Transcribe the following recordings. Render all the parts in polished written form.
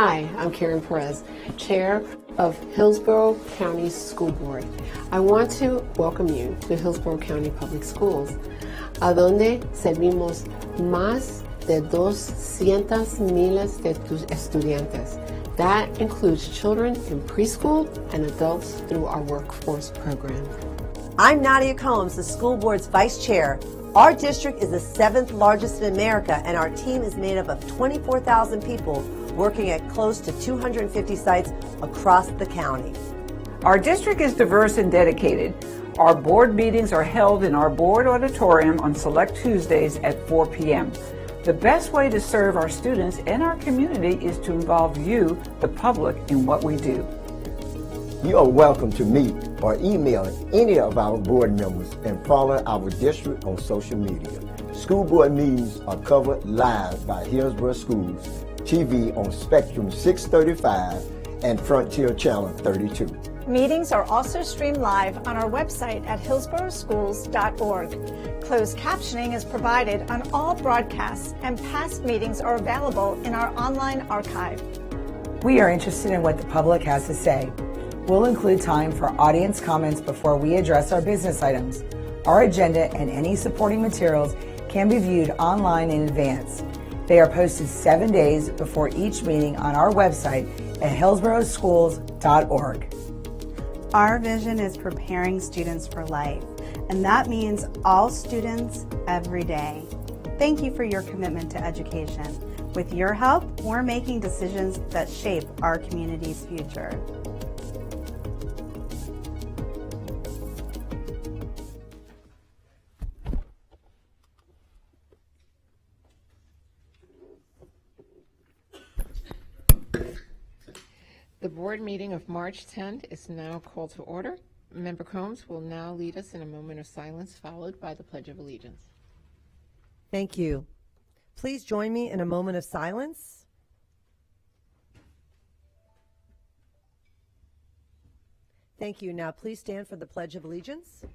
Hi, I'm Karen Perez, Chair of Hillsborough County School Board. I want to welcome you to Hillsborough County Public Schools, a donde servimos más de 200,000 de tus estudiantes. That includes children in preschool and adults through our workforce program. I'm Nadia Combs, the school board's vice chair. Our district is the 7th largest in America, and our team is made up of 24,000 people working at close to 250 sites across the county. Our district is diverse and dedicated. Our board meetings are held in our board auditorium on select Tuesdays at 4 p.m. The best way to serve our students and our community is to involve you, the public, in what we do. You are welcome to meet or email any of our board members and follow our district on social media. School board meetings are covered live by Hillsborough Schools TV on Spectrum 635 and Frontier Channel 32. Meetings are also streamed live on our website at hillsboroughschools.org. Closed captioning is provided on all broadcasts, and past meetings are available in our online archive. We are interested in what the public has to say. We'll include time for audience comments before we address our business items. Our agenda and any supporting materials can be viewed online in advance. They are posted 7 days before each meeting on our website at hillsboroughschools.org. Our vision is preparing students for life, and that means all students every day. Thank you for your commitment to education. With your help, we're making decisions that shape our community's future. The board meeting of March 10th is now called to order. Member Combs will now lead us in a moment of silence, followed by the Pledge of Allegiance. Thank you. Please join me in a moment of silence. Thank you. Now please stand for the Pledge of Allegiance.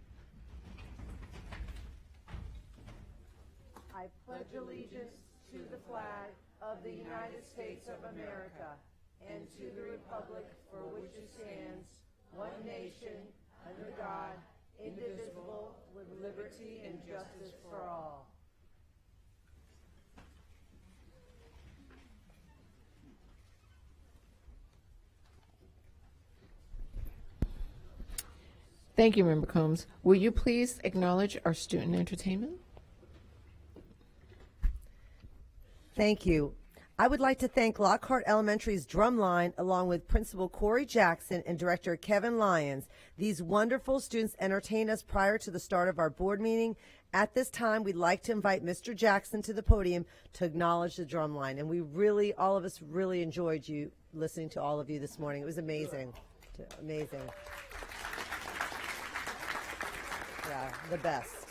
I pledge allegiance to the flag of the United States of America and to the republic for which it stands, one nation, under God, indivisible, with liberty and justice for all. Thank you, Member Combs. Will you please acknowledge our student entertainment? Thank you. I would like to thank Lockhart Elementary's Drumline, along with Principal Corey Jackson and Director Kevin Lyons. These wonderful students entertained us prior to the start of our board meeting. At this time, we'd like to invite Mr. Jackson to the podium to acknowledge the Drumline. And we really, all of us really enjoyed you listening to all of you this morning. It was amazing. Amazing. Yeah, the best.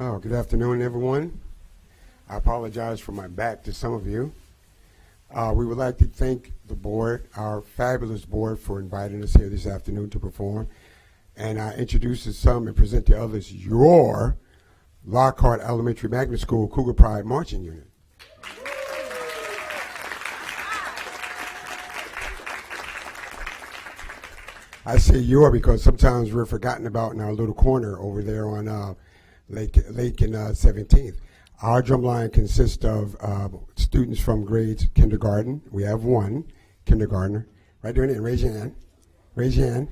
Oh, good afternoon, everyone. I apologize for my back to some of you. We would like to thank the board, our fabulous board, for inviting us here this afternoon to perform. And I introduce to some and present to others your Lockhart Elementary Magnet School Cougar Pride Marching Unit. I say your because sometimes we're forgotten about in our little corner over there on Lake and 17th. Our drumline consists of students from grades kindergarten. We have one kindergartner. Right there, and raise your hand. Raise your hand.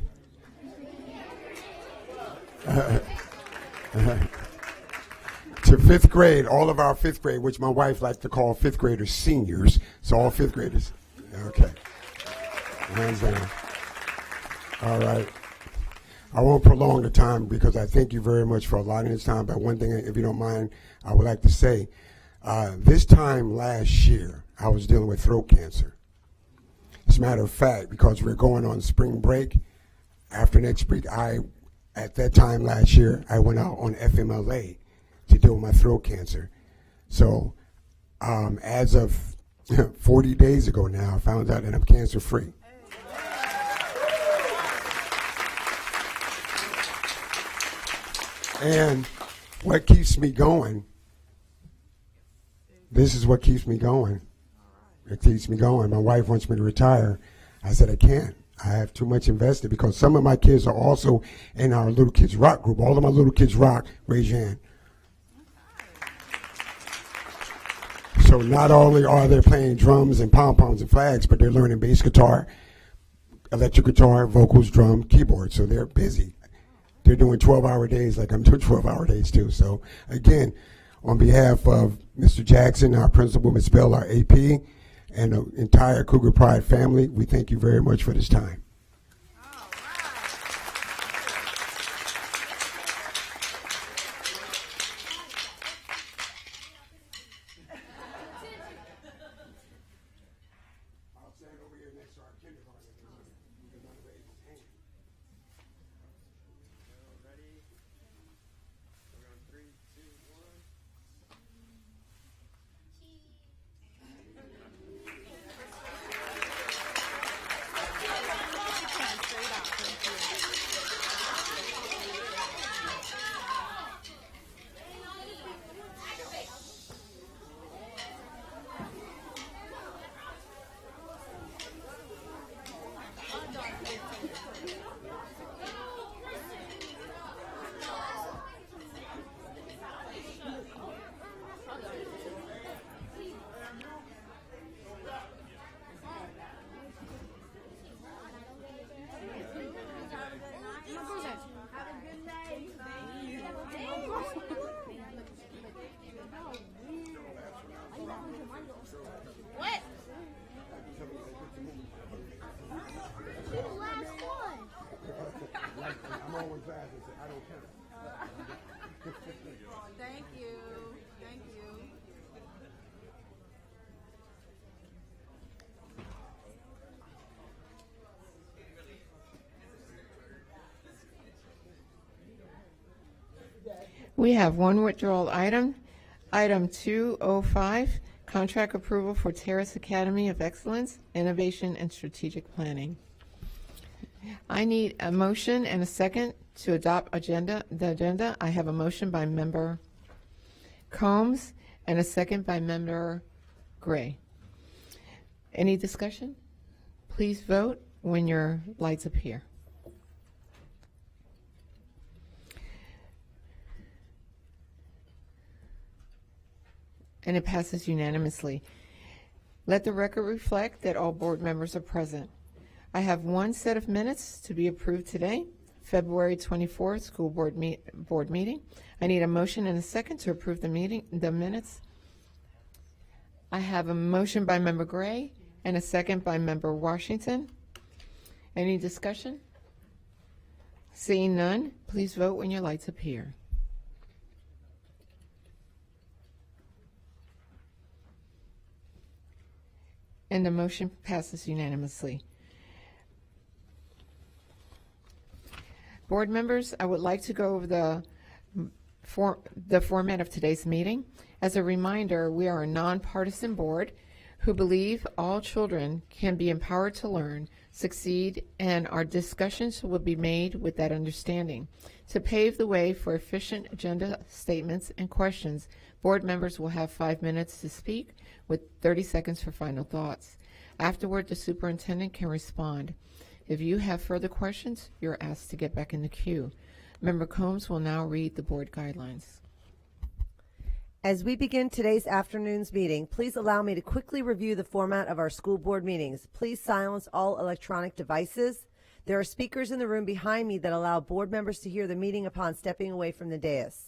To 5th grade, all of our 5th grade, which my wife likes to call 5th graders seniors. So all 5th graders. Okay. Hands down. All right. I won't prolong the time because I thank you very much for allotting this time. But one thing, if you don't mind, I would like to say, this time last year, I was dealing with throat cancer. a matter of fact, because we're going on spring break, after next week, at that time last year, I went out on FMLA to deal with my throat cancer. So as of 40 days ago now, I found out that I'm cancer free. And what keeps me going, this is what keeps me going. It keeps me going. My wife wants me to retire. I said I can't. I have too much invested because some of my kids are also in our Little Kids Rock group. All of my Little Kids Rock, raise your hand. So not only are they playing drums and pom-poms and flags, but they're learning bass guitar, electric guitar, vocals, drum, keyboard. So they're busy. They're doing 12-hour days like I'm doing 12-hour days too. So again, on behalf of Mr. Jackson, our principal, Ms. Bell, our AP, and the entire Cougar Pride family, we thank you very much for this time. Thank you. Thank you. We have one withdrawal item. Item 205, contract approval for Terrace Academy of Excellence, Innovation and Strategic Planning. I need a motion and a second to adopt the agenda. I have a motion by Member Combs and a second by Member Gray. Any discussion? Please vote when your lights appear. And it passes unanimously. Let the record reflect that all board members are present. I have one set of minutes to be approved today, February 24th, school board meeting. I need a motion and a second to approve the minutes. I have a motion by Member Gray and a second by Member Washington. Any discussion? Seeing none, please vote when your lights appear. And the motion passes unanimously. Board members, I would like to go over the format of today's meeting. As a reminder, we are a nonpartisan board who believe all children can be empowered to learn, succeed, and our discussions will be made with that understanding. To pave the way for efficient agenda statements and questions, board members will have 5 minutes to speak with 30 seconds for final thoughts. Afterward, the superintendent can respond. If you have further questions, you're asked to get back in the queue. Member Combs will now read the board guidelines. As we begin today's afternoon's meeting, please allow me to quickly review the format of our school board meetings. Please silence all electronic devices. There are speakers in the room behind me that allow board members to hear the meeting upon stepping away from the dais.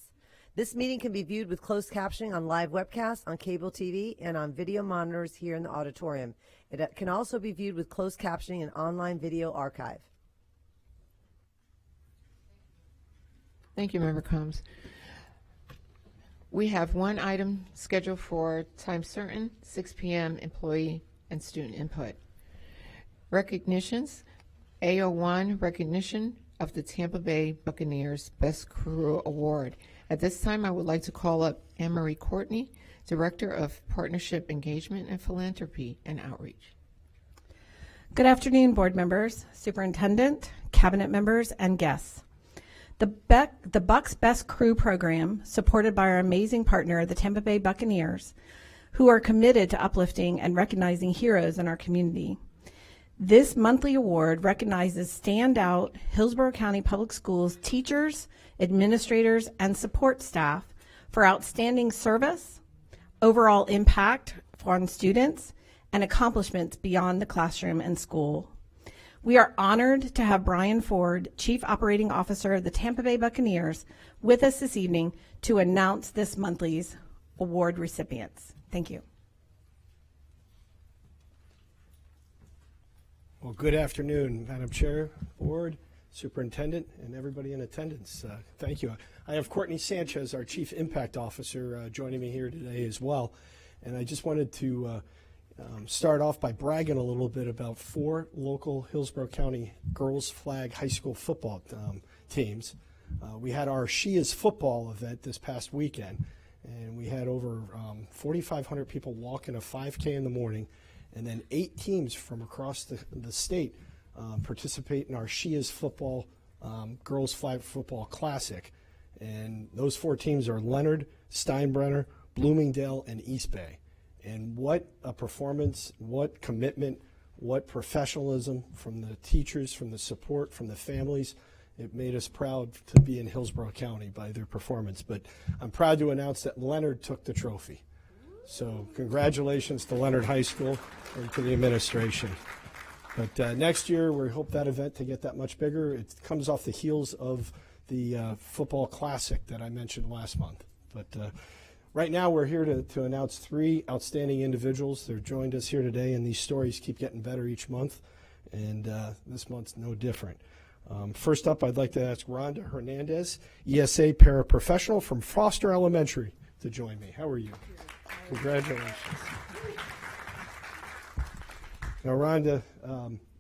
This meeting can be viewed with closed captioning on live webcast, on cable TV, and on video monitors here in the auditorium. It can also be viewed with closed captioning and online video archive. Thank you, Member Combs. We have one item scheduled for time certain, 6 p.m. employee and student input. Recognitions. AO1 recognition of the Tampa Bay Buccaneers Best Crew Award. At this time, I would like to call up Anne-Marie Courtney, Director of Partnership Engagement and Philanthropy and Outreach. Good afternoon, board members, superintendent, cabinet members, and guests. The Bucs Best Crew program, supported by our amazing partner, the Tampa Bay Buccaneers, who are committed to uplifting and recognizing heroes in our community. This monthly award recognizes standout Hillsborough County Public Schools teachers, administrators, and support staff for outstanding service, overall impact on students, and accomplishments beyond the classroom and school. We are honored to have Brian Ford, Chief Operating Officer of the Tampa Bay Buccaneers, with us this evening to announce this monthly's award recipients. Thank you. Well, good afternoon, Madam Chair, Board, Superintendent, and everybody in attendance. Thank you. I have Courtney Sanchez, our Chief Impact Officer, joining me here today as well. And I just wanted to start off by bragging a little bit about 4 local Hillsborough County girls flag high school football teams. We had our She Is Football event this past weekend, and we had over 4,500 people walking a 5K in the morning. And then 8 teams from across the state participate in our She Is Football Girls Flag Football Classic. And those 4 teams are Leonard, Steinbrenner, Bloomingdale, and East Bay. And what a performance, what commitment, what professionalism from the teachers, from the support, from the families. It made us proud to be in Hillsborough County by their performance. But I'm proud to announce that Leonard took the trophy. So congratulations to Leonard High School and to the administration. But next year, we hope that event to get that much bigger. It comes off the heels of the football classic that I mentioned last month. But right now, we're here to announce 3 outstanding individuals. They're joined us here today, and these stories keep getting better each month. And this month's no different. First up, I'd like to ask Rhonda Hernandez, ESA paraprofessional from Foster Elementary, to join me. How are you? Congratulations. Now, Rhonda,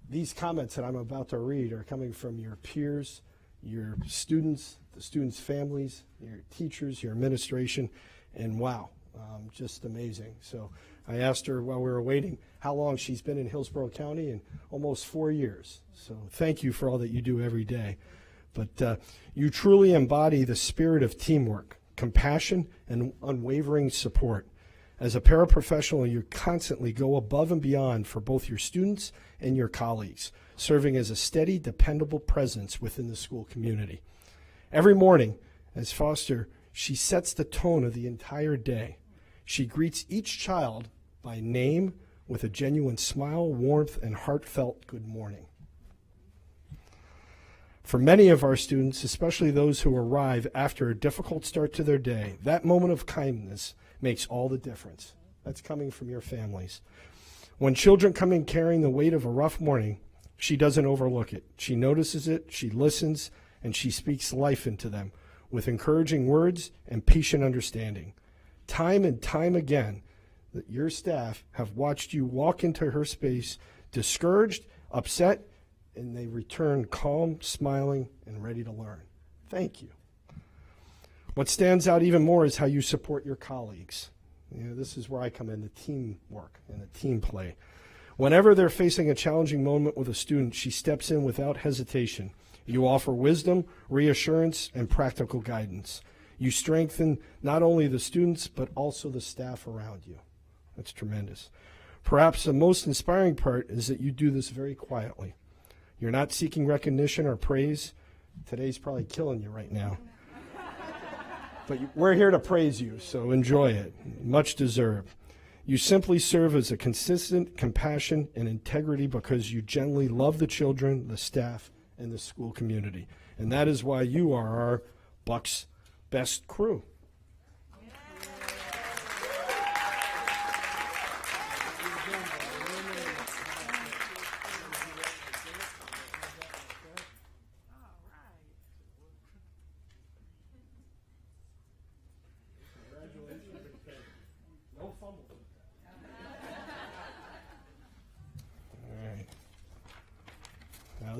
these comments that I'm about to read are coming from your peers, your students, the students' families, your teachers, your administration, and wow, just amazing. So I asked her while we were waiting how long she's been in Hillsborough County, and almost 4 years. So thank you for all that you do every day. But you truly embody the spirit of teamwork, compassion, and unwavering support. As a paraprofessional, you constantly go above and beyond for both your students and your colleagues, serving as a steady, dependable presence within the school community. Every morning, as Foster, she sets the tone of the entire day. She greets each child by name with a genuine smile, warmth, and heartfelt good morning. For many of our students, especially those who arrive after a difficult start to their day, that moment of kindness makes all the difference. That's coming from your families. When children come in carrying the weight of a rough morning, she doesn't overlook it. She notices it, she listens, and she speaks life into them with encouraging words and patient understanding. Time and time again, that your staff have watched you walk into her space discouraged, upset, and they return calm, smiling, and ready to learn. Thank you. What stands out even more is how you support your colleagues. You know, this is where I come in, the teamwork and the team play. Whenever they're facing a challenging moment with a student, she steps in without hesitation. You offer wisdom, reassurance, and practical guidance. You strengthen not only the students, but also the staff around you. That's tremendous. Perhaps the most inspiring part is that you do this very quietly. You're not seeking recognition or praise. Today's probably killing you right now. But we're here to praise you, so enjoy it. Much deserved. You simply serve as a consistent compassion and integrity because you genuinely love the children, the staff, and the school community. And that is why you are our Bucs Best Crew.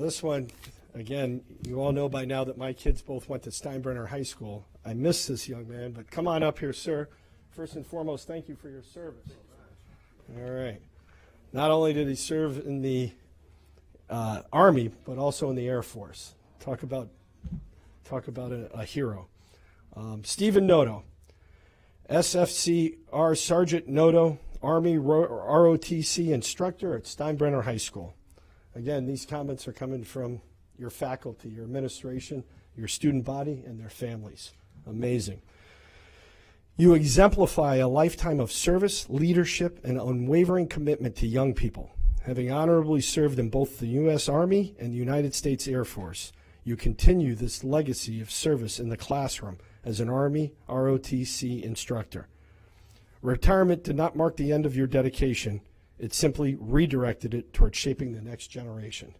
this one, again, you all know by now that my kids both went to Steinbrenner High School. I miss this young man, but come on up here, sir. First and foremost, thank you for your service. All right. Not only did he serve in the Army, but also in the Air Force. Talk about a hero. Stephen Noto, SFCR Sergeant Noto, Army ROTC instructor at Steinbrenner High School. Again, these comments are coming from your faculty, your administration, your student body, and their families. Amazing. You exemplify a lifetime of service, leadership, and unwavering commitment to young people. Having honorably served in both the U.S. Army and the United States Air Force, you continue this legacy of service in the classroom as an Army ROTC instructor. Retirement did not mark the end of your dedication. It simply redirected it toward shaping the next generation.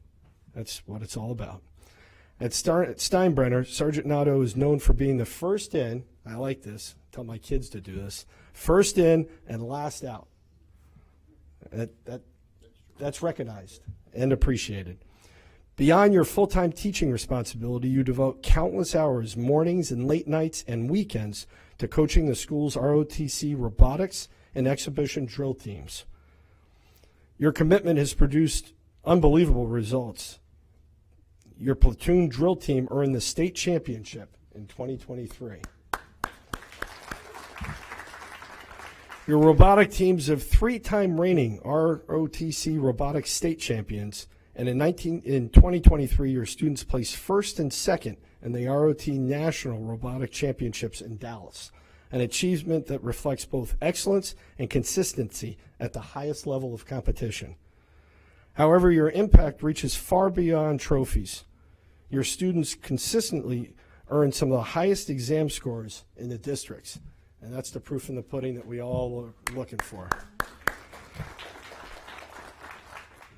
That's what it's all about. At Steinbrenner, Sergeant Noto is known for being the first in, I like this, tell my kids to do this, first in and last out. That's recognized and appreciated. Beyond your full-time teaching responsibility, you devote countless hours, mornings and late nights and weekends to coaching the school's ROTC robotics and exhibition drill teams. Your commitment has produced unbelievable results. Your platoon drill team earned the state championship in 2023. Your robotic teams of 3-time reigning ROTC robotics state champions, and in 2023, your students placed first and second in the ROT National Robotic Championships in Dallas, an achievement that reflects both excellence and consistency at the highest level of competition. However, your impact reaches far beyond trophies. Your students consistently earn some of the highest exam scores in the districts, and that's the proof in the pudding that we all are looking for.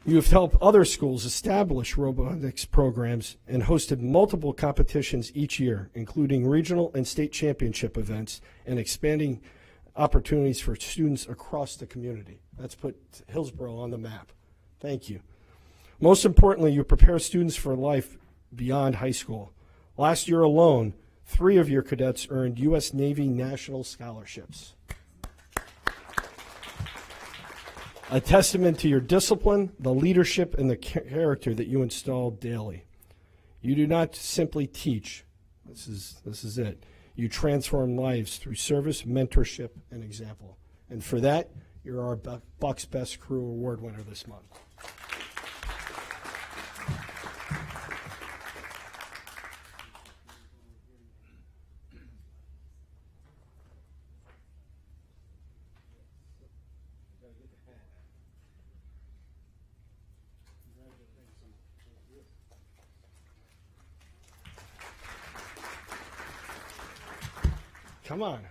You have helped other schools establish robotics programs and hosted multiple competitions each year, including regional and state championship events and expanding opportunities for students across the community. That's put Hillsborough on the map. Thank you. Most importantly, you prepare students for life beyond high school. Last year alone, 3 of your cadets earned U.S. Navy national scholarships. A testament to your discipline, the leadership, and the character that you install daily. You do not simply teach. This is it. You transform lives through service, mentorship, and example. And for that, you're our Buck's Best Crew Award winner this month. Come on.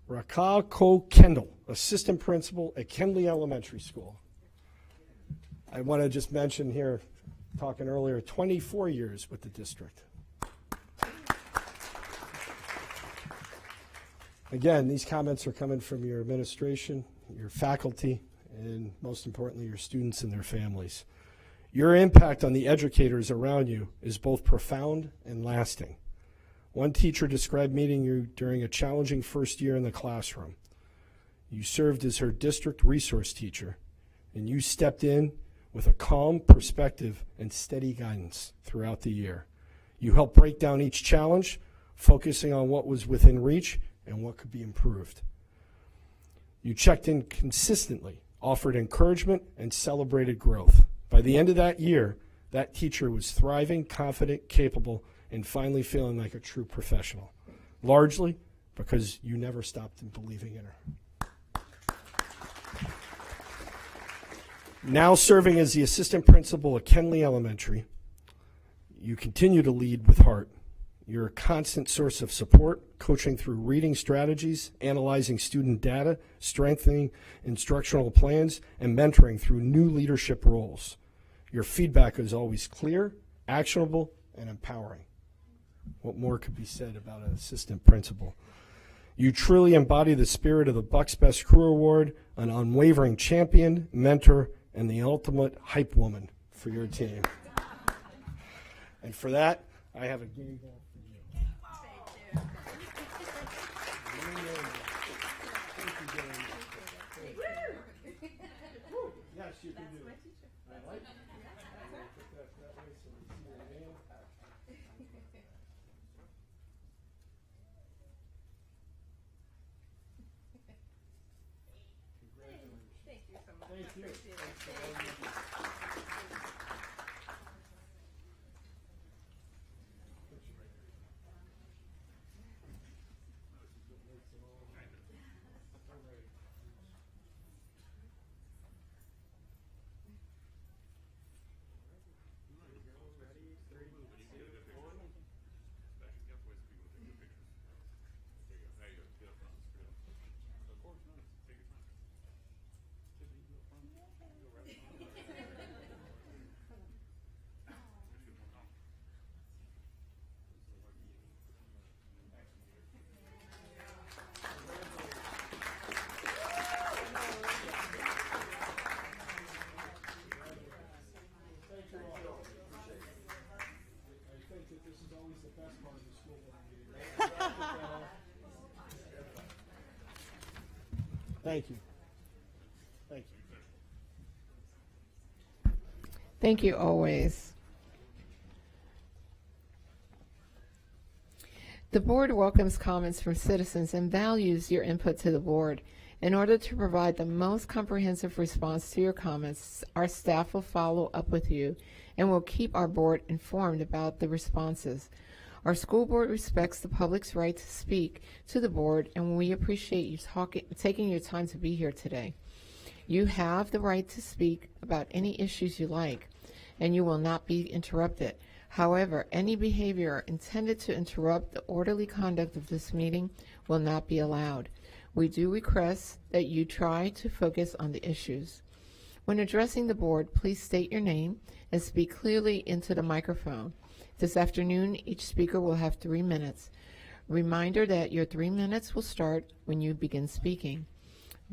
Raquel Cole Kendall, Assistant Principal at Kenley Elementary School. I want to just mention here, talking earlier, 24 years with the district. Again, these comments are coming from your administration, your faculty, and most importantly, your students and their families. Your impact on the educators around you is both profound and lasting. One teacher described meeting you during a challenging first year in the classroom. You served as her district resource teacher, and you stepped in with a calm perspective and steady guidance throughout the year. You helped break down each challenge, focusing on what was within reach and what could be improved. You checked in consistently, offered encouragement, and celebrated growth. By the end of that year, that teacher was thriving, confident, capable, and finally feeling like a true professional, largely because you never stopped in believing in her. Now serving as the assistant principal at Kenley Elementary, you continue to lead with heart. You're a constant source of support, coaching through reading strategies, analyzing student data, strengthening instructional plans, and mentoring through new leadership roles. Your feedback is always clear, actionable, and empowering. What more could be said about an assistant principal? You truly embody the spirit of the Buck's Best Crew Award, an unwavering champion, mentor, and the ultimate hype woman for your team. And for that, I have a game ball for you. Yes, you can do it. I like it. Put that way so we see your name. Congratulations. Thank you so much. Thank you. Thank you. Thank you. Thank you always. The board welcomes comments from citizens and values your input to the board. In order to provide the most comprehensive response to your comments, our staff will follow up with you and will keep our board informed about the responses. Our school board respects the public's right to speak to the board, and we appreciate you taking your time to be here today. You have the right to speak about any issues you like, and you will not be interrupted. However, any behavior intended to interrupt the orderly conduct of this meeting will not be allowed. We do request that you try to focus on the issues. When addressing the board, please state your name and speak clearly into the microphone. This afternoon, each speaker will have 3 minutes. Reminder that your 3 minutes will start when you begin speaking.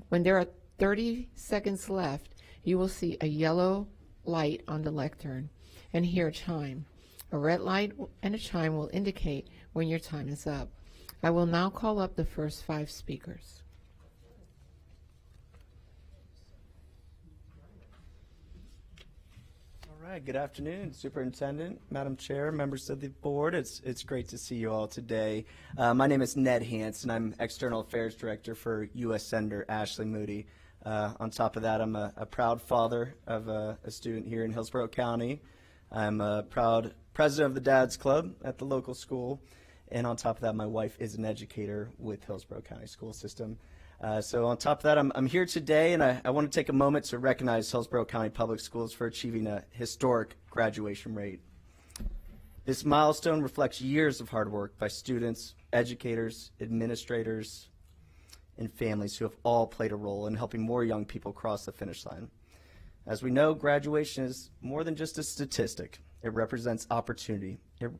When there are 30 seconds left, you will see a yellow light on the lectern and hear a chime. A red light and a chime will indicate when your time is up. I will now call up the first 5 speakers. All right, good afternoon, Superintendent, Madam Chair, members of the board. It's great to see you all today. My name is Ned Hansen. I'm External Affairs Director for U.S. Senator Ashley Moody. On top of that, I'm a proud father of a student here in Hillsborough County. I'm a proud president of the Dad's Club at the local school. And on top of that, my wife is an educator with Hillsborough County School System. So on top of that, I'm here today, and I want to take a moment to recognize Hillsborough County Public Schools for achieving a historic graduation rate. This milestone reflects years of hard work by students, educators, administrators, and families who have all played a role in helping more young people cross the finish line. As we know, graduation is more than just a statistic. It represents opportunity.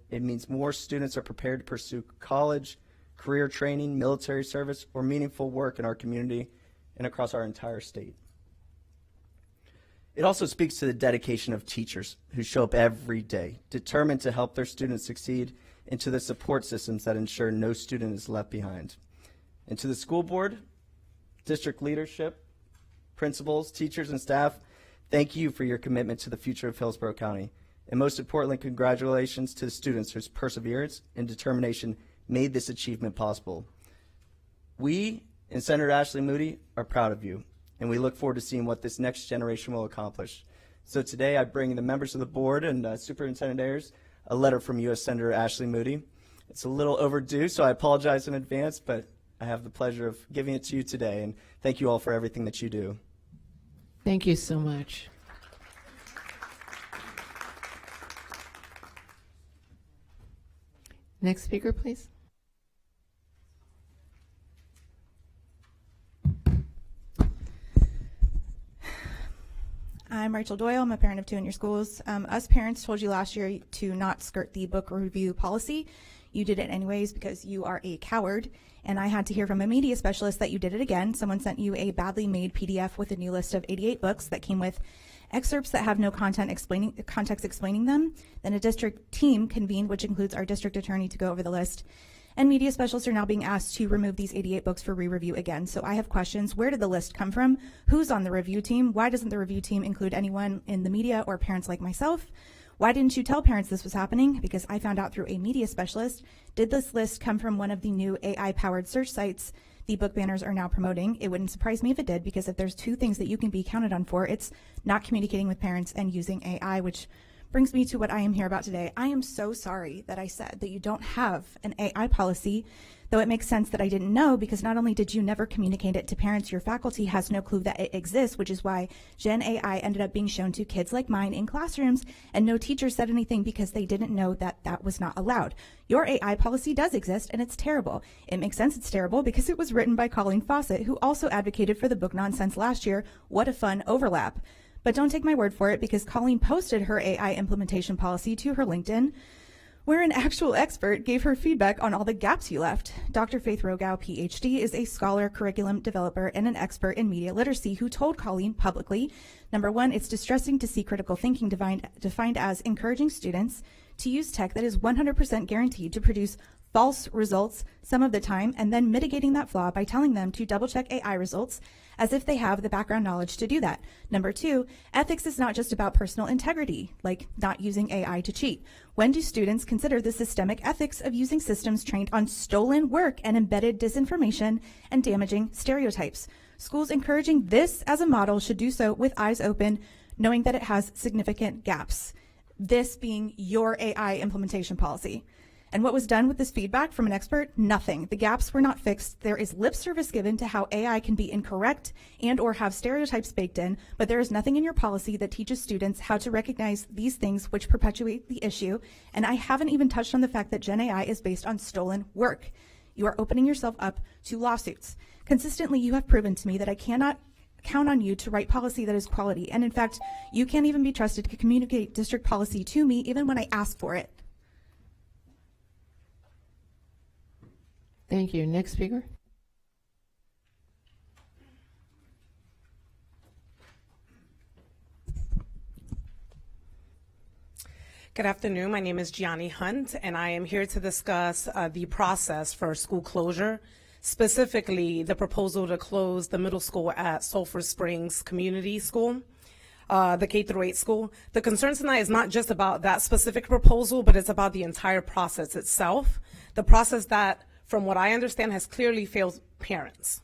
It means more students are prepared to pursue college, career training, military service, or meaningful work in our community and across our entire state. It also speaks to the dedication of teachers who show up every day, determined to help their students succeed, and to the support systems that ensure no student is left behind. And to the school board, district leadership, principals, teachers, and staff, thank you for your commitment to the future of Hillsborough County. And most importantly, congratulations to the students whose perseverance and determination made this achievement possible. We and Senator Ashley Moody are proud of you, and we look forward to seeing what this next generation will accomplish. So today I bring the members of the board and Superintendent Ayers a letter from U.S. Senator Ashley Moody. It's a little overdue, so I apologize in advance, but I have the pleasure of giving it to you today, and thank you all for everything that you do. Thank you so much. Next speaker, please. I'm Rachel Doyle. I'm a parent of 2 in your schools. Us parents told you last year to not skirt the book review policy. You did it anyways because you are a coward. And I had to hear from a media specialist that you did it again. Someone sent you a badly made PDF with a new list of 88 books that came with excerpts that have no context explaining them. Then a district team convened, which includes our district attorney, to go over the list. And media specialists are now being asked to remove these 88 books for re-review again. So I have questions. Where did the list come from? Who's on the review team? Why doesn't the review team include anyone in the media or parents like myself? Why didn't you tell parents this was happening? Because I found out through a media specialist. Did this list come from one of the new AI-powered search sites the book banners are now promoting? It wouldn't surprise me if it did, because if there's two things that you can be counted on for, it's not communicating with parents and using AI, which brings me to what I am here about today. I am so sorry that I said that you don't have an AI policy, though it makes sense that I didn't know, because not only did you never communicate it to parents, your faculty has no clue that it exists, which is why Gen AI ended up being shown to kids like mine in classrooms, and no teacher said anything because they didn't know that that was not allowed. Your AI policy does exist, and it's terrible. It makes sense it's terrible because it was written by Colleen Fawcett, who also advocated for the book nonsense last year. What a fun overlap. But don't take my word for it, because Colleen posted her AI implementation policy to her LinkedIn, where an actual expert gave her feedback on all the gaps you left. Dr. Faith Rogow, PhD, is a scholar, curriculum developer, and an expert in media literacy who told Colleen publicly, number one, it's distressing to see critical thinking defined as encouraging students to use tech that is 100% guaranteed to produce false results some of the time, and then mitigating that flaw by telling them to double-check AI results as if they have the background knowledge to do that. Number two, ethics is not just about personal integrity, like not using AI to cheat. When do students consider the systemic ethics of using systems trained on stolen work and embedded disinformation and damaging stereotypes? Schools encouraging this as a model should do so with eyes open, knowing that it has significant gaps. This being your AI implementation policy. And what was done with this feedback from an expert? Nothing. The gaps were not fixed. There is lip service given to how AI can be incorrect and or have stereotypes baked in, but there is nothing in your policy that teaches students how to recognize these things which perpetuate the issue. And I haven't even touched on the fact that Gen AI is based on stolen work. You are opening yourself up to lawsuits. Consistently, you have proven to me that I cannot count on you to write policy that is quality. And in fact, you can't even be trusted to communicate district policy to me even when I ask for it. Thank you. Next speaker. Good afternoon. My name is Gianni Hunt, and I am here to discuss the process for school closure, specifically the proposal to close the middle school at Sulphur Springs Community School, the K-8 school. The concern tonight is not just about that specific proposal, but it's about the entire process itself, the process that, from what I understand, has clearly failed parents.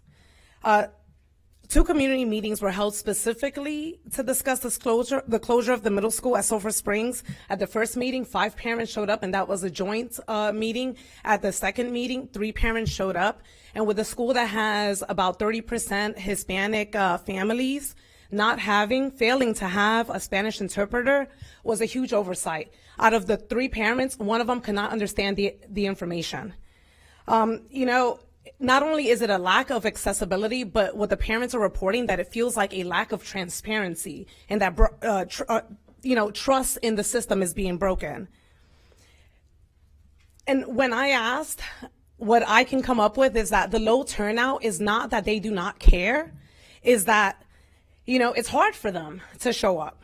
Two community meetings were held specifically to discuss the closure of the middle school at Sulphur Springs. At the first meeting, 5 parents showed up, and that was a joint meeting. At the second meeting, 3 parents showed up. And with a school that has about 30% Hispanic families, failing to have a Spanish interpreter was a huge oversight. Out of the 3 parents, one of them could not understand the information. Not only is it a lack of accessibility, but what the parents are reporting, that it feels like a lack of transparency, and that trust in the system is being broken. And when I asked, what I can come up with is that the low turnout is not that they do not care, is that, it's hard for them to show up.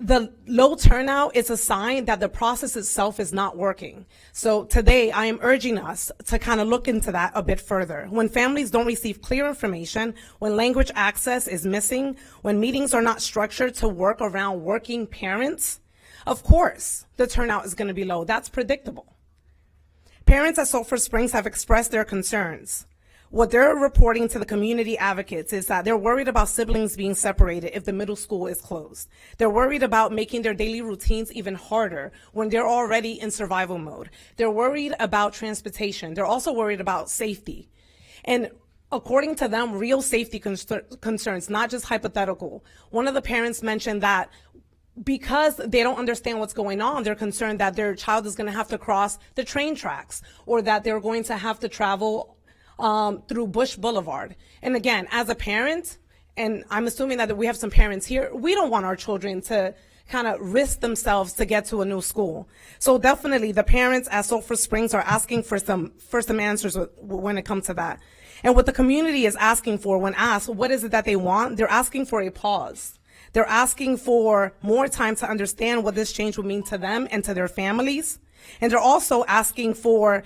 The low turnout is a sign that the process itself is not working. So today I am urging us to kind of look into that a bit further. When families don't receive clear information, when language access is missing, when meetings are not structured to work around working parents, of course the turnout is going to be low. That's predictable. Parents at Sulphur Springs have expressed their concerns. What they're reporting to the community advocates is that they're worried about siblings being separated if the middle school is closed. They're worried about making their daily routines even harder when they're already in survival mode. They're worried about transportation. They're also worried about safety. And according to them, real safety concerns, not just hypothetical. One of the parents mentioned that because they don't understand what's going on, they're concerned that their child is going to have to cross the train tracks, or that they're going to have to travel through Bush Boulevard. And again, as a parent, and I'm assuming that we have some parents here, we don't want our children to kind of risk themselves to get to a new school. So definitely the parents at Sulphur Springs are asking for some answers when it comes to that. And what the community is asking for when asked what is it that they want, they're asking for a pause. They're asking for more time to understand what this change would mean to them and to their families. And they're also asking for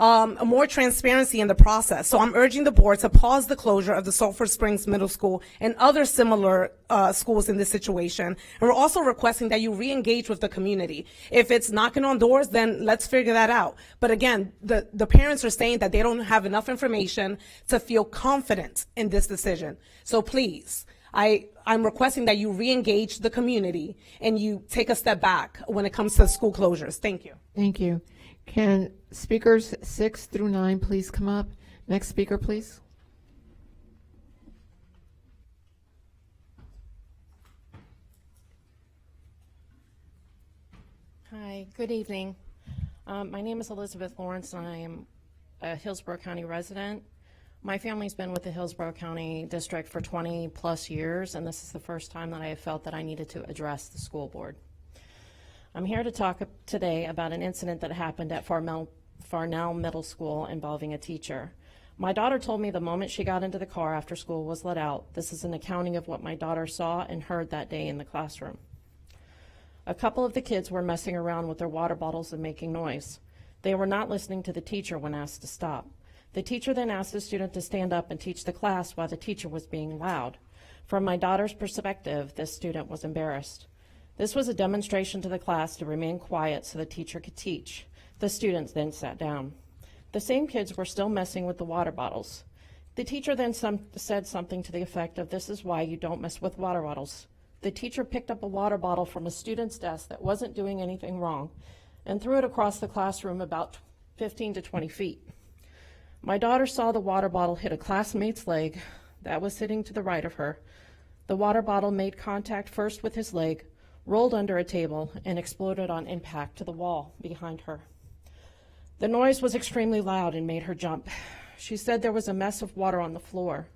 more transparency in the process. So I'm urging the board to pause the closure of the Sulphur Springs Middle School and other similar schools in this situation. And we're also requesting that you re-engage with the community. If it's knocking on doors, then let's figure that out. But again, the parents are saying that they don't have enough information to feel confident in this decision. So please, I'm requesting that you re-engage the community and you take a step back when it comes to school closures. Thank you. Thank you. Can speakers 6 through 9 please come up? Next speaker, please. Hi, good evening. My name is Elizabeth Lawrence, and I am a Hillsborough County resident. My family's been with the Hillsborough County District for 20 plus years, and this is the first time that I have felt that I needed to address the school board. I'm here to talk today about an incident that happened at Farnell Middle School involving a teacher. My daughter told me the moment she got into the car after school was let out. This is an accounting of what my daughter saw and heard that day in the classroom. A couple of the kids were messing around with their water bottles and making noise. They were not listening to the teacher when asked to stop. The teacher then asked the student to stand up and teach the class while the teacher was being loud. From my daughter's perspective, this student was embarrassed. This was a demonstration to the class to remain quiet so the teacher could teach. The students then sat down. The same kids were still messing with the water bottles. The teacher then said something to the effect of, "This is why you don't mess with water bottles." The teacher picked up a water bottle from a student's desk that wasn't doing anything wrong and threw it across the classroom about 15 to 20 feet. My daughter saw the water bottle hit a classmate's leg that was sitting to the right of her. The water bottle made contact first with his leg, rolled under a table, and exploded on impact to the wall behind her. The noise was extremely loud and made her jump. She said there was a mess of water on the floor.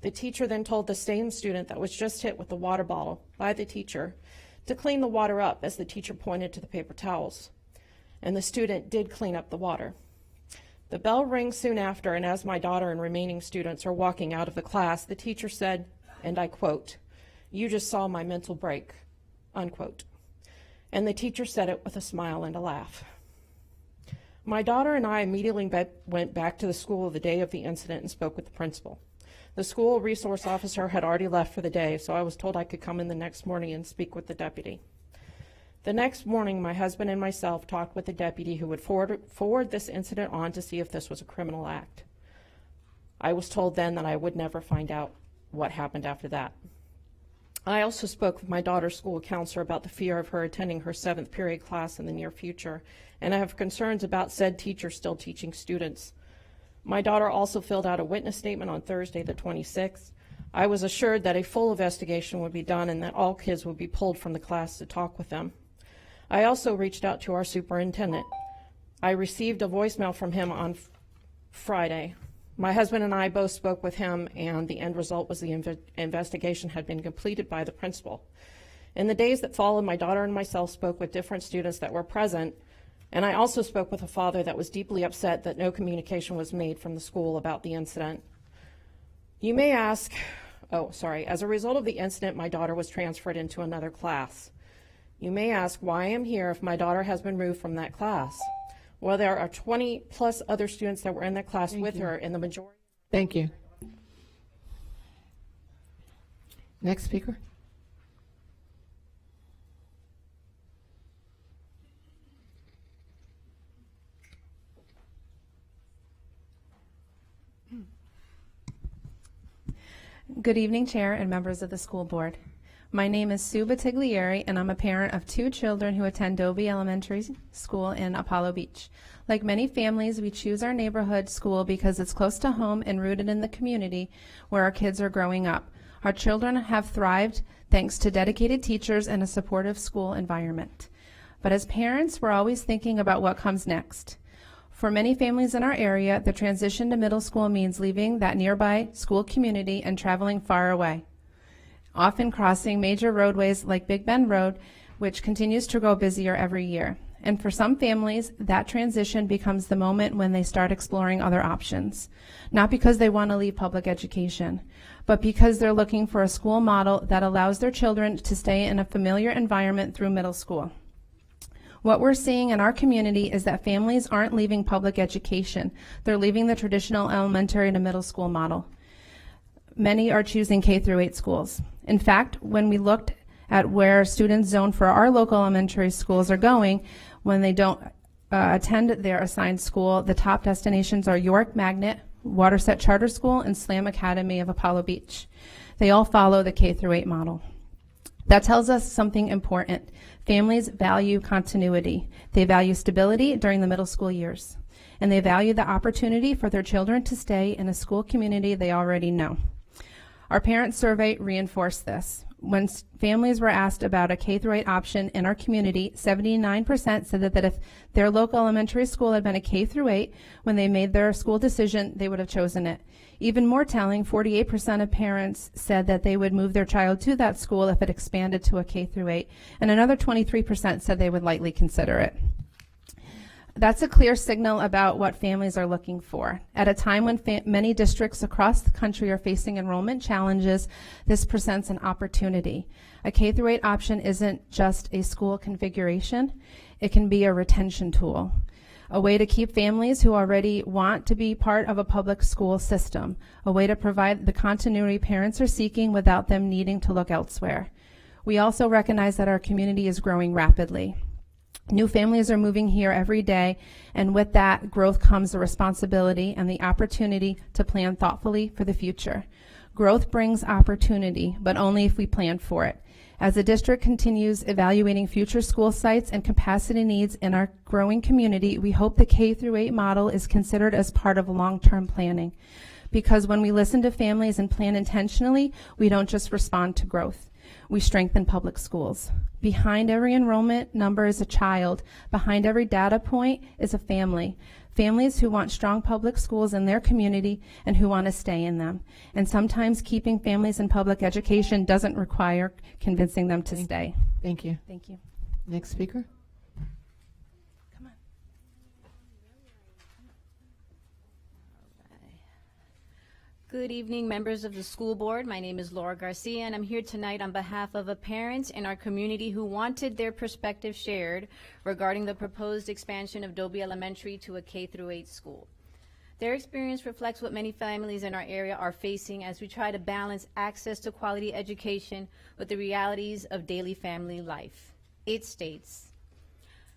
The teacher then told the same student that was just hit with the water bottle by the teacher to clean the water up as the teacher pointed to the paper towels. And the student did clean up the water. The bell rings soon after, and as my daughter and remaining students are walking out of the class, the teacher said, and I quote, "You just saw my mental break," unquote. And the teacher said it with a smile and a laugh. My daughter and I immediately went back to the school the day of the incident and spoke with the principal. The school resource officer had already left for the day, so I was told I could come in the next morning and speak with the deputy. The next morning, my husband and myself talked with the deputy who would forward this incident on to see if this was a criminal act. I was told then that I would never find out what happened after that. I also spoke with my daughter's school counselor about the fear of her attending her 7th period class in the near future, and I have concerns about said teacher still teaching students. My daughter also filled out a witness statement on Thursday the 26th. I was assured that a full investigation would be done and that all kids would be pulled from the class to talk with them. I also reached out to our superintendent. I received a voicemail from him on Friday. My husband and I both spoke with him, and the end result was the investigation had been completed by the principal. In the days that followed, my daughter and myself spoke with different students that were present, and I also spoke with a father that was deeply upset that no communication was made from the school about the incident. You may ask, as a result of the incident, my daughter was transferred into another class. You may ask why I am here if my daughter has been removed from that class. Well, there are 20 plus other students that were in that class with her, and the majority. Thank you. Next speaker. Good evening, Chair and members of the school board. My name is Sue Batiglieri, and I'm a parent of 2 children who attend Dobie Elementary School in Apollo Beach. Like many families, we choose our neighborhood school because it's close to home and rooted in the community where our kids are growing up. Our children have thrived thanks to dedicated teachers and a supportive school environment. But as parents, we're always thinking about what comes next. For many families in our area, the transition to middle school means leaving that nearby school community and traveling far away, often crossing major roadways like Big Bend Road, which continues to grow busier every year. And for some families, that transition becomes the moment when they start exploring other options. Not because they want to leave public education, but because they're looking for a school model that allows their children to stay in a familiar environment through middle school. What we're seeing in our community is that families aren't leaving public education. They're leaving the traditional elementary to middle school model. Many are choosing K-8 schools. In fact, when we looked at where students zoned for our local elementary schools are going, when they don't attend their assigned school, the top destinations are York Magnet, Waterset Charter School, and Slam Academy of Apollo Beach. They all follow the K-8 model. That tells us something important. Families value continuity. They value stability during the middle school years. And they value the opportunity for their children to stay in a school community they already know. Our parent survey reinforced this. When families were asked about a K-8 option in our community, 79% said that if their local elementary school had been a K-8, when they made their school decision, they would have chosen it. Even more telling, 48% of parents said that they would move their child to that school if it expanded to a K-8, and another 23% said they would lightly consider it. That's a clear signal about what families are looking for. At a time when many districts across the country are facing enrollment challenges, this presents an opportunity. A K-8 option isn't just a school configuration, it can be a retention tool, a way to keep families who already want to be part of a public school system, a way to provide the continuity parents are seeking without them needing to look elsewhere. We also recognize that our community is growing rapidly. New families are moving here every day, and with that growth comes the responsibility and the opportunity to plan thoughtfully for the future. Growth brings opportunity, but only if we plan for it. As the district continues evaluating future school sites and capacity needs in our growing community, we hope the K-8 model is considered as part of long-term planning. Because when we listen to families and plan intentionally, we don't just respond to growth. We strengthen public schools. Behind every enrollment number is a child. Behind every data point is a family. Families who want strong public schools in their community and who want to stay in them. And sometimes keeping families in public education doesn't require convincing them to stay. Thank you. Thank you. Next speaker. Good evening, members of the school board. My name is Laura Garcia, and I'm here tonight on behalf of a parent in our community who wanted their perspective shared regarding the proposed expansion of Dobie Elementary to a K-8 school. Their experience reflects what many families in our area are facing as we try to balance access to quality education with the realities of daily family life. It states,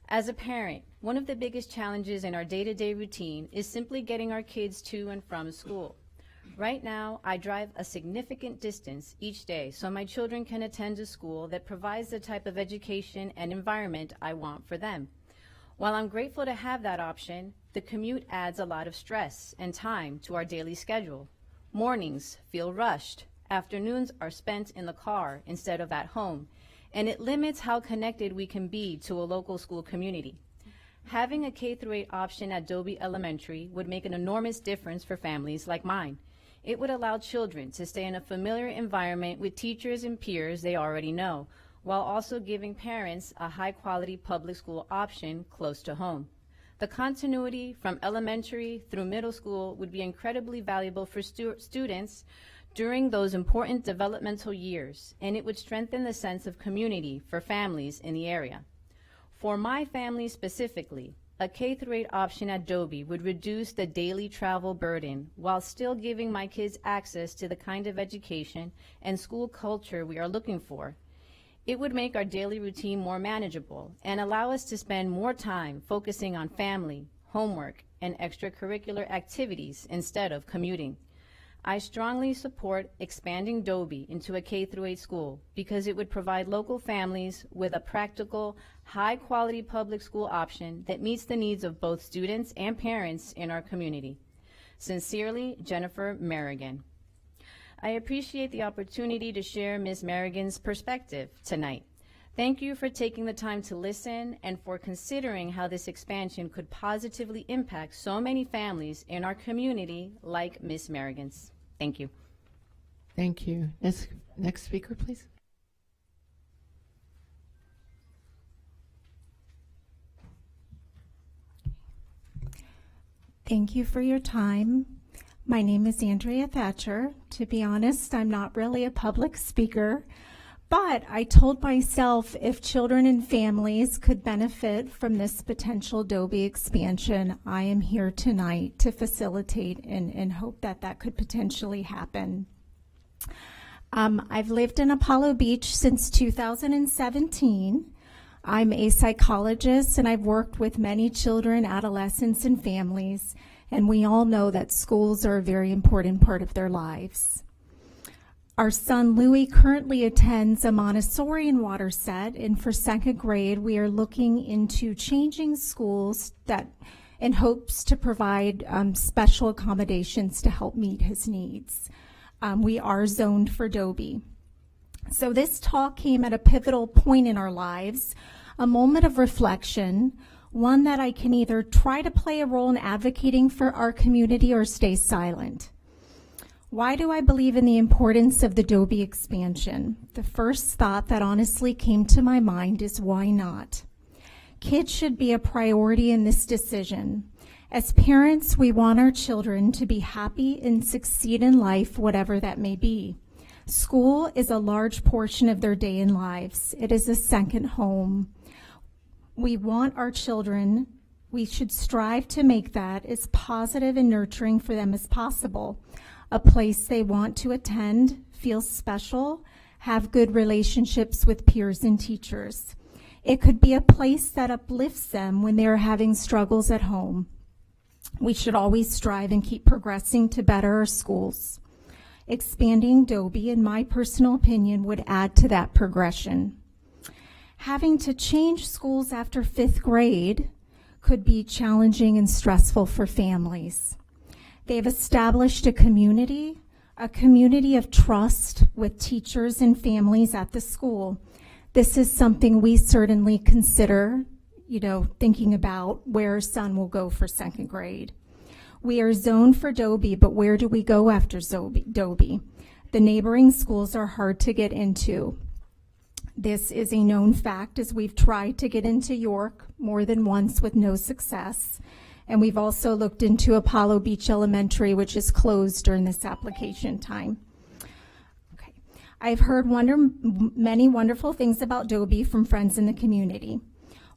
as a parent, one of the biggest challenges in our day-to-day routine is simply getting our kids to and from school. Right now, I drive a significant distance each day so my children can attend a school that provides the type of education and environment I want for them. While I'm grateful to have that option, the commute adds a lot of stress and time to our daily schedule. Mornings feel rushed, afternoons are spent in the car instead of at home, and it limits how connected we can be to a local school community. Having a K-8 option at Dobie Elementary would make an enormous difference for families like mine. It would allow children to stay in a familiar environment with teachers and peers they already know, while also giving parents a high-quality public school option close to home. The continuity from elementary through middle school would be incredibly valuable for students during those important developmental years, and it would strengthen the sense of community for families in the area. For my family specifically, a K-8 option at Dobie would reduce the daily travel burden while still giving my kids access to the kind of education and school culture we are looking for. It would make our daily routine more manageable and allow us to spend more time focusing on family, homework, and extracurricular activities instead of commuting. I strongly support expanding Dobie into a K-8 school because it would provide local families with a practical, high-quality public school option that meets the needs of both students and parents in our community. Sincerely, Jennifer Merrigan. I appreciate the opportunity to share Ms. Merrigan's perspective tonight. Thank you for taking the time to listen and for considering how this expansion could positively impact so many families in our community like Ms. Merrigan's. Thank you. Thank you. Next speaker, please. Thank you for your time. My name is Andrea Thatcher. To be honest, I'm not really a public speaker, but I told myself if children and families could benefit from this potential Dobie expansion, I am here tonight to facilitate and hope that that could potentially happen. I've lived in Apollo Beach since 2017. I'm a psychologist and I've worked with many children, adolescents, and families, and we all know that schools are a very important part of their lives. Our son Louis currently attends a Montessori in Waterset, and for second grade, we are looking into changing schools that in hopes to provide special accommodations to help meet his needs. We are zoned for Dobie. So this talk came at a pivotal point in our lives, a moment of reflection, one that I can either try to play a role in advocating for our community or stay silent. Why do I believe in the importance of the Dobie expansion? The first thought that honestly came to my mind is why not? Kids should be a priority in this decision. As parents, we want our children to be happy and succeed in life, whatever that may be. School is a large portion of their day and lives. It is a second home. We want our children, we should strive to make that as positive and nurturing for them as possible. A place they want to attend, feel special, have good relationships with peers and teachers. It could be a place that uplifts them when they are having struggles at home. We should always strive and keep progressing to better our schools. Expanding Dobie, in my personal opinion, would add to that progression. Having to change schools after 5th grade could be challenging and stressful for families. They've established a community of trust with teachers and families at the school. This is something we certainly consider, thinking about where our son will go for 2nd grade. We are zoned for Dobie, but where do we go after Dobie? The neighboring schools are hard to get into. This is a known fact, as we've tried to get into York more than once with no success. And we've also looked into Apollo Beach Elementary, which is closed during this application time. Okay. I've heard many wonderful things about Dobie from friends in the community.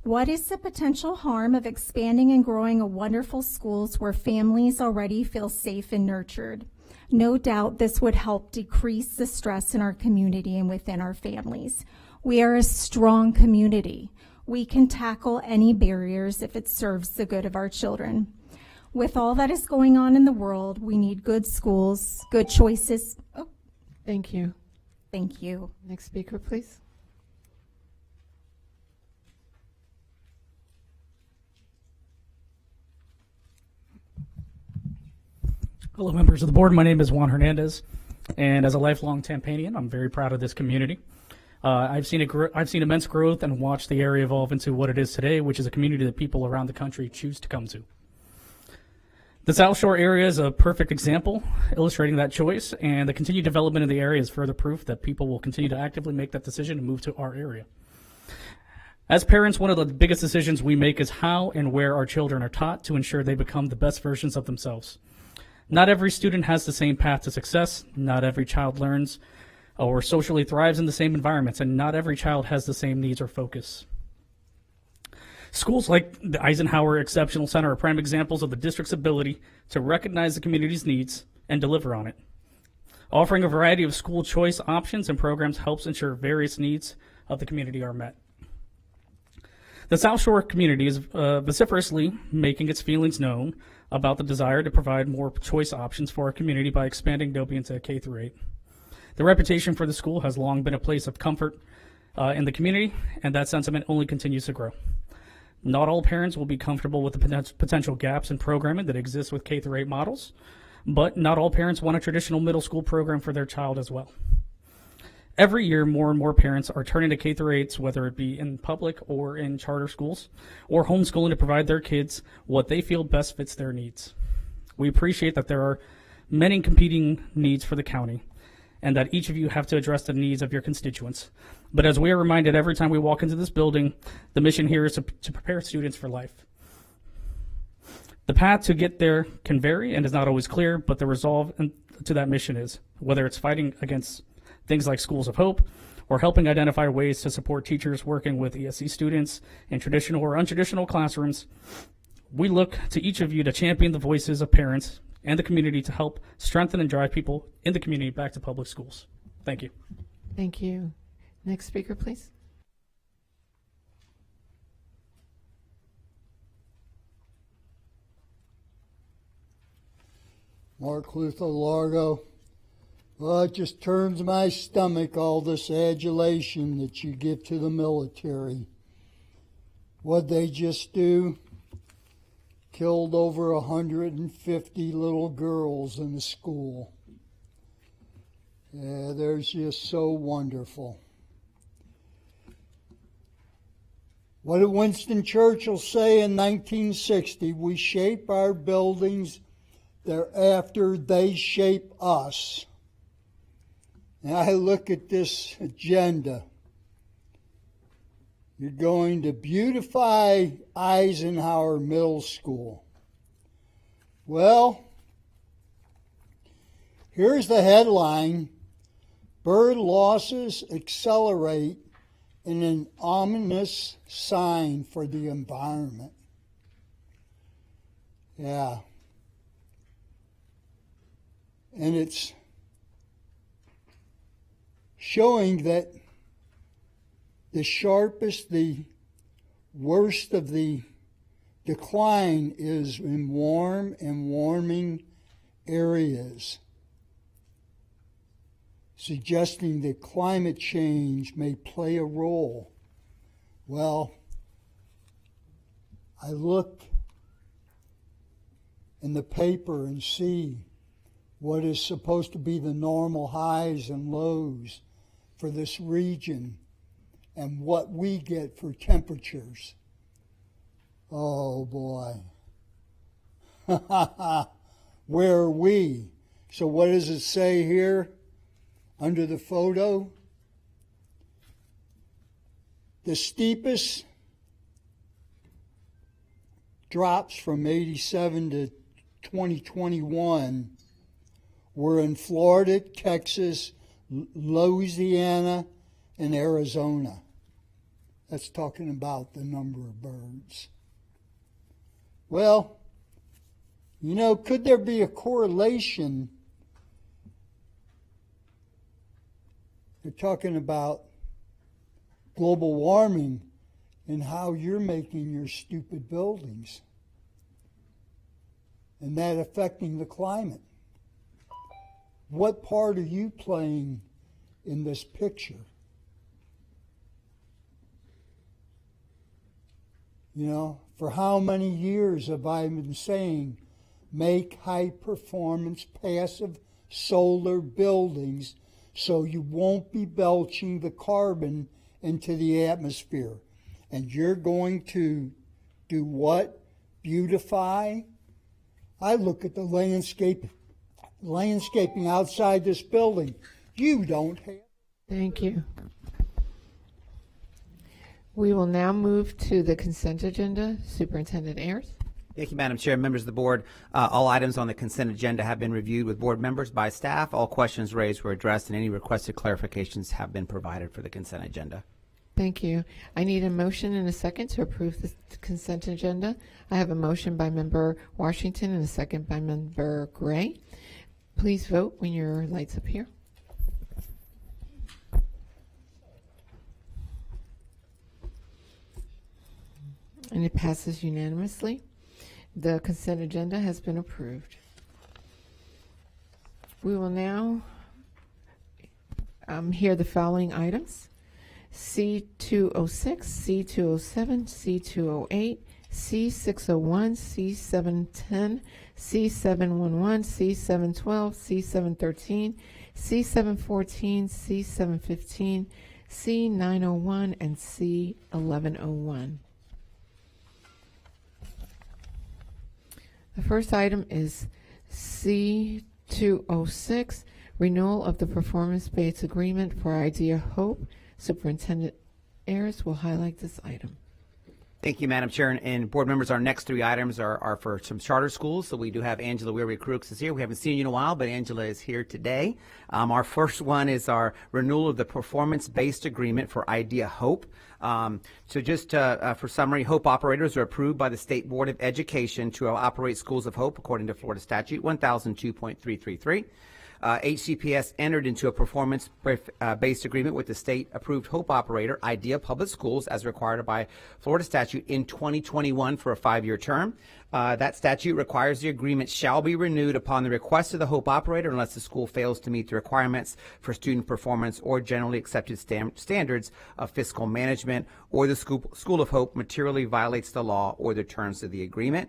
What is the potential harm of expanding and growing a wonderful schools where families already feel safe and nurtured? No doubt this would help decrease the stress in our community and within our families. We are a strong community. We can tackle any barriers if it serves the good of our children. With all that is going on in the world, we need good schools, good choices. Oh. Thank you. Thank you. Next speaker, please. Hello, members of the board. My name is Juan Hernandez, and as a lifelong Tampanian, I'm very proud of this community. I've seen immense growth and watched the area evolve into what it is today, which is a community that people around the country choose to come to. The South Shore area is a perfect example illustrating that choice, and the continued development of the area is further proof that people will continue to actively make that decision to move to our area. As parents, one of the biggest decisions we make is how and where our children are taught to ensure they become the best versions of themselves. Not every student has the same path to success. Not every child learns or socially thrives in the same environments, and not every child has the same needs or focus. Schools like the Eisenhower Exceptional Center are prime examples of the district's ability to recognize the community's needs and deliver on it. Offering a variety of school choice options and programs helps ensure various needs of the community are met. The South Shore community is vociferously making its feelings known about the desire to provide more choice options for our community by expanding Dobie into K-8. The reputation for the school has long been a place of comfort in the community, and that sentiment only continues to grow. Not all parents will be comfortable with the potential gaps in programming that exist with K-8 models, but not all parents want a traditional middle school program for their child as well. Every year, more and more parents are turning to K-8s, whether it be in public or in charter schools, or homeschooling to provide their kids what they feel best fits their needs. We appreciate that there are many competing needs for the county, and that each of you have to address the needs of your constituents. But as we are reminded every time we walk into this building, the mission here is to prepare students for life. The path to get there can vary and is not always clear, but the resolve to that mission is, whether it's fighting against things like Schools of Hope or helping identify ways to support teachers working with ESC students in traditional or untraditional classrooms, we look to each of you to champion the voices of parents and the community to help strengthen and drive people in the community back to public schools. Thank you. Thank you. Next speaker, please. Mark Luther Largo. Well, it just turns my stomach, all this adulation that you give to the military. What'd they just do? Killed over 150 little girls in the school. Yeah, they're just so wonderful. What did Winston Churchill say in 1960? We shape our buildings thereafter they shape us. And I look at this agenda. You're going to beautify Eisenhower Middle School. Well, here's the headline: bird losses accelerate in an ominous sign for the environment. Yeah. And it's showing that the sharpest, the worst of the decline is in warm and warming areas, suggesting that climate change may play a role. Well, I look in the paper and see what is supposed to be the normal highs and lows for this region and what we get for temperatures. Oh boy. Where are we? So what does it say here under the photo? The steepest drops from 87 to 2021 were in Florida, Texas, Louisiana, and Arizona. That's talking about the number of birds. Well, you know, could there be a correlation? They're talking about global warming and how you're making your stupid buildings and that affecting the climate. What part are you playing in this picture? You know, for how many years have I been saying, make high-performance passive solar buildings so you won't be belching the carbon into the atmosphere. And you're going to do what? Beautify? I look at the landscaping outside this building. You don't have. Thank you. We will now move to the consent agenda. Superintendent Ayers. Thank you, Madam Chair, members of the board. All items on the consent agenda have been reviewed with board members by staff. All questions raised were addressed, and any requested clarifications have been provided for the consent agenda. Thank you. I need a motion and a second to approve the consent agenda. I have a motion by Member Washington and a second by Member Gray. Please vote when your lights appear. And it passes unanimously. The consent agenda has been approved. We will now hear the following items: C206, C207, C208, C601, C710, C711, C712, C713, C714, C715, C901, and C1101. The first item is C206, renewal of the performance-based agreement for Idea Hope. Superintendent Ayers will highlight this item. Thank you, Madam Chair. And board members, our next three items are for some charter schools. So we do have Angela Weary-Crooks is here. We haven't seen you in a while, but Angela is here today. Our first one is our renewal of the performance-based agreement for Idea Hope. So just for summary, Hope operators are approved by the State Board of Education to operate schools of Hope according to Florida Statute 1002.333. HCPS entered into a performance-based agreement with the state-approved Hope operator, Idea Public Schools, as required by Florida statute in 2021 for a 5-year term. That statute requires the agreement shall be renewed upon the request of the Hope operator unless the school fails to meet the requirements for student performance or generally accepted standards of fiscal management, or the School of Hope materially violates the law or the terms of the agreement.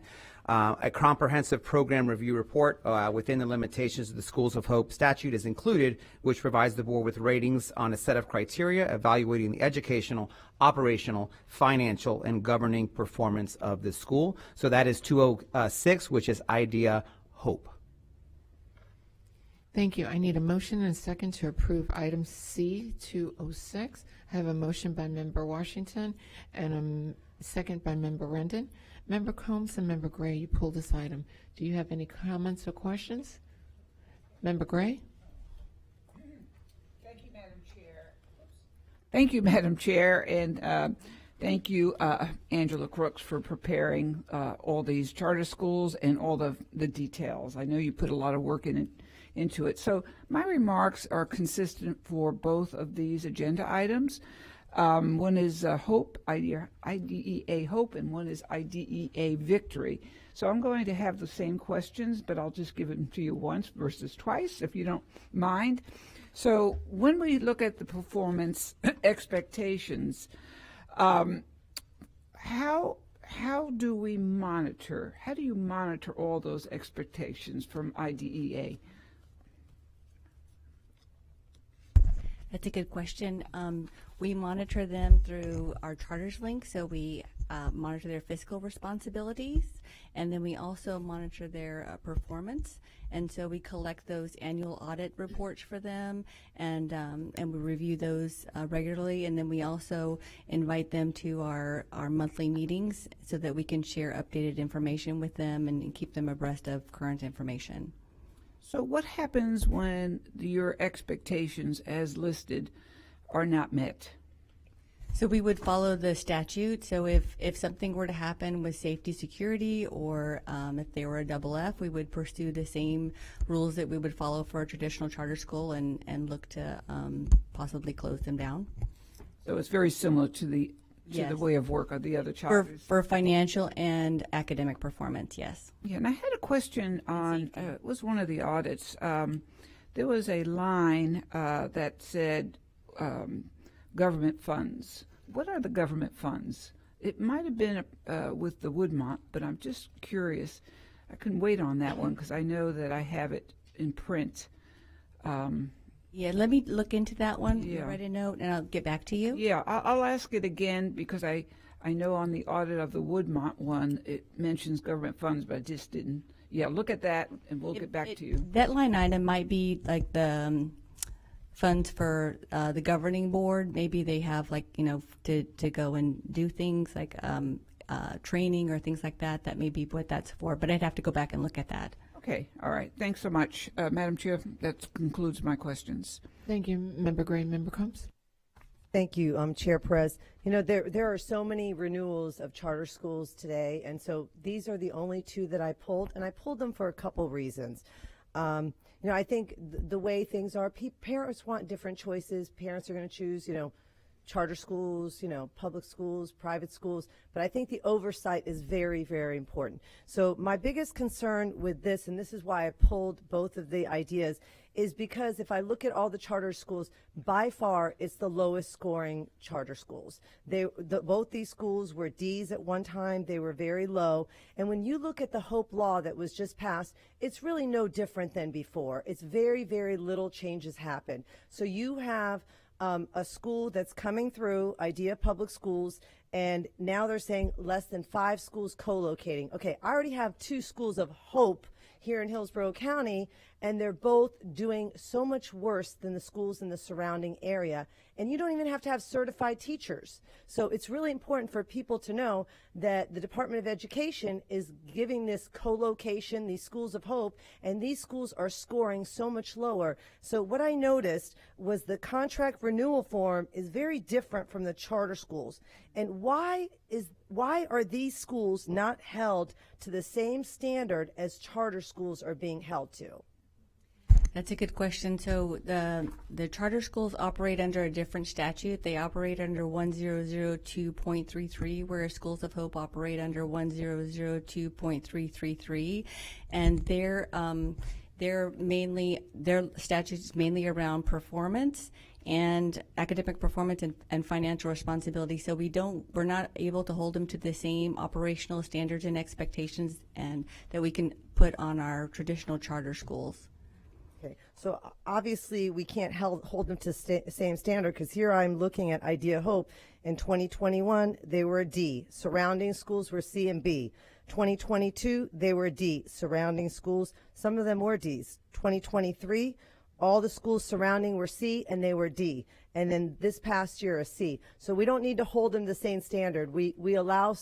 A comprehensive program review report within the limitations of the Schools of Hope statute is included, which provides the board with ratings on a set of criteria evaluating the educational, operational, financial, and governing performance of the school. So that is 206, which is Idea Hope. Thank you. I need a motion and a second to approve item C206. I have a motion by Member Washington and a second by Member Rendon. Member Combs and Member Gray, you pulled this item. Do you have any comments or questions? Member Gray? Thank you, Madam Chair. Thank you, Madam Chair, and thank you, Angela Crooks, for preparing all these charter schools and all the details. I know you put a lot of work into it. So my remarks are consistent for both of these agenda items. One is Hope, IDEA Hope, and one is IDEA Victory. So I'm going to have the same questions, but I'll just give them to you once versus twice, if you don't mind. So when we look at the performance expectations, how do we monitor? How do you monitor all those expectations from IDEA? That's a good question. We monitor them through our charters link, so we monitor their fiscal responsibilities, and then we also monitor their performance. And so we collect those annual audit reports for them, and we review those regularly. And then we also invite them to our monthly meetings so that we can share updated information with them and keep them abreast of current information. So what happens when your expectations as listed are not met? So we would follow the statute. So if something were to happen with safety, security, or if they were a double F, we would pursue the same rules that we would follow for a traditional charter school and look to possibly close them down. So it's very similar to the way of work of the other charters. For financial and academic performance, yes. Yeah, and I had a question on, it was one of the audits. There was a line that said government funds. What are the government funds? It might have been with the Woodmont, but I'm just curious. I couldn't wait on that one because I know that I have it in print. Yeah, let me look into that one. Yeah. Write a note, and I'll get back to you. Yeah, I'll ask it again because I know on the audit of the Woodmont one, it mentions government funds, but I just didn't. Yeah, look at that, and we'll get back to you. That line item might be like the funds for the governing board. Maybe they have to go and do things like training or things like that. That may be what that's for, but I'd have to go back and look at that. Okay, all right. Thanks so much, Madam Chair. That concludes my questions. Thank you, Member Gray. Member Combs? Thank you, Chair Perez. You know, there are so many renewals of charter schools today, and so these are the only two that I pulled, and I pulled them for a couple reasons. You know, I think the way things are, parents want different choices. Parents are going to choose, charter schools, public schools, private schools, but I think the oversight is very, very important. So my biggest concern with this, and this is why I pulled both of the ideas, is because if I look at all the charter schools, by far it's the lowest scoring charter schools. Both these schools were D's at one time. They were very low. And when you look at the Hope Law that was just passed, it's really no different than before. It's very, very little changes happened. So you have a school that's coming through, Idea Public Schools, and now they're saying less than 5 schools co-locating. Okay, I already have 2 schools of Hope here in Hillsborough County, and they're both doing so much worse than the schools in the surrounding area. and you don't even have to have certified teachers. So it's really important for people to know that the Department of Education is giving this co-location, these schools of hope, and these schools are scoring so much lower. So what I noticed was the contract renewal form is very different from the charter schools. And why are these schools not held to the same standard as charter schools are being held to? That's a good question. So the charter schools operate under a different statute. They operate under 1002.33, whereas Schools of Hope operate under 1002.333, and their statute is mainly around performance and academic performance and financial responsibility. So we're not able to hold them to the same operational standards and expectations and that we can put on our traditional charter schools. Okay, so obviously we can't hold them to the same standard, because here I'm looking at Idea Hope. In 2021, they were a D. Surrounding schools were C and B. 2022, they were a D. Surrounding schools, some of them were Ds. 2023, all the schools surrounding were C and they were D. And then this past year, a C. So we don't need to hold them to the same standard. We allow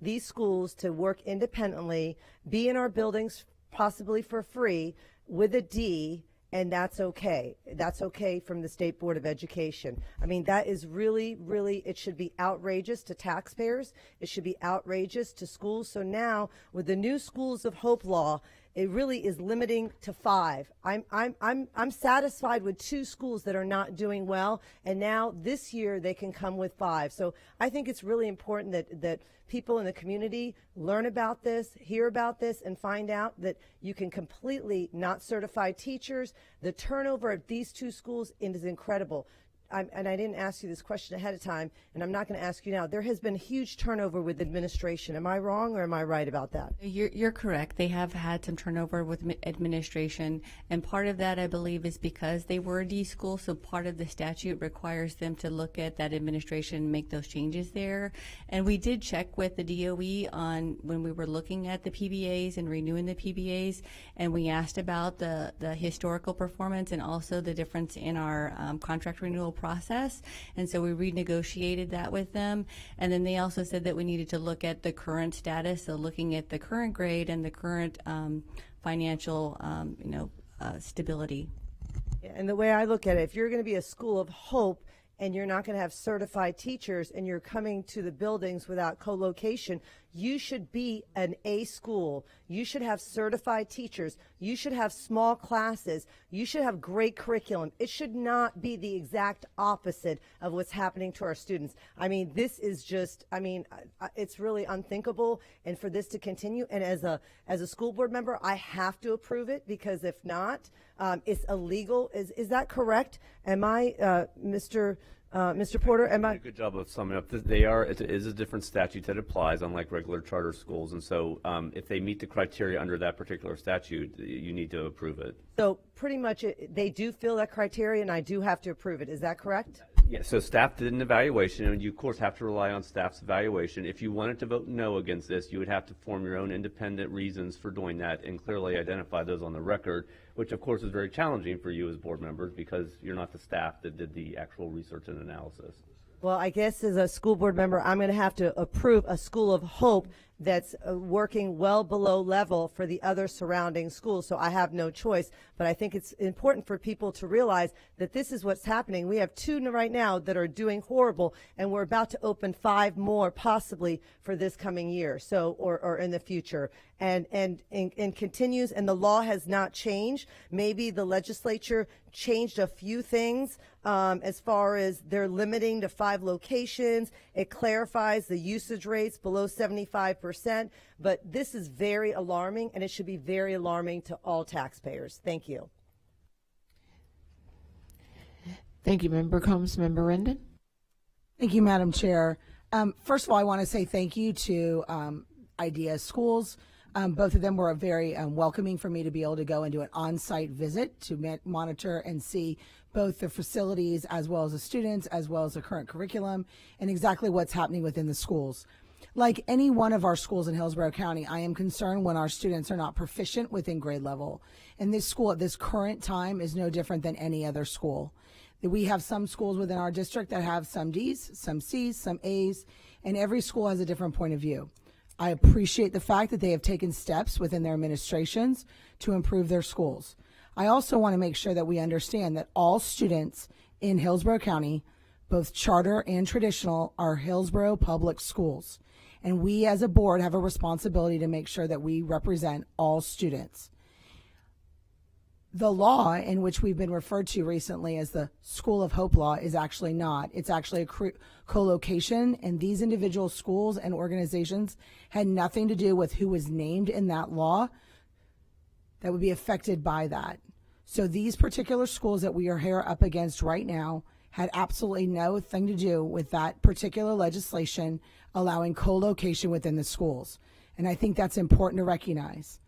these schools to work independently, be in our buildings possibly for free, with a D, and that's okay. That's okay from the State Board of Education. I mean, that is really, it should be outrageous to taxpayers. It should be outrageous to schools. So now, with the new Schools of Hope law, it really is limiting to 5. I'm satisfied with 2 schools that are not doing well, and now this year they can come with 5. So I think it's really important that people in the community learn about this, hear about this, and find out that you can completely not certify teachers. The turnover at these 2 schools is incredible. And I didn't ask you this question ahead of time, and I'm not going to ask you now. There has been huge turnover with administration. Am I wrong or am I right about that? You're correct. They have had some turnover with administration, and part of that, I believe, is because they were a D school, so part of the statute requires them to look at that administration and make those changes there. And we did check with the DOE on when we were looking at the PBAs and renewing the PBAs, and we asked about the historical performance and also the difference in our contract renewal process, and so we renegotiated that with them. And then they also said that we needed to look at the current status, so looking at the current grade and the current financial stability. Yeah, and the way I look at it, if you're going to be a school of hope and you're not going to have certified teachers and you're coming to the buildings without co-location, you should be an A school. You should have certified teachers. You should have small classes. You should have great curriculum. It should not be the exact opposite of what's happening to our students. I mean, this is just, it's really unthinkable, and for this to continue, and as a school board member, I have to approve it, because if not, it's illegal. Is that correct? Am I, Mr. Porter, am I? You did a good job of summing up. It is a different statute that applies, unlike regular charter schools, and so if they meet the criteria under that particular statute, you need to approve it. So pretty much they do fill that criteria, and I do have to approve it. Is that correct? Yeah, so staff did an evaluation, and you, of course, have to rely on staff's evaluation. If you wanted to vote no against this, you would have to form your own independent reasons for doing that and clearly identify those on the record, which, of course, is very challenging for you as board members because you're not the staff that did the actual research and analysis. Well, I guess as a school board member, I'm going to have to approve a School of Hope that's working well below level for the other surrounding schools, so I have no choice. But I think it's important for people to realize that this is what's happening. We have 2 right now that are doing horrible, and we're about to open 5 more possibly for this coming year, so or in the future. And continues, and the law has not changed. Maybe the legislature changed a few things as far as they're limiting to 5 locations. It clarifies the usage rates below 75%, but this is very alarming, and it should be very alarming to all taxpayers. Thank you. Thank you, Member Combs. Member Rendon. Thank you, Madam Chair. First of all, I want to say thank you to Idea Schools. Both of them were very welcoming for me to be able to go and do an on-site visit to monitor and see both the facilities as well as the students, as well as the current curriculum, and exactly what's happening within the schools. Like any one of our schools in Hillsborough County, I am concerned when our students are not proficient within grade level. And this school at this current time is no different than any other school. We have some schools within our district that have some D's, some C's, some A's, and every school has a different point of view. I appreciate the fact that they have taken steps within their administrations to improve their schools. I also want to make sure that we understand that all students in Hillsborough County, both charter and traditional, are Hillsborough public schools. And we as a board have a responsibility to make sure that we represent all students. The law in which we've been referred to recently as the School of Hope law is actually not. It's actually a co-location, and these individual schools and organizations had nothing to do with who was named in that law that would be affected by that. So these particular schools that we are here up against right now had absolutely no thing to do with that particular legislation allowing co-location within the schools. And I think that's important to recognize.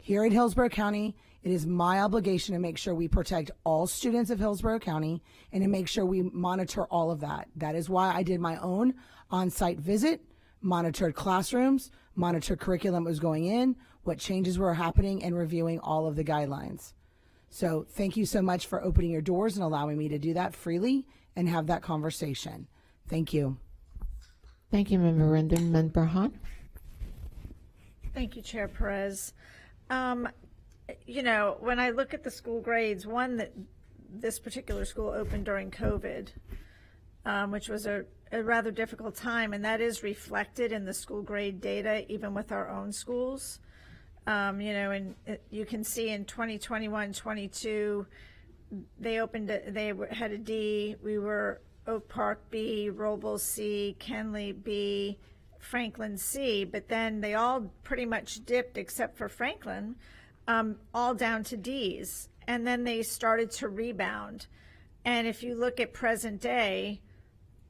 Here in Hillsborough County, it is my obligation to make sure we protect all students of Hillsborough County and to make sure we monitor all of that. That is why I did my own on-site visit, monitored classrooms, monitored curriculum that was going in, what changes were happening, and reviewing all of the guidelines. So thank you so much for opening your doors and allowing me to do that freely and have that conversation. Thank you. Thank you, Member Rendon. Member Hahn? Thank you, Chair Perez. You know, when I look at the school grades, one, that this particular school opened during COVID, which was a rather difficult time, and that is reflected in the school grade data, even with our own schools. You know, and you can see in 2021-22, they opened, they had a D. We were Oak Park B, Robles C, Kenley B, Franklin C, but then they all pretty much dipped except for Franklin, all down to D's. And then they started to rebound. And if you look at present day,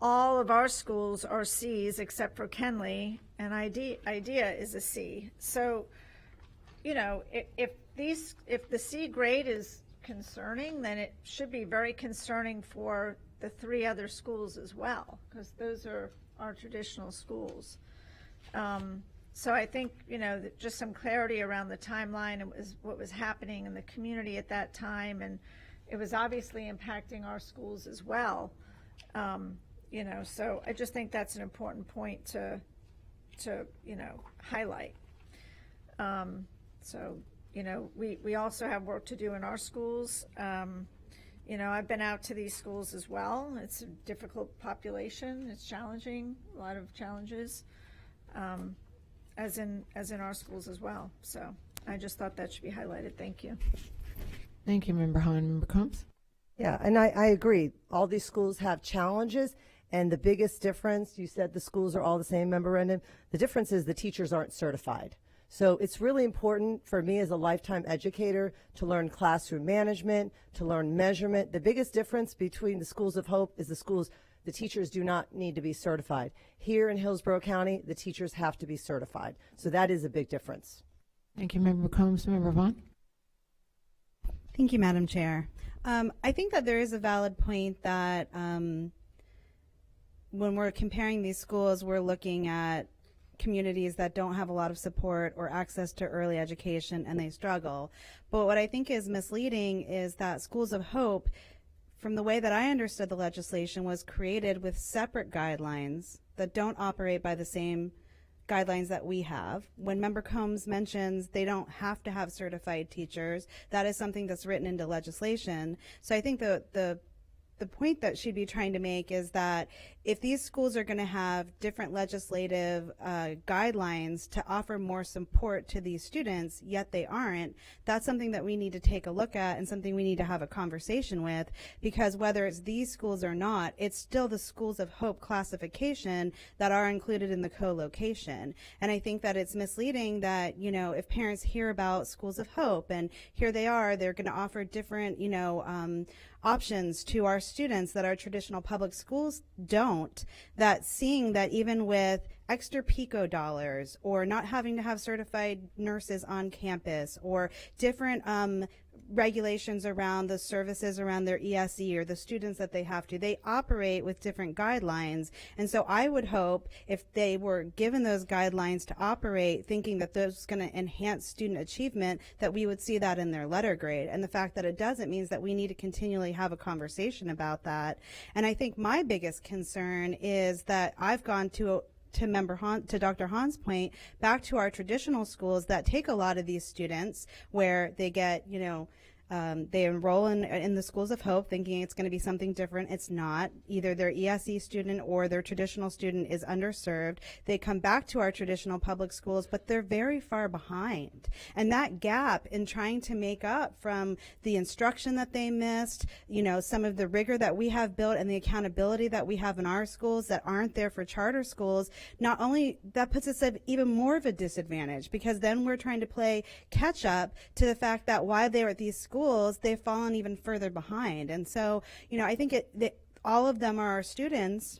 all of our schools are C's except for Kenley, and IDEA is a C. So, you know, if the C grade is concerning, then it should be very concerning for the 3 other schools as well, because those are our traditional schools. So I think, you know, just some clarity around the timeline and what was happening in the community at that time, and it was obviously impacting our schools as well. You know, so I just think that's an important point to you know, highlight. So, you know, we also have work to do in our schools. You know, I've been out to these schools as well. It's a difficult population. It's challenging, a lot of challenges, as in our schools as well. So I just thought that should be highlighted. Thank you. Thank you, Member Hahn. Member Combs? Yeah, and I agree. All these schools have challenges, and the biggest difference, you said the schools are all the same, Member Rendon, the difference is the teachers aren't certified. So it's really important for me as a lifetime educator to learn classroom management, to learn measurement. The biggest difference between the Schools of Hope is the teachers do not need to be certified. Here in Hillsborough County, the teachers have to be certified. So that is a big difference. Thank you, Member Combs. Member Vaughn? Thank you, Madam Chair. I think that there is a valid point that when we're comparing these schools, we're looking at communities that don't have a lot of support or access to early education, and they struggle. But what I think is misleading is that Schools of Hope, from the way that I understood the legislation, was created with separate guidelines that don't operate by the same guidelines that we have. When Member Combs mentions they don't have to have certified teachers, that is something that's written into legislation. So I think the point that she'd be trying to make is that if these schools are going to have different legislative guidelines to offer more support to these students, yet they aren't, that's something that we need to take a look at and something we need to have a conversation with, because whether it's these schools or not, it's still the Schools of Hope classification that are included in the co-location. And I think that it's misleading that, you know, if parents hear about Schools of Hope and here they are, they're going to offer different, you know, options to our students that our traditional public schools don't, that seeing that even with extra PICO dollars or not having to have certified nurses on campus or different regulations around the services around their ESE or the students that they have to. They operate with different guidelines. And so I would hope if they were given those guidelines to operate, thinking that those are going to enhance student achievement, that we would see that in their letter grade. And the fact that it doesn't means that we need to continually have a conversation about that. And I think my biggest concern is that I've gone to Dr. Hahn's point, back to our traditional schools that take a lot of these students where they get, they enroll in the Schools of Hope thinking it's going to be something different. It's not. Either their ESE student or their traditional student is underserved. They come back to our traditional public schools, but they're very far behind. And that gap in trying to make up from the instruction that they missed, some of the rigor that we have built and the accountability that we have in our schools that aren't there for charter schools, not only that puts us at even more of a disadvantage, because then we're trying to play catch up to the fact that while they're at these schools, they've fallen even further behind. And so, I think all of them are our students.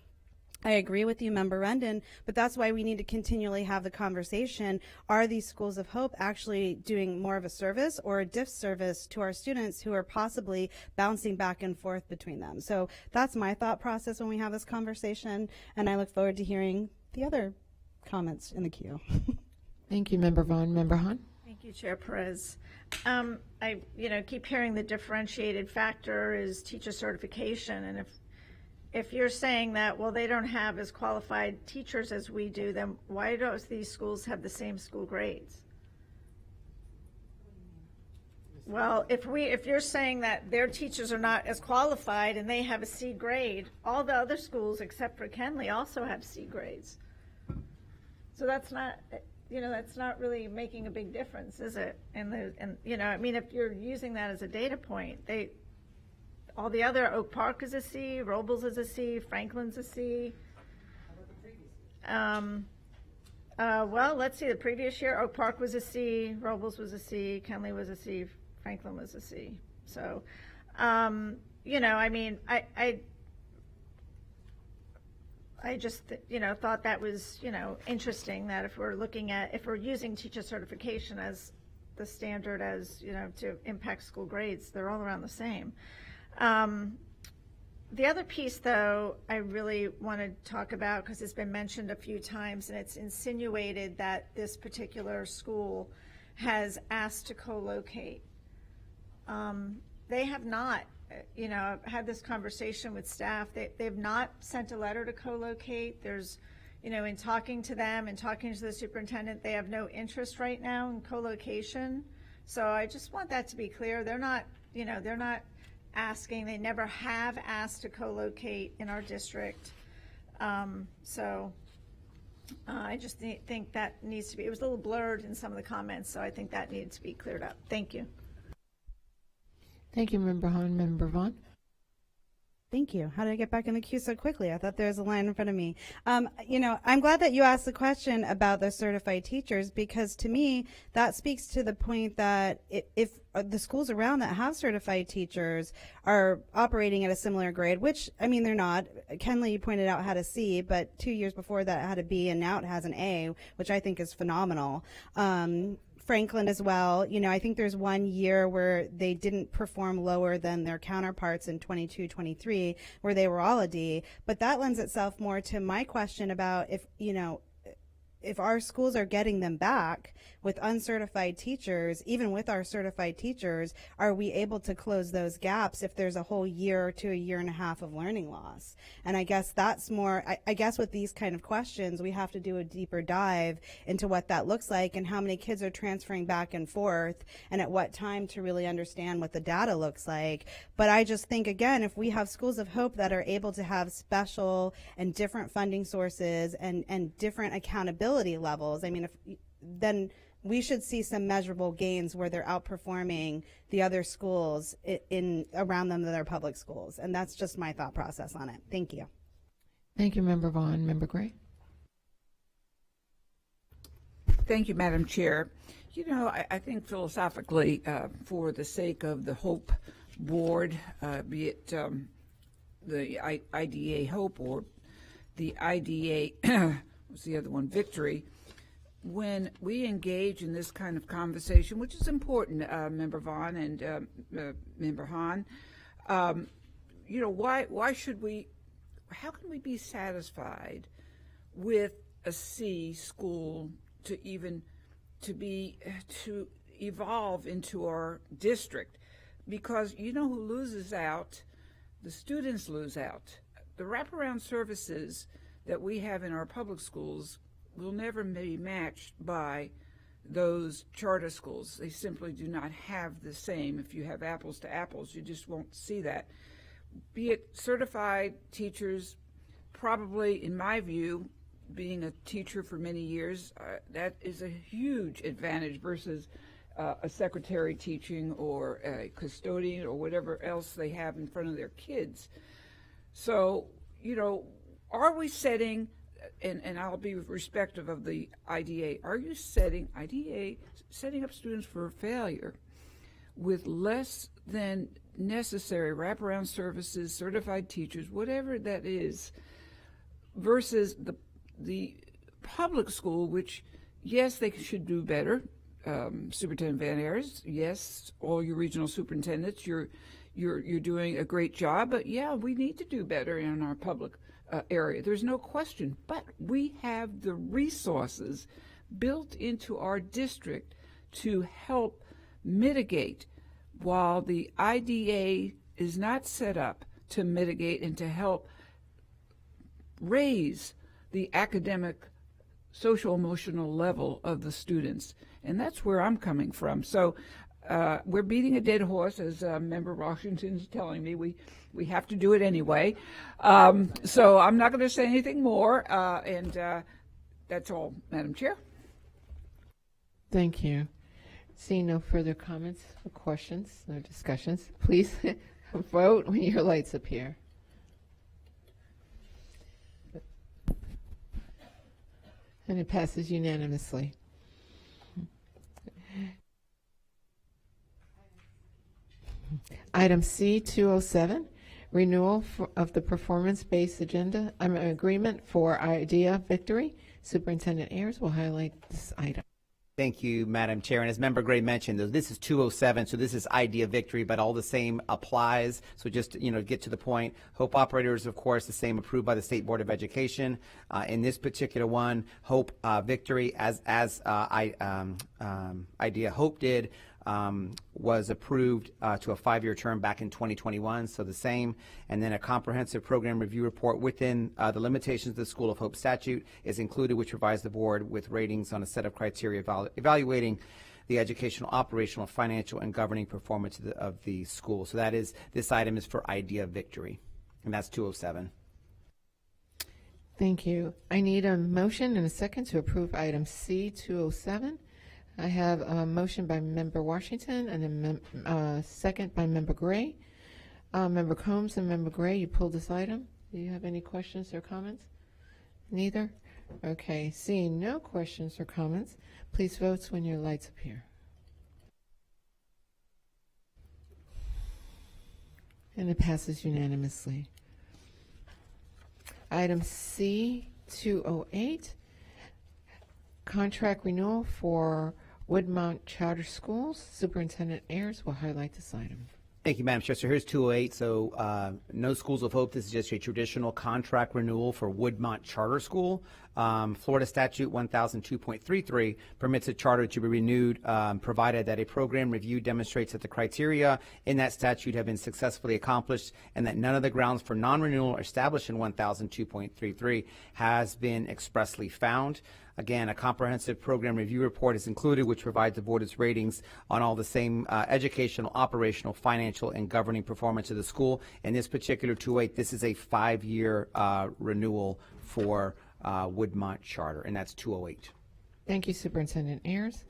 I agree with you, Member Rendon, but that's why we need to continually have the conversation. Are these Schools of Hope actually doing more of a service or a disservice to our students who are possibly bouncing back and forth between them? So that's my thought process when we have this conversation, and I look forward to hearing the other comments in the queue. Thank you, Member Vaughn. Member Hahn? Thank you, Chair Perez. I keep hearing the differentiated factor is teacher certification, and if you're saying that, well, they don't have as qualified teachers as we do, then why don't these schools have the same school grades? Well, if you're saying that their teachers are not as qualified and they have a C grade, all the other schools except for Kenley also have C grades. So that's not. That's not really making a big difference, is it? If you're using that as a data point, all the other, Oak Park is a C, Robles is a C, Franklin's a C. Well, let's see, the previous year, Oak Park was a C, Robles was a C, Kenley was a C, Franklin was a C. So, I just, thought that was, interesting that if we're using teacher certification as the standard as, to impact school grades, they're all around the same. The other piece, though, I really want to talk about, because it's been mentioned a few times, and it's insinuated that this particular school has asked to co-locate. They have not. I've had this conversation with staff. They've not sent a letter to co-locate. There's, in talking to them and talking to the superintendent, they have no interest right now in co-location. So I just want that to be clear. They're not asking. They never have asked to co-locate in our district. I just think that needs to be. It was a little blurred in some of the comments, so I think that needed to be cleared up. Thank you. Thank you, Member Hahn. Member Vaughn? Thank you. How did I get back in the queue so quickly? I thought there was a line in front of me. I'm glad that you asked the question about the certified teachers, because to me, that speaks to the point that if the schools around that have certified teachers are operating at a similar grade, which, they're not. Kenley, you pointed out, had a C, but 2 years before that it had a B, and now it has an A, which I think is phenomenal. Franklin as well. I think there's 1 year where they didn't perform lower than their counterparts in 22-23, where they were all a D. But that lends itself more to my question about if our schools are getting them back with uncertified teachers, even with our certified teachers, are we able to close those gaps if there's a whole year to a year and a half of learning loss? And I guess that's more, I guess with these kind of questions, we have to do a deeper dive into what that looks like and how many kids are transferring back and forth and at what time to really understand what the data looks like. But I just think, again, if we have Schools of Hope that are able to have special and different funding sources and different accountability levels, then we should see some measurable gains where they're outperforming the other schools in around them that are public schools. And that's just my thought process on it. Thank you. Thank you, Member Vaughn. Member Gray? Thank you, Madam Chair. I think philosophically, for the sake of the Hope Board, be it the IDA Hope or the IDA, what's the other one, Victory, when we engage in this kind of conversation, which is important, Member Vaughn and Member Hahn, why should we, how can we be satisfied with a C school to evolve into our district? Because you know who loses out? The students lose out. The wraparound services that we have in our public schools will never be matched by those charter schools. They simply do not have the same. If you have apples to apples, you just won't see that. Be it certified teachers, probably, in my view, being a teacher for many years, that is a huge advantage versus a secretary teaching or a custodian or whatever else they have in front of their kids. So, are we setting, and I'll be respectful of the IDA, are you setting up students for failure with less than necessary wraparound services, certified teachers, whatever that is, versus the public school, which, yes, they should do better. Superintendent Van Ayers, yes, all your regional superintendents, you're doing a great job, but yeah, we need to do better in our public area. There's no question, but we have the resources built into our district to help mitigate, while the IDA is not set up to mitigate and to help raise the academic, social, emotional level of the students. And that's where I'm coming from. So we're beating a dead horse, as Member Washington's telling me. We have to do it anyway. So I'm not going to say anything more. And that's all, Madam Chair. Thank you. Seeing no further comments or questions, no discussions, please vote when your lights appear. And it passes unanimously. Item C207, renewal of the performance-based agreement for Idea Victory. Superintendent Ayers will highlight this item. Thank you, Madam Chair. And as Member Gray mentioned, this is 207, so this is Idea Victory, but all the same applies. So just, get to the point. Hope Operators, of course, the same, approved by the State Board of Education. In this particular one, Hope Victory, as Idea Hope did, was approved to a 5-year term back in 2021, so the same. And then a comprehensive program review report within the limitations of the School of Hope statute is included, which provides the board with ratings on a set of criteria evaluating the educational, operational, financial, and governing performance of the school. So this item is for Idea Victory, and that's 207. Thank you. I need a motion and a second to approve item C207. I have a motion by Member Washington and a second by Member Gray. Member Combs and Member Gray, you pulled this item. Do you have any questions or comments? Neither? Okay, seeing no questions or comments, please vote when your lights appear. And it passes unanimously. Item C208, contract renewal for Woodmont Charter Schools. Superintendent Ayers will highlight this item. Thank you, Madam Chair. So here's 208. So no Schools of Hope. This is just a traditional contract renewal for Woodmont Charter School. Florida Statute 1002.33 permits a charter to be renewed, provided that a program review demonstrates that the criteria in that statute have been successfully accomplished and that none of the grounds for non-renewal established in 1002.33 has been expressly found. Again, a comprehensive program review report is included, which provides the board its ratings on all the same educational, operational, financial, and governing performance of the school. In this particular 208, this is a 5-year renewal for Woodmont Charter, and that's 208. Thank you, Superintendent Ayers.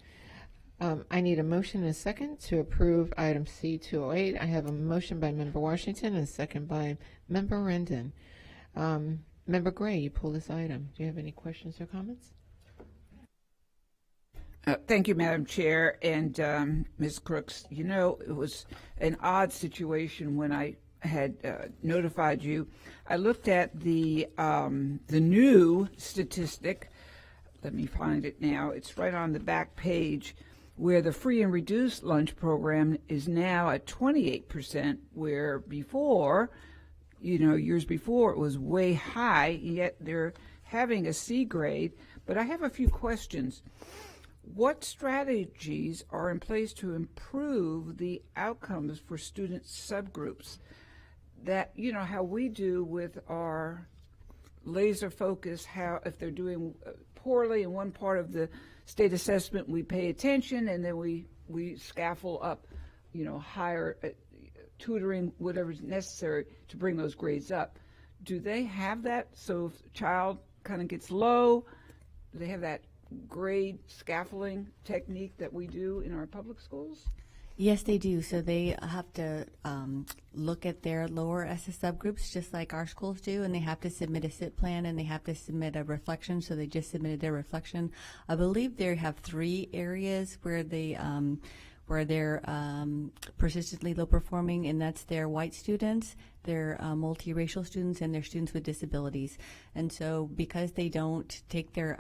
I need a motion and a second to approve item C208. I have a motion by Member Washington and a second by Member Rendon. Member Gray, you pulled this item. Do you have any questions or comments? Thank you, Madam Chair, and Ms. Crooks. It was an odd situation when I had notified you. I looked at the new statistic let me find it now. It's right on the back page where the free and reduced lunch program is now at 28%, where before, years before it was way high, yet they're having a C grade. But I have a few questions. What strategies are in place to improve the outcomes for student subgroups? That, how we do with our laser focus, how if they're doing poorly in one part of the state assessment, we pay attention, and then we scaffold up, higher tutoring, whatever's necessary to bring those grades up. Do they have that? So if a child kind of gets low, do they have that grade scaffolding technique that we do in our public schools? Yes, they do. So they have to look at their lower SS subgroups just like our schools do, and they have to submit a SIP plan, and they have to submit a reflection. So they just submitted their reflection. I believe they have 3 areas where they're persistently low performing, and that's their white students, their multiracial students, and their students with disabilities. And so because they don't take their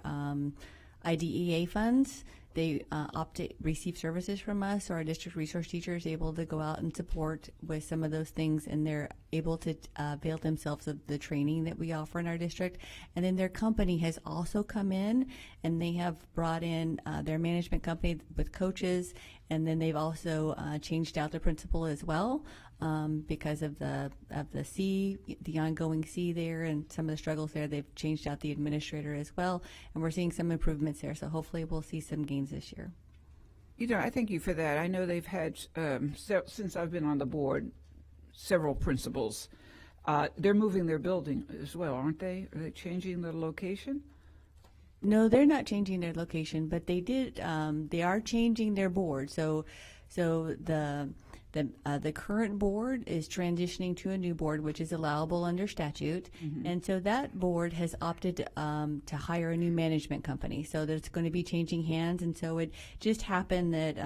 IDEA funds, they opt to receive services from us, so our district resource teacher is able to go out and support with some of those things, and they're able to avail themselves of the training that we offer in our district. And then their company has also come in, and they have brought in their management company with coaches, and then they've also changed out the principal as well because of the ongoing C there and some of the struggles there. They've changed out the administrator as well, and we're seeing some improvements there. So hopefully we'll see some gains this year. I thank you for that. I know they've had, since I've been on the board, several principals. They're moving their building as well, aren't they? Are they changing the location? No, they're not changing their location, but they did. They are changing their board. So the current board is transitioning to a new board, which is allowable under statute, and so that board has opted to hire a new management company. So there's going to be changing hands, and so it just happened that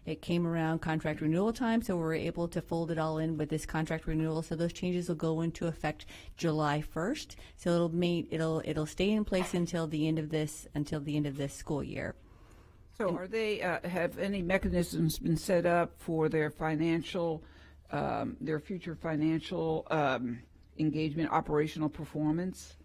it came around contract renewal time, so we're able to fold it all in with this contract renewal. So those changes will go into effect July 1st. So it'll stay in place until the end of this school year. So are they, have any mechanisms been set up for their financial, their future financial engagement, operational performance?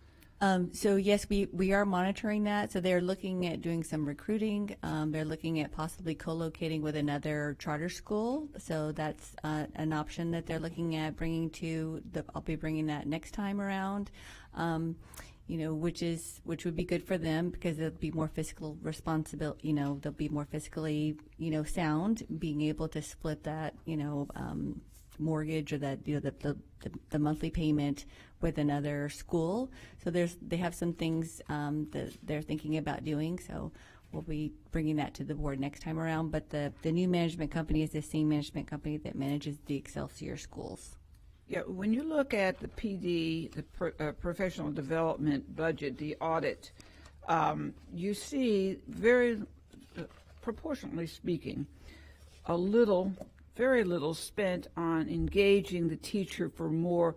So yes, we are monitoring that. So they're looking at doing some recruiting. They're looking at possibly co-locating with another charter school. So that's an option that they're looking at bringing I'll be bringing that next time around. Which would be good for them because they'll be more fiscal responsible. They'll be more fiscally, sound, being able to split that, mortgage or that, the monthly payment with another school. So they have some things that they're thinking about doing. So we'll be bringing that to the board next time around. But the new management company is the same management company that manages the Excelsior schools. Yeah, when you look at the PD, the professional development budget, the audit, you see very, proportionately speaking, very little spent on engaging the teacher for more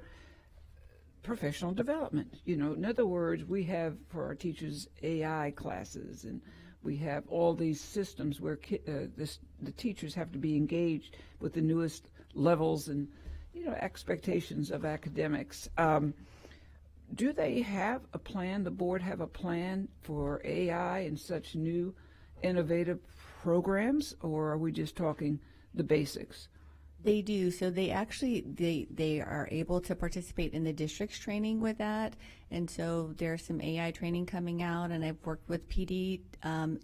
professional development. In other words, we have for our teachers AI classes, and we have all these systems where the teachers have to be engaged with the newest levels and expectations of academics. Do they have a plan, the board have a plan for AI and such new innovative programs, or are we just talking the basics? They do. So they are able to participate in the district's training with that. And so there's some AI training coming out, and I've worked with PD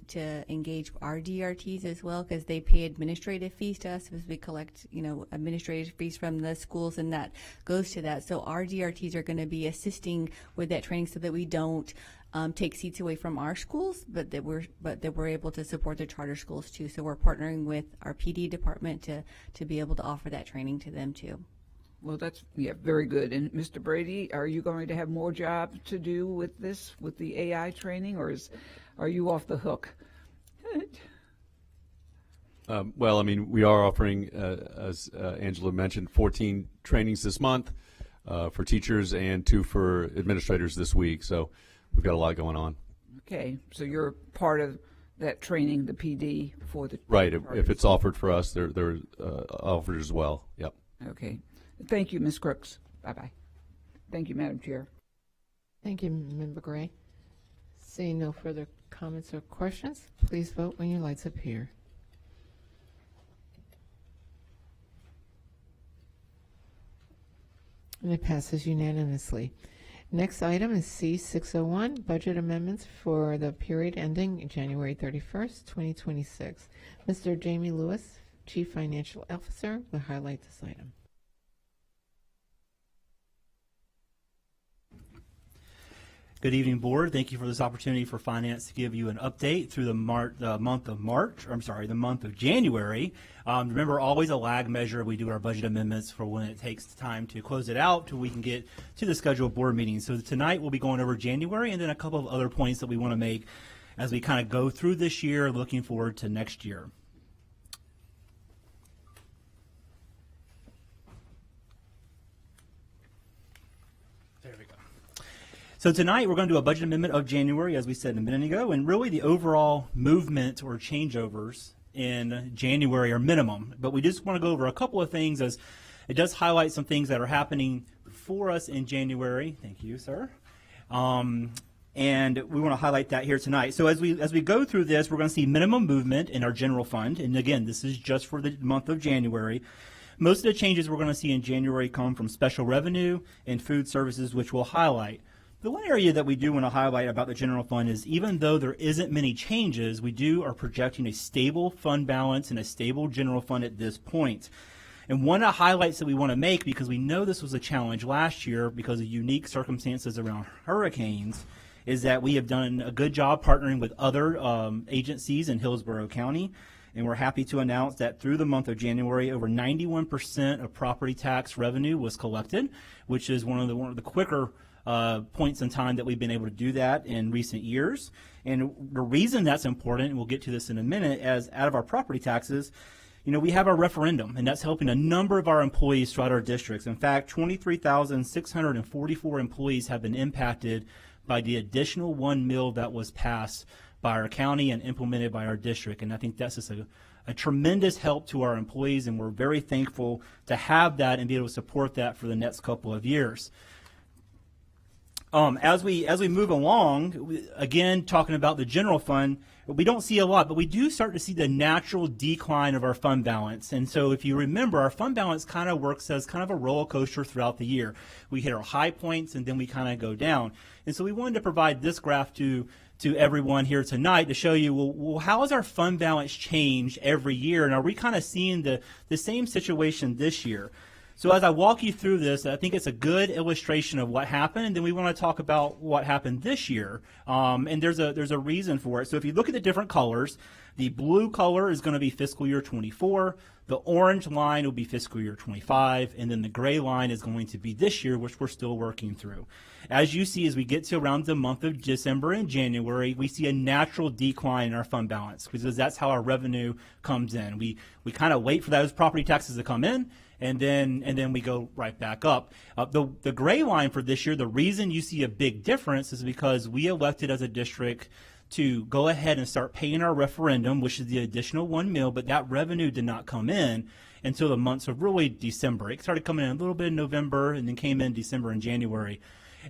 to engage our DRTs as well, because they pay administrative fees to us as we collect, administrative fees from the schools, and that goes to that. So our DRTs are going to be assisting with that training so that we don't take seats away from our schools, but that we're able to support the charter schools too. So we're partnering with our PD department to be able to offer that training to them too. Well, that's very good. And Mr. Brady, are you going to have more job to do with this, with the AI training, or are you off the hook? Well, we are offering, as Angela mentioned, 14 trainings this month for teachers and 2 for administrators this week. So we've got a lot going on. Okay, so you're part of that training, the PD for the Right. If charters. it's offered for us, they're offered as well. Yep. Okay. Thank you, Ms. Crooks. Bye-bye. Thank you, Madam Chair. Thank you, Member Gray. Seeing no further comments or questions, please vote when your lights appear. And it passes unanimously. Next item is C601, budget amendments for the period ending January 31st, 2026. Mr. Jamie Lewis, Chief Financial Officer, will highlight this item. Good evening, Board. Thank you for this opportunity for Finance to give you an update through the month of January. Remember, always a lag measure. We do our budget amendments for when it takes time to close it out till we can get to the scheduled board meetings. So tonight we'll be going over January and then a couple of other points that we want to make as we kind of go through this year, looking forward to next year. There we go. So tonight we're going to do a budget amendment of January, as we said a minute ago, and really the overall movement or changeovers in January are minimum. But we just want to go over a couple of things as it does highlight some things that are happening for us in January. Thank you, sir. And we want to highlight that here tonight. So as we go through this, we're going to see minimum movement in our general fund. And again, this is just for the month of January. Most of the changes we're going to see in January come from special revenue and food services, which we'll highlight. The one area that we do want to highlight about the general fund is even though there isn't many changes, we are projecting a stable fund balance and a stable general fund at this point. And one of the highlights that we want to make, because we know this was a challenge last year because of unique circumstances around hurricanes, is that we have done a good job partnering with other agencies in Hillsborough County. And we're happy to announce that through the month of January, over 91% of property tax revenue was collected, which is one of the quicker points in time that we've been able to do that in recent years. And the reason that's important, and we'll get to this in a minute, as out of our property taxes, we have our referendum, and that's helping a number of our employees throughout our districts. In fact, 23,644 employees have been impacted by the additional $1 million that was passed by our county and implemented by our district. And I think that's just a tremendous help to our employees, and we're very thankful to have that and be able to support that for the next couple of years. As we move along, again, talking about the general fund, we don't see a lot, but we do start to see the natural decline of our fund balance. And so if you remember, our fund balance kind of works as kind of a roller coaster throughout the year. We hit our high points and then we kind of go down. And so we wanted to provide this graph to everyone here tonight to show you, well, how has our fund balance changed every year? And are we kind of seeing the same situation this year? So as I walk you through this, I think it's a good illustration of what happened, and then we want to talk about what happened this year. And there's a reason for it. So if you look at the different colors, the blue color is going to be fiscal year 24, the orange line will be fiscal year 25, and then the gray line is going to be this year, which we're still working through. As you see, as we get to around the month of December and January, we see a natural decline in our fund balance because that's how our revenue comes in. We kind of wait for those property taxes to come in, and then we go right back up. The gray line for this year, the reason you see a big difference is because we elected as a district to go ahead and start paying our referendum, which is the additional $1 million, but that revenue did not come in until the months of really December. It started coming in a little bit in November and then came in December and January.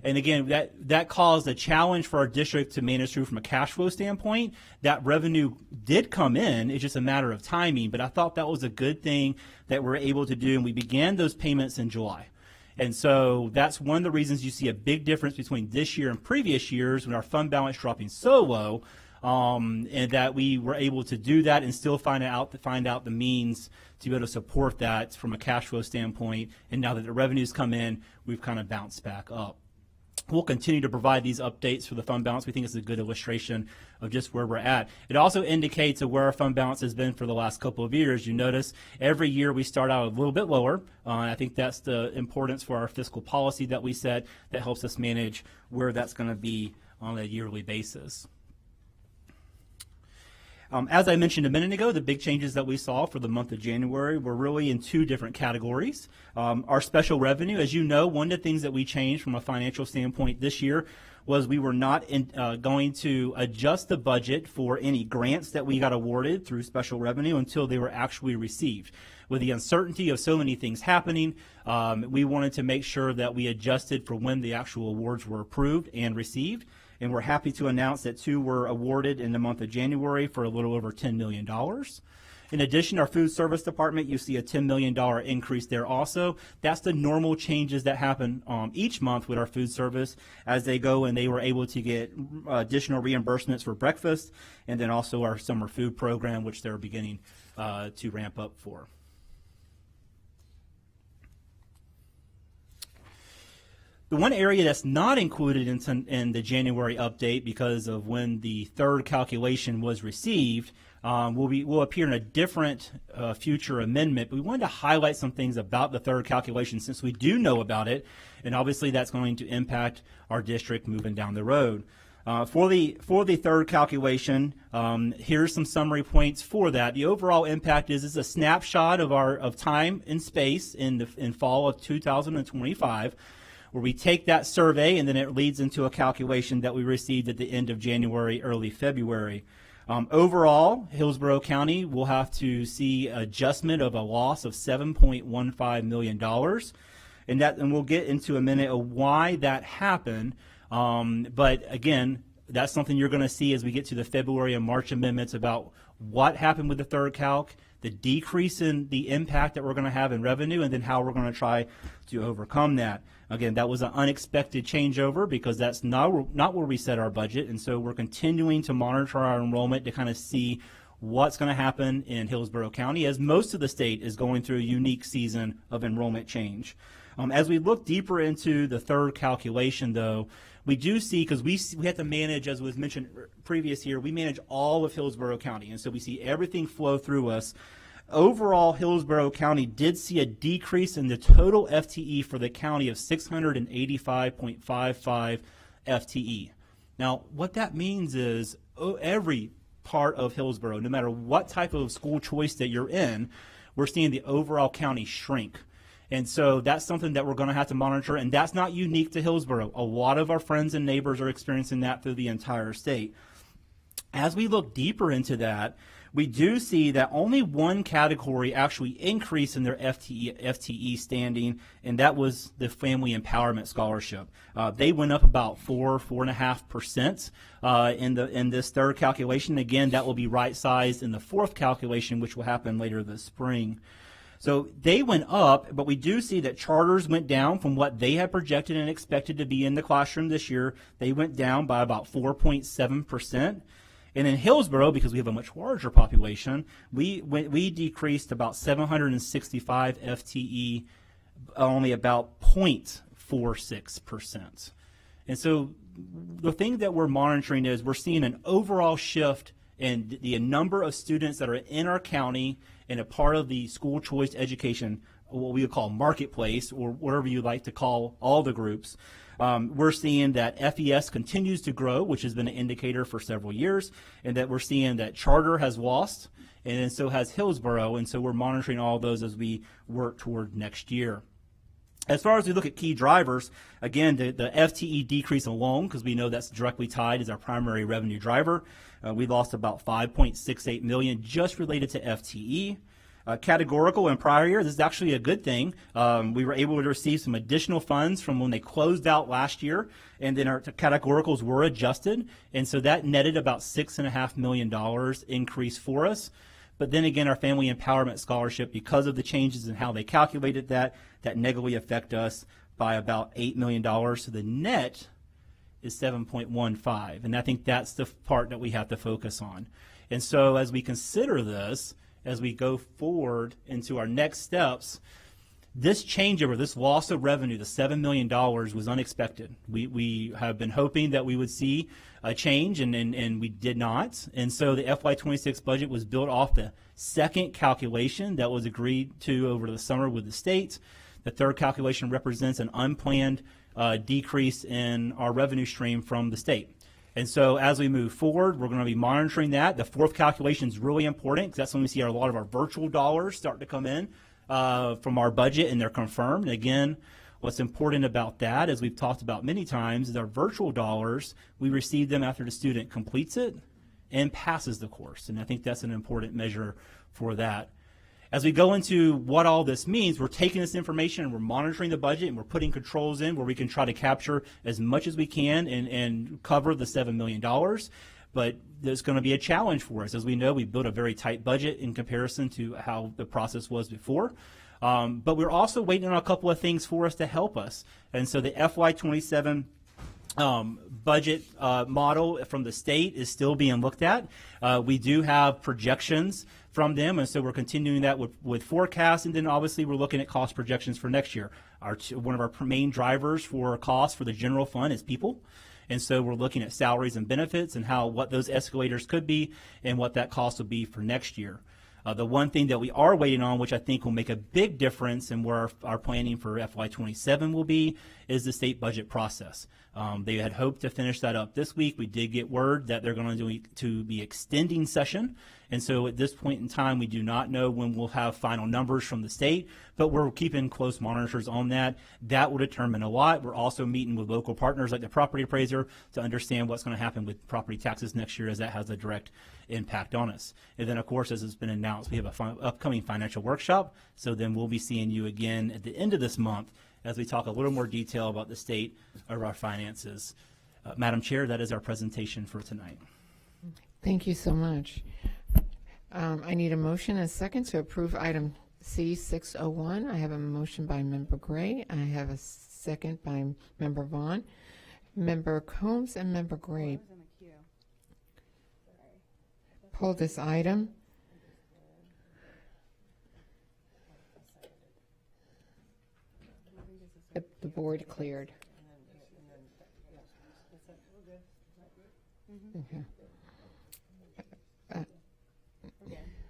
And again, that caused a challenge for our district to manage through from a cash flow standpoint. That revenue did come in. It's just a matter of timing. But I thought that was a good thing that we're able to do. And we began those payments in July. And so that's one of the reasons you see a big difference between this year and previous years when our fund balance dropping so low, and that we were able to do that and still find out the means to be able to support that from a cash flow standpoint. And now that the revenues come in, we've kind of bounced back up. We'll continue to provide these updates for the fund balance. We think it's a good illustration of just where we're at. It also indicates where our fund balance has been for the last couple of years. You notice every year we start out a little bit lower. I think that's the importance for our fiscal policy that we set that helps us manage where that's going to be on a yearly basis. As I mentioned a minute ago, the big changes that we saw for the month of January were really in two different categories. Our special revenue, as you know, one of the things that we changed from a financial standpoint this year was we were not going to adjust the budget for any grants that we got awarded through special revenue until they were actually received. With the uncertainty of so many things happening, we wanted to make sure that we adjusted for when the actual awards were approved and received. And we're happy to announce that 2 were awarded in the month of January for a little over $10 million. In addition, our food service department, you see a $10 million increase there also. That's the normal changes that happen each month with our food service as they go and they were able to get additional reimbursements for breakfast, and then also our summer food program, which they're beginning to ramp up for. The one area that's not included in the January update because of when the third calculation was received will appear in a different future amendment. But we wanted to highlight some things about the third calculation since we do know about it, and obviously that's going to impact our district moving down the road. For the third calculation, here's some summary points for that. The overall impact is a snapshot of time and space in fall of 2025. Where we take that survey and then it leads into a calculation that we received at the end of January, early February. Overall, Hillsborough County will have to see adjustment of a loss of $7.15 million. And we'll get into a minute of why that happened. But again, that's something you're going to see as we get to the February and March amendments about what happened with the third calc, the decrease in the impact that we're going to have in revenue, and then how we're going to try to overcome that. Again, that was an unexpected changeover because that's not where we set our budget, and so we're continuing to monitor our enrollment to kind of see what's going to happen in Hillsborough County, as most of the state is going through a unique season of enrollment change. As we look deeper into the third calculation, though, we do see, because we have to manage, as was mentioned previous year, we manage all of Hillsborough County, and so we see everything flow through us. Overall, Hillsborough County did see a decrease in the total FTE for the county of 685.55 FTE. Now, what that means is every part of Hillsborough, no matter what type of school choice that you're in, we're seeing the overall county shrink. And so that's something that we're going to have to monitor, and that's not unique to Hillsborough. A lot of our friends and neighbors are experiencing that through the entire state. As we look deeper into that, we do see that only one category actually increased in their FTE standing, and that was the Family Empowerment Scholarship. They went up about 4.5% in this third calculation. Again, that will be right-sized in the fourth calculation, which will happen later this spring. So they went up, but we do see that charters went down from what they had projected and expected to be in the classroom this year. They went down by about 4.7%. And in Hillsborough, because we have a much larger population, we decreased about 765 FTE, only about 0.46%. And so the thing that we're monitoring is we're seeing an overall shift in the number of students that are in our county and a part of the school choice education, what we would call marketplace, or whatever you like to call all the groups. We're seeing that FES continues to grow, which has been an indicator for several years, and that we're seeing that charter has lost, and so has Hillsborough, and so we're monitoring all those as we work toward next year. As far as we look at key drivers, again, the FTE decrease alone, because we know that's directly tied as our primary revenue driver. We lost about $5.68 million just related to FTE. Categorical in prior year, this is actually a good thing. We were able to receive some additional funds from when they closed out last year, and then our categoricals were adjusted, and so that netted about $6.5 million increase for us. But then again, our Family Empowerment Scholarship, because of the changes in how they calculated that negatively affect us by about $8 million. So the net is 7.15, and I think that's the part that we have to focus on. And so as we consider this, as we go forward into our next steps, this changeover, this loss of revenue, the $7 million, was unexpected. We have been hoping that we would see a change, and we did not. And so the FY26 budget was built off the second calculation that was agreed to over the summer with the state. The third calculation represents an unplanned decrease in our revenue stream from the state. And so as we move forward, we're going to be monitoring that. The fourth calculation is really important because that's when we see a lot of our virtual dollars start to come in from our budget, and they're confirmed. And again, what's important about that, as we've talked about many times, is our virtual dollars, we receive them after the student completes it and passes the course. And I think that's an important measure for that. As we go into what all this means, we're taking this information and we're monitoring the budget and we're putting controls in where we can try to capture as much as we can and cover the $7 million. But there's going to be a challenge for us. As we know, we built a very tight budget in comparison to how the process was before. But we're also waiting on a couple of things for us to help us. And so the FY27 budget model from the state is still being looked at. We do have projections from them, and so we're continuing that with forecasts, and then obviously we're looking at cost projections for next year. One of our main drivers for costs for the general fund is people, and so we're looking at salaries and benefits and what those escalators could be and what that cost will be for next year. The one thing that we are waiting on, which I think will make a big difference in where our planning for FY27 will be, is the state budget process. They had hoped to finish that up this week. We did get word that they're going to be extending session. And so at this point in time, we do not know when we'll have final numbers from the state, but we're keeping close monitors on that. That will determine a lot. We're also meeting with local partners like the property appraiser to understand what's going to happen with property taxes next year, as that has a direct impact on us. And then, of course, as it's been announced, we have an upcoming financial workshop. So then we'll be seeing you again at the end of this month as we talk a little more detail about the state of our finances. Madam Chair, that is our presentation for tonight. Thank you so much. I need a motion and a second to approve item C601. I have a motion by Member Gray. I have a second by Member Vaughn. Member Combs and Member Gray. Pull this item. The board cleared. Okay.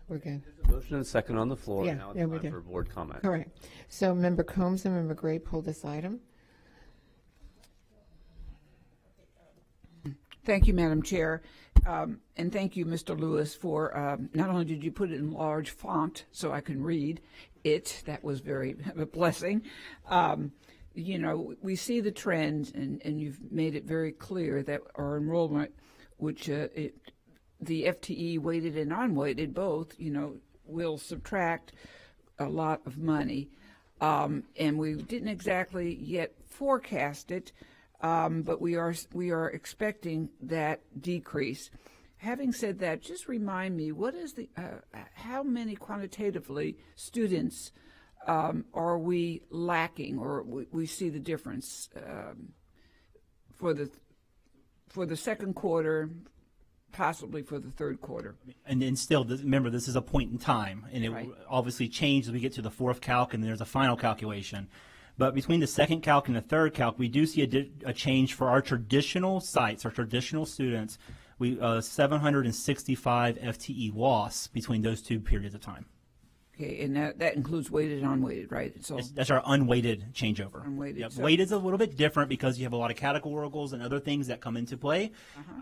We're good. There's a motion and a second on the floor. Yeah, Now yeah, it's we time did. for board comment. Correct. So Member Combs and Member Gray pulled this item. Thank you, Madam Chair. And thank you, Mr. Lewis, for not only did you put it in large font so I can read it, that was very a blessing. You know, we see the trends, and you've made it very clear that our enrollment, which the FTE weighted and unweighted both, you know, will subtract a lot of money. And we didn't exactly yet forecast it, but we are expecting that decrease. Having said that, just remind me, what is the how many quantitatively students are we lacking, or we see the difference for the second quarter, possibly for the third quarter? And then still, remember, this is a point in time, and it Right. obviously changes as we get to the fourth calc, and there's a final calculation. But between the second calc and the third calc, we do see a change for our traditional sites, our traditional students. We 765 FTE loss between those two periods of time. Okay, and that includes weighted and unweighted, right? So That's our unweighted changeover. Unweighted, Yep. so- Weighted is a little bit different because you have a lot of categoricals and other things that come into play.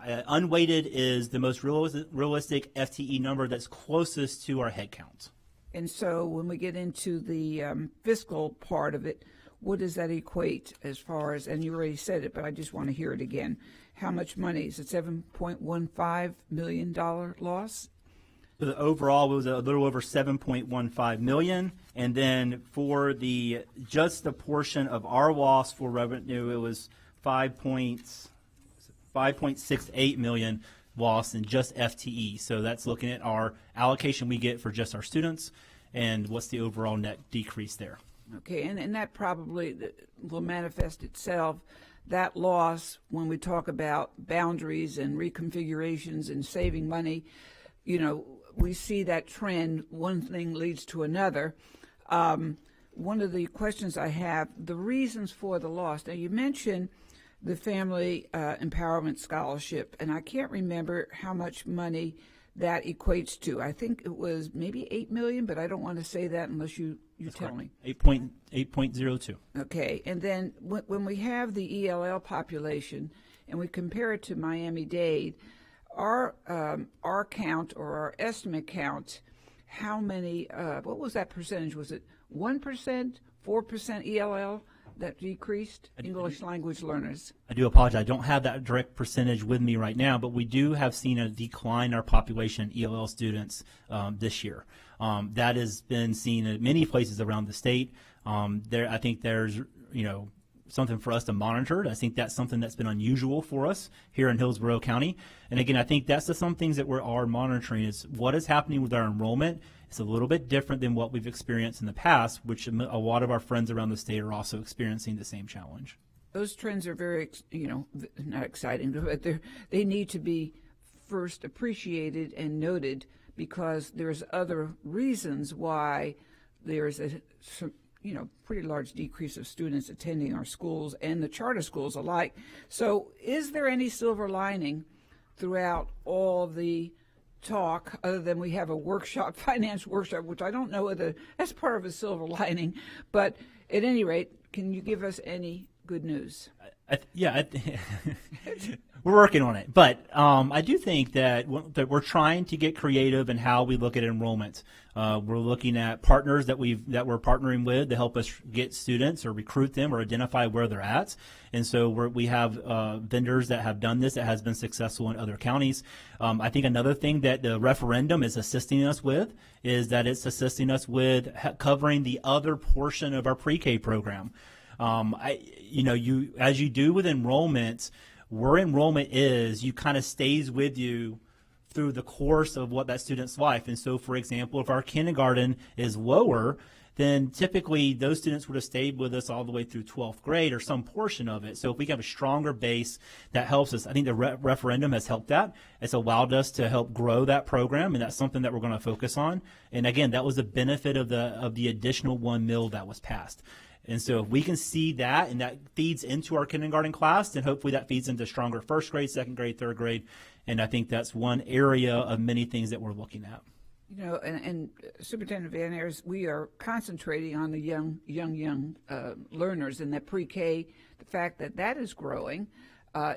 Unweighted is the most realistic FTE number that's closest to our head count. And so when we get into the fiscal part of it, what does that equate as far as, and you already said it, but I just want to hear it again. How much money? Is it $7.15 million loss? So the overall, it was a little over 7.15 million, and then for just the portion of our loss for revenue, it was 5.68 million loss in just FTE. So that's looking at our allocation we get for just our students, and what's the overall net decrease there. Okay, and that probably will manifest itself, that loss, when we talk about boundaries and reconfigurations and saving money. You know, we see that trend, one thing leads to another. One of the questions I have, the reasons for the loss. Now, you mentioned the Family Empowerment Scholarship, and I can't remember how much money that equates to. I think it was maybe $8 million, but I don't want to say that unless you tell me. 8.02. Okay, and then when we have the ELL population, and we compare it to Miami-Dade, our count or our estimate count, how many, what was that percentage? Was it 1%, 4% ELL that decreased English language learners? I do apologize. I don't have that direct percentage with me right now, but we do have seen a decline in our population in ELL students this year. That has been seen in many places around the state. I think there's, something for us to monitor. I think that's something that's been unusual for us here in Hillsborough County. And again, I think that's some things that we are monitoring is what is happening with our enrollment. It's a little bit different than what we've experienced in the past, which a lot of our friends around the state are also experiencing the same challenge. Those trends are very, not exciting, but they need to be first appreciated and noted because there's other reasons why there's pretty large decrease of students attending our schools and the charter schools alike. So is there any silver lining throughout all the talk other than we have a workshop, finance workshop, which I don't know whether that's part of a silver lining, but at any rate, can you give us any good news? We're working on it, but I do think that we're trying to get creative in how we look at enrollment. We're looking at partners that we're partnering with to help us get students or recruit them or identify where they're at. And so we have vendors that have done this that has been successful in other counties. I think another thing that the referendum is assisting us with is that it's assisting us with covering the other portion of our pre-K program. As you do with enrollment, where enrollment is, you kind of stays with you through the course of what that student's life. And so, for example, if our kindergarten is lower, then typically those students would have stayed with us all the way through 12th grade or some portion of it. So if we have a stronger base, that helps us. I think the referendum has helped that. It's allowed us to help grow that program, and that's something that we're going to focus on. And again, that was the benefit of the additional $1 million that was passed. And so if we can see that and that feeds into our kindergarten class, then hopefully that feeds into stronger first grade, second grade, third grade. And I think that's one area of many things that we're looking at. And Superintendent Van Ayers, we are concentrating on the young learners in that pre-K, the fact that is growing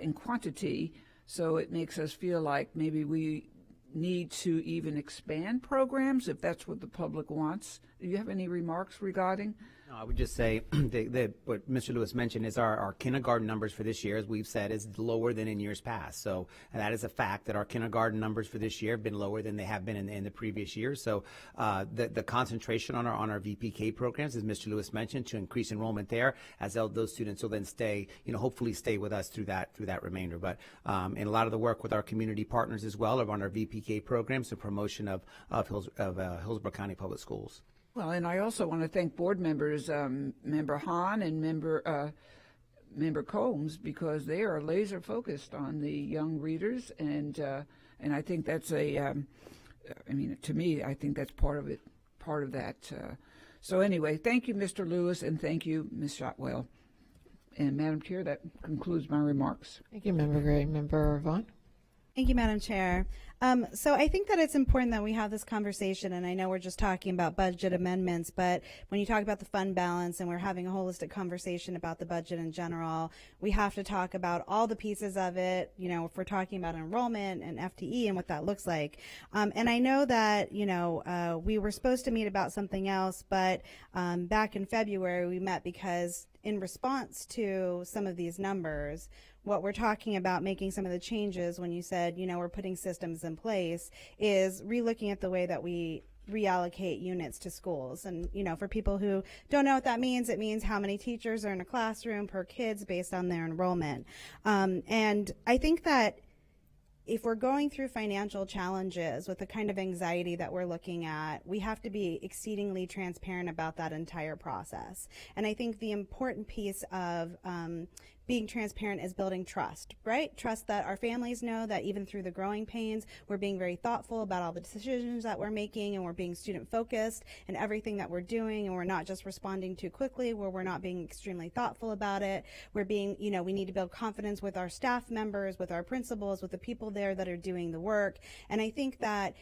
in quantity. So it makes us feel like maybe we need to even expand programs if that's what the public wants. Do you have any remarks regarding? No, I would just say that what Mr. Lewis mentioned is our kindergarten numbers for this year, as we've said, is lower than in years past. So that is a fact that our kindergarten numbers for this year have been lower than they have been in the previous years. So the concentration on our VPK programs, as Mr. Lewis mentioned, to increase enrollment there, as those students will then stay, hopefully stay with us through that remainder. But and a lot of the work with our community partners as well are on our VPK programs, the promotion of Hillsborough County Public Schools. Well, and I also want to thank board members, Member Hahn and Member Combs, because they are laser focused on the young readers, and I think that's to me, I think that's part of that. So anyway, thank you, Mr. Lewis, and thank you, Ms. Shotwell. And Madam Chair, that concludes my remarks. Thank you, Member Gray. Member Vaughn? Thank you, Madam Chair. So I think that it's important that we have this conversation, and I know we're just talking about budget amendments, but when you talk about the fund balance and we're having a holistic conversation about the budget in general, we have to talk about all the pieces of it, if we're talking about enrollment and FTE and what that looks like. And I know that, we were supposed to meet about something else, but back in February we met because in response to some of these numbers, what we're talking about making some of the changes when you said, we're putting systems in place is relooking at the way that we reallocate units to schools. And, for people who don't know what that means, it means how many teachers are in a classroom per kids based on their enrollment. And I think that if we're going through financial challenges with the kind of anxiety that we're looking at, we have to be exceedingly transparent about that entire process. And I think the important piece of being transparent is building trust, right? Trust that our families know that even through the growing pains, we're being very thoughtful about all the decisions that we're making, and we're being student focused in everything that we're doing, and we're not just responding too quickly, where we're not being extremely thoughtful about it. We're being, we need to build confidence with our staff members, with our principals, with the people there that are doing the work. And I think that,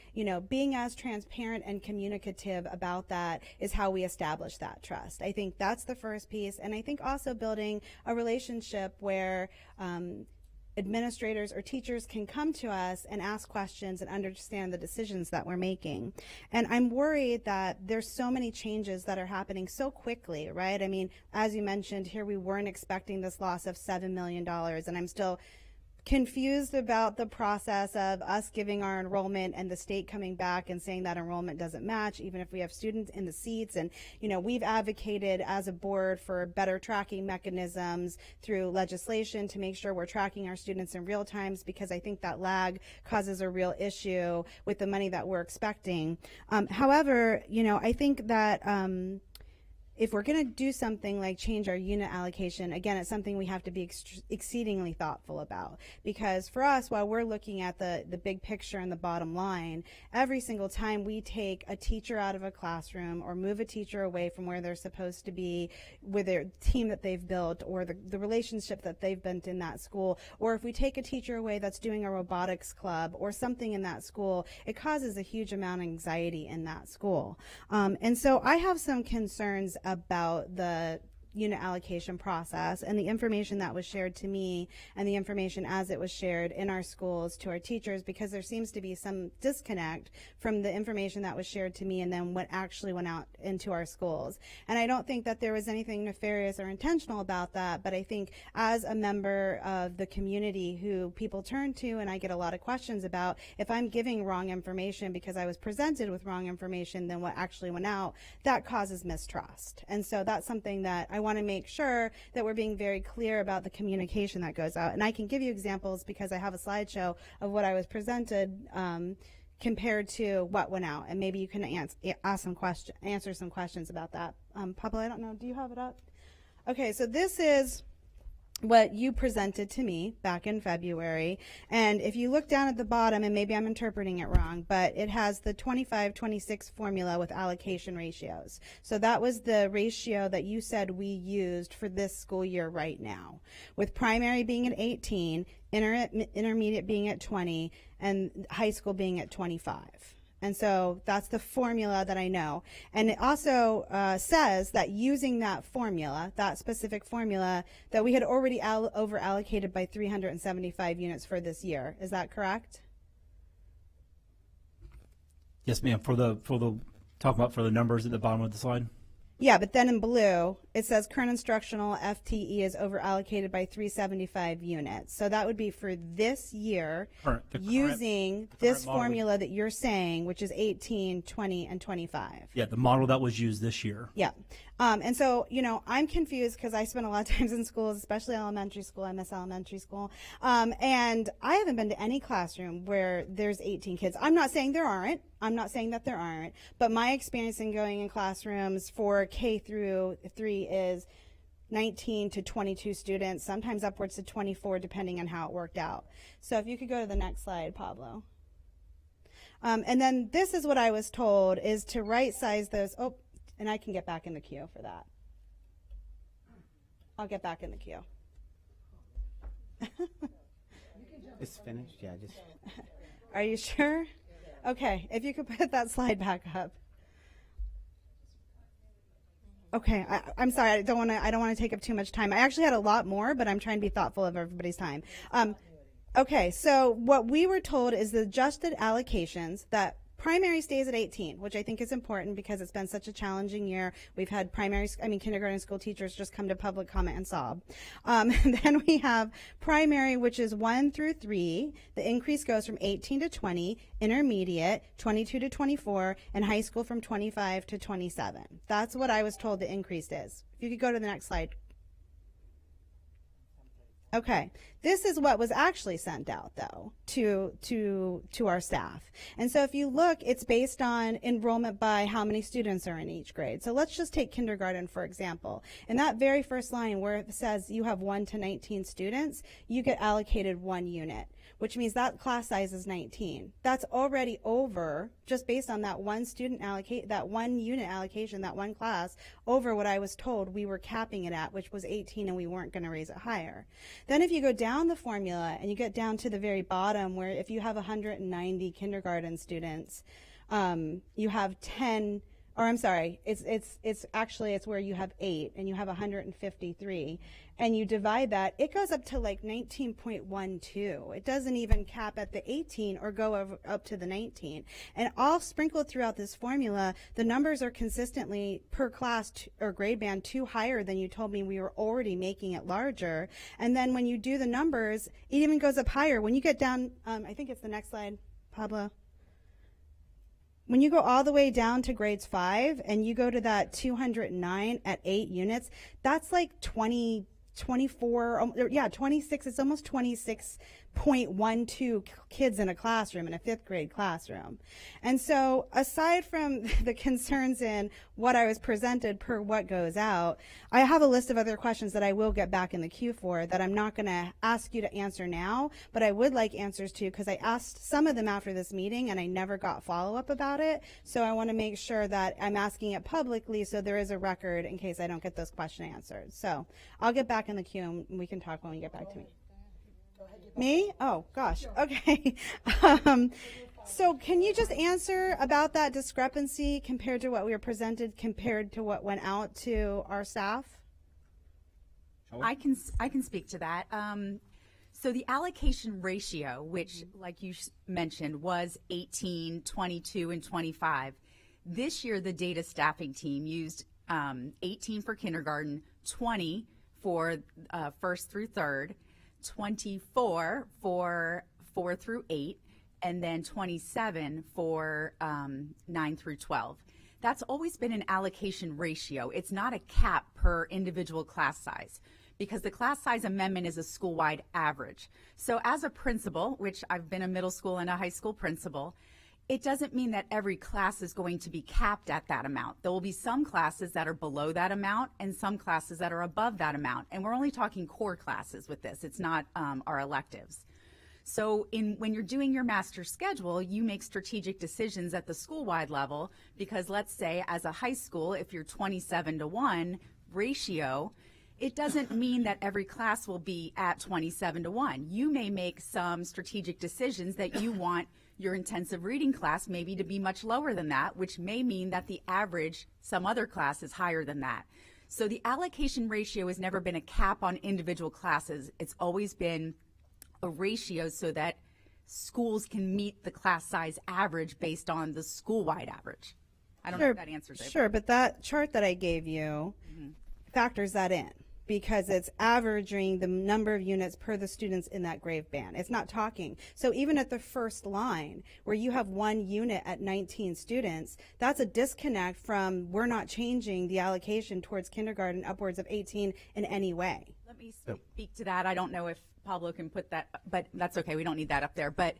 being as transparent and communicative about that is how we establish that trust. I think that's the first piece. And I think also building a relationship where administrators or teachers can come to us and ask questions and understand the decisions that we're making. And I'm worried that there's so many changes that are happening so quickly, right? I mean, as you mentioned here, we weren't expecting this loss of $7 million, and I'm still confused about the process of us giving our enrollment and the state coming back and saying that enrollment doesn't match, even if we have students in the seats. And, we've advocated as a board for better tracking mechanisms through legislation to make sure we're tracking our students in real times, because I think that lag causes a real issue with the money that we're expecting. However, I think that if we're going to do something like change our unit allocation, again, it's something we have to be exceedingly thoughtful about. Because for us, while we're looking at the big picture and the bottom line, every single time we take a teacher out of a classroom or move a teacher away from where they're supposed to be with their team that they've built or the relationship that they've built in that school, or if we take a teacher away that's doing a robotics club or something in that school, it causes a huge amount of anxiety in that school. And so I have some concerns about the unit allocation process and the information that was shared to me and the information as it was shared in our schools to our teachers, because there seems to be some disconnect from the information that was shared to me and then what actually went out into our schools. And I don't think that there was anything nefarious or intentional about that, but I think as a member of the community who people turn to and I get a lot of questions about, if I'm giving wrong information because I was presented with wrong information than what actually went out, that causes mistrust. And so that's something that I want to make sure that we're being very clear about the communication that goes out. And I can give you examples because I have a slideshow of what I was presented compared to what went out. And maybe you can answer some questions about that. Pablo, I don't know, do you have it up? Okay, so this is what you presented to me back in February. And if you look down at the bottom, and maybe I'm interpreting it wrong, but it has the 25-26 formula with allocation ratios. So that was the ratio that you said we used for this school year right now, with primary being at 18, intermediate being at 20, and high school being at 25. And so that's the formula that I know. And it also says that using that formula, that specific formula, that we had already over allocated by 375 units for this year. Is that correct? Yes, ma'am. For the numbers at the bottom of the slide. Yeah, but then in blue, it says current instructional FTE is over allocated by 375 units. So that would be for this year using this formula that you're saying, which is 18, 20, and 25. Yeah, the model that was used this year. Yeah. And so, I'm confused because I spend a lot of times in schools, especially elementary school. I miss elementary school. And I haven't been to any classroom where there's 18 kids. I'm not saying there aren't. I'm not saying that there aren't. But my experience in going in classrooms for K through 3 is 19 to 22 students, sometimes upwards to 24, depending on how it worked out. So if you could go to the next slide, Pablo. And then this is what I was told is to right size those. Oh, and I can get back in the queue for that. I'll get back in the queue. It's finished, yeah. Just. Are you sure? Okay, if you could put that slide back up. Okay, I'm sorry. I don't want to take up too much time. I actually had a lot more, but I'm trying to be thoughtful of everybody's time. Okay, so what we were told is the adjusted allocations that primary stays at 18, which I think is important because it's been such a challenging year. We've had kindergarten school teachers just come to public comment and sob. Then we have primary, which is 1 through 3. The increase goes from 18 to 20, intermediate, 22 to 24, and high school from 25 to 27. That's what I was told the increase is. If you could go to the next slide. Okay, this is what was actually sent out, though, to our staff. And so if you look, it's based on enrollment by how many students are in each grade. So let's just take kindergarten, for example. In that very first line where it says you have 1 to 19 students, you get allocated 1 unit, which means that class size is 19. That's already over, just based on that one student that 1 unit allocation, that 1 class, over what I was told we were capping it at, which was 18, and we weren't going to raise it higher. Then if you go down the formula and you get down to the very bottom where if you have 190 kindergarten students, you have or I'm sorry, it's actually, it's where you have 8 and you have 153 and you divide that, it goes up to like 19.12. It doesn't even cap at the 18 or go up to the 19. And all sprinkled throughout this formula, the numbers are consistently per class or grade band 2 higher than you told me we were already making it larger. And then when you do the numbers, it even goes up higher. When you get down, I think it's the next slide, Pablo. When you go all the way down to grades 5 and you go to that 209 at 8 units, that's like 26, it's almost 26.12 kids in a classroom, in a 5th grade classroom. And so aside from the concerns in what I was presented per what goes out, I have a list of other questions that I will get back in the queue for that I'm not going to ask you to answer now, but I would like answers to, because I asked some of them after this meeting and I never got follow-up about it. So I want to make sure that I'm asking it publicly so there is a record in case I don't get those questions answered. So I'll get back in the queue and we can talk when you get back to me. Me? Oh, gosh. Okay. So can you just answer about that discrepancy compared to what we were presented compared to what went out to our staff? I can speak to that. So the allocation ratio, which like you mentioned was 18, 22, and 25. This year the data staffing team used 18 for kindergarten, 20 for 1st through 3rd, 24 for 4 through 8, and then 27 for 9 through 12. That's always been an allocation ratio. It's not a cap per individual class size, because the class size amendment is a school-wide average. So as a principal, which I've been a middle school and a high school principal, it doesn't mean that every class is going to be capped at that amount. There will be some classes that are below that amount and some classes that are above that amount. And we're only talking core classes with this. It's not our electives. So when you're doing your master schedule, you make strategic decisions at the school-wide level, because let's say as a high school, if you're 27-to-1 ratio, it doesn't mean that every class will be at 27-to-1. You may make some strategic decisions that you want your intensive reading class maybe to be much lower than that, which may mean that the average, some other class, is higher than that. So the allocation ratio has never been a cap on individual classes. It's always been a ratio so that schools can meet the class size average based on the school-wide average. I don't know if that answers it. Sure, but that chart that I gave you factors that in, because it's averaging the number of units per the students in that grade band. It's not talking. So even at the first line, where you have 1 unit at 19 students, that's a disconnect from we're not changing the allocation towards kindergarten upwards of 18 in any way. Let me speak to that. I don't know if Pablo can put that, but that's okay. We don't need that up there. But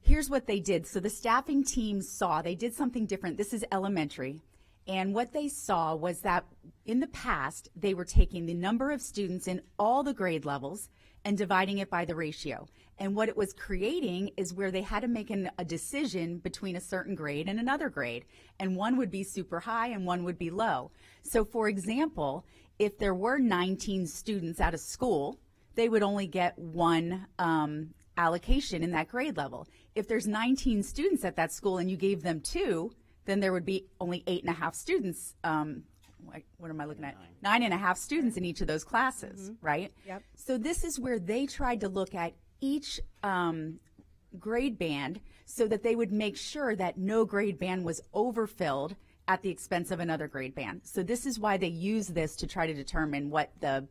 here's what they did. So the staffing team they did something different. This is elementary. And what they saw was that in the past, they were taking the number of students in all the grade levels and dividing it by the ratio. And what it was creating is where they had to make a decision between a certain grade and another grade. And one would be super high and one would be low. So for example, if there were 19 students at a school, they would only get 1 allocation in that grade level. If there's 19 students at that school and you gave them 2, then there would be only 8.5 students. What am I looking at? 9.5 students in each of those classes, right? Yep. So this is where they tried to look at each grade band so that they would make sure that no grade band was overfilled at the expense of another grade band. So this is why they use this to try to determine what the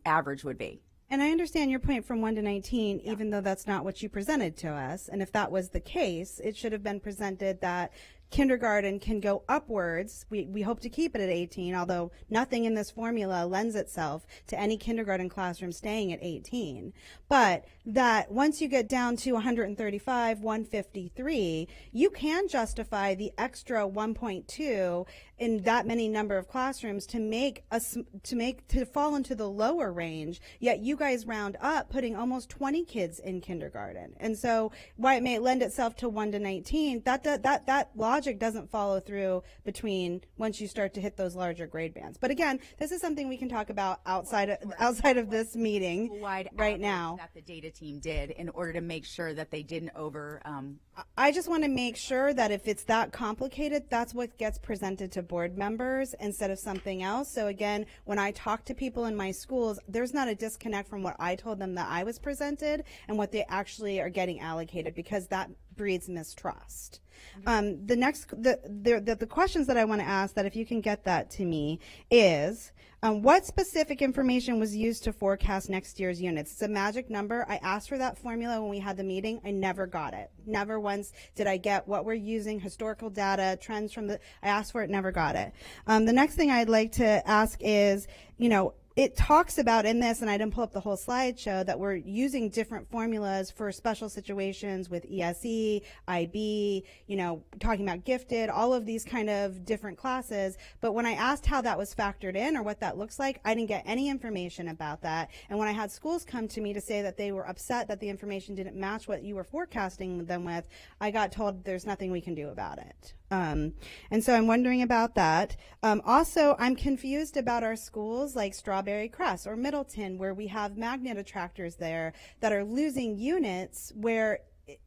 average would be. And I understand your point from 1 to 19, even though that's not what you presented to us. And if that was the case, it should have been presented that kindergarten can go upwards. We hope to keep it at 18, although nothing in this formula lends itself to any kindergarten classroom staying at 18. But that once you get down to 135, 153, you can justify the extra 1.2 in that many number of classrooms to fall into the lower range, yet you guys round up putting almost 20 kids in kindergarten. And so why it may lend itself to 1 to 19, that logic doesn't follow through between once you start to hit those larger grade bands. But again, this is something we can talk about outside of this meeting Wide right now. that the data team did in order to make sure that they didn't I just want to make sure that if it's that complicated, that's what gets presented to board members instead of something else. So again, when I talk to people in my schools, there's not a disconnect from what I told them that I was presented and what they actually are getting allocated, because that breeds mistrust. The questions that I want to ask, that if you can get that to me, is what specific information was used to forecast next year's units? It's a magic number. I asked for that formula when we had the meeting. I never got it. Never once did I get what we're using, historical data, trends from I asked for it, never got it. The next thing I'd like to ask is, it talks about in this, and I didn't pull up the whole slideshow, that we're using different formulas for special situations with ESE, IB, talking about gifted, all of these kind of different classes. But when I asked how that was factored in or what that looks like, I didn't get any information about that. And when I had schools come to me to say that they were upset that the information didn't match what you were forecasting them with, I got told there's nothing we can do about it. And so I'm wondering about that. Also, I'm confused about our schools like Strawberry Crest or Middleton, where we have magnet attractors there that are losing units where,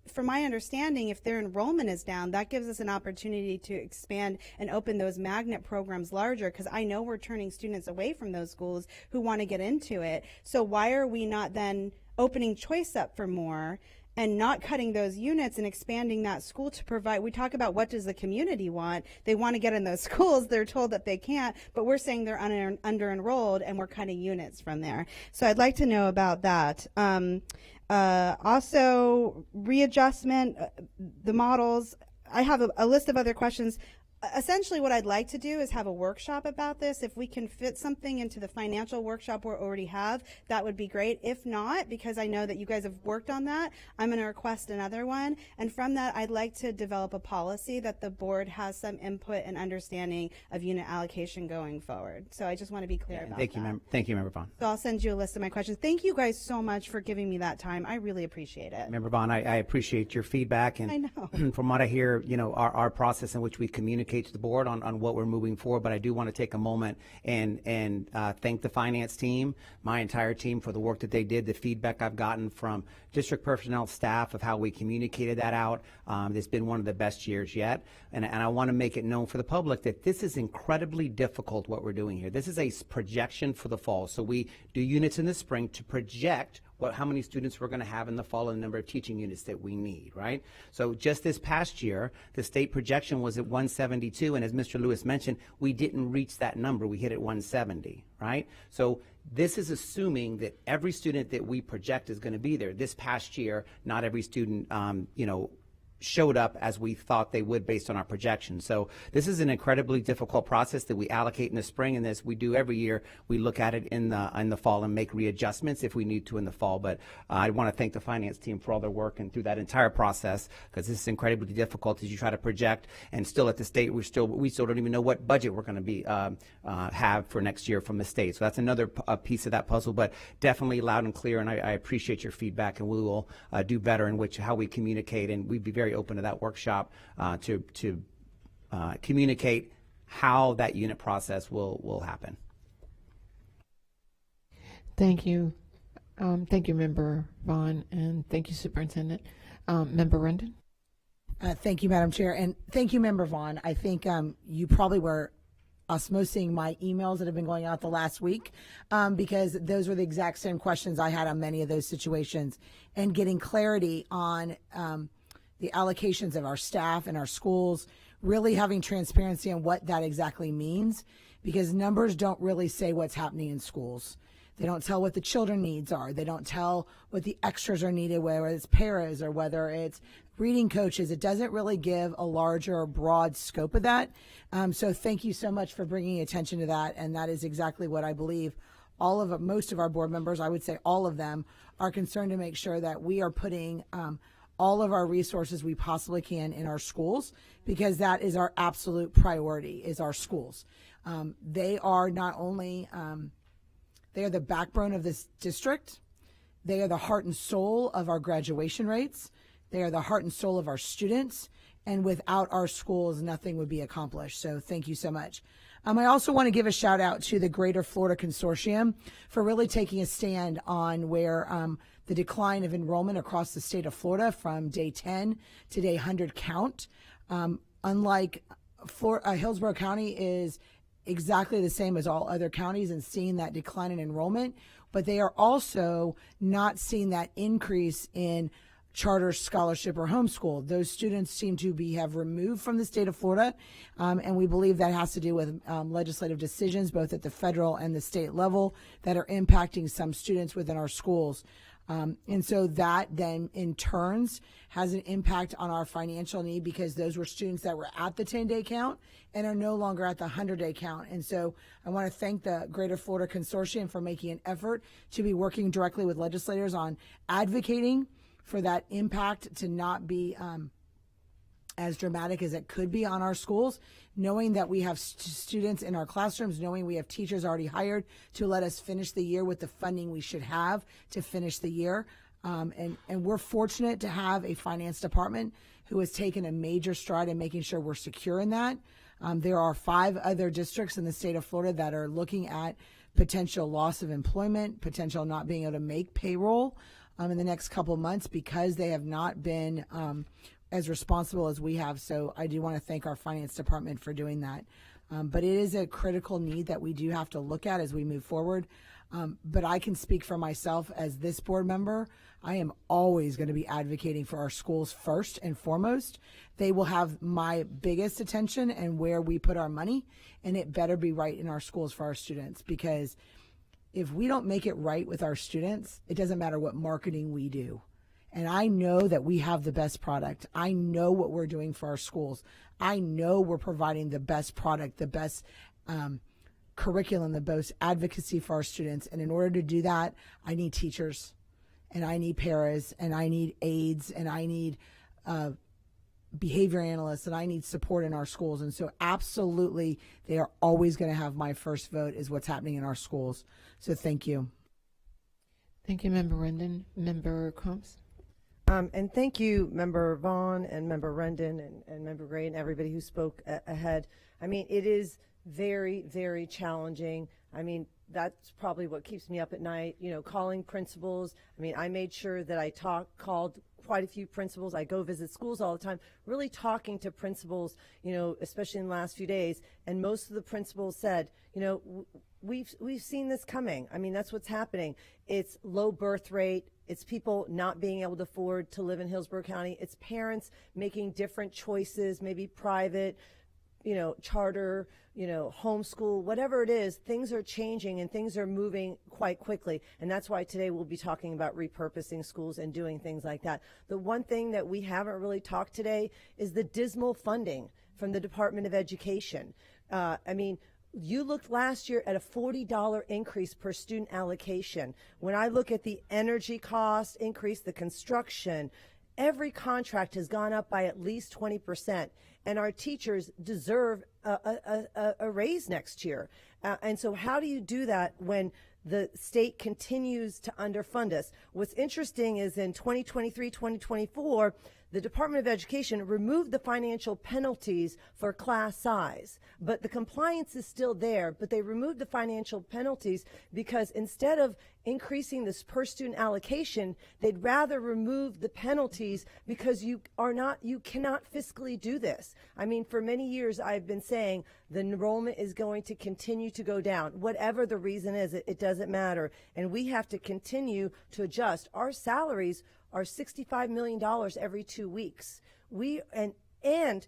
from my understanding, if their enrollment is down, that gives us an opportunity to expand and open those magnet programs larger, because I know we're turning students away from those schools who want to get into it. So why are we not then opening choice up for more and not cutting those units and expanding that school to provide? We talk about what does the community want. They want to get in those schools. They're told that they can't, but we're saying they're under enrolled and we're cutting units from there. So I'd like to know about that. Also, readjustment, the models. I have a list of other questions. Essentially, what I'd like to do is have a workshop about this. If we can fit something into the financial workshop we already have, that would be great. If not, because I know that you guys have worked on that, I'm going to request another one. And from that, I'd like to develop a policy that the board has some input and understanding of unit allocation going forward. So I just want to be clear about that. Thank you, Member Vaughn. So I'll send you a list of my questions. Thank you guys so much for giving me that time. I really appreciate it. Member Vaughn, I appreciate your feedback, and I know. From what I hear, our process in which we communicate to the board on what we're moving forward. But I do want to take a moment and thank the finance team, my entire team, for the work that they did. The feedback I've gotten from district personnel, staff, of how we communicated that out. It's been one of the best years yet, and I want to make it known for the public that this is incredibly difficult what we're doing here. This is a projection for the fall, so we do units in the spring to project how many students we're going to have in the fall and the number of teaching units that we need, right? So just this past year, the state projection was at 172, and as Mr. Lewis mentioned, we didn't reach that number. We hit at 170, right? So this is assuming that every student that we project is going to be there. This past year, not every student, showed up as we thought they would based on our projections. So this is an incredibly difficult process that we allocate in the spring, and this we do every year. We look at it in the fall and make readjustments if we need to in the fall. But I want to thank the finance team for all their work and through that entire process, because this is incredibly difficult as you try to project, and still at the state we still don't even know what budget we're going to be have for next year from the state. So that's another piece of that puzzle, but definitely loud and clear, and I appreciate your feedback, and we will do better in how we communicate, and we'd be very open to that workshop to communicate how that unit process will happen. Thank you. Thank you, Member Vaughn, and thank you, Superintendent. Member Rendon? Thank you, Madam Chair, and thank you, Member Vaughn. I think you probably were osmosing my emails that have been going out the last week, because those were the exact same questions I had on many of those situations, and getting clarity on the allocations of our staff and our schools, really having transparency on what that exactly means, because numbers don't really say what's happening in schools. They don't tell what the children needs are. They don't tell what the extras are needed, whether it's paras or whether it's reading coaches. It doesn't really give a larger or broad scope of that. So thank you so much for bringing attention to that. And that is exactly what I believe most of our board members, I would say all of them, are concerned to make sure that we are putting all of our resources we possibly can in our schools, because that is our absolute priority, is our schools. They are not only, they are the backbone of this district. They are the heart and soul of our graduation rates. They are the heart and soul of our students. And without our schools, nothing would be accomplished. So thank you so much. I also want to give a shout out to the Greater Florida Consortium for really taking a stand on where the decline of enrollment across the state of Florida from day 10 to day 100 count. Unlike Hillsborough County is exactly the same as all other counties and seeing that decline in enrollment, but they are also not seeing that increase in charter, scholarship, or homeschool. Those students seem to have removed from the state of Florida, and we believe that has to do with legislative decisions both at the federal and the state level that are impacting some students within our schools. And so that then in turns has an impact on our financial need, because those were students that were at the 10-day count and are no longer at the 100-day count. And so I want to thank the Greater Florida Consortium for making an effort to be working directly with legislators on advocating for that impact to not be as dramatic as it could be on our schools, knowing that we have students in our classrooms, knowing we have teachers already hired to let us finish the year with the funding we should have to finish the year. And we're fortunate to have a finance department who has taken a major stride in making sure we're secure in that. There are 5 other districts in the state of Florida that are looking at potential loss of employment, potential not being able to make payroll in the next couple of months because they have not been as responsible as we have. So I do want to thank our finance department for doing that. But it is a critical need that we do have to look at as we move forward. But I can speak for myself as this board member. I am always going to be advocating for our schools first and foremost. They will have my biggest attention and where we put our money, and it better be right in our schools for our students, because if we don't make it right with our students, it doesn't matter what marketing we do. And I know that we have the best product. I know what we're doing for our schools. I know we're providing the best product, the best curriculum, the best advocacy for our students. And in order to do that, I need teachers, and I need paras, and I need aides, and I need behavior analysts, and I need support in our schools. And so absolutely, they are always going to have my first vote is what's happening in our schools. So thank you. Thank you, Member Rendon. Member Combs? And thank you, Member Vaughn and Member Rendon and Member Gray and everybody who spoke ahead. I mean, it is very, very challenging. I mean, that's probably what keeps me up at night, you know, calling principals. I mean, I made sure that I called quite a few principals. I go visit schools all the time, really talking to principals, you know, especially in the last few days. And most of the principals said, you know, we've seen this coming. I mean, that's what's happening. It's low birth rate. It's people not being able to afford to live in Hillsborough County. It's parents making different choices, maybe private, you know, charter, you know, homeschool, whatever it is. Things are changing and things are moving quite quickly. And that's why today we'll be talking about repurposing schools and doing things like that. The one thing that we haven't really talked today is the dismal funding from the Department of Education. I mean, you looked last year at a $40 increase per student allocation. When I look at the energy cost increase, the construction, every contract has gone up by at least 20%. And our teachers deserve a raise next year. And so how do you do that when the state continues to underfund us? What's interesting is in 2023, 2024, the Department of Education removed the financial penalties for class size, but the compliance is still there, but they removed the financial penalties because instead of increasing this per student allocation, they'd rather remove the penalties because you cannot fiscally do this. I mean, for many years I've been saying the enrollment is going to continue to go down. Whatever the reason is, it doesn't matter. And we have to continue to adjust. Our salaries are $65 million every 2 weeks. And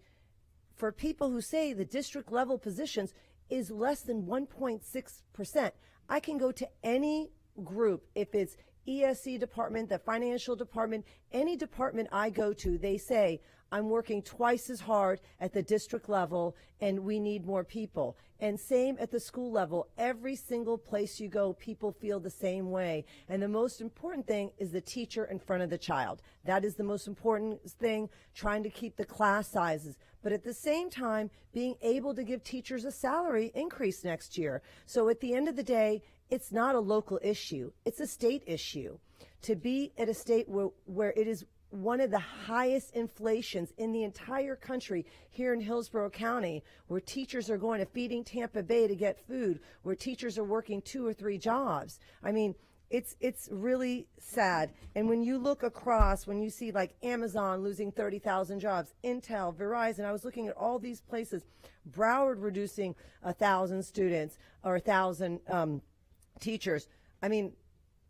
for people who say the district level positions is less than 1.6%, I can go to any group, if it's ESC department, the financial department, Any department I go to, they say, I'm working twice as hard at the district level and we need more people. And same at the school level. Every single place you go, people feel the same way. And the most important thing is the teacher in front of the child. That is the most important thing, trying to keep the class sizes. But at the same time, being able to give teachers a salary increase next year. So at the end of the day, it's not a local issue. It's a state issue. To be at a state where it is one of the highest inflations in the entire country here in Hillsborough County, where teachers are going to Feeding Tampa Bay to get food, where teachers are working 2 or 3 jobs. I mean, it's really sad. And when you look across, when you see like Amazon losing 30,000 jobs, Intel, Verizon, I was looking at all these places, Broward reducing 1,000 students or 1,000 teachers. I mean,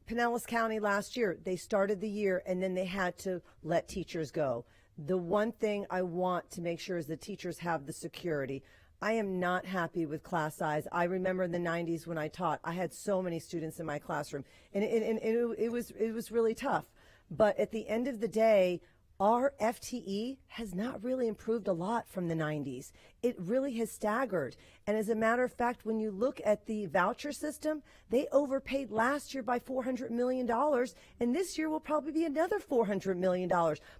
Pinellas County last year, they started the year and then they had to let teachers go. The one thing I want to make sure is the teachers have the security. I am not happy with class size. I remember in the 90s when I taught, I had so many students in my classroom, and it was really tough. But at the end of the day, our FTE has not really improved a lot from the 90s. It really has staggered. And as a matter of fact, when you look at the voucher system, they overpaid last year by $400 million, and this year will probably be another $400 million.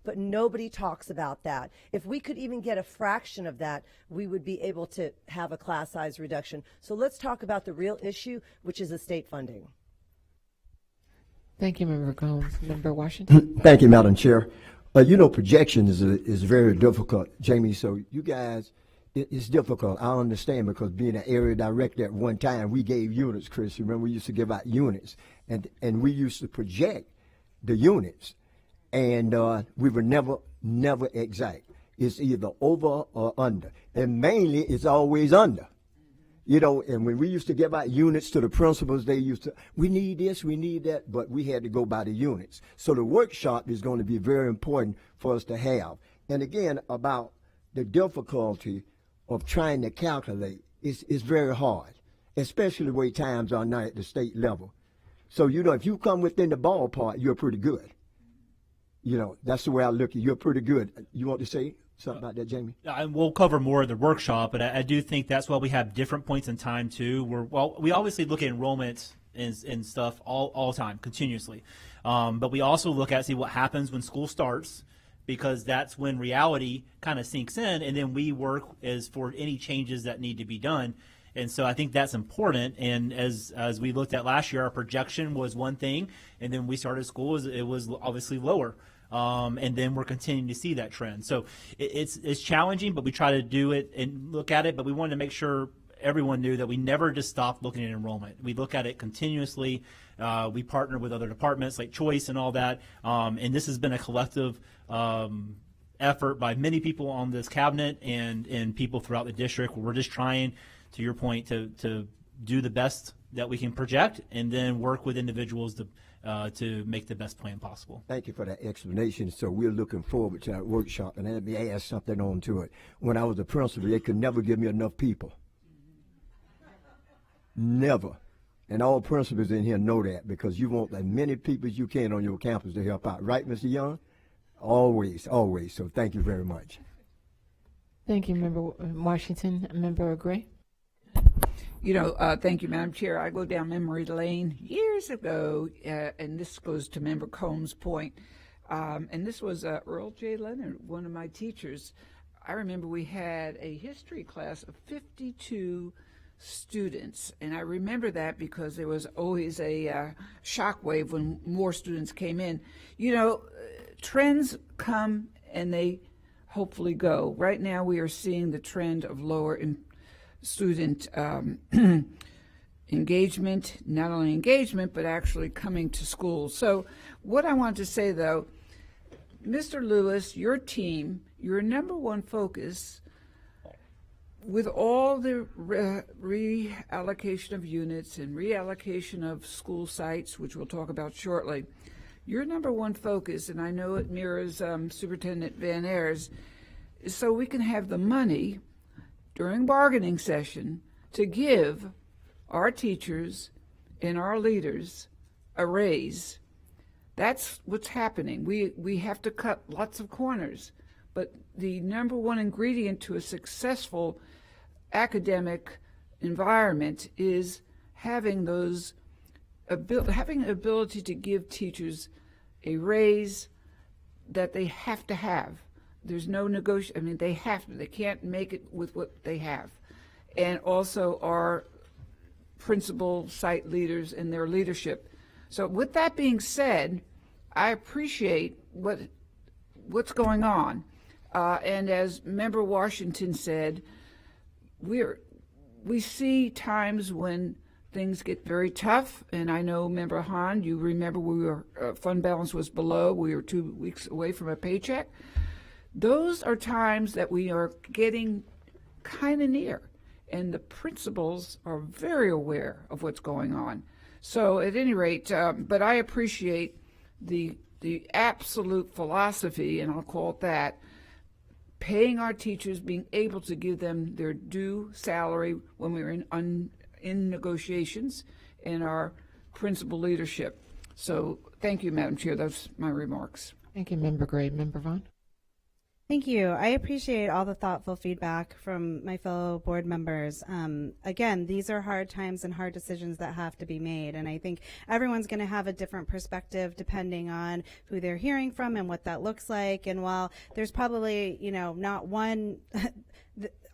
But nobody talks about that. If we could even get a fraction of that, we would be able to have a class size reduction. So let's talk about the real issue, which is the state funding. Thank you, Member Combs. Member Washington. Thank you, Madam Chair. Projection is very difficult, Jamie. So you guys, it's difficult. I understand, because being an area director at one time, we gave units, Chris. Remember, we used to give out units, and we used to project the units, and we were never exact. It's either over or under, and mainly it's always under. And when we used to give out units to the principals, they used to, we need this, we need that, but we had to go by the units. So the workshop is going to be very important for us to have. And again, about the difficulty of trying to calculate, it's very hard, especially the way times are now at the state level. So, if you come within the ballpark, you're pretty good. That's the way I look at it. You're pretty good. You want to say something about that, Jamie? We'll cover more of the workshop, but I do think that's why we have different points in time too. We obviously look at enrollment and stuff all the time, continuously, but we also look at see what happens when school starts, because that's when reality kind of sinks in, and then we work as for any changes that need to be done. And so I think that's important. And as we looked at last year, our projection was one thing, and then we started school, it was obviously lower. And then we're continuing to see that trend. So it's challenging, but we try to do it and look at it. But we wanted to make sure everyone knew that we never just stopped looking at enrollment. We look at it continuously. We partner with other departments like Choice and all that. And this has been a collective effort by many people on this cabinet and people throughout the district. We're just trying, to your point, to do the best that we can project, and then work with individuals to make the best plan possible. Thank you for that explanation. So we're looking forward to that workshop. And let me add something on to it. When I was a principal, they could never give me enough people. Never. And all principals in here know that, because you want as many people as you can on your campus to help out. Right, Mr. Young? Always, always. So thank you very much. Thank you, Member Washington. Member Gray. Thank you, Madam Chair. I go down memory lane years ago, and this goes to Member Combs' point. And this was Earl J. Leonard, one of my teachers. I remember we had a history class of 52 students, and I remember that because there was always a shockwave when more students came in. Trends come and they hopefully go. Right now we are seeing the trend of lower student engagement, not only engagement, but actually coming to school. So what I want to say, though, Mr. Lewis, your team, your number one focus with all the reallocation of units and reallocation of school sites, which we'll talk about shortly, your number one focus, and I know it mirrors Superintendent Van Ayers, is so we can have the money during bargaining session to give our teachers and our leaders a raise. That's what's happening. We have to cut lots of corners. But the number one ingredient to a successful academic environment is having having the ability to give teachers a raise that they have to have. There's no negotiation. I mean, they have to. They can't make it with what they have. And also our principal site leaders and their leadership. So with that being said, I appreciate what's going on. And as Member Washington said, we see times when things get very tough, and I know, Member Hahn, you remember fund balance was below. We were 2 weeks away from a paycheck. Those are times that we are getting kind of near, and the principals are very aware of what's going on. So at any rate, but I appreciate the absolute philosophy, and I'll call it that, paying our teachers, being able to give them their due salary when we're in negotiations, and our principal leadership. So thank you, Madam Chair. Those my remarks. Thank you, Member Gray. Member Vaughn? Thank you. I appreciate all the thoughtful feedback from my fellow board members. Again, these are hard times and hard decisions that have to be made, and I think everyone's going to have a different perspective depending on who they're hearing from and what that looks like. And while there's probably, not one,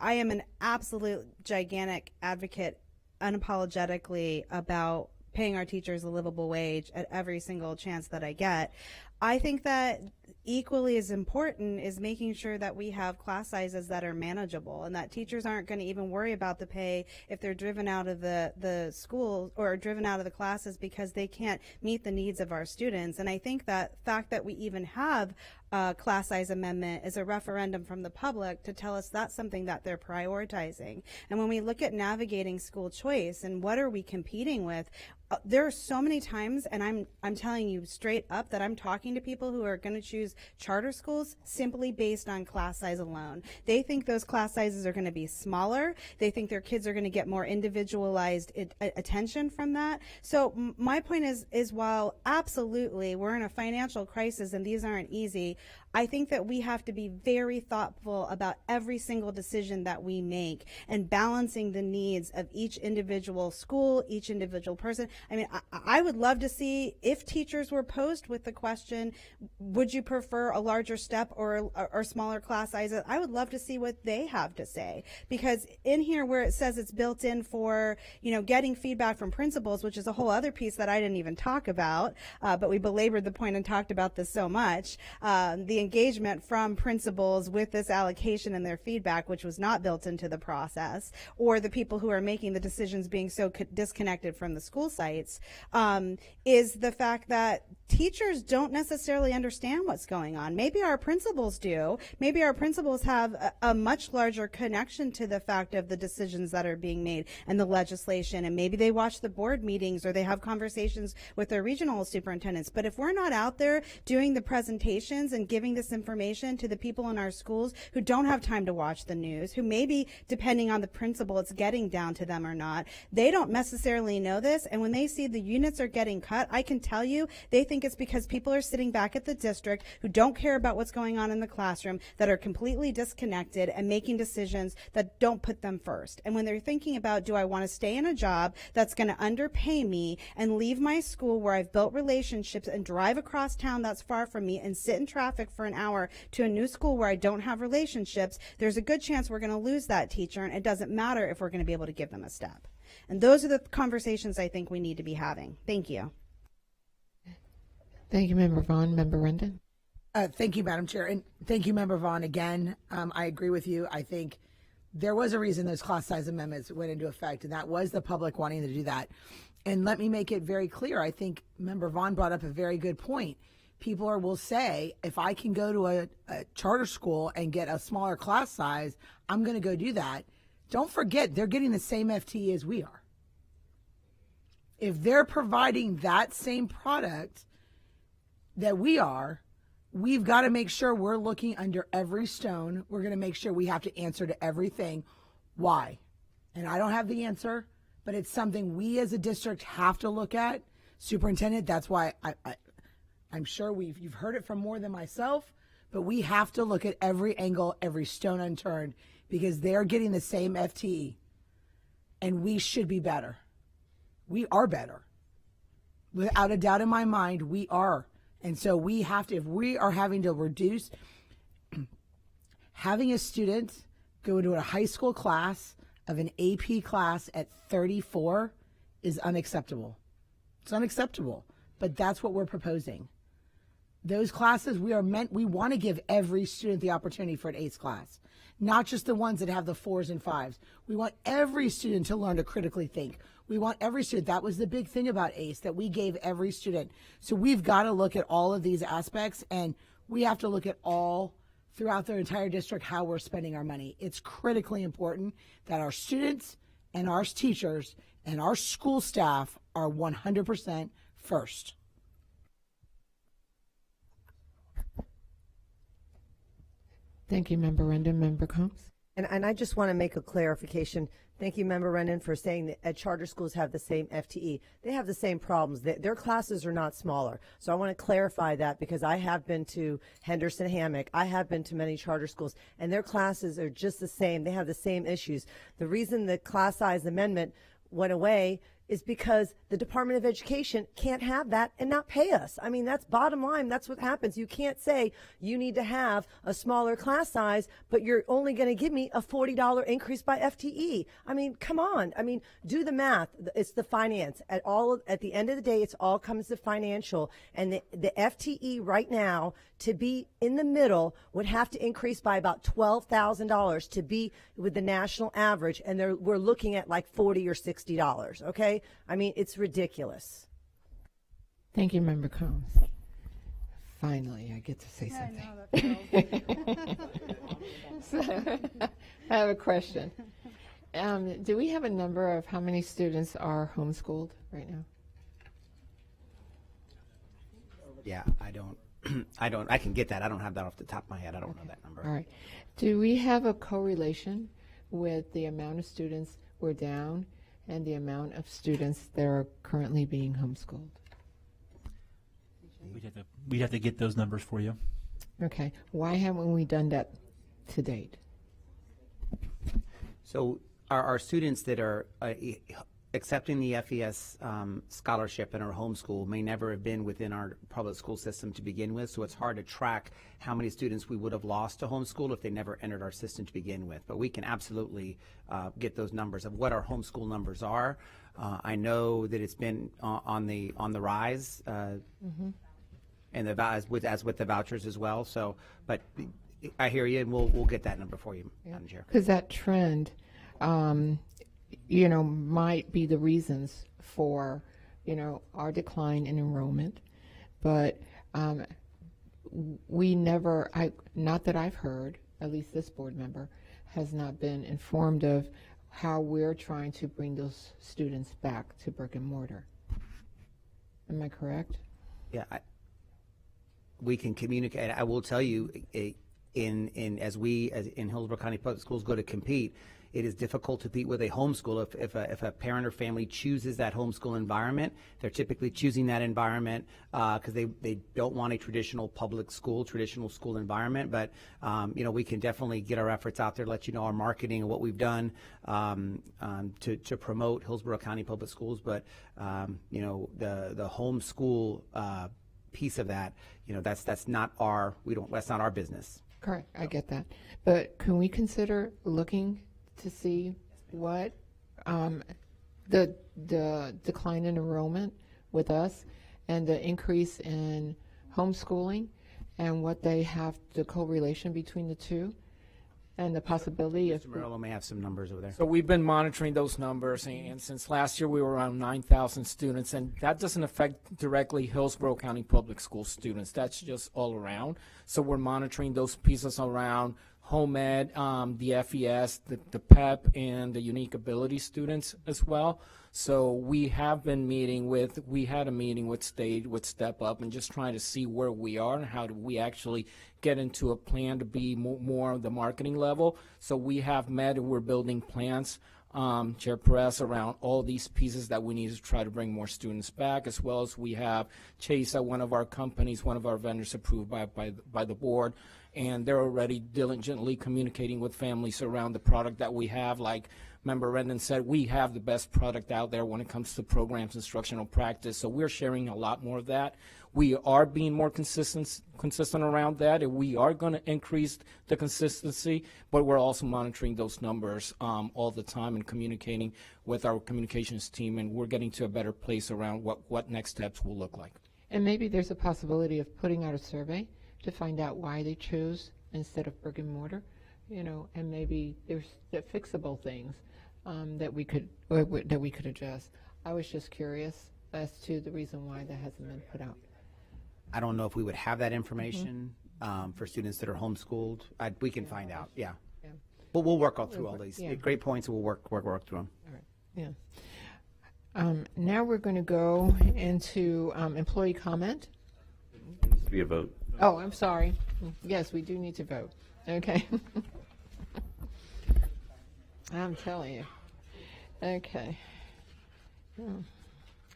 I am an absolute gigantic advocate unapologetically about paying our teachers a livable wage at every single chance that I get. I think that equally as important is making sure that we have class sizes that are manageable and that teachers aren't going to even worry about the pay if they're driven out of the school or driven out of the classes because they can't meet the needs of our students. And I think that fact that we even have a class size amendment is a referendum from the public to tell us that's something that they're prioritizing. And when we look at navigating school choice and what are we competing with, there are so many times, and I'm telling you straight up that I'm talking to people who are going to choose charter schools simply based on class size alone. They think those class sizes are going to be smaller. They think their kids are going to get more individualized attention from that. So my point is while absolutely we're in a financial crisis and these aren't easy, I think that we have to be very thoughtful about every single decision that we make and balancing the needs of each individual school, each individual person. I mean, I would love to see if teachers were posed with the question, would you prefer a larger step or smaller class sizes? I would love to see what they have to say, because in here where it says it's built in for, getting feedback from principals, which is a whole other piece that I didn't even talk about, but we belabored the point and talked about this so much, the engagement from principals with this allocation and their feedback, which was not built into the process, or the people who are making the decisions being so disconnected from the school sites, is the fact that teachers don't necessarily understand what's going on. Maybe our principals do. Maybe our principals have a much larger connection to the fact of the decisions that are being made and the legislation, and maybe they watch the board meetings or they have conversations with their regional superintendents. But if we're not out there doing the presentations and giving this information to the people in our schools who don't have time to watch the news, who maybe, depending on the principal, it's getting down to them or not, they don't necessarily know this. And when they see the units are getting cut, I can tell you they think it's because people are sitting back at the district who don't care about what's going on in the classroom, that are completely disconnected and making decisions that don't put them first. And when they're thinking about, do I want to stay in a job that's going to underpay me and leave my school where I've built relationships and drive across town that's far from me and sit in traffic for an hour to a new school where I don't have relationships, there's a good chance we're going to lose that teacher, and it doesn't matter if we're going to be able to give them a step. And those are the conversations I think we need to be having. Thank you. Thank you, Member Vaughn. Member Rendon? Thank you, Madam Chair. And thank you, Member Vaughn, again. I agree with you. I think there was a reason those class size amendments went into effect, and that was the public wanting to do that. And let me make it very clear. I think Member Vaughn brought up a very good point. People will say, if I can go to a charter school and get a smaller class size, I'm going to go do that. Don't forget, they're getting the same FTE as we are. If they're providing that same product that we are, we've got to make sure we're looking under every stone. We're going to make sure we have to answer to everything. Why? And I don't have the answer, but it's something we as a district have to look at. Superintendent, that's why I'm sure you've heard it from more than myself, but we have to look at every angle, every stone unturned, because they're getting the same FTE, and we should be better. We are better. Without a doubt in my mind, we are. And so we have to, if we are having to reduce, having a student go into a high school class of an AP class at 34 is unacceptable. It's unacceptable, but that's what we're proposing. Those classes, we want to give every student the opportunity for an ACE class, not just the ones that have the 4s and 5s. We want every student to learn to critically think. We want every student. That was the big thing about ACE, that we gave every student. So we've got to look at all of these aspects, and we have to look at all throughout the entire district how we're spending our money. It's critically important that our students and our teachers and our school staff are 100% first. Thank you, Member Rendon. Member Combs? And I just want to make a clarification. Thank you, Member Rendon, for saying that charter schools have the same FTE. They have the same problems. Their classes are not smaller. So I want to clarify that, because I have been to Henderson Hammock. I have been to many charter schools, and their classes are just the same. They have the same issues. The reason the class size amendment went away is because the Department of Education can't have that and not pay us. I mean, that's bottom line. That's what happens. You can't say you need to have a smaller class size, but you're only going to give me a $40 increase by FTE. I mean, come on. I mean, do the math. It's the finance. At the end of the day, it's all comes to financial. And the FTE right now, to be in the middle, would have to increase by about $12,000 to be with the national average, and we're looking at like $40 or $60. Okay, I mean, it's ridiculous. Thank you, Member Combs. Finally, I get to say something. So, I have a question. Do we have a number of how many students are homeschooled right now? Yeah, I don't. I can get that. I don't have that off the top of my head. I don't know that number. All right. Do we have a correlation with the amount of students we're down and the amount of students that are currently being homeschooled? We'd have to get those numbers for you. Okay. Why haven't we done that to date? So our students that are accepting the FES scholarship in our homeschool may never have been within our public school system to begin with, so it's hard to track how many students we would have lost to homeschool if they never entered our system to begin with. But we can absolutely get those numbers of what our homeschool numbers are. I know that it's been on the rise, and as with the vouchers as well. So, but I hear you, and we'll get that number for you, Madam Chair. Because that trend, might be the reasons for, our decline in enrollment. But we never, not that I've heard, at least this board member has not been informed of how we're trying to bring those students back to brick and mortar. Am I correct? Yeah, we can communicate. I will tell you, in Hillsborough County Public Schools go to compete, it is difficult to compete with a homeschool. If a parent or family chooses that homeschool environment, they're typically choosing that environment because they don't want a traditional school environment. But we can definitely get our efforts out there, let you know our marketing and what we've done to promote Hillsborough County Public Schools. But the homeschool piece of that, that's not our business. Correct, I get that. But can we consider looking to see what the decline in enrollment with us and the increase in homeschooling and what they have, the correlation between the two and the possibility of... Mr. Morello may have some numbers over there. So we've been monitoring those numbers, and since last year we were around 9,000 students, and that doesn't affect directly Hillsborough County Public School students. That's just all around. So we're monitoring those pieces around home ed, the FES, the PEP, and the unique ability students as well. So we have been we had a meeting with State, with Step Up, and just trying to see where we are and how do we actually get into a plan to be more of the marketing level. So we have met and we're building plans Chair Perez, around all these pieces that we need to try to bring more students back, as well as we have Chase, one of our companies, one of our vendors approved by the board, and they're already diligently communicating with families around the product that we have. Like Member Rendon said, we have the best product out there when it comes to programs, instructional practice, so we're sharing a lot more of that. We are being more consistent around that, and we are going to increase the consistency, but we're also monitoring those numbers all the time and communicating with our communications team, and we're getting to a better place around what next steps will look like. And maybe there's a possibility of putting out a survey to find out why they chose instead of brick and mortar, and maybe there's the fixable things that we could adjust. I was just curious as to the reason why that hasn't been put out. I don't know if we would have that information for students that are homeschooled. We can find out. Yeah. But we'll work through all these. Yeah. Great points. We'll work through them. All right. Yeah. Now we're going to go into employee comment. It needs to be a vote. Oh, I'm sorry. Yes, we do need to vote. Okay. I'm telling you. Okay.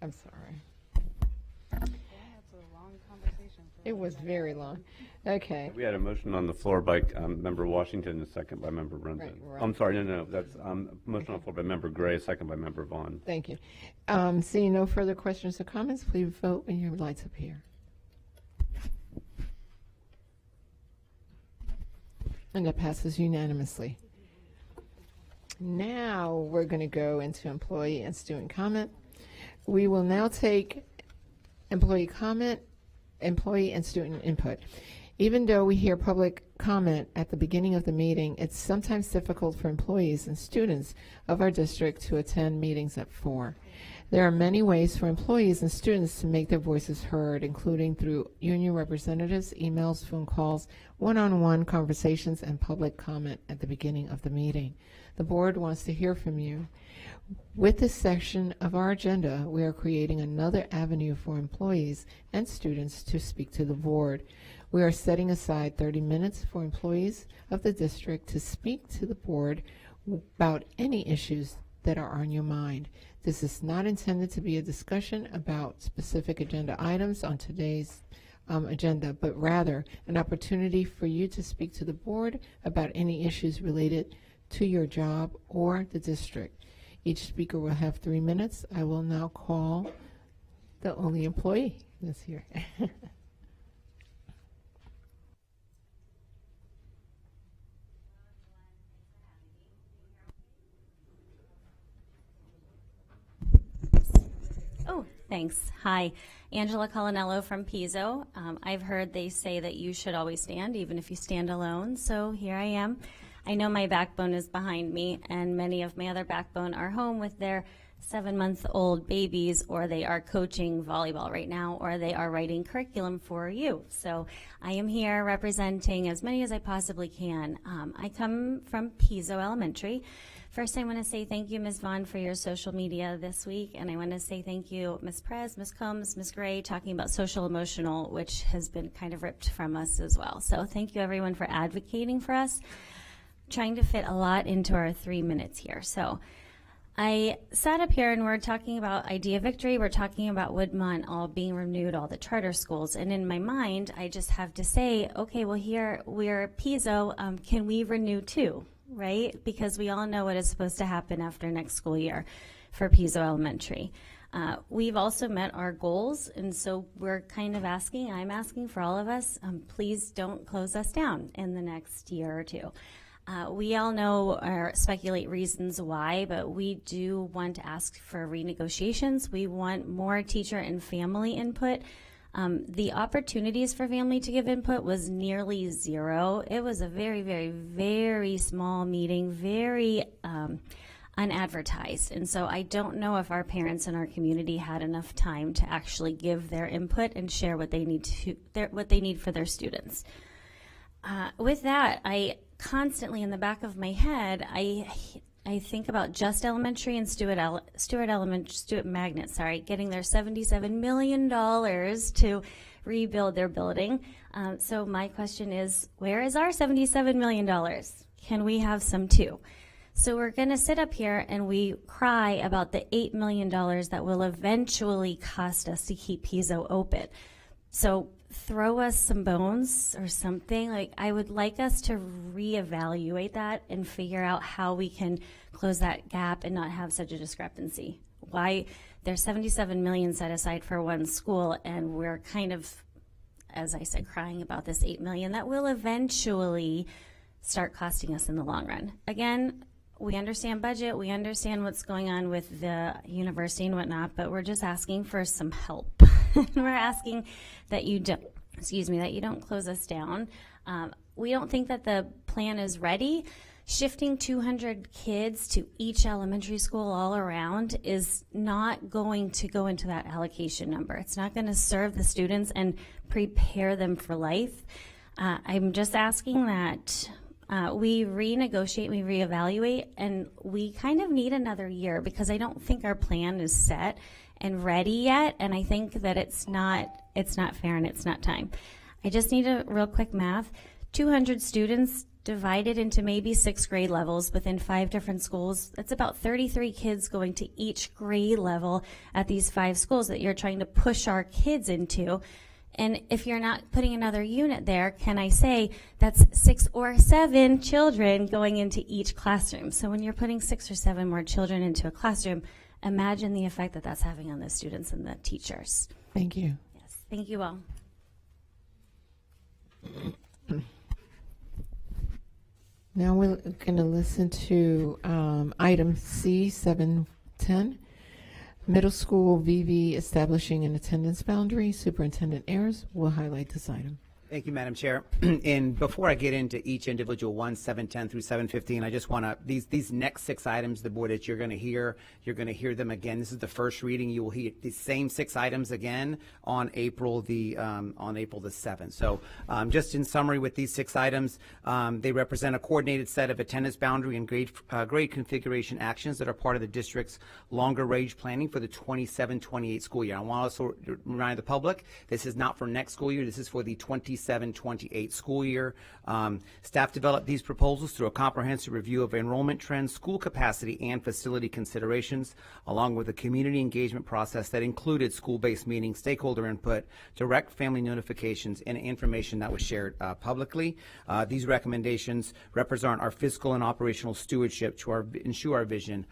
I'm sorry. It was very long. Okay. We had a motion on the floor by Member Washington and a second by Member Rendon. Right. I'm sorry, no, that's motion on the floor by Member Gray, a second by Member Vaughn. Thank you. Seeing no further questions or comments, please vote when your lights appear. And that passes unanimously. Now we're going to go into employee and student comment. We will now take employee comment, employee and student input. Even though we hear public comment at the beginning of the meeting, it's sometimes difficult for employees and students of our district to attend meetings at 4. There are many ways for employees and students to make their voices heard, including through union representatives, emails, phone calls, one-on-one conversations, and public comment at the beginning of the meeting. The board wants to hear from you. With this section of our agenda, we are creating another avenue for employees and students to speak to the board. We are setting aside 30 minutes for employees of the district to speak to the board about any issues that are on your mind. This is not intended to be a discussion about specific agenda items on today's agenda, but rather an opportunity for you to speak to the board about any issues related to your job or the district. Each speaker will have 3 minutes. I will now call the only employee that's here. Oh, thanks. Hi, Angela Colanello from Pizzo. I've heard they say that you should always stand, even if you stand alone, so here I am. I know my backbone is behind me, and many of my other backbone are home with their 7-month-old babies, or they are coaching volleyball right now, or they are writing curriculum for you. So I am here representing as many as I possibly can. I come from Pizzo Elementary. First, I want to say thank you, Ms. Vaughn, for your social media this week, and I want to say thank you, Ms. Perez, Ms. Combs, Ms. Gray, talking about social emotional, which has been kind of ripped from us as well. So thank you, everyone, for advocating for us. Trying to fit a lot into our 3 minutes here. So I sat up here and we're talking about Idea Victory. We're talking about Woodmont all being renewed, all the charter schools. And in my mind, I just have to say, okay, well, here we're Pizzo. Can we renew too, right? Because we all know what is supposed to happen after next school year for Pizzo Elementary. We've also met our goals, and so we're kind of asking, I'm asking for all of us, please don't close us down in the next year or two. We all know or speculate reasons why, but we do want to ask for renegotiations. We want more teacher and family input. The opportunities for family to give input was nearly zero. It was a very, very, very small meeting, very unadvertised. And so I don't know if our parents in our community had enough time to actually give their input and share what they need for their students. With that, I constantly in the back of my head, I think about Just Elementary and Stewart Magnet, getting their $77 million to rebuild their building. So my question is, where is our $77 million? Can we have some too? So we're going to sit up here and we cry about the $8 million that will eventually cost us to keep Piso open. So throw us some bones or something. Like, I would like us to reevaluate that and figure out how we can close that gap and not have such a discrepancy. Why there's $77 million set aside for one school, and we're kind of, as I said, crying about this $8 million that will eventually start costing us in the long run. Again, we understand budget, we understand what's going on with the university and whatnot, but we're just asking for some help. We're asking that you don't close us down. We don't think that the plan is ready. Shifting 200 kids to each elementary school all around is not going to go into that allocation number. It's not going to serve the students and prepare them for life. I'm just asking that we renegotiate, we reevaluate, and we kind of need another year because I don't think our plan is set and ready yet, and I think that it's not fair and it's not time. I just need a real quick math. 200 students divided into maybe 6 grade levels within 5 different schools. That's about 33 kids going to each grade level at these 5 schools that you're trying to push our kids into. And if you're not putting another unit there, can I say that's 6 or 7 children going into each classroom? So when you're putting 6 or 7 more children into a classroom, imagine the effect that that's having on the students and the teachers. Thank you. Yes, thank you all. Now we're going to listen to item C 710, middle school VV establishing an attendance boundary. Superintendent Ayers will highlight this item. Thank you, Madam Chair. And before I get into each individual one, 710 through 715, I just want to, these next 6 items, the board, that you're going to hear them again. This is the first reading. You will hear the same 6 items again on April the 7th. So just in summary with these 6 items, they represent a coordinated set of attendance boundary and grade configuration actions that are part of the district's longer range planning for the 27-28 school year. I want to also remind the public, this is not for next school year. This is for the 27-28 school year. Staff developed these proposals through a comprehensive review of enrollment trends, school capacity, and facility considerations, along with a community engagement process that included school-based meetings, stakeholder input, direct family notifications, and information that was shared publicly. These recommendations represent our fiscal and operational stewardship to ensure our vision,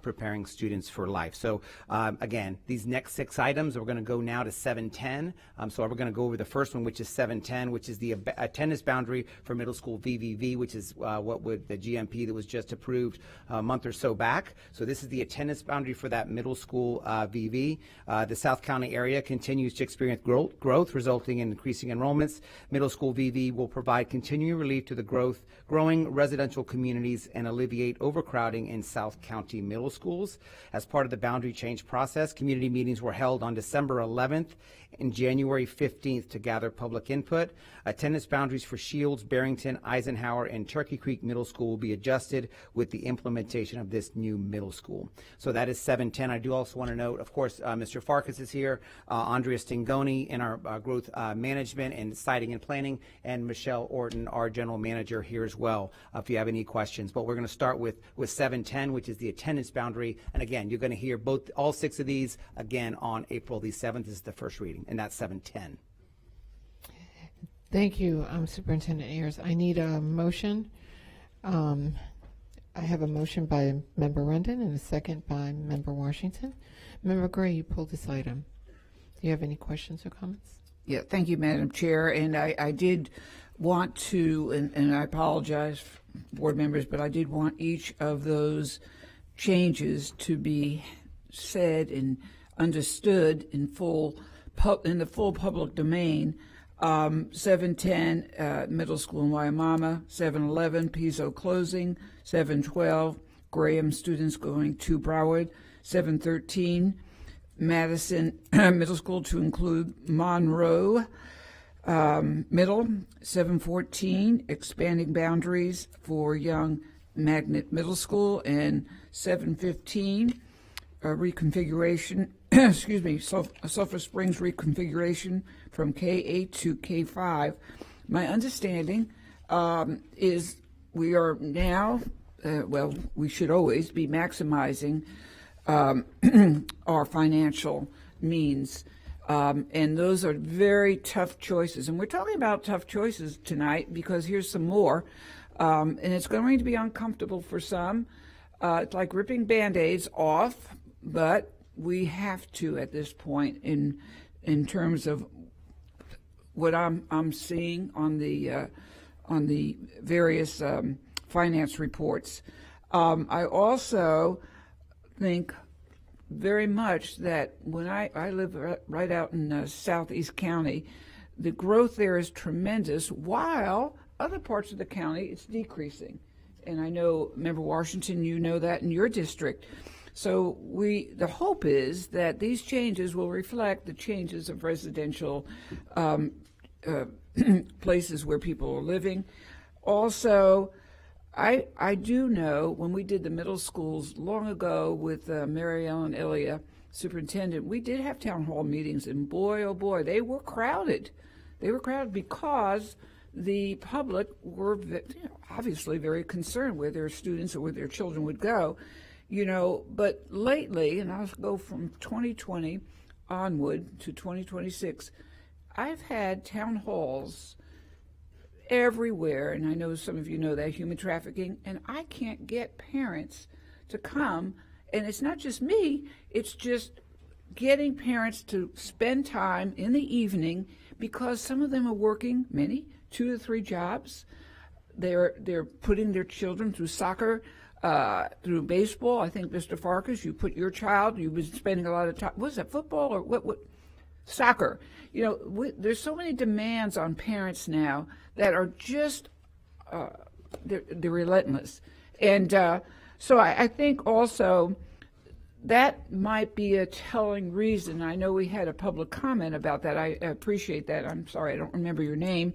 preparing students for life. So again, these next 6 items, we're going to go now to 710. So we're going to go over the first one, which is 710, which is the attendance boundary for middle school VVV, which is what would the GMP that was just approved a month or so back. So this is the attendance boundary for that middle school VV. The South County area continues to experience growth, resulting in increasing enrollments. Middle school VV will provide continuing relief to the growing residential communities and alleviate overcrowding in South County middle schools. As part of the boundary change process, community meetings were held on December 11th and January 15th to gather public input. Attendance boundaries for Shields, Barrington, Eisenhower, and Turkey Creek Middle School will be adjusted with the implementation of this new middle school. So that is 710. I do also want to note, of course, Mr. Farkas is here, Andrea Stingoni in our growth management and siting and planning, and Michelle Orton, our general manager, here as well, if you have any questions. But we're going to start with 710, which is the attendance boundary. And again, you're going to hear all 6 of these again on April the 7th. This is the first reading, and that's 710. Thank you, Superintendent Ayers. I need a motion. I have a motion by Member Rendon and a second by Member Washington. Member Gray, you pulled this item. Do you have any questions or comments? Yeah, thank you, Madam Chair. And I did want to, and I apologize, board members, but I did want each of those changes to be said and understood in the full public domain. 710 middle school in Waimama, 711 Piso closing, 712 Graham students going to Broward, 713 Madison middle school to include Monroe middle, 714 expanding boundaries for Young Magnet Middle School, and 715 reconfiguration, Sulphur Springs reconfiguration from K8 to K5. My understanding is we are now we should always be maximizing our financial means. And those are very tough choices. And we're talking about tough choices tonight because here's some more. And it's going to be uncomfortable for some. It's like ripping Band-Aids off, but we have to at this point in terms of what I'm seeing on the various finance reports. I also think very much that when I live right out in Southeast County, the growth there is tremendous, while other parts of the county it's decreasing. And I know, Member Washington, you know that in your district. So the hope is that these changes will reflect the changes of residential places where people are living. Also, I do know when we did the middle schools long ago with Mary Ellen Illia, superintendent, we did have town hall meetings, and boy, oh boy, they were crowded. They were crowded because the public were obviously very concerned where their students or where their children would go. But lately, and I'll go from 2020 onward to 2026, I've had town halls everywhere, and I know some of you know that, human trafficking, and I can't get parents to come. And it's not just me, it's just getting parents to spend time in the evening because some of them are working 2 to 3 jobs. They're putting their children through soccer, through baseball. I think, Mr. Farkas, you put your child, you've been spending a lot of time, was that football or what? Soccer. There's so many demands on parents now that are just, they're relentless. And so I think also that might be a telling reason. I know we had a public comment about that. I appreciate that. I'm sorry, I don't remember your name.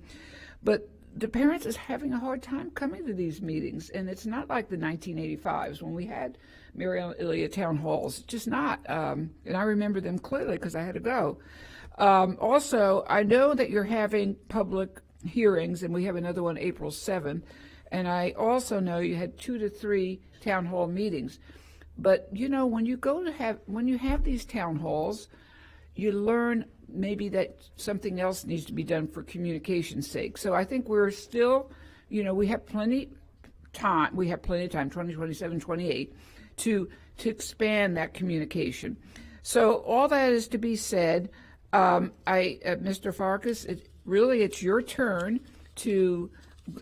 But the parents is having a hard time coming to these meetings. And it's not like the 1985s when we had Mary Ellen Illia town halls. Just not. And I remember them clearly because I had to go. Also, I know that you're having public hearings, and we have another one April 7th. And I also know you had 2 to 3 town hall meetings. But when you have these town halls, you learn maybe that something else needs to be done for communication's sake. So I think we're still, we have plenty time. We have plenty of time, 2027, 28, to expand that communication. So all that is to be said. Mr. Farkas, it's your turn to,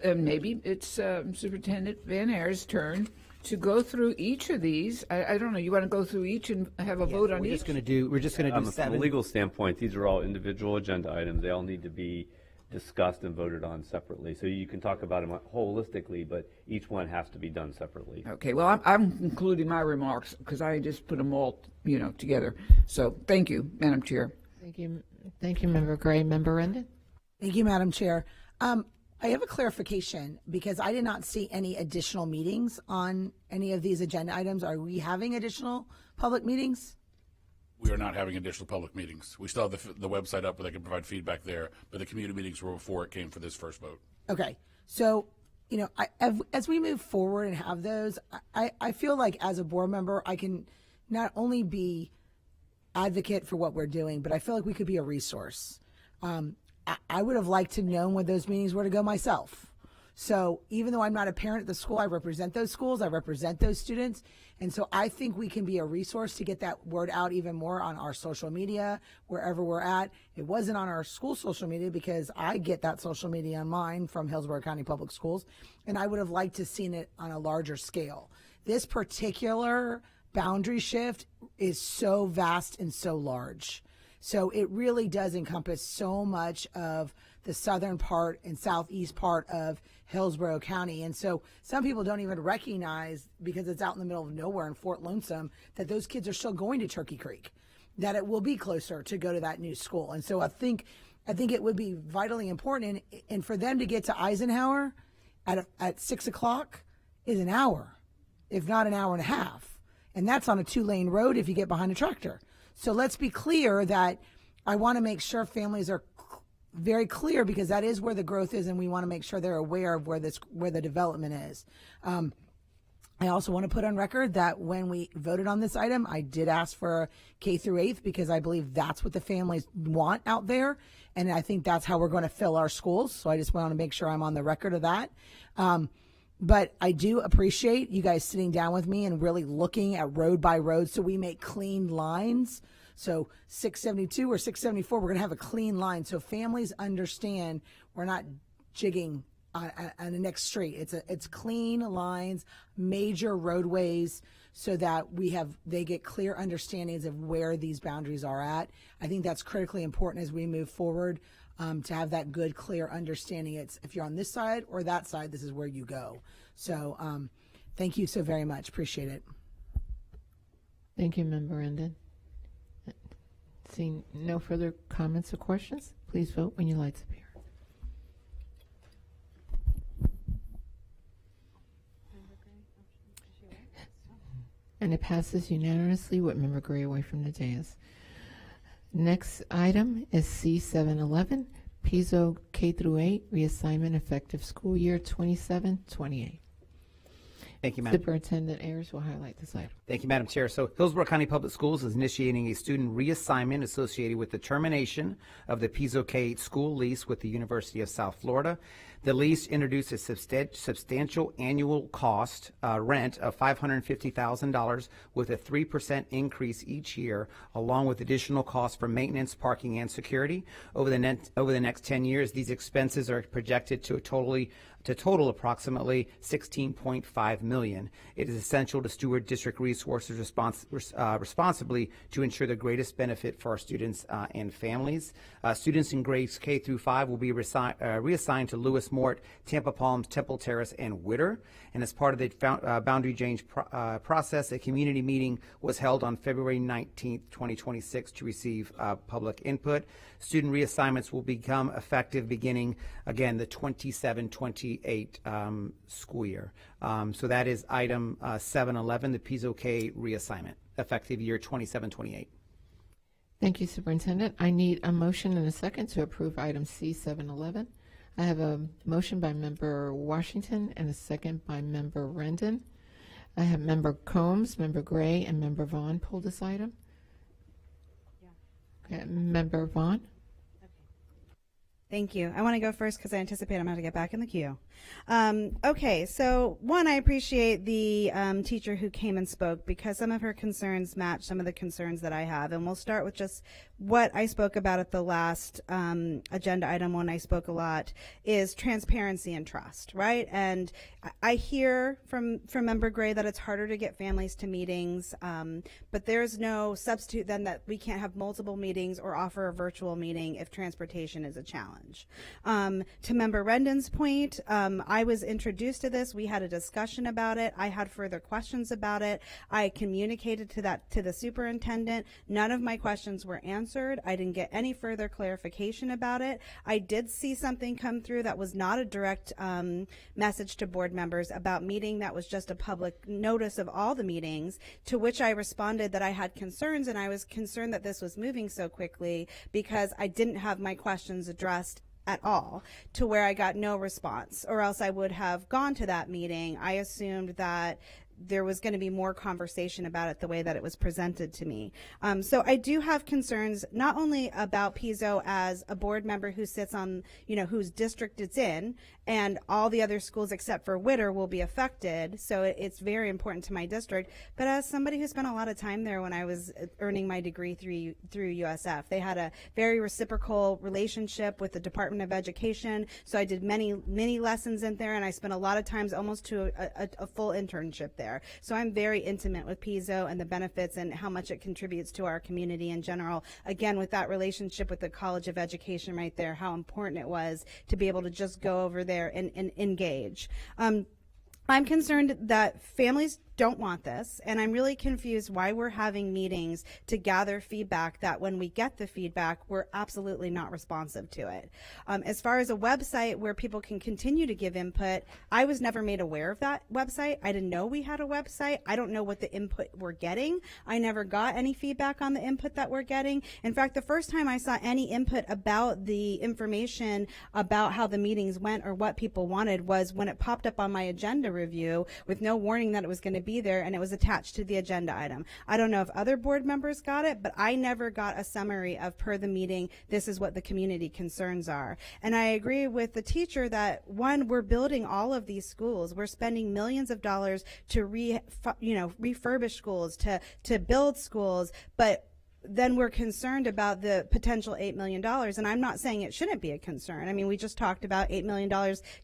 maybe it's Superintendent Van Air's turn to go through each of these. I don't know, you want to go through each and have a vote on we're each? Just gonna do From 7. a legal standpoint, these are all individual agenda items. They all need to be discussed and voted on separately. So you can talk about them holistically, but each one has to be done separately. Okay, well, I'm including my remarks because I just put them all, together. So thank you, Madam Chair. Thank you, Member Gray. Member Rendon? Thank you, Madam Chair. I have a clarification because I did not see any additional meetings on any of these agenda items. Are we having additional public meetings? We are not having additional public meetings. We still have the website up where they can provide feedback there, but the community meetings were before it came for this first vote. Okay. So, as we move forward and have those, I feel like as a board member, I can not only be advocate for what we're doing, but I feel like we could be a resource. I would have liked to know when those meetings were to go myself. So even though I'm not a parent at the school, I represent those schools, I represent those students. And so I think we can be a resource to get that word out even more on our social media, wherever we're at. It wasn't on our school social media because I get that social media on mine from Hillsborough County Public Schools. And I would have liked to seen it on a larger scale. This particular boundary shift is so vast and so large. So it really does encompass so much of the southern part and southeast part of Hillsborough County. And so some people don't even recognize, because it's out in the middle of nowhere in Fort Lonesome, that those kids are still going to Turkey Creek, that it will be closer to go to that new school. And so I think it would be vitally important. And for them to get to Eisenhower at 6 o'clock is an hour, if not an hour and a half. And that's on a 2-lane road if you get behind a tractor. So let's be clear that I want to make sure families are very clear, because that is where the growth is, and we want to make sure they're aware of where the development is. I also want to put on record that when we voted on this item, I did ask for K through 8th because I believe that's what the families want out there. And I think that's how we're going to fill our schools. So I just want to make sure I'm on the record of that. But I do appreciate you guys sitting down with me and really looking at road by road so we make clean lines. So 672 or 674, we're going to have a clean line so families understand we're not jigging on the next street. It's clean lines, major roadways, so that they get clear understandings of where these boundaries are at. I think that's critically important as we move forward, to have that good, clear understanding. It's if you're on this side or that side, this is where you go. So thank you so very much. Appreciate it. Thank you, Member Rendon. Seeing no further comments or questions, please vote when your lights appear. And it passes unanimously with Member Gray away from the dais. Next item is C711, Piso K through 8 reassignment effective school year 27-28. Thank you, Madam. Superintendent Ayers will highlight this item. Thank you, Madam Chair. So Hillsborough County Public Schools is initiating a student reassignment associated with the termination of the Piso K school lease with the University of South Florida. The lease introduces substantial annual cost rent of $550,000 with a 3% increase each year, along with additional costs for maintenance, parking, and security. Over the next 10 years, these expenses are projected to total approximately $16.5 million. It is essential to steward district resources responsibly to ensure the greatest benefit for our students and families. Students in grades K through 5 will be reassigned to Lewis Mort, Tampa Palms, Temple Terrace, and Witter. And as part of the boundary change process, a community meeting was held on February 19th, 2026 to receive public input. Student reassignments will become effective beginning, again, the 27-28 school year. So that is item 711, the Piso K reassignment, effective year 27-28. Thank you, Superintendent. I need a motion and a second to approve item C711. I have a motion by Member Washington and a second by Member Rendon. I have Member Combs, Member Gray, and Member Vaughn pull this item. Okay, Member Vaughn. Thank you. I want to go first because I anticipate I'm going to get back in the queue. Okay, so one, I appreciate the teacher who came and spoke because some of her concerns match some of the concerns that I have. And we'll start with just what I spoke about at the last agenda item when I spoke a lot is transparency and trust, right? And I hear from Member Gray that it's harder to get families to meetings, but there's no substitute then that we can't have multiple meetings or offer a virtual meeting if transportation is a challenge. To Member Rendon's point, I was introduced to this. We had a discussion about it. I had further questions about it. I communicated to the superintendent. None of my questions were answered. I didn't get any further clarification about it. I did see something come through that was not a direct message to board members about meeting that was just a public notice of all the meetings, to which I responded that I had concerns, and I was concerned that this was moving so quickly because I didn't have my questions addressed at all, to where I got no response, or else I would have gone to that meeting. I assumed that there was going to be more conversation about it the way that it was presented to me. So I do have concerns not only about Piso as a board member who sits on, whose district it's in, and all the other schools except for Witter will be affected. So it's very important to my district. But as somebody who spent a lot of time there when I was earning my degree through USF, they had a very reciprocal relationship with the Department of Education. So I did many lessons in there, and I spent a lot of times almost to a full internship there. So I'm very intimate with Piso and the benefits and how much it contributes to our community in general. Again, with that relationship with the College of Education right there, how important it was to be able to just go over there and engage. I'm concerned that families don't want this, and I'm really confused why we're having meetings to gather feedback that when we get the feedback, we're absolutely not responsive to it. As far as a website where people can continue to give input, I was never made aware of that website. I didn't know we had a website. I don't know what the input we're getting. I never got any feedback on the input that we're getting. In fact, the first time I saw any input about the information about how the meetings went or what people wanted was when it popped up on my agenda review with no warning that it was going to be there, and it was attached to the agenda item. I don't know if other board members got it, but I never got a summary of per the meeting, this is what the community concerns are. And I agree with the teacher that, one, we're building all of these schools. We're spending millions of dollars to refurbish schools, to build schools, but then we're concerned about the potential $8 million. And I'm not saying it shouldn't be a concern. I mean, we just talked about $8 million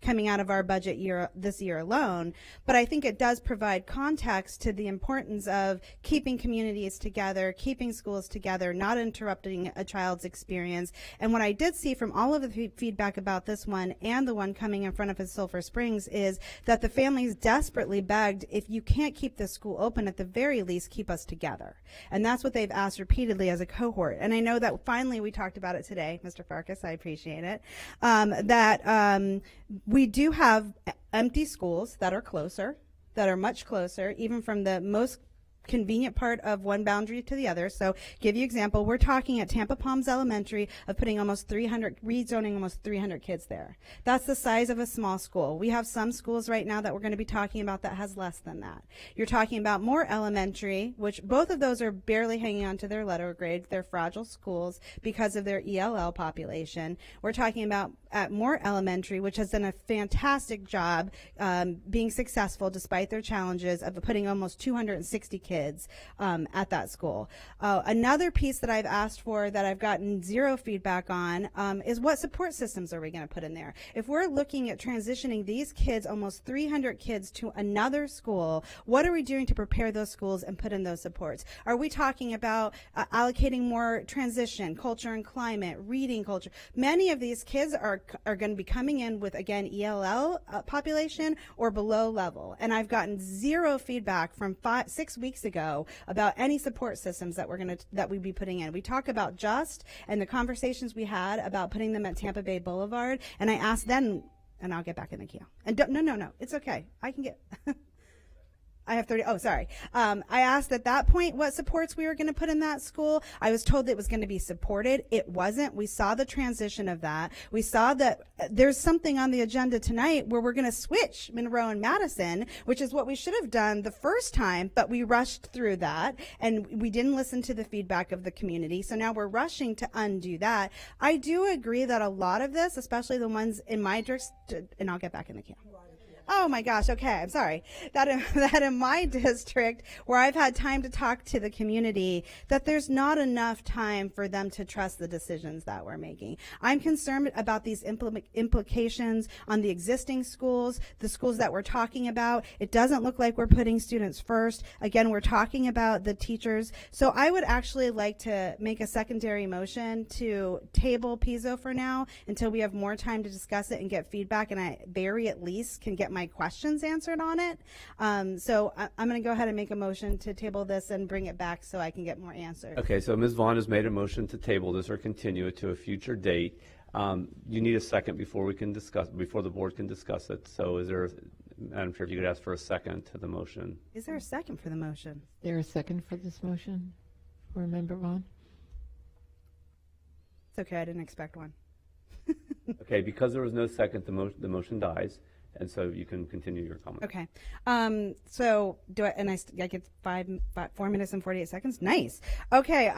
coming out of our budget year this year alone. But I think it does provide context to the importance of keeping communities together, keeping schools together, not interrupting a child's experience. And what I did see from all of the feedback about this one and the one coming in front of us, Sulphur Springs, is that the families desperately begged, if you can't keep this school open, at the very least, keep us together. And that's what they've asked repeatedly as a cohort. And I know that finally we talked about it today, Mr. Farkas, I appreciate it, that we do have empty schools that are closer, that are much closer, even from the most convenient part of one boundary to the other. So give you example, we're talking at Tampa Palms Elementary of putting rezoning almost 300 kids there. That's the size of a small school. We have some schools right now that we're going to be talking about that has less than that. You're talking about Moore Elementary, which both of those are barely hanging on to their letter grade. They're fragile schools because of their ELL population. We're talking about at Moore Elementary, which has done a fantastic job being successful despite their challenges of putting almost 260 kids at that school. Another piece that I've asked for that I've gotten zero feedback on is what support systems are we going to put in there? If we're looking at transitioning these kids, almost 300 kids, to another school, what are we doing to prepare those schools and put in those supports? Are we talking about allocating more transition, culture and climate, reading culture? Many of these kids are going to be coming in with, again, ELL population or below level. And I've gotten zero feedback from 6 weeks ago about any support systems that we'd be putting in. We talk about JUST and the conversations we had about putting them at Tampa Bay Boulevard, and I asked them, and I'll get back in the queue. And no, it's okay. I can get. I have 30. Oh, sorry. I asked at that point what supports we were going to put in that school. I was told it was going to be supported. It wasn't. We saw the transition of that. We saw that there's something on the agenda tonight where we're going to switch Monroe and Madison, which is what we should have done the first time, but we rushed through that and we didn't listen to the feedback of the community. So now we're rushing to undo that. I do agree that a lot of this, especially the ones in my district, and I'll get back in the queue. Oh my gosh, okay, I'm sorry. That in my district, where I've had time to talk to the community, that there's not enough time for them to trust the decisions that we're making. I'm concerned about these implications on the existing schools, the schools that we're talking about. It doesn't look like we're putting students first. Again, we're talking about the teachers. So I would actually like to make a secondary motion to table PISO for now until we have more time to discuss it and get feedback, and Barry at least can get my questions answered on it. So I'm going to go ahead and make a motion to table this and bring it back so I can get more answers. Okay, so Ms. Vaughn has made a motion to table this or continue it to a future date. You need a second before the board can discuss it. So is there, Madam Chair, if you could ask for a second to the motion. Is there a second for the motion? Is there a second for this motion? For Member Vaughn? It's okay, I didn't expect one. Okay, because there was no second, the motion dies. And so you can continue your comment. Okay. So I get 4 minutes and 48 seconds? Nice. Okay.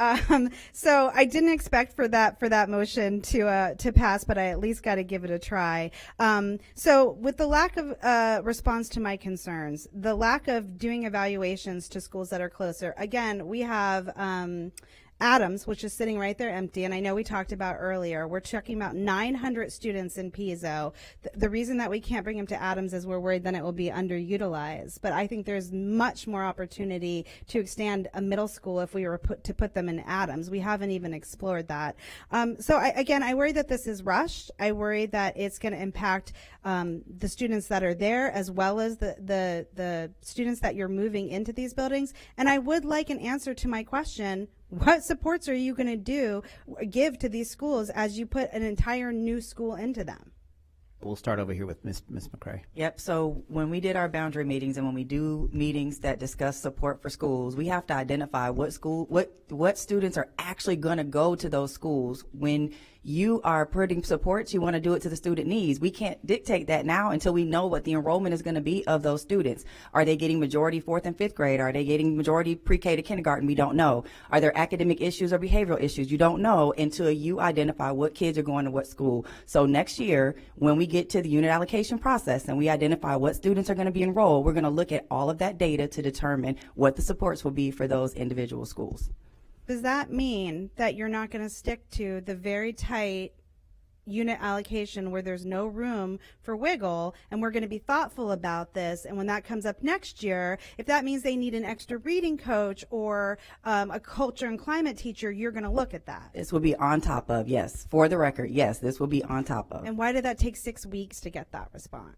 So I didn't expect for that motion to pass, but I at least got to give it a try. So with the lack of response to my concerns, the lack of doing evaluations to schools that are closer, again, we have Adams, which is sitting right there empty, and I know we talked about earlier, we're talking about 900 students in Piso. The reason that we can't bring them to Adams is we're worried then it will be underutilized. But I think there's much more opportunity to expand a middle school if we were to put them in Adams. We haven't even explored that. So I worry that this is rushed. I worry that it's going to impact the students that are there as well as the students that you're moving into these buildings. And I would like an answer to my question. What supports are you going to give to these schools as you put an entire new school into them? We'll start over here with Ms. McCray. Yep. So when we did our boundary meetings and when we do meetings that discuss support for schools, we have to identify what students are actually going to go to those schools. When you are putting supports, you want to do it to the student needs. We can't dictate that now until we know what the enrollment is going to be of those students. Are they getting majority 4th and 5th grade? Are they getting majority pre-K to kindergarten? We don't know. Are there academic issues or behavioral issues? You don't know until you identify what kids are going to what school. So next year, when we get to the unit allocation process and we identify what students are going to be enrolled, we're going to look at all of that data to determine what the supports will be for those individual schools. Does that mean that you're not going to stick to the very tight unit allocation where there's no room for wiggle, and we're going to be thoughtful about this? And when that comes up next year, if that means they need an extra reading coach or a culture and climate teacher, you're going to look at that. This will be on top of, yes. For the record, yes, this will be on top of. And why did that take 6 weeks to get that response?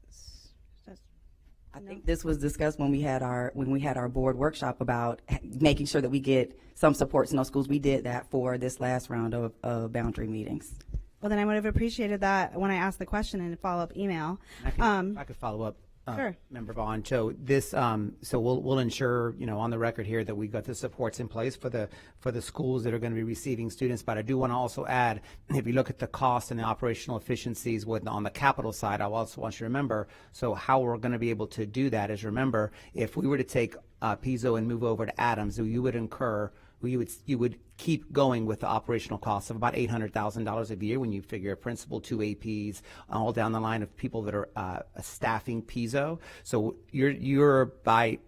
I think this was discussed when we had our board workshop about making sure that we get some supports in those schools. We did that for this last round of boundary meetings. Well, then I would have appreciated that when I asked the question in a follow-up email. I could follow up. Sure. Member Vaughn. So this, so we'll ensure, on the record here that we've got the supports in place for the schools that are going to be receiving students. But I do want to also add, if you look at the cost and the operational efficiencies on the capital side, I also want you to remember. So how we're going to be able to do that is, remember, if we were to take Piso and move over to Adams, you would incur. You would keep going with the operational costs of about $800,000 a year when you figure a principal, 2 APs, all down the line of people that are staffing Piso. So you're by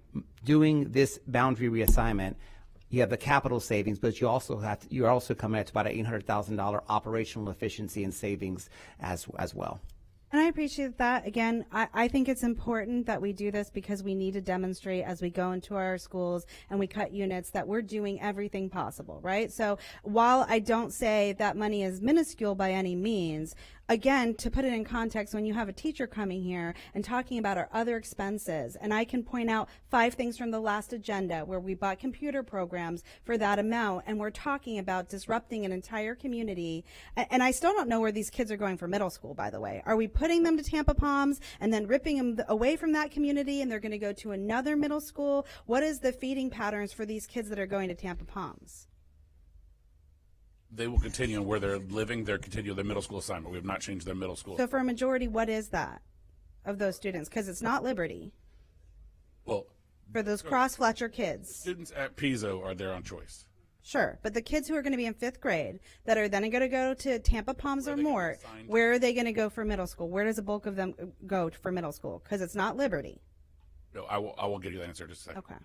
doing this boundary reassignment, you have the capital savings, but you're also coming at about an $800,000 operational efficiency and savings as well. And I appreciate that. Again, I think it's important that we do this because we need to demonstrate as we go into our schools and we cut units that we're doing everything possible, right? So while I don't say that money is minuscule by any means, again, to put it in context, when you have a teacher coming here and talking about our other expenses, and I can point out 5 things from the last agenda where we bought computer programs for that amount, and we're talking about disrupting an entire community, and I still don't know where these kids are going for middle school, by the way. Are we putting them to Tampa Palms and then ripping them away from that community and they're going to go to another middle school? What is the feeding patterns for these kids that are going to Tampa Palms? They will continue where they're living. They'll continue their middle school assignment. We have not changed their middle school. So for a majority, what is that of those students? Because it's not Liberty. Well, for those Cross-Fletcher kids. Students at Piso are there on choice. Sure, but the kids who are going to be in 5th grade that are then going to go to Tampa Palms or Mort, where are they going to go for middle school? Where does the bulk of them go for middle school? Because it's not Liberty. No, I will give you the answer in just a second. Okay.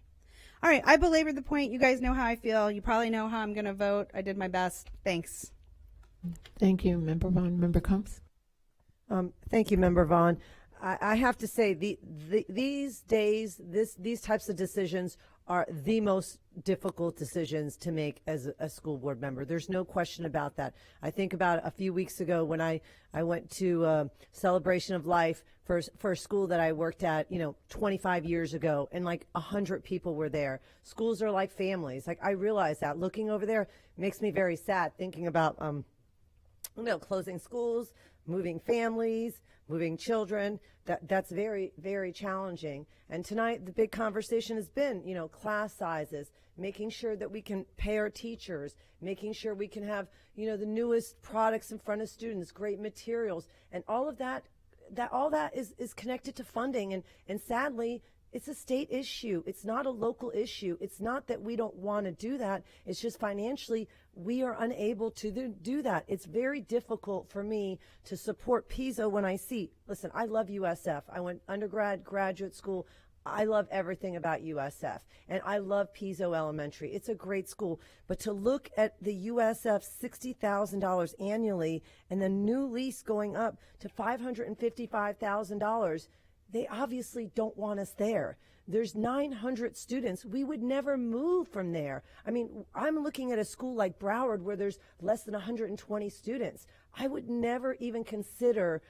All right, I belabored the point. You guys know how I feel. You probably know how I'm going to vote. I did my best. Thanks. Thank you, Member Vaughn. Member Combs. Thank you, Member Vaughn. I have to say, these days, these types of decisions are the most difficult decisions to make as a school board member. There's no question about that. I think about a few weeks ago when I went to Celebration of Life for a school that I worked at, 25 years ago, and like 100 people were there. Schools are like families. Like, I realize that. Looking over there makes me very sad thinking about, closing schools, moving families, moving children. That's very, very challenging. And tonight, the big conversation has been, class sizes, making sure that we can pay our teachers, making sure we can have, the newest products in front of students, great materials, and all of that is connected to funding. And sadly, it's a state issue. It's not a local issue. It's not that we don't want to do that. It's just financially we are unable to do that. It's very difficult for me to support Piso when I see, listen, I love USF. I went undergrad, graduate school. I love everything about USF, and I love Piso Elementary. It's a great school. But to look at the USF $60,000 annually and the new lease going up to $555,000, they obviously don't want us there. There's 900 students. We would never move from there. I mean, I'm looking at a school like Broward where there's less than 120 students. I would never even consider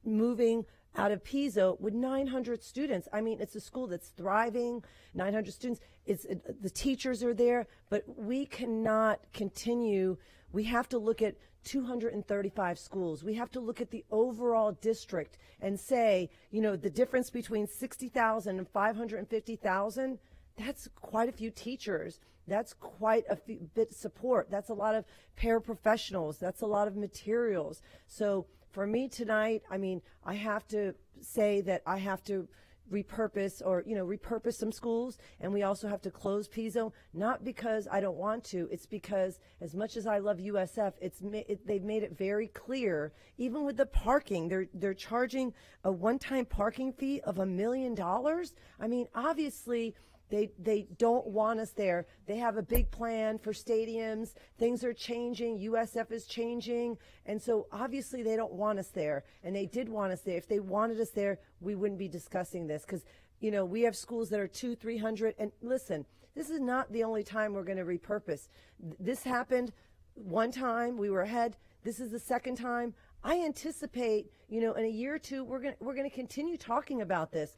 moving out of Piso with 900 students. I mean, it's a school that's thriving, 900 students. The teachers are there, but we cannot continue. We have to look at 235 schools. We have to look at the overall district and say, you know, the difference between 60,000 and 550,000, that's quite a few teachers. That's quite a bit of support. That's a lot of paraprofessionals. That's a lot of materials. So for me tonight, I mean, I have to say that I have to repurpose some schools, and we also have to close Piso, not because I don't want to. It's because as much as I love USF, they've made it very clear, even with the parking, they're charging a one-time parking fee of $1 million. I mean, obviously, they don't want us there. They have a big plan for stadiums. Things are changing. USF is changing. And so obviously they don't want us there. And they did want us there. If they wanted us there, we wouldn't be discussing this because, you know, we have schools that are 200, 300. And listen, this is not the only time we're going to repurpose. This happened one time. We were ahead. This is the second time. I anticipate, you know, in a year or two, we're going to continue talking about this.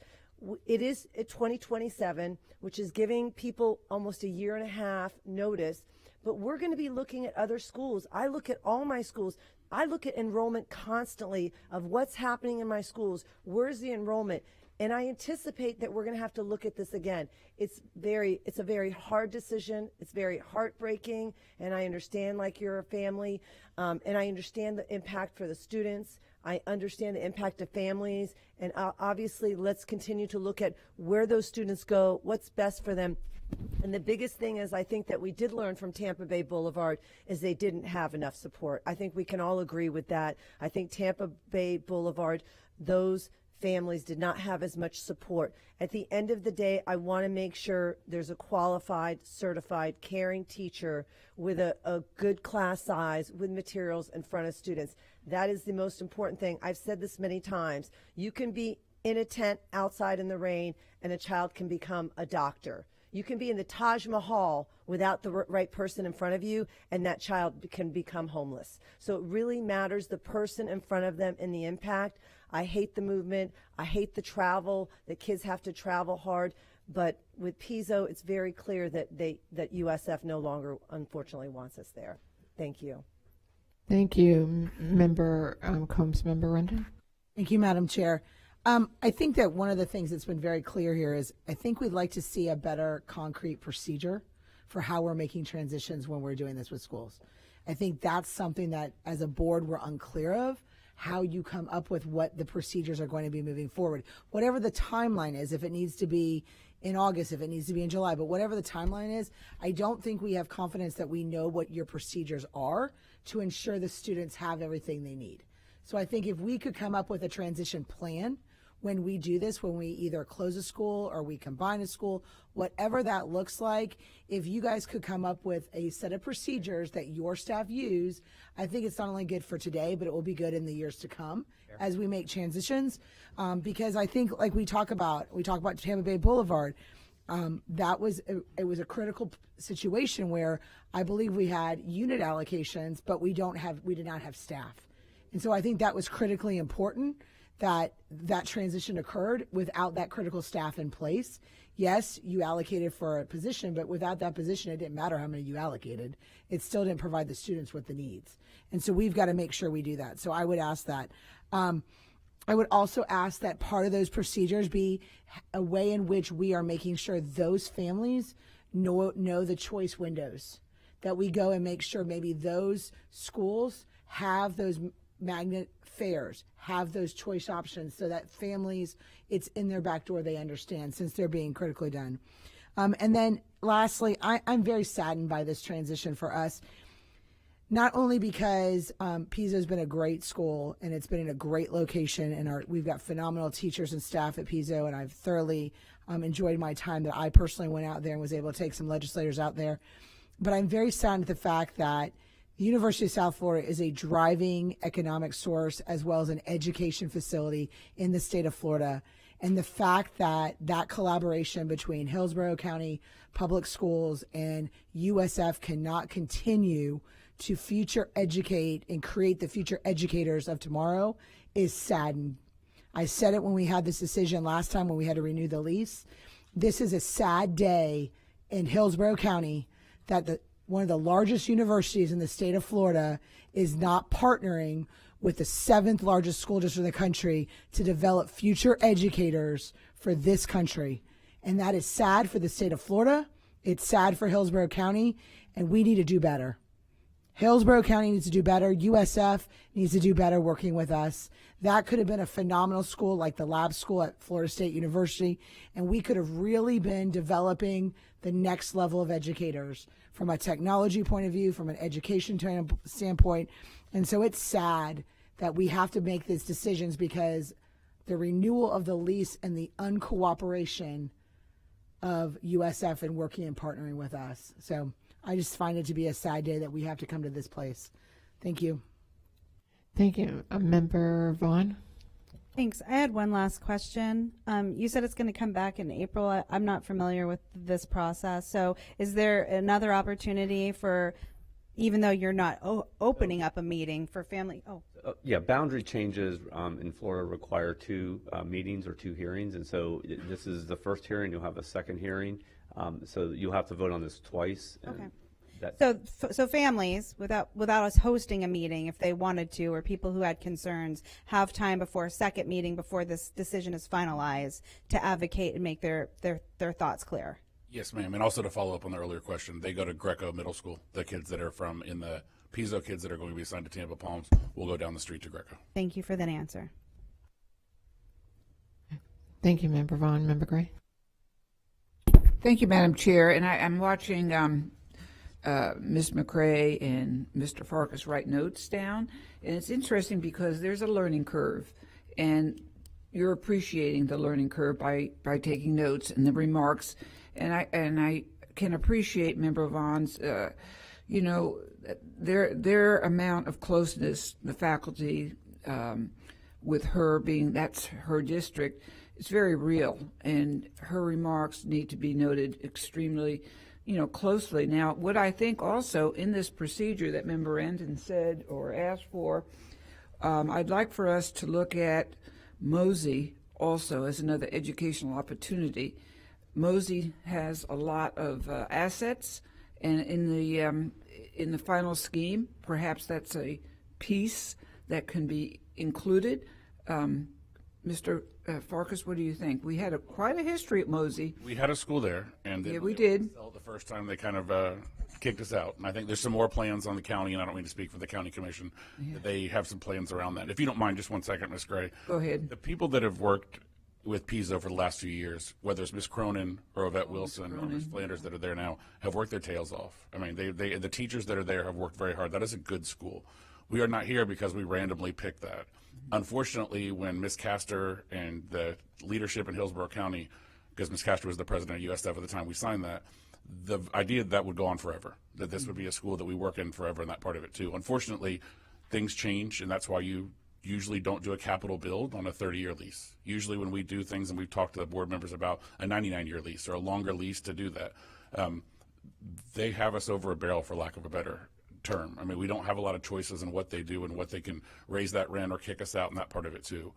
It is at 2027, which is giving people almost a year and a half notice, but we're going to be looking at other schools. I look at all my schools. I look at enrollment constantly of what's happening in my schools. Where's the enrollment? And I anticipate that we're going to have to look at this again. It's a very hard decision. It's very heartbreaking, and I understand like you're a family, and I understand the impact for the students. I understand the impact of families, and obviously let's continue to look at where those students go, what's best for them. And the biggest thing is I think that we did learn from Tampa Bay Boulevard is they didn't have enough support. I think we can all agree with that. I think Tampa Bay Boulevard, those families did not have as much support. At the end of the day, I want to make sure there's a qualified, certified, caring teacher with a good class size, with materials in front of students. That is the most important thing. I've said this many times. You can be in a tent outside in the rain, and a child can become a doctor. You can be in the Taj Mahal without the right person in front of you, and that child can become homeless. So it really matters the person in front of them and the impact. I hate the movement. I hate the travel. The kids have to travel hard. But with Piso, it's very clear that that USF no longer, unfortunately, wants us there. Thank you. Thank you, Member Combs. Member Rendon. Thank you, Madam Chair. I think that one of the things that's been very clear here is I think we'd like to see a better concrete procedure for how we're making transitions when we're doing this with schools. I think that's something that as a board we're unclear of, how you come up with what the procedures are going to be moving forward. Whatever the timeline is, if it needs to be in August, if it needs to be in July, but whatever the timeline is, I don't think we have confidence that we know what your procedures are to ensure the students have everything they need. So I think if we could come up with a transition plan when we do this, when we either close a school or we combine a school, whatever that looks like, if you guys could come up with a set of procedures that your staff use, I think it's not only good for today, but it will be good in the years to come as we make transitions. Because I think like we talk about Tampa Bay Boulevard, it was a critical situation where I believe we had unit allocations, but we did not have staff. And so I think that was critically important that transition occurred without that critical staff in place. Yes, you allocated for a position, but without that position, it didn't matter how many you allocated. It still didn't provide the students with the needs. And so we've got to make sure we do that. So I would ask that. I would also ask that part of those procedures be a way in which we are making sure those families know the choice windows, that we go and make sure maybe those schools have those magnet fairs, have those choice options so that families, it's in their back door, they understand since they're being critically done. And then lastly, I'm very saddened by this transition for us. not only because Pisa has been a great school and it's been in a great location, and we've got phenomenal teachers and staff at Pisa, and I've thoroughly enjoyed my time that I personally went out there and was able to take some legislators out there. But I'm very saddened at the fact that the University of South Florida is a driving economic source as well as an education facility in the state of Florida. And the fact that that collaboration between Hillsborough County Public Schools and USF cannot continue to future educate and create the future educators of tomorrow is saddened. I said it when we had this decision last time when we had to renew the lease. This is a sad day in Hillsborough County that one of the largest universities in the state of Florida is not partnering with the 7th largest school district in the country to develop future educators for this country. And that is sad for the state of Florida. It's sad for Hillsborough County, and we need to do better. Hillsborough County needs to do better. USF needs to do better working with us. That could have been a phenomenal school like the lab school at Florida State University, and we could have really been developing the next level of educators from a technology point of view, from an education standpoint. And so it's sad that we have to make these decisions because the renewal of the lease and the uncooperation of USF and working and partnering with us. So I just find it to be a sad day that we have to come to this place. Thank you. Thank you. Member Vaughn? Thanks. I had one last question. You said it's going to come back in April. I'm not familiar with this process. So is there another opportunity for, even though you're not opening up a meeting for family? Yeah, boundary changes in Florida require 2 meetings or 2 hearings, and so this is the first hearing. You'll have a second hearing, so you'll have to vote on this twice. Okay. That, So families, without us hosting a meeting, if they wanted to, or people who had concerns, have time before a second meeting, before this decision is finalized, to advocate and make their thoughts clear. Yes, ma'am. And also to follow up on the earlier question, they go to Greco Middle School. The kids that are in the Pisa kids that are going to be assigned to Tampa Palms will go down the street to Greco. Thank you for that answer. Thank you, Member Vaughn. Member Gray? Thank you, Madam Chair. And I'm watching Ms. McCray and Mr. Farkas write notes down. And it's interesting because there's a learning curve. And you're appreciating the learning curve by taking notes and the remarks. And I can appreciate Member Vaughn's, their amount of closeness, the faculty, with her being, that's her district, it's very real. And her remarks need to be noted extremely, closely. Now, what I think also in this procedure that Member Endon said or asked for, I'd like for us to look at Mosey also as another educational opportunity. Mosey has a lot of assets, and in the final scheme, perhaps that's a piece that can be included. Mr. Farkas, what do you think? We had quite a history at Mosey. We had a school there, and yeah, we did. The first time they kind of kicked us out, and I think there's some more plans on the county, and I don't mean to speak for the county commission, that they have some plans around that. If you don't mind, just 1 second, Ms. Gray. Go ahead. The people that have worked with Pisa over the last few years, whether it's Ms. Cronin or Yvette Wilson or Ms. Flanders that are there now, have worked their tails off. I mean, the teachers that are there have worked very hard. That is a good school. We are not here because we randomly picked that. Unfortunately, when Ms. Castor and the leadership in Hillsborough County, because Ms. Castor was the president of USF at the time we signed that, the idea that would go on forever, that this would be a school that we work in forever, and that part of it too. Unfortunately, things change, and that's why you usually don't do a capital build on a 30-year lease. Usually when we do things, and we've talked to the board members about a 99-year lease or a longer lease to do that, they have us over a barrel, for lack of a better term. I mean, we don't have a lot of choices in what they do and what they can raise that rent or kick us out, and that part of it too.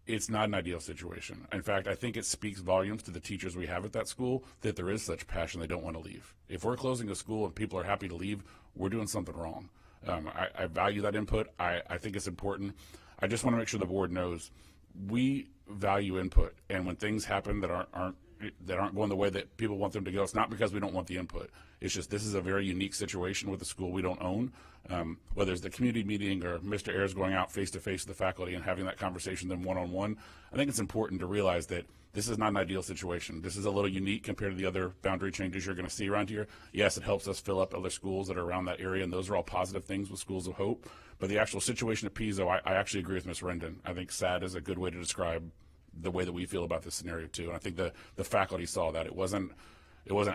It's not an ideal situation. In fact, I think it speaks volumes to the teachers we have at that school that there is such passion they don't want to leave. If we're closing a school and people are happy to leave, we're doing something wrong. I value that input. I think it's important. I just want to make sure the board knows we value input, and when things happen that aren't going the way that people want them to go. It's not because we don't want the input. It's just this is a very unique situation with a school we don't own. Whether it's the community meeting or Mr. Ayers going out face to face with the faculty and having that conversation with them one-on-one, I think it's important to realize that this is not an ideal situation. This is a little unique compared to the other boundary changes you're going to see around here. Yes, it helps us fill up other schools that are around that area, and those are all positive things with Schools of Hope. But the actual situation at Pizzo, I actually agree with Ms. Rendon. I think sad is a good way to describe the way that we feel about this scenario too. And I think the faculty saw that. It wasn't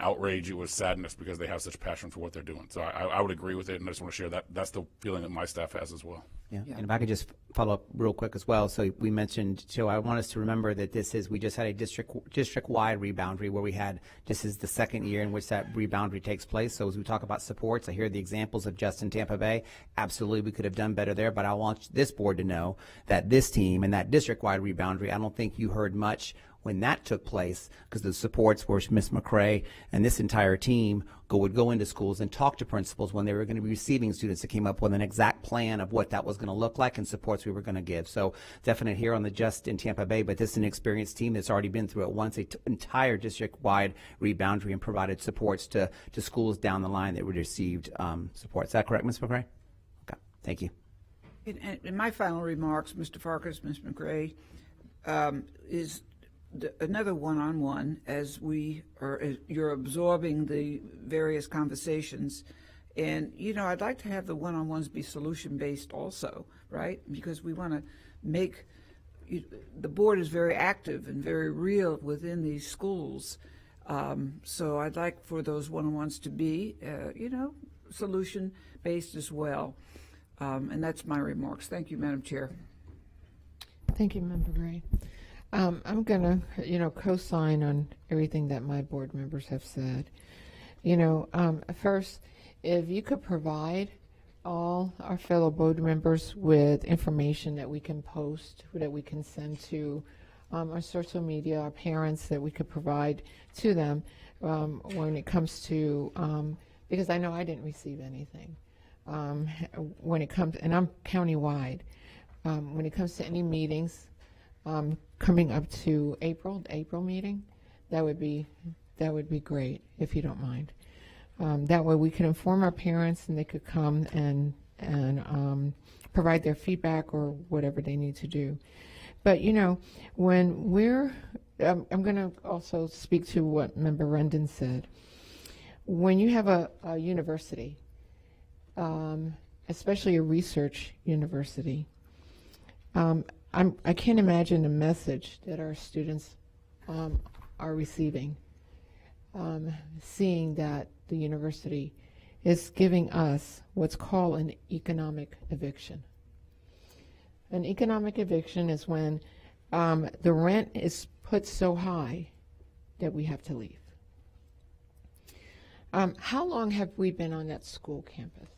outrage, it was sadness because they have such passion for what they're doing. So I would agree with it, and I just want to share that. That's the feeling that my staff has as well. Yeah. And if I could just follow up real quick as well. So we mentioned, so I want us to remember that we just had a district-wide reboundary where this is the second year in which that reboundary takes place. So as we talk about supports, I hear the examples of just in Tampa Bay. Absolutely, we could have done better there, but I want this board to know that this team and that district-wide reboundary, I don't think you heard much when that took place, because the supports were Ms. McCray and this entire team would go into schools and talk to principals when they were going to be receiving students that came up with an exact plan of what that was going to look like and supports we were going to give. So definite here on the just in Tampa Bay, but this is an experienced team that's already been through it once, entire district-wide reboundary and provided supports to schools down the line that would received support. Is that correct, Ms. McCray? Okay, thank you. In my final remarks, Mr. Farkas, Ms. McCray, is another one-on-one as you're absorbing the various conversations. And, I'd like to have the one-on-ones be solution-based also, right? Because we want to make, the board is very active and very real within these schools. So I'd like for those one-on-ones to be, solution-based as well. And that's my remarks. Thank you, Madam Chair. Thank you, Member Gray. I'm going to, co-sign on everything that my board members have said. First, if you could provide all our fellow board members with information that we can post, that we can send to our social media, our parents, that we could provide to them when it comes to, because I know I didn't receive anything. When it comes, and I'm countywide, when it comes to any meetings, coming up to April meeting, that would be great if you don't mind. That way we can inform our parents and they could come and provide their feedback or whatever they need to do. But when I'm going to also speak to what Member Rendon said. When you have a university, especially a research university, I can't imagine the message that our students are receiving, seeing that the university is giving us what's called an economic eviction. An economic eviction is when the rent is put so high that we have to leave. How long have we been on that school campus?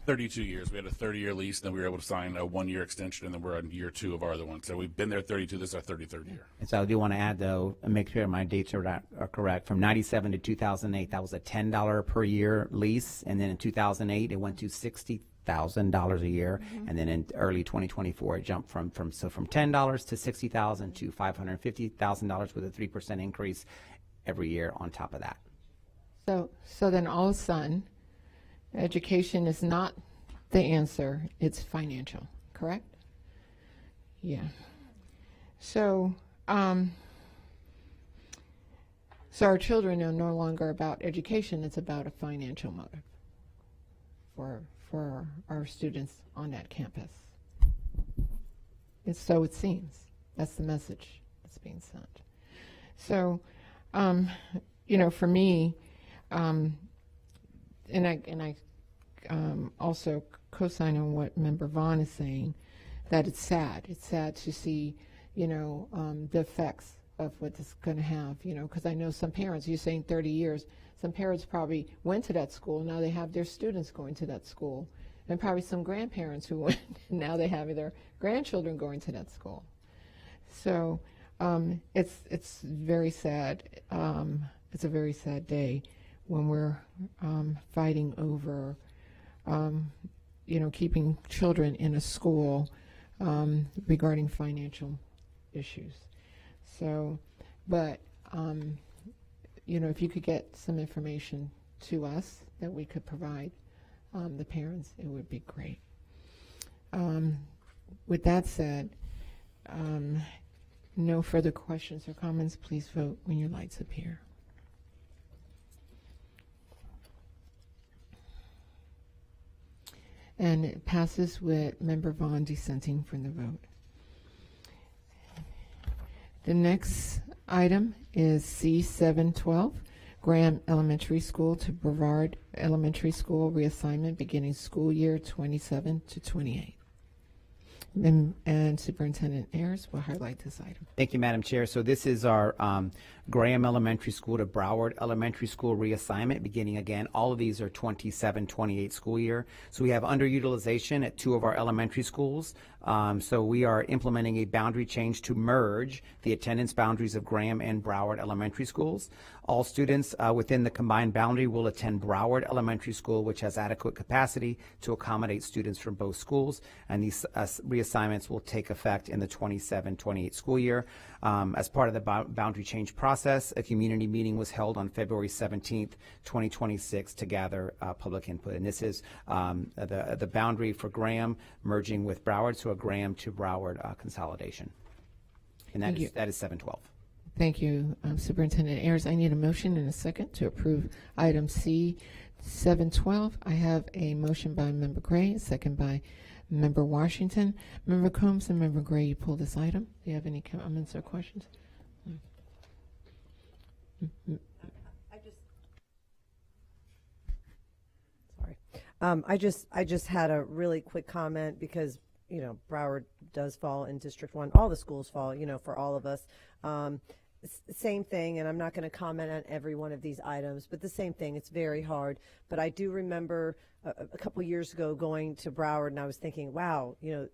32 years. We had a 30-year lease, then we were able to sign a 1-year extension, and then we're on year 2 of our other one. So we've been there 32. This is our 33rd year. And so I do want to add, though, and make sure my dates are correct. From 97 to 2008, that was a $10 per year lease, and then in 2008, it went to $60,000 a year, and then in early 2024, it jumped from $10 to $60,000 to $550,000 with a 3% increase every year on top of that. So then all of a sudden, education is not the answer, it's financial, correct? Yeah. So, so our children are no longer about education, it's about a financial motive for our students on that campus. And so it seems. That's the message that's being sent. So, for me, and I also co-sign on what Member Vaughn is saying, that it's sad. It's sad to see, the effects of what this is going to have, because I know some parents, you're saying 30 years, some parents probably went to that school, now they have their students going to that school, and probably some grandparents who went, and now they have their grandchildren going to that school. So it's very sad. It's a very sad day when we're fighting over, keeping children in a school regarding financial issues. So But, you know, if you could get some information to us that we could provide the parents, it would be great. With that said, no further questions or comments. Please vote when your lights appear. And it passes with Member Vaughn dissenting from the vote. The next item is C712, Graham Elementary School to Brevard Elementary School reassignment beginning school year 27 to 28. And Superintendent Ayers will highlight this item. Thank you, Madam Chair. So this is our Graham Elementary School to Broward Elementary School reassignment, beginning again. All of these are 27-28 school year. So we have underutilization at 2 of our elementary schools. So we are implementing a boundary change to merge the attendance boundaries of Graham and Broward Elementary Schools. All students within the combined boundary will attend Broward Elementary School, which has adequate capacity to accommodate students from both schools. And these reassignments will take effect in the 27-28 school year. As part of the boundary change process, a community meeting was held on February 17th, 2026 to gather public input. And this is the boundary for Graham merging with Broward, so a Graham to Broward consolidation. And that is 712. Thank you, Superintendent Ayers. I need a motion and a second to approve item C712. I have a motion by Member Gray, a second by Member Washington. Member Combs and Member Gray, you pulled this item. Do you have any comments or questions? I just had a really quick comment because, you know, Broward does fall in District 1. All the schools fall, you know, for all of us. Same thing, and I'm not going to comment on every one of these items, but the same thing. It's very hard. But I do remember a couple years ago going to Broward, and I was thinking, wow, you know,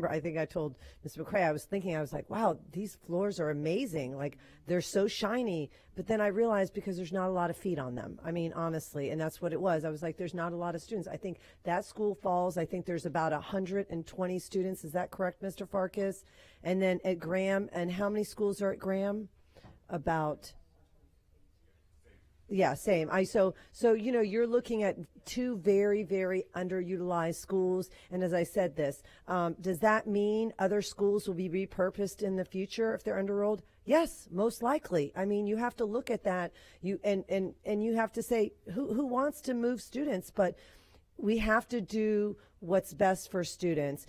I think I told Ms. McCray, I was like, wow, these floors are amazing. Like, they're so shiny. But then I realized because there's not a lot of feet on them. I mean, honestly, and that's what it was. I was like, there's not a lot of students. I think that school falls, I think there's about 120 students. Is that correct, Mr. Farkas? And then at Graham, and how many schools are at Graham? About... Yeah, same. So you know, you're looking at 2 very, very underutilized schools. And as I said this, does that mean other schools will be repurposed in the future if they're underenrolled? Yes, most likely. I mean, you have to look at that. And you have to say who wants to move students, but we have to do what's best for students.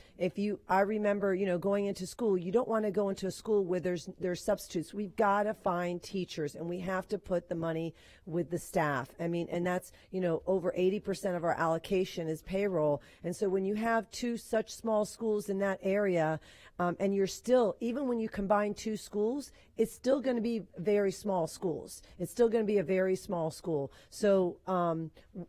I remember, you know, going into school, you don't want to go into a school where there's substitutes. We've got to find teachers, and we have to put the money with the staff. I mean, and that's, you know, over 80% of our allocation is payroll. And so when you have 2 such small schools in that area, and you're still, even when you combine 2 schools, it's still going to be very small schools. It's still going to be a very small school. So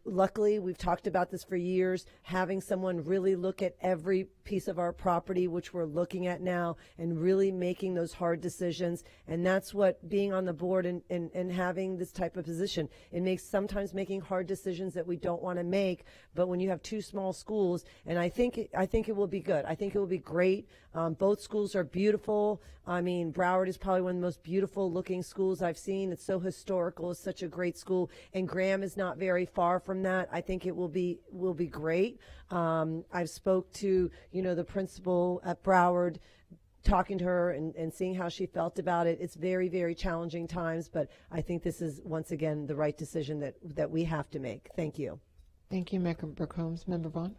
luckily, we've talked about this for years, having someone really look at every piece of our property, which we're looking at now, and really making those hard decisions. And that's what being on the board and having this type of position, it makes sometimes making hard decisions that we don't want to make. But when you have 2 small schools, and I think it will be good. I think it will be great. Both schools are beautiful. I mean, Broward is probably one of the most beautiful looking schools I've seen. It's so historical. It's such a great school. And Graham is not very far from that. I think it will be great. I've spoke to, you know, the principal at Broward, talking to her and seeing how she felt about it. It's very, very challenging times, but I think this is, once again, the right decision that we have to make. Thank you. Thank you, Member Combs. Member Vaughn?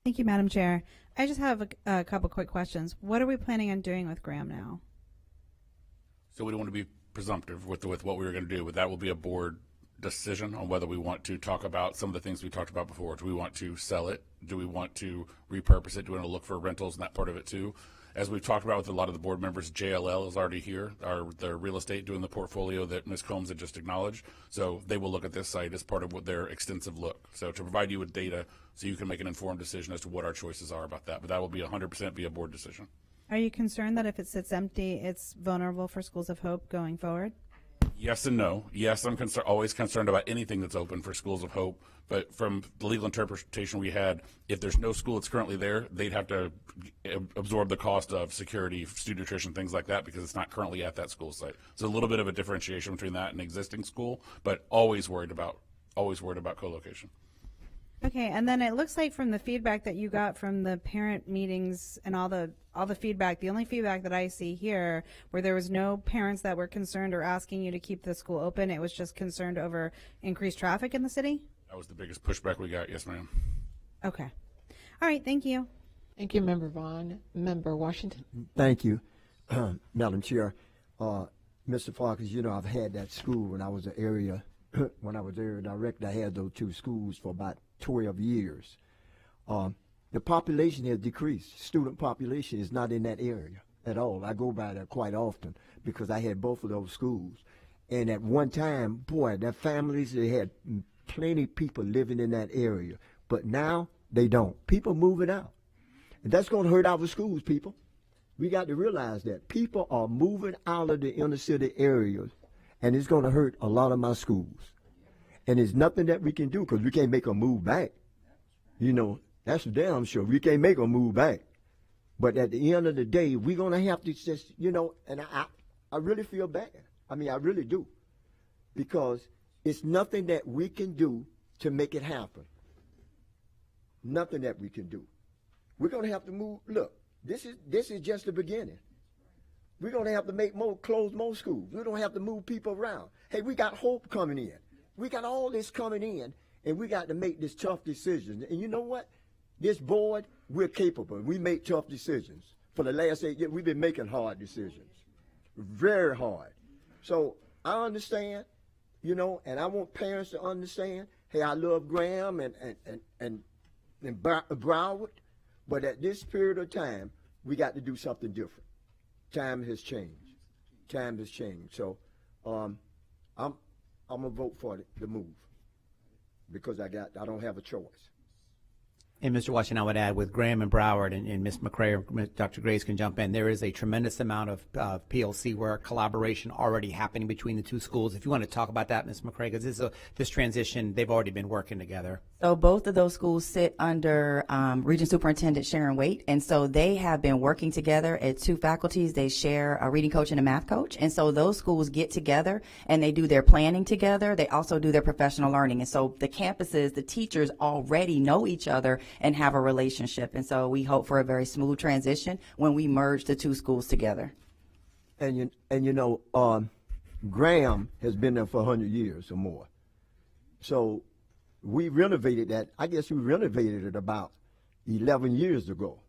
Thank you, Madam Chair. I just have a couple quick questions. What are we planning on doing with Graham now? So we don't want to be presumptive with what we were going to do, but that will be a board decision on whether we want to talk about some of the things we talked about before. Do we want to sell it? Do we want to repurpose it? Do we want to look for rentals and that part of it too? As we've talked about with a lot of the board members, JLL is already here, their real estate doing the portfolio that Ms. Combs had just acknowledged. So they will look at this site as part of their extensive look. So to provide you with data so you can make an informed decision as to what our choices are about that. But that will be 100% be a board decision. Are you concerned that if it sits empty, it's vulnerable for Schools of Hope going forward? Yes and no. Yes, I'm always concerned about anything that's open for Schools of Hope. But from the legal interpretation we had, if there's no school that's currently there, they'd have to absorb the cost of security, student nutrition, things like that, because it's not currently at that school site. So a little bit of a differentiation between that and existing school, but always worried about co-location. Okay, and then it looks like from the feedback that you got from the parent meetings and all the feedback, the only feedback that I see here where there was no parents that were concerned or asking you to keep the school open, it was just concerned over increased traffic in the city? That was the biggest pushback we got. Yes, ma'am. Okay. All right, thank you. Thank you, Member Vaughn. Member Washington. Thank you, Madam Chair. Mr. Farkas, you know, I've had that school when I was area director. I had those two schools for about 12 years. The population has decreased. Student population is not in that area at all. I go by there quite often because I had both of those schools. And at one time, boy, their families, they had plenty of people living in that area. But now they don't. People moving out. And that's going to hurt our schools, people. We got to realize that people are moving out of the inner city areas, and it's going to hurt a lot of my schools. And there's nothing that we can do because we can't make them move back. You know, that's for damn sure. We can't make them move back. But at the end of the day, we're going to have to just, you know, and I really feel bad. I mean, I really do. Because it's nothing that we can do to make it happen. Nothing that we can do. We're going to have to move. Look, this is just the beginning. We're going to have to close more schools. We're going to have to move people around. Hey, we got hope coming in. We got all this coming in, and we got to make this tough decision. And you know what? This board, we're capable. We make tough decisions. For the last 8 years, we've been making hard decisions. Very hard. So I understand, you know, and I want parents to understand, hey, I love Graham and Broward, but at this period of time, we got to do something different. Time has changed. Time has changed. So I'm gonna vote for the move because I don't have a choice. And Mr. Washington, I would add with Graham and Broward and Ms. McCray or Dr. Grace can jump in, there is a tremendous amount of PLC work, collaboration already happening between the two schools. If you want to talk about that, Ms. McCray, because this transition, they've already been working together. So both of those schools sit under Region Superintendent Sharon Waite, and so they have been working together at two faculties. They share a reading coach and a math coach, and so those schools get together and they do their planning together. They also do their professional learning, and so the campuses, the teachers already know each other and have a relationship, and so we hope for a very smooth transition when we merge the two schools together. And you know, Graham has been there for 100 years or more, so we renovated that. I guess we renovated it about 11 years ago,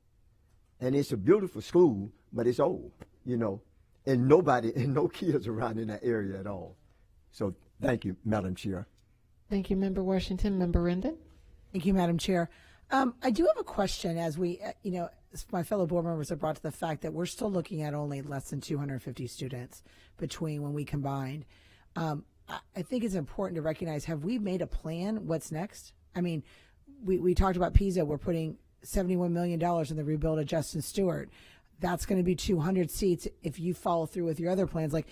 and it's a beautiful school, but it's old, you know, and no kids around in that area at all. So thank you, Madam Chair. Thank you, Member Washington. Member Rendon. Thank you, Madam Chair. I do have a question as we, you know, my fellow board members have brought to the fact that we're still looking at only less than 250 students between when we combined. I think it's important to recognize, have we made a plan? What's next? I mean, we talked about PISA. We're putting $71 million in the rebuild of Justin Stewart. That's going to be 200 seats if you follow through with your other plans. Like,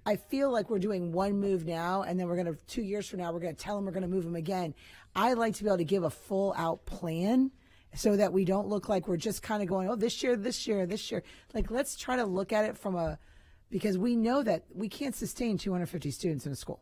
I feel like we're doing one move now, and then we're going to, 2 years from now, we're going to tell them we're going to move them again. I like to be able to give a full out plan so that we don't look like we're just kind of going, oh, this year. Like, let's try to look at it because we know that we can't sustain 250 students in a school.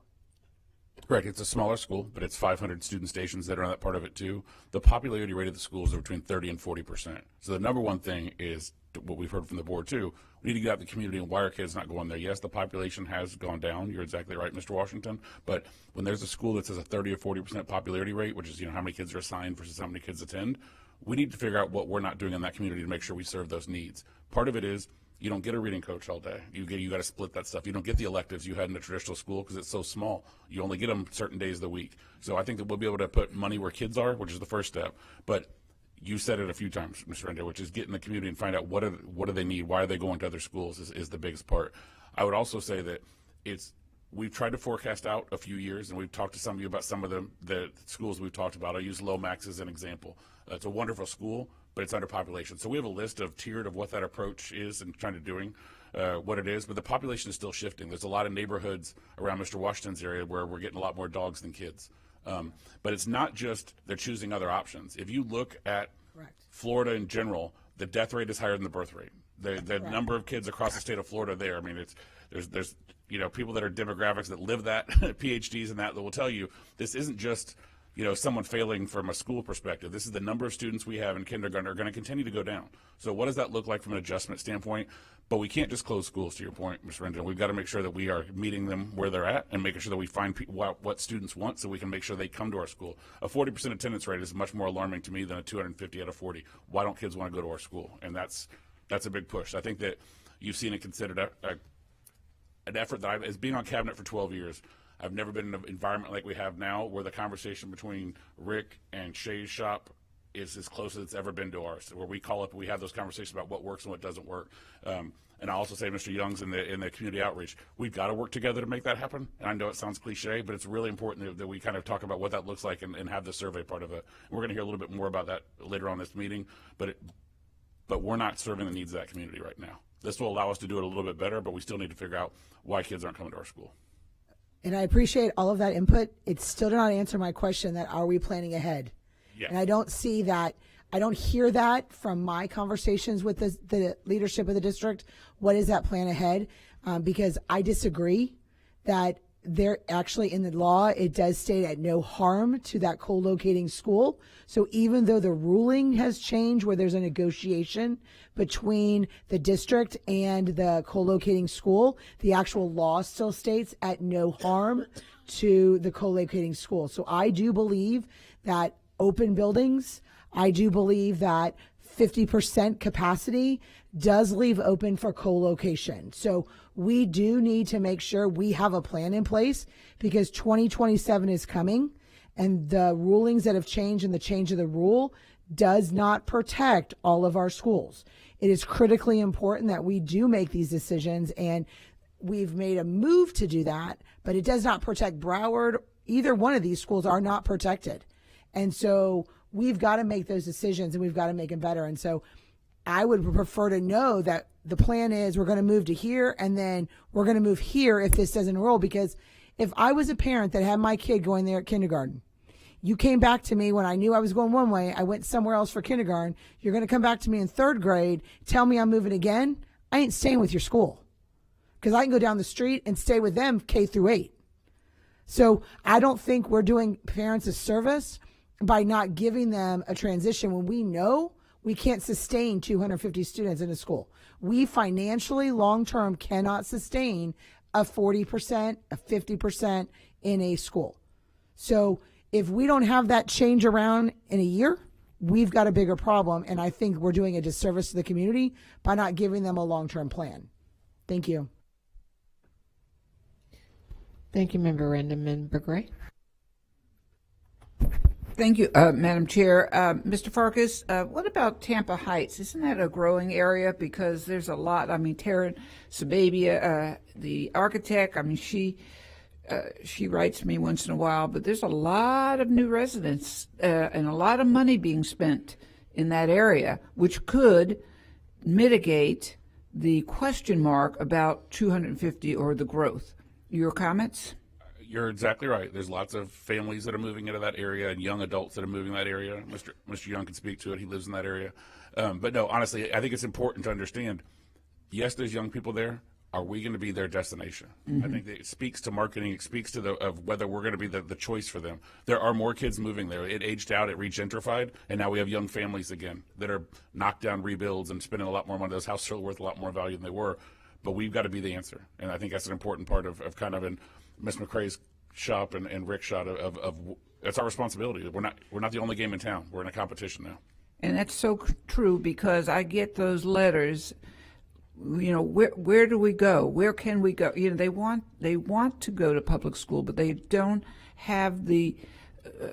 Correct. It's a smaller school, but it's 500 student stations that are on that part of it too. The popularity rate of the schools are between 30 and 40%. So the number one thing is what we've heard from the board too. We need to get out in the community and why are kids not going there? Yes, the population has gone down. You're exactly right, Mr. Washington. But when there's a school that says a 30 or 40% popularity rate, which is, you know, how many kids are assigned versus how many kids attend, we need to figure out what we're not doing in that community to make sure we serve those needs. Part of it is you don't get a reading coach all day. You got to split that stuff. You don't get the electives you had in a traditional school because it's so small. You only get them certain days of the week. So I think that we'll be able to put money where kids are, which is the first step. But you said it a few times, Mr. Render, which is get in the community and find out what do they need, why are they going to other schools is the biggest part. I would also say that we've tried to forecast out a few years, and we've talked to some of you about some of the schools we've talked about. I'll use Lomax as an example. It's a wonderful school, but it's underpopulation. So we have a list of tiered of what that approach is and trying to doing what it is, but the population is still shifting. There's a lot of neighborhoods around Mr. Washington's area where we're getting a lot more dogs than kids. But it's not just they're choosing other options. If you look at Florida in general, the death rate is higher than the birth rate. The number of kids across the state of Florida there, I mean, there's people that are demographics that live that, PhDs and that will tell you this isn't just someone failing from a school perspective. This is the number of students we have in kindergarten are going to continue to go down. So what does that look like from an adjustment standpoint? But we can't just close schools, to your point, Ms. Rendon. We've got to make sure that we are meeting them where they're at and making sure that we find what students want so we can make sure they come to our school. A 40% attendance rate is much more alarming to me than a 250 out of 40. Why don't kids want to go to our school? And that's a big push. I think that you've seen it considered an effort that as being on cabinet for 12 years, I've never been in an environment like we have now where the conversation between Rick and Shay's shop is as close as it's ever been to ours, where we call up and we have those conversations about what works and what doesn't work. And I also say, Mr. Young's in the community outreach, we've got to work together to make that happen. And I know it sounds cliche, but it's really important that we kind of talk about what that looks like and have the survey part of it. We're going to hear a little bit more about that later on this meeting, but we're not serving the needs of that community right now. This will allow us to do it a little bit better, but we still need to figure out why kids aren't coming to our school. And I appreciate all of that input. It still did not answer my question that are we planning ahead? Yeah. And I don't see that. I don't hear that from my conversations with the leadership of the district. What is that plan ahead? Because I disagree that there actually in the law, it does state at no harm to that co-locating school. So even though the ruling has changed where there's a negotiation between the district and the co-locating school, the actual law still states at no harm to the co-locating school. So I do believe that open buildings, I do believe that 50% capacity does leave open for co-location. So we do need to make sure we have a plan in place because 2027 is coming and the rulings that have changed and the change of the rule does not protect all of our schools. It is critically important that we do make these decisions, and we've made a move to do that, but it does not protect Broward. Either one of these schools are not protected. And so we've got to make those decisions and we've got to make them better. And so I would prefer to know that the plan is we're going to move to here and then we're going to move here if this doesn't roll. Because if I was a parent that had my kid going there at kindergarten, you came back to me when I knew I was going one way, I went somewhere else for kindergarten, you're going to come back to me in third grade, tell me I'm moving again, I ain't staying with your school. Because I can go down the street and stay with them K through 8. So I don't think we're doing parents a service by not giving them a transition when we know we can't sustain 250 students in a school. We financially, long-term, cannot sustain a 40%, a 50% in a school. So if we don't have that change around in a year, we've got a bigger problem. And I think we're doing a disservice to the community by not giving them a long-term plan. Thank you. Thank you, Member Rendon. Member Gray. Thank you, Madam Chair. Mr. Farkas, what about Tampa Heights? Isn't that a growing area? Because there's a lot. I mean, Taryn Sababia, the architect, I mean, she writes me once in a while, but there's a lot of new residents and a lot of money being spent in that area, which could mitigate the question mark about 250 or the growth. Your comments? You're exactly right. There's lots of families that are moving into that area and young adults that are moving in that area. Mr. Young can speak to it. He lives in that area. But no, honestly, I think it's important to understand, yes, there's young people there. Are we going to be their destination? Mm-hmm. I think that it speaks to marketing. It speaks to of whether we're going to be the choice for them. There are more kids moving there. It aged out. It regentrified. And now we have young families again that are knocked down rebuilds and spending a lot more money. Those houses are worth a lot more value than they were. But we've got to be the answer. And I think that's an important part of kind of in Ms. McCrae's shop and Rick's shop of it's our responsibility. We're not the only game in town. We're in a competition now. And that's so true because I get those letters. You know, where do we go? Where can we go? You know, they want to go to public school, but they don't have the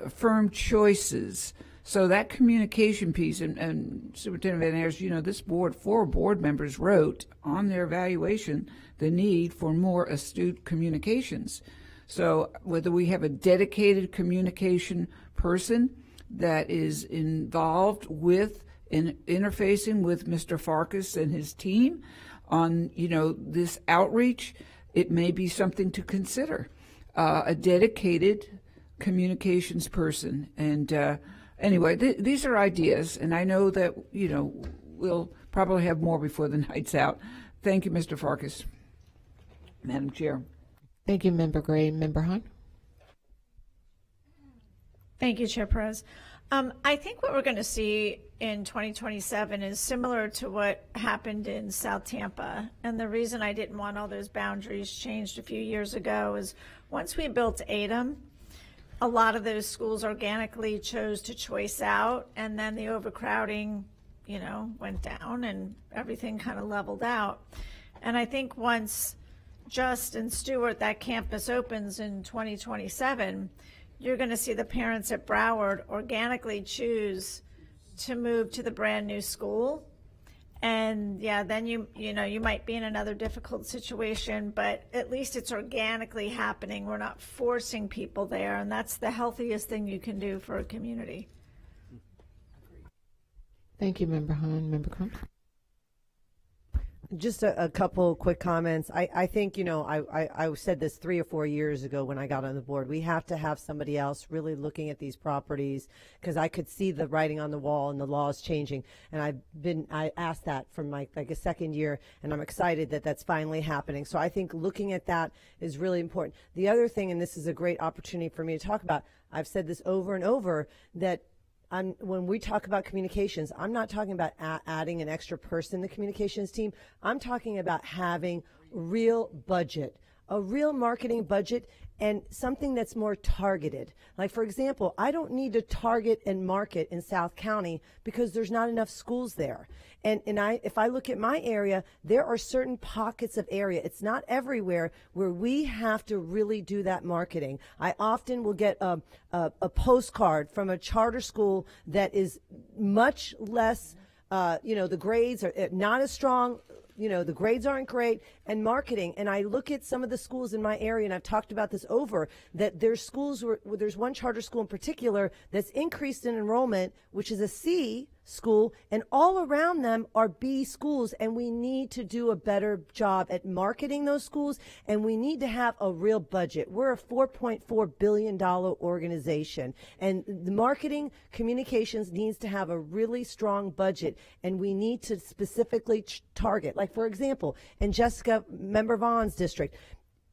firm choices. So that communication piece, and Superintendent Van Ayers, you know, this board, 4 board members wrote on their evaluation the need for more astute communications. So whether we have a dedicated communication person that is involved with interfacing with Mr. Farkas and his team on, this outreach, it may be something to consider. A dedicated communications person. And anyway, these are ideas, and I know that, we'll probably have more before the night's out. Thank you, Mr. Farkas. Madam Chair. Thank you, Member Gray. Member Hunt? Thank you, Chair Perez. I think what we're going to see in 2027 is similar to what happened in South Tampa. And the reason I didn't want all those boundaries changed a few years ago is once we built ADAM, a lot of those schools organically chose to choice out, and then the overcrowding, went down and everything kind of leveled out. And I think once Just and Stewart, that campus opens in 2027, you're going to see the parents at Broward organically choose to move to the brand new school. And yeah, then you might be in another difficult situation, but at least it's organically happening. We're not forcing people there, and that's the healthiest thing you can do for a community. Thank you, Member Hahn. Member Crump? Just a couple quick comments. I think, I said this 3 or 4 years ago when I got on the board. We have to have somebody else really looking at these properties, because I could see the writing on the wall and the laws changing. And I asked that from like a second year, and I'm excited that that's finally happening. So I think looking at that is really important. The other thing, and this is a great opportunity for me to talk about, I've said this over and over, that when we talk about communications, I'm not talking about adding an extra person in the communications team. I'm talking about having real budget, a real marketing budget, and something that's more targeted. Like, for example, I don't need to target and market in South County because there's not enough schools there. And if I look at my area, there are certain pockets of area. It's not everywhere where we have to really do that marketing. I often will get a postcard from a charter school that is much less, the grades are not as strong. The grades aren't great, and marketing. And I look at some of the schools in my area, and I've talked about this that there's schools where there's one charter school in particular that's increased in enrollment, which is a C school, and all around them are B schools, and we need to do a better job at marketing those schools, and we need to have a real budget. We're a $4.4 billion organization, and the marketing communications needs to have a really strong budget, and we need to specifically target. Like, for example, in Jessica, Member Vaughn's district,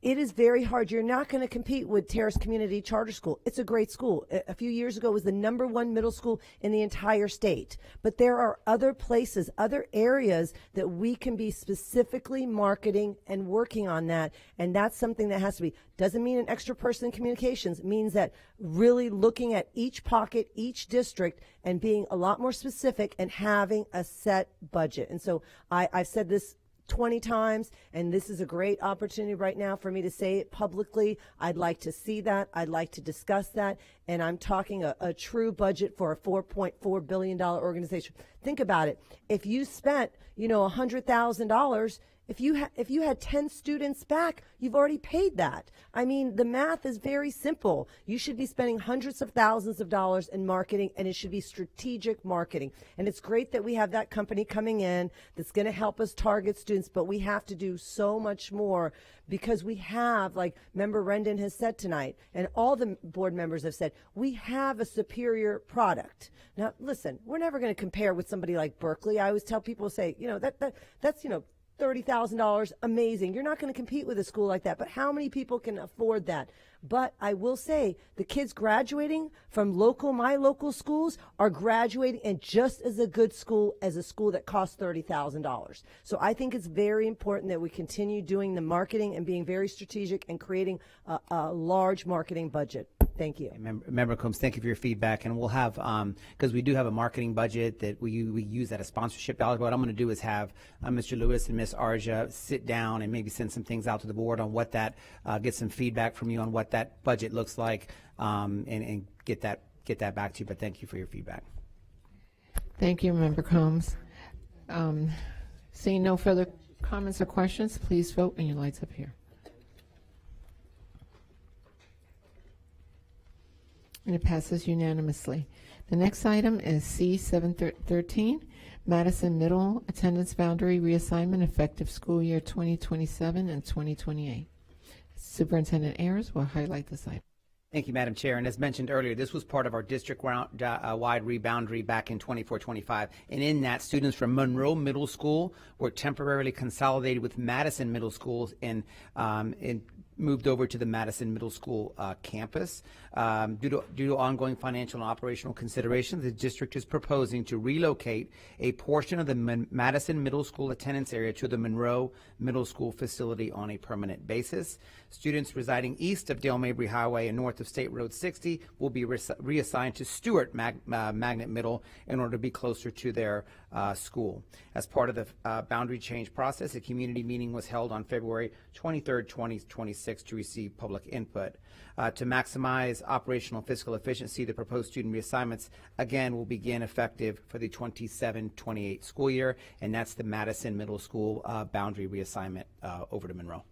it is very hard. You're not going to compete with Terrace Community Charter School. It's a great school. A few years ago, it was the #1 middle school in the entire state. But there are other places, other areas that we can be specifically marketing and working on that. And that's something that has to be. Doesn't mean an extra person in communications. It means that really looking at each pocket, each district, and being a lot more specific and having a set budget. And so I've said this 20 times, and this is a great opportunity right now for me to say it publicly. I'd like to see that. I'd like to discuss that. And I'm talking a true budget for a $4.4 billion organization. Think about it. If you spent, $100,000, if you had 10 students back, you've already paid that. I mean, the math is very simple. You should be spending hundreds of thousands of dollars in marketing, and it should be strategic marketing. And it's great that we have that company coming in that's going to help us target students, but we have to do so much more, because we have, like Member Rendon has said tonight, and all the board members have said, we have a superior product. Now, listen, we're never going to compare with somebody like Berkeley. I always tell people, that's $30,000, amazing. You're not going to compete with a school like that, but how many people can afford that? But I will say the kids graduating from my local schools are graduating in just as a good school as a school that costs $30,000. So I think it's very important that we continue doing the marketing and being very strategic and creating a large marketing budget. Thank you. Member Combs, thank you for your feedback. And we'll have, because we do have a marketing budget that we use at a sponsorship dollar. What I'm going to do is have Mr. Lewis and Ms. Arja sit down and maybe send some things out to the board on what that, get some feedback from you on what that budget looks like, and get that back to you. But thank you for your feedback. Thank you, Member Combs. Seeing no further comments or questions, please vote and your lights up here. And it passes unanimously. The next item is C713, Madison Middle Attendance Boundary Reassignment effective school year 2027 and 2028. Superintendent Ayers will highlight this item. Thank you, Madam Chair. And as mentioned earlier, this was part of our district-wide reboundary back in 24-25. And in that, students from Monroe Middle School were temporarily consolidated with Madison Middle Schools and moved over to the Madison Middle School campus. Due to ongoing financial and operational considerations, the district is proposing to relocate a portion of the Madison Middle School attendance area to the Monroe Middle School facility on a permanent basis. Students residing east of Dale Mabry Highway and north of State Road 60 will be reassigned to Stewart Magnet Middle in order to be closer to their school. As part of the boundary change process, a community meeting was held on February 23rd, 2026 to receive public input. To maximize operational and fiscal efficiency, the proposed student reassignments again will begin effective for the 27-28 school year, and that's the Madison Middle School boundary reassignment over to Monroe.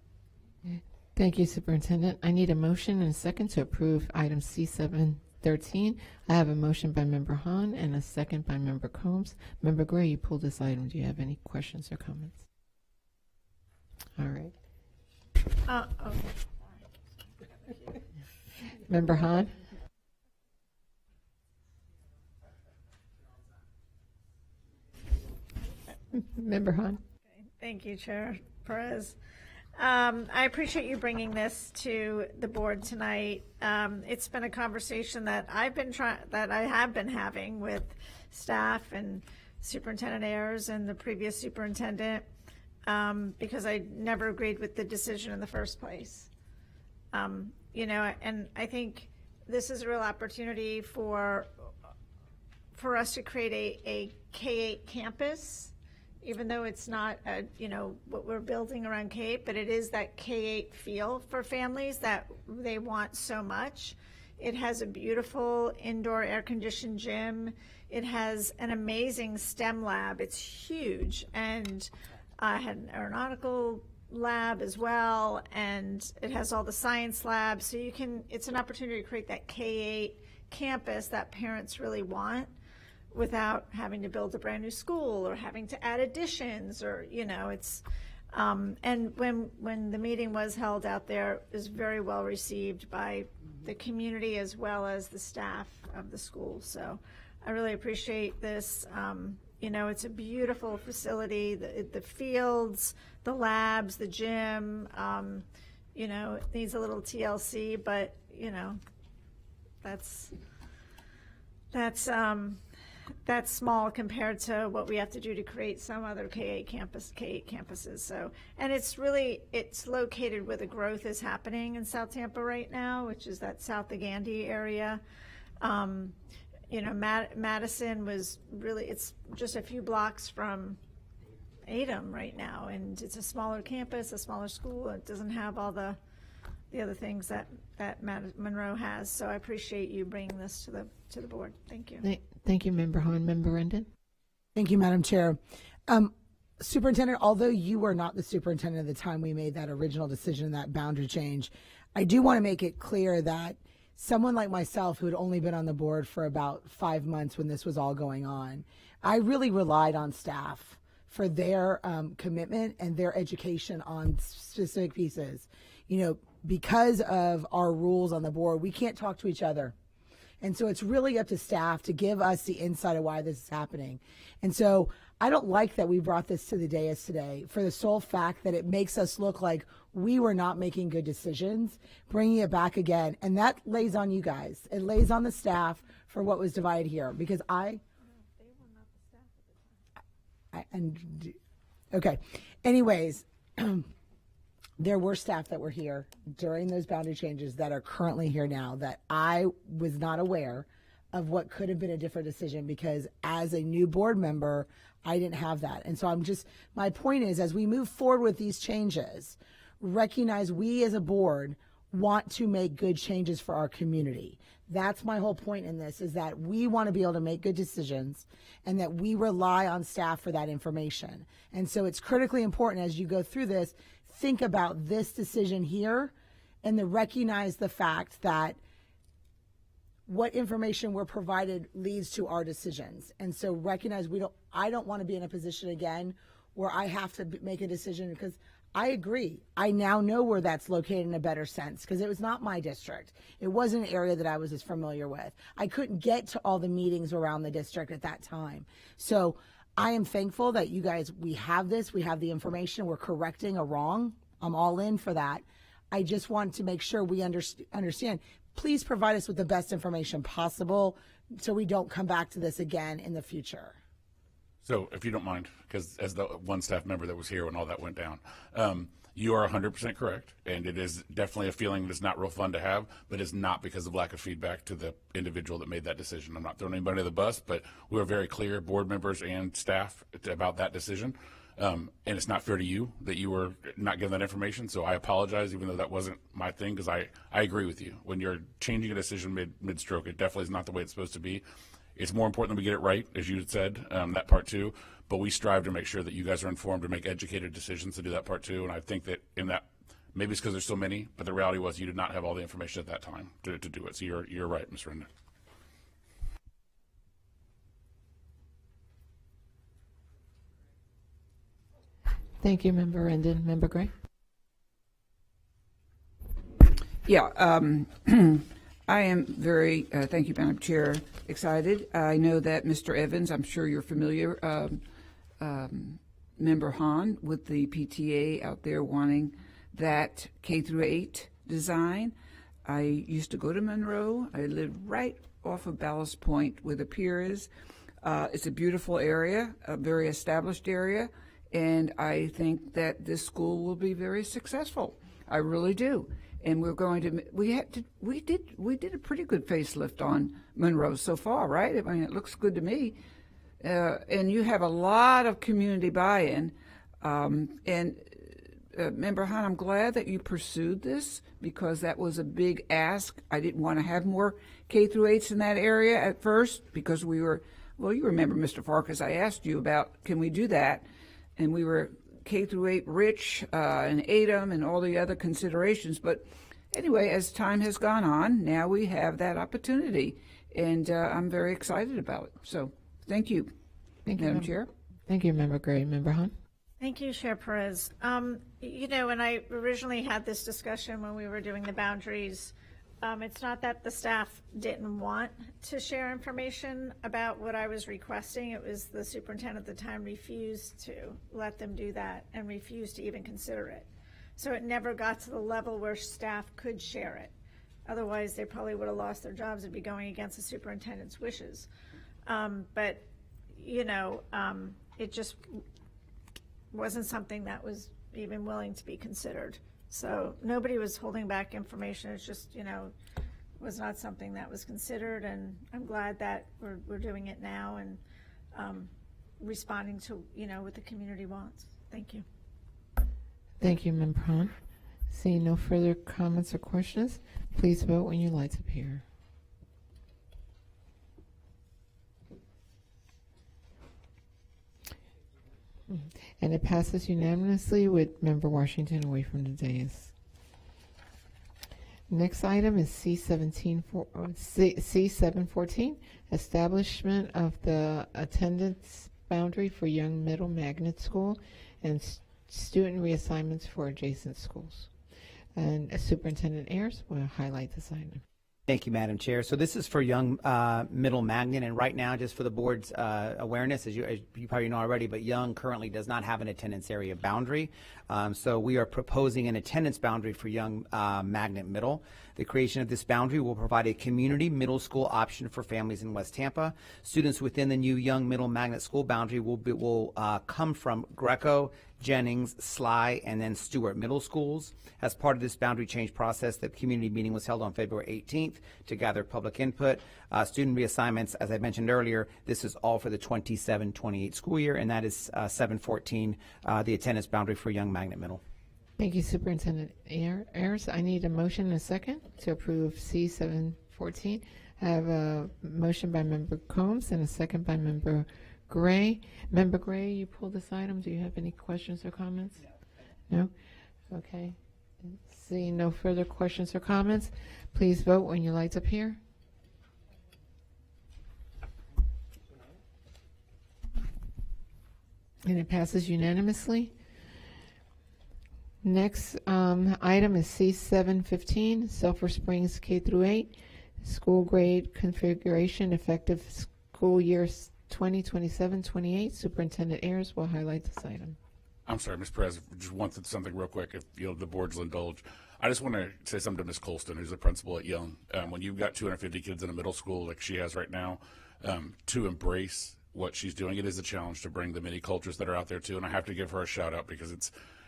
Thank you, Superintendent. I need a motion and a second to approve item C713. I have a motion by Member Hahn and a second by Member Combs. Member Gray, you pulled this item. Do you have any questions or comments? All right. Member Hahn? Member Hahn? Thank you, Chair Perez. I appreciate you bringing this to the board tonight. It's been a conversation that I have been having with staff and Superintendent Ayers and the previous superintendent, because I never agreed with the decision in the first place. You know, and I think this is a real opportunity for us to create a K-8 campus, even though it's not, you know, what we're building around K-8, but it is that K-8 feel for families that they want so much. It has a beautiful indoor air-conditioned gym. It has an amazing STEM lab. It's huge, and I had an aeronautical lab as well, and it has all the science labs. So it's an opportunity to create that K-8 campus that parents really want, without having to build a brand new school or having to add additions, or, you know, it's, and when the meeting was held out there, it was very well received by the community as well as the staff of the school. So I really appreciate this. You know, it's a beautiful facility, the fields, the labs, the gym, you know, it needs a little TLC, but, you know, that's small compared to what we have to do to create some other K-8 campuses. So, and it's located where the growth is happening in South Tampa right now, which is that South of Gandy area. You know, Madison was really, it's just a few blocks from Adom right now, and it's a smaller campus, a smaller school. It doesn't have all the other things that Monroe has. So I appreciate you bringing this to the board. Thank you. Thank you, Member Hahn. Member Rendon? Thank you, Madam Chair. Superintendent, although you were not the superintendent at the time we made that original decision, that boundary change, I do want to make it clear that someone like myself, who had only been on the board for about 5 months when this was all going on, I really relied on staff for their commitment and their education on specific pieces. You know, because of our rules on the board, we can't talk to each other. And so it's really up to staff to give us the insight of why this is happening. And so I don't like that we brought this to the dais today for the sole fact that it makes us look like we were not making good decisions, bringing it back again. And that lays on you guys. It lays on the staff for what was divided here, because okay. Anyways, there were staff that were here during those boundary changes that are currently here now that I was not aware of what could have been a different decision, because as a new board member, I didn't have that. And so my point is, as we move forward with these changes, recognize we as a board want to make good changes for our community. That's my whole point in this, is that we want to be able to make good decisions and that we rely on staff for that information. And so it's critically important as you go through this, think about this decision here and then recognize the fact that what information we're provided leads to our decisions. And so recognize I don't want to be in a position again where I have to make a decision, because I agree. I now know where that's located in a better sense, because it was not my district. It wasn't an area that I was as familiar with. I couldn't get to all the meetings around the district at that time. So I am thankful that you guys, we have this, we have the information, we're correcting a wrong. I'm all in for that. I just want to make sure we understand. Please provide us with the best information possible so we don't come back to this again in the future. So, if you don't mind, because as the one staff member that was here when all that went down, you are 100% correct, and it is definitely a feeling that's not real fun to have, but it's not because of lack of feedback to the individual that made that decision. I'm not throwing anybody under the bus, but we were very clear, board members and staff, about that decision. And it's not fair to you that you were not given that information, so I apologize, even though that wasn't my thing, because I agree with you. When you're changing a decision mid-stroke, it definitely is not the way it's supposed to be. It's more important that we get it right, as you had said, that part too, but we strive to make sure that you guys are informed and make educated decisions to do that part too, and I think that in that, maybe it's because there's so many, but the reality was you did not have all the information at that time to do it, so you're right, Ms. Renda. Thank you, Member Rendon. Member Gray? Yeah, I am very, thank you, Madam Chair, excited. I know that Mr. Evans, I'm sure you're familiar, Member Hahn, with the PTA out there wanting that K-8 design. I used to go to Monroe. I lived right off of Ballast Point where the pier is. It's a beautiful area, a very established area, and I think that this school will be very successful. I really do. And we're going to, we did a pretty good facelift on Monroe so far, right? I mean, it looks good to me. And you have a lot of community buy-in. Member Hahn, I'm glad that you pursued this, because that was a big ask. I didn't want to have more K-8s in that area at first, because we were, well, you remember, Mr. Farkas, I asked you about, can we do that? And we were K-8 rich, and ADAM and all the other considerations. But anyway, as time has gone on, now we have that opportunity, and I'm very excited about it. So thank you, Madam Chair. Thank you, Member Gray. Member Hahn? Thank you, Chair Perez. You know, when I originally had this discussion when we were doing the boundaries, it's not that the staff didn't want to share information about what I was requesting. It was the superintendent at the time refused to let them do that and refused to even consider it. So it never got to the level where staff could share it. Otherwise, they probably would have lost their jobs and be going against the superintendent's wishes. But, you know, it just wasn't something that was even willing to be considered. So nobody was holding back information. It's just, you know, was not something that was considered, and I'm glad that we're doing it now and responding to, you know, what the community wants. Thank you. Thank you, Member Hahn. Seeing no further comments or questions, please vote when your lights appear. And it passes unanimously with Member Washington away from the dais. Next item is C714, establishment of the attendance boundary for Young Middle Magnet School and student reassignments for adjacent schools. And Superintendent Ayers will highlight this item. Thank you, Madam Chair. So this is for Young Middle Magnet, and right now, just for the board's awareness, as you probably know already, but Young currently does not have an attendance area boundary. So we are proposing an attendance boundary for Young Magnet Middle. The creation of this boundary will provide a community middle school option for families in West Tampa. Students within the new Young Middle Magnet School boundary will come from Greco, Jennings, Sly, and then Stewart Middle Schools. As part of this boundary change process, the community meeting was held on February 18th to gather public input. Student reassignments, as I mentioned earlier, this is all for the 27-28 school year, and that is 714, the attendance boundary for Young Magnet Middle. Thank you, Superintendent Ayers. I need a motion and a second to approve C714. I have a motion by Member Combs and a second by Member Gray. Member Gray, you pulled this item. Do you have any questions or comments? No? Okay. Seeing no further questions or comments, please vote when your lights appear. And it passes unanimously. Next item is C715, Sulphur Springs K through 8, school grade configuration effective school year 2027-28. Superintendent Ayers will highlight this item. I'm sorry, Ms. Perez, just wanted something real quick, if the boards will indulge. I just want to say something to Ms. Colston, who's the principal at Young. When you've got 250 kids in a middle school like she has right now, to embrace what she's doing, it is a challenge to bring the many cultures that are out there too. And I have to give her a shout out because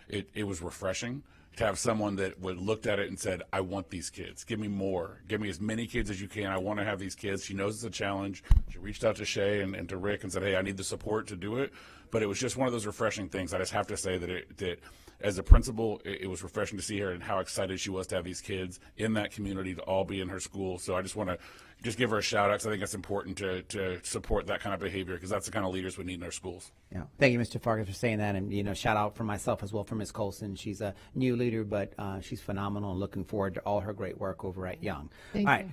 it was refreshing to have someone that looked at it and said, I want these kids. Give me more. Give me as many kids as you can. I want to have these kids. She knows it's a challenge. She reached out to Shay and to Rick and said, hey, I need the support to do it. But it was just one of those refreshing things. I just have to say that as a principal, it was refreshing to see her and how excited she was to have these kids in that community to all be in her school. So I just want to just give her a shout out because I think it's important to support that kind of behavior because that's the kind of leaders we need in our schools. Yeah. Thank you, Mr. Farkas, for saying that. And, shout out for myself as well for Ms. Colson. She's a new leader, but she's phenomenal and looking forward to all her great work over at Young. Thank all you. right.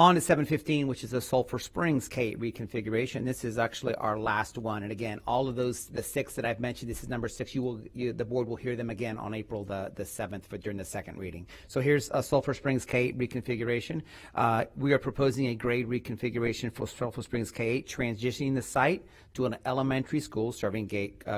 On to 715, which is a Sulphur Springs K reconfiguration. This is actually our last one. And again, all of those, the 6 that I've mentioned, this is number 6. The board will hear them again on April the 7th during the second reading. So here's a Sulphur Springs K reconfiguration. We are proposing a grade reconfiguration for Sulphur Springs K8, transitioning the site to an elementary school serving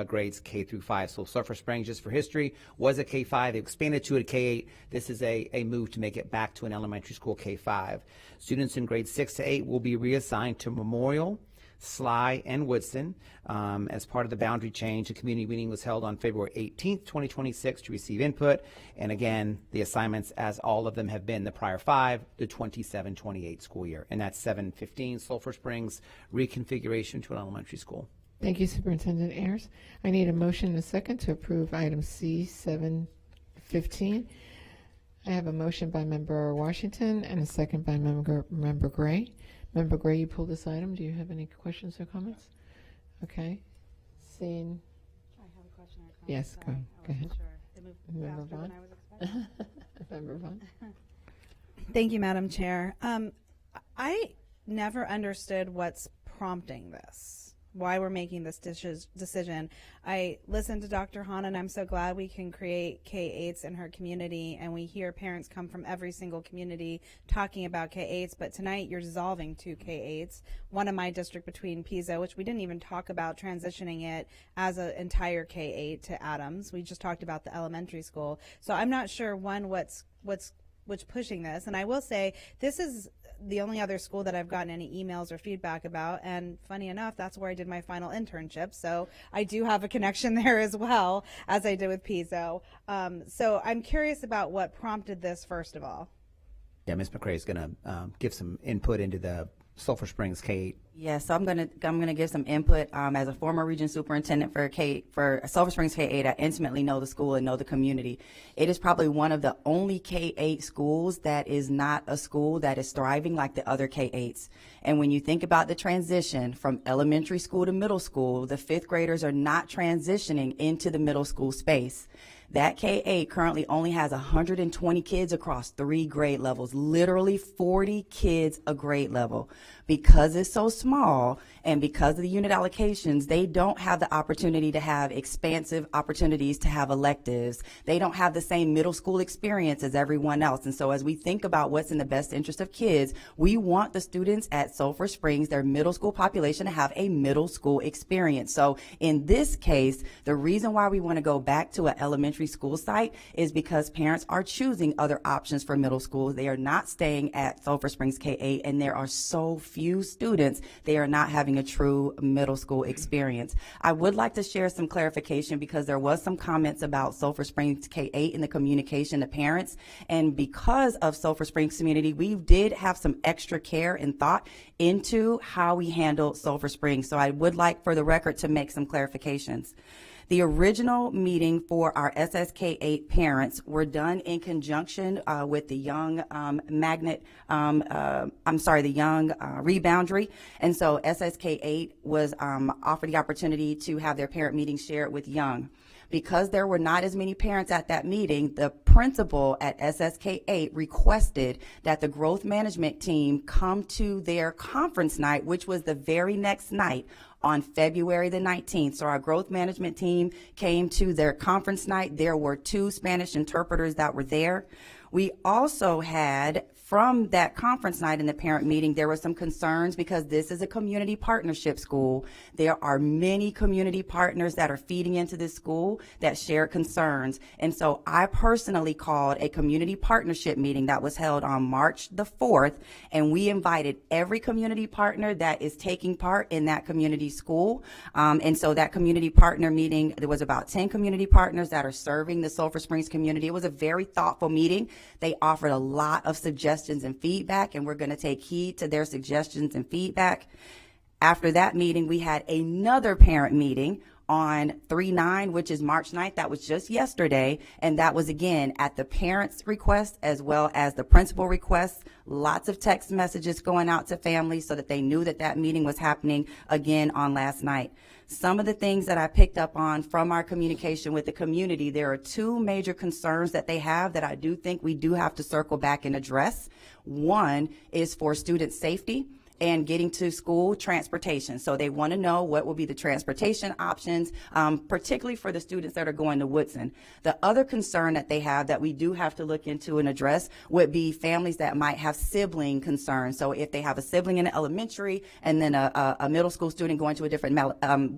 grades K through 5. So Sulphur Springs, just for history, was a K5. They expanded to a K8. This is a move to make it back to an elementary school K5. Students in grades 6 to 8 will be reassigned to Memorial, Sly, and Woodson. As part of the boundary change, a community meeting was held on February 18th, 2026 to receive input. And again, the assignments, as all of them have been the prior 5, the 27-28 school year. And that's 715 Sulphur Springs reconfiguration to an elementary school. Thank you, Superintendent Ayers. I need a motion and a second to approve item C715. I have a motion by Member Washington and a second by Member Gray. Member Gray, you pulled this item. Do you have any questions or comments? Okay. Seeing. I have a question or a comment. Yes, go ahead. Sure. It moved Member faster Vaughn. than I was expecting. Member Vaughn. Thank you, Madam Chair. I never understood what's prompting this, why we're making this decision. I listened to Dr. Hahn, and I'm so glad we can create K-8s in her community, and we hear parents come from every single community talking about K-8s, but tonight you're dissolving 2 K-8s, one in my district between Pizzo, which we didn't even talk about transitioning it as an entire K-8 to Adams. We just talked about the elementary school. So I'm not sure, one, what's pushing this. And I will say, this is the only other school that I've gotten any emails or feedback about, and funny enough, that's where I did my final internship, so I do have a connection there as well, as I did with Pizzo. So I'm curious about what prompted this, first of all. Yeah, Ms. McCray is going to give some input into the Sulphur Springs K8. Yeah, so I'm gonna give some input. As a former region superintendent for Sulphur Springs K8, I intimately know the school and know the community. It is probably one of the only K8 schools that is not a school that is thriving like the other K8s. And when you think about the transition from elementary school to middle school, the 5th graders are not transitioning into the middle school space. That K8 currently only has 120 kids across 3 grade levels, literally 40 kids a grade level. Because it's so small and because of the unit allocations, they don't have the opportunity to have expansive opportunities to have electives. They don't have the same middle school experience as everyone else. And so as we think about what's in the best interest of kids, we want the students at Sulphur Springs, their middle school population, to have a middle school experience. So in this case, the reason why we want to go back to an elementary school site is because parents are choosing other options for middle school. They are not staying at Sulphur Springs K8, and there are so few students, they are not having a true middle school experience. I would like to share some clarification because there was some comments about Sulphur Springs K8 in the communication to parents, and because of Sulphur Springs community, we did have some extra care and thought into how we handle Sulphur Springs. So I would like for the record to make some clarifications. The original meeting for our SSK8 parents were done in conjunction with the Young the Young Reboundary. And so SSK8 was offered the opportunity to have their parent meeting share it with Young. Because there were not as many parents at that meeting, the principal at SSK 8 requested that the growth management team come to their conference night, which was the very next night on February the 19th. So our growth management team came to their conference night. There were 2 Spanish interpreters that were there. We also had, from that conference night in the parent meeting, there were some concerns because this is a community partnership school. There are many community partners that are feeding into this school that share concerns. And so I personally called a community partnership meeting that was held on March the 4th, and we invited every community partner that is taking part in that community school. And so that community partner meeting, there was about 10 community partners that are serving the Sulphur Springs community. It was a very thoughtful meeting. They offered a lot of suggestions and feedback, and we're going to take heed to their suggestions and feedback. After that meeting, we had another parent meeting on 3/9, which is March 9th. That was just yesterday, and that was again at the parents' request as well as the principal request. Lots of text messages going out to families so that they knew that that meeting was happening again on last night. Some of the things that I picked up on from our communication with the community, there are 2 major concerns that they have that I do think we do have to circle back and address. One is for student safety and getting to school transportation. So they want to know what will be the transportation options, particularly for the students that are going to Woodson. The other concern that they have that we do have to look into and address would be families that might have sibling concerns. So if they have a sibling in elementary and then a middle school student going to a different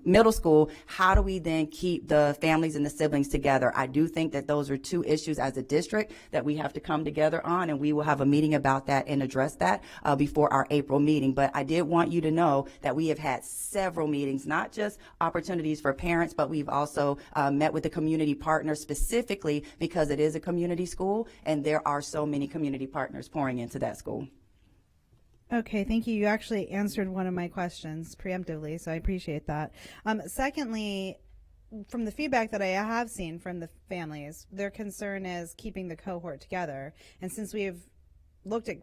middle school, how do we then keep the families and the siblings together? I do think that those are 2 issues as a district that we have to come together on, and we will have a meeting about that and address that before our April meeting. But I did want you to know that we have had several meetings, not just opportunities for parents, but we've also met with the community partners specifically because it is a community school and there are so many community partners pouring into that school. Okay, thank you. You actually answered one of my questions preemptively, so I appreciate that. Secondly, from the feedback that I have seen from the families, their concern is keeping the cohort together. And since we've looked at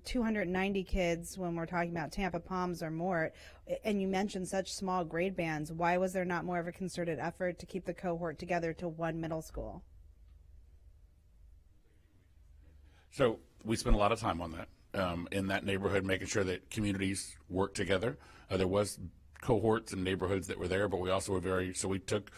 290 kids when we're talking about Tampa, Palms, or Mort, and you mentioned such small grade bands, why was there not more of a concerted effort to keep the cohort together to one middle school? So we spent a lot of time on that in that neighborhood, making sure that communities work together. There was cohorts and neighborhoods that were there, but we also were so we took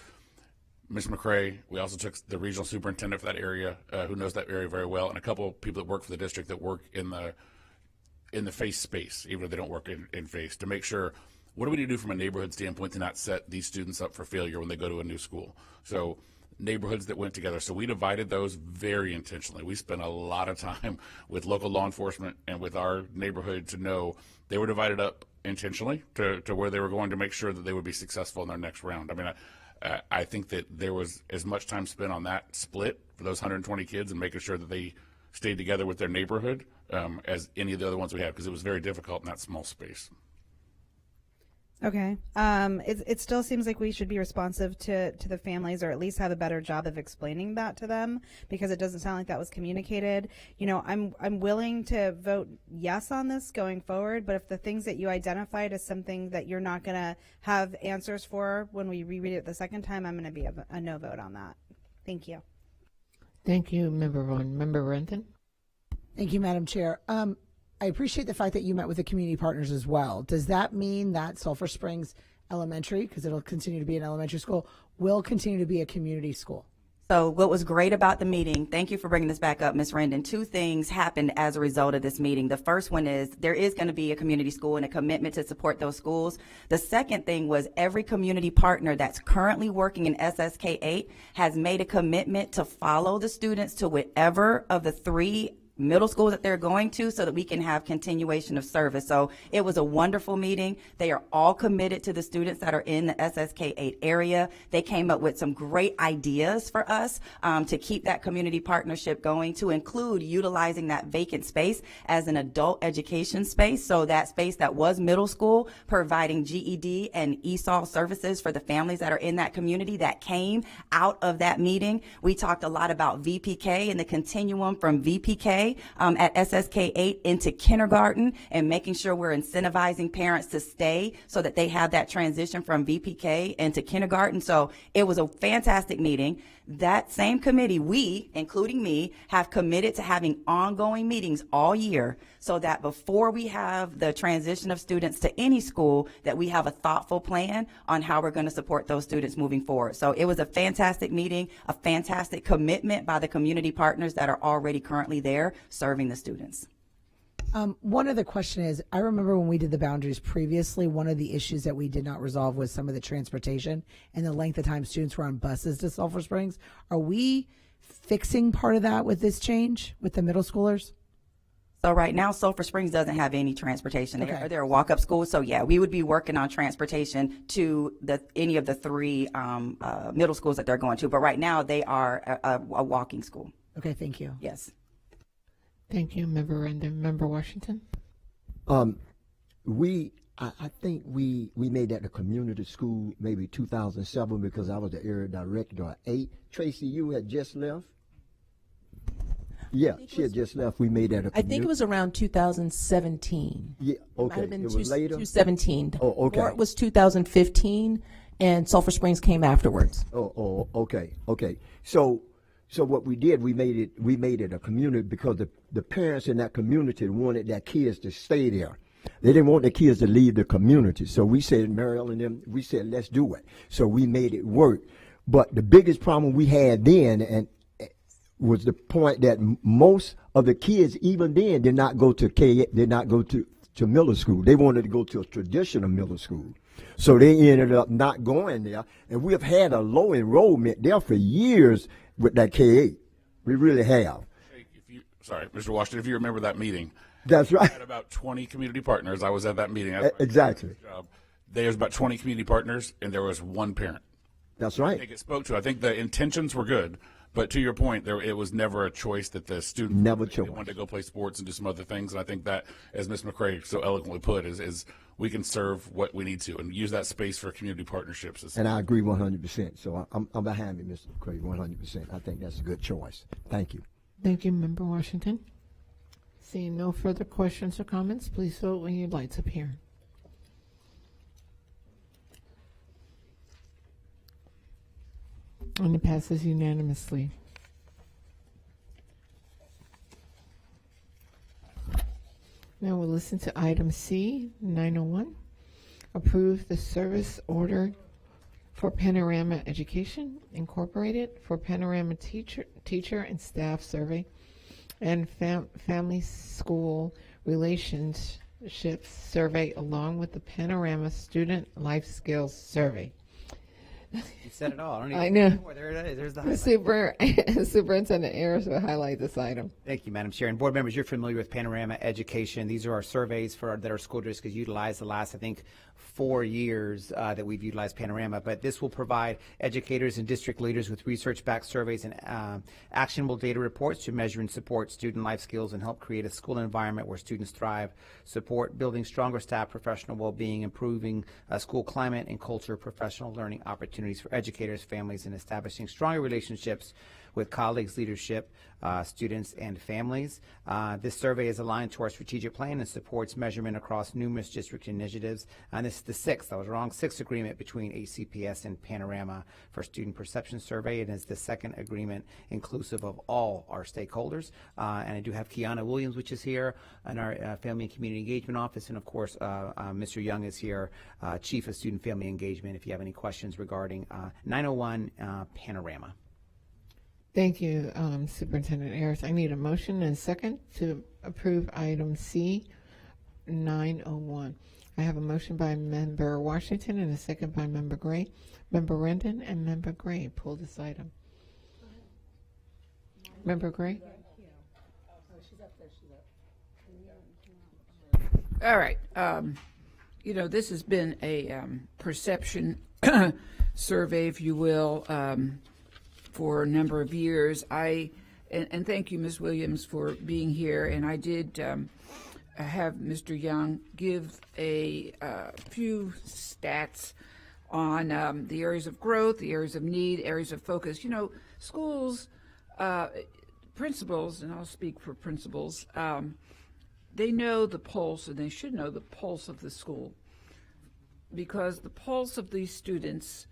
Ms. McCray, we also took the regional superintendent for that area, who knows that area very well, and a couple of people that work for the district that work in the face space, even if they don't work in face, to make sure what do we need to do from a neighborhood standpoint to not set these students up for failure when they go to a new school. So neighborhoods that went together. So we divided those very intentionally. We spent a lot of time with local law enforcement and with our neighborhood to know they were divided up intentionally to where they were going to make sure that they would be successful in their next round. I mean, I think that there was as much time spent on that split for those 120 kids and making sure that they stayed together with their neighborhood as any of the other ones we had, because it was very difficult in that small space. Okay. It still seems like we should be responsive to the families, or at least have a better job of explaining that to them, because it doesn't sound like that was communicated. You know, I'm willing to vote yes on this going forward, but if the things that you identified as something that you're not going to have answers for when we reread it the second time, I'm going to be a no vote on that. Thank you. Thank you, Member Ron. Member Renton? Thank you, Madam Chair. I appreciate the fact that you met with the community partners as well. Does that mean that Sulphur Springs Elementary, because it'll continue to be an elementary school, will continue to be a community school? So what was great about the meeting, thank you for bringing this back up, Ms. Rendon. 2 things happened as a result of this meeting. The first one is there is going to be a community school and a commitment to support those schools. The second thing was every community partner that's currently working in SSK 8 has made a commitment to follow the students to whatever of the 3 middle schools that they're going to, so that we can have continuation of service. So it was a wonderful meeting. They are all committed to the students that are in the SSK 8 area. They came up with some great ideas for us to keep that community partnership going, to include utilizing that vacant space as an adult education space. So that space that was middle school, providing GED and ESOL services for the families that are in that community, that came out of that meeting. We talked a lot about VPK and the continuum from VPK VPK at SSK 8 into kindergarten and making sure we're incentivizing parents to stay so that they have that transition from VPK into kindergarten. So it was a fantastic meeting. That same committee, we, including me, have committed to having ongoing meetings all year so that before we have the transition of students to any school, that we have a thoughtful plan on how we're going to support those students moving forward. So it was a fantastic meeting, a fantastic commitment by the community partners that are already currently there serving the students. One other question is, I remember when we did the boundaries previously, one of the issues that we did not resolve was some of the transportation and the length of time students were on buses to Sulphur Springs. Are we fixing part of that with this change with the middle schoolers? So right now, Sulphur Springs doesn't have any transportation. Okay. They're a walk-up school. So yeah, we would be working on transportation to any of the three middle schools that they're going to. But right now, they are a walking school. Okay, thank you. Yes. Thank you, Member Rendon. Member Washington? I think we made that a community school maybe 2007 because I was the area director at 8. Tracy, you had just left? Yeah, she had just left. We made that a community. I think it was around 2017. Yeah, okay. Might have been it was later? 2017. Oh, okay. Or it was 2015, and Sulphur Springs came afterwards. Oh, okay. So what we did, we made it a community because the parents in that community wanted their kids to stay there. They didn't want the kids to leave the community. So we said, Mariel and them, we said, let's do it. So we made it work. But the biggest problem we had then was the point that most of the kids, even then, did not go to middle school. They wanted to go to a traditional middle school. So they ended up not going there. And we have had a low enrollment there for years with that K-8. We really have. Sorry, Mr. Washington, if you remember that meeting. That's right. We had about 20 community partners. I was at that meeting. Exactly. There was about 20 community partners, and there was one parent. That's right. I think it spoke to. I think the intentions were good, but to your point, it was never a choice that the student wanted to go play sports and do some other things. And I think that, as Ms. McCray so eloquently put, is we can serve what we need to and use that space for community partnerships. And I agree 100%. So I'm behind you, Mr. McCray, 100%. I think that's a good choice. Thank you. Thank you, Member Washington. Seeing no further questions or comments, please vote when your lights appear. And it passes unanimously. Now we'll listen to item C, 901. Approve the service order for Panorama Education Incorporated for Panorama teacher and staff survey and family school relationships survey along with the Panorama student life skills survey. You said it all. I know. There it is. There's the highlight. Superintendent Ayers will highlight this item. Thank you, Madam Chair. And board members, you're familiar with Panorama Education. These are our surveys that our school districts utilize the last, I think, 4 years that we've utilized Panorama. But this will provide educators and district leaders with research-backed surveys and actionable data reports to measure and support student life skills and help create a school environment where students thrive, support building stronger staff professional well-being, improving school climate and culture, professional learning opportunities for educators, families, and establishing stronger relationships with colleagues, leadership, students, and families. This survey is aligned to our strategic plan and supports measurement across numerous district initiatives. And this is the sixth agreement between HCPS and Panorama for student perception survey. It is the second agreement inclusive of all our stakeholders. And I do have Kiana Williams, which is here, in our Family and Community Engagement Office. And of course, Mr. Young is here, Chief of Student Family Engagement, if you have any questions regarding 901 Panorama. Thank you, Superintendent Ayers. I need a motion and a second to approve item C, 901. I have a motion by Member Washington and a second by Member Gray. Member Rendon and Member Gray, pull this item. Member Gray? All right. This has been a perception survey, if you will, for a number of years. And thank you, Ms. Williams, for being here. And I did have Mr. Young give a few stats on the areas of growth, the areas of need, areas of focus. Schools, principals, and I'll speak for principals, they know the pulse, and they should know the pulse of the school, because the pulse of these students,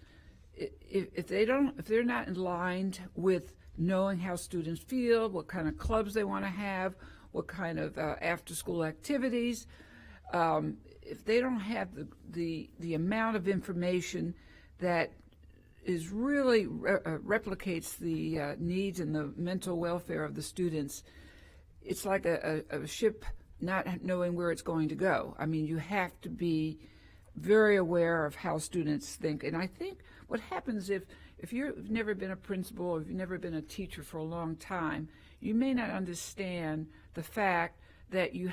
if they're not aligned with knowing how students feel, what kind of clubs they want to have, what kind of after-school activities, if they don't have the amount of information that is really replicates the needs and the mental welfare of the students, it's like a ship not knowing where it's going to go. I mean, you have to be very aware of how students think. And I think what happens if you've never been a principal or if you've never been a teacher for a long time, you may not understand the fact that you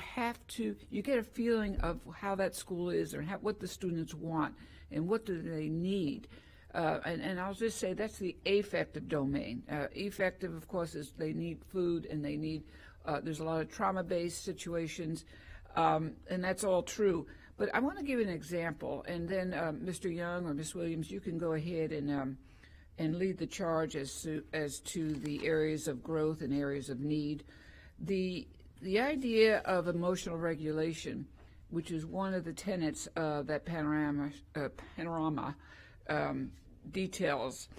get a feeling of how that school is or what the students want and what do they need. And I'll just say that's the affective domain. Affective, of course, is they need food and they need, there's a lot of trauma-based situations, and that's all true. But I want to give an example, and then Mr. Young or Ms. Williams, you can go ahead and lead the charge as to the areas of growth and areas of need. The idea of emotional regulation, which is one of the tenets of that panorama details,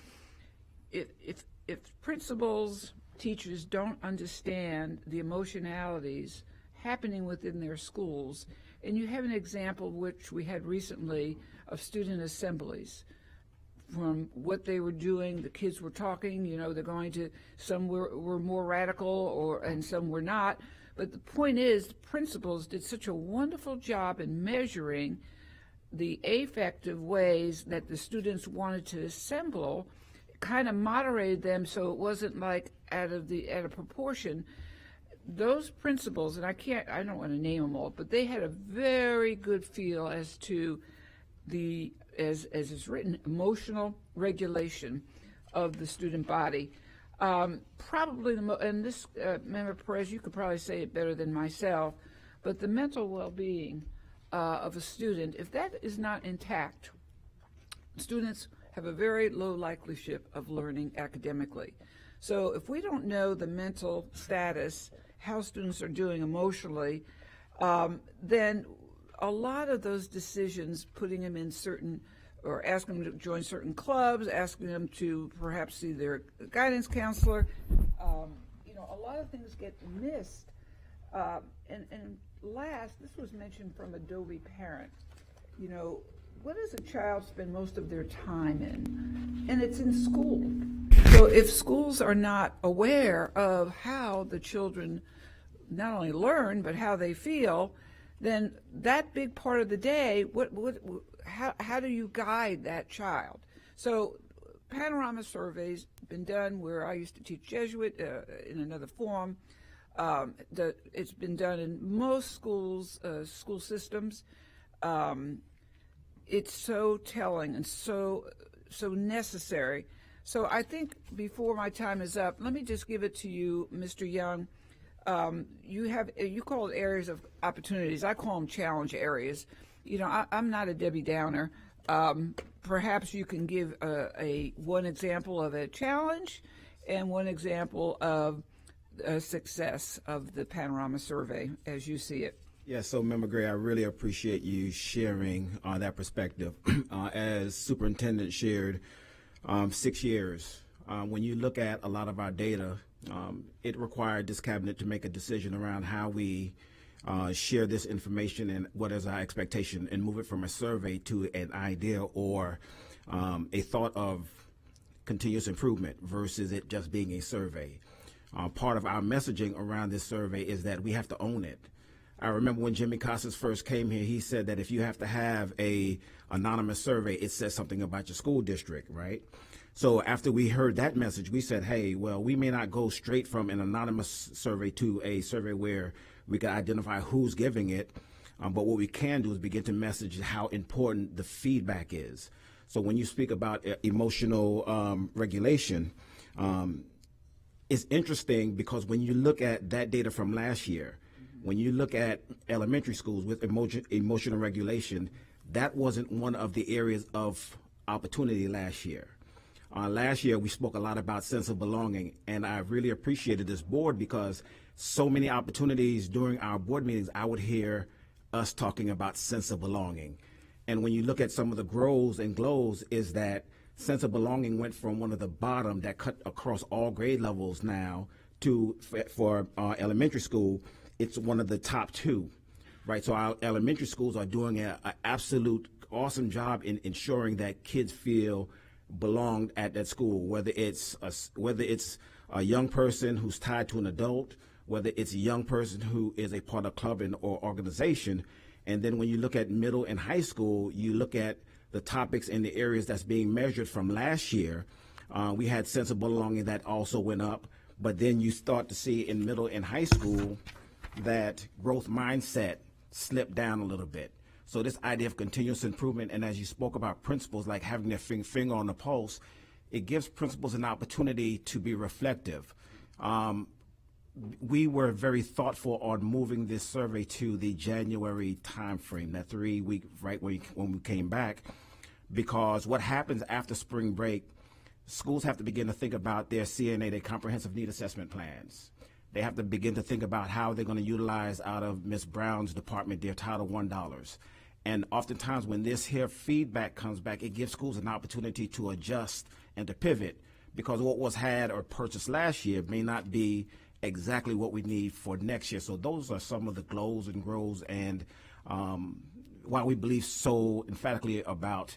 if principals, teachers don't understand the emotionalities happening within their schools, and you have an example which we had recently of student assemblies. From what they were doing, the kids were talking, they're going to, some were more radical and some were not. But the point is, the principals did such a wonderful job in measuring the affective ways that the students wanted to assemble, kind of moderated them so it wasn't like out of proportion. Those principals, and I don't want to name them all, but they had a very good feel as to as it's written, emotional regulation of the student body. Probably and this, Member Perez, you could probably say it better than myself, but the mental well-being of a student, if that is not intact, students have a very low likelihood of learning academically. So if we don't know the mental status, how students are doing emotionally, then a lot of those decisions, putting them in certain, or asking them to join certain clubs, asking them to perhaps see their guidance counselor, a lot of things get missed. And last, this was mentioned from Adobe Parent. What does a child spend most of their time in? And it's in school. So if schools are not aware of how the children not only learn, but how they feel, then that big part of the day, how do you guide that child? So panorama surveys been done where I used to teach Jesuit in another form. It's been done in most schools, school systems. It's so telling and so necessary. So I think before my time is up, let me just give it to you, Mr. Young. You call it areas of opportunities. I call them challenge areas. I'm not a Debbie Downer. Perhaps you can give one example of a challenge and one example of a success of the panorama survey as you see it. Yeah, so Member Gray, I really appreciate you sharing that perspective. As Superintendent shared, 6 years. When you look at a lot of our data, it required this cabinet to make a decision around how we share this information and what is our expectation, and move it from a survey to an idea or a thought of continuous improvement versus it just being a survey. Part of our messaging around this survey is that we have to own it. I remember when Jimmy Casas first came here, he said that if you have to have a anonymous survey, it says something about your school district, right? So after we heard that message, we said, hey, well, we may not go straight from an anonymous survey to a survey where we can identify who's giving it, but what we can do is begin to message how important the feedback is. So when you speak about emotional regulation, it's interesting because when you look at that data from last year, when you look at elementary schools with emotional regulation, that wasn't one of the areas of opportunity last year. Last year, we spoke a lot about sense of belonging, and I really appreciated this board because so many opportunities during our board meetings, I would hear us talking about sense of belonging. And when you look at some of the grows and glows, is that sense of belonging went from one of the bottom that cut across all grade levels now to, for elementary school, it's one of the top 2, right? So our elementary schools are doing an absolute awesome job in ensuring that kids feel belonged at that school, whether it's a young person who's tied to an adult, whether it's a young person who is a part of club or organization. And then when you look at middle and high school, you look at the topics and the areas that's being measured from last year. We had sense of belonging that also went up, but then you start to see in middle and high school that growth mindset slipped down a little bit. So this idea of continuous improvement, and as you spoke about principals like having their finger on the pulse, it gives principals an opportunity to be reflective. We were very thoughtful on moving this survey to the January timeframe, that 3-week, right when we came back, because what happens after spring break, schools have to begin to think about their CNA, their comprehensive need assessment plans. They have to begin to think about how they're going to utilize out of Ms. Brown's department their Title I dollars. And oftentimes when this here feedback comes back, it gives schools an opportunity to adjust and to pivot, because what was had or purchased last year may not be exactly what we need for next year. So those are some of the glows and grows, and why we believe so emphatically about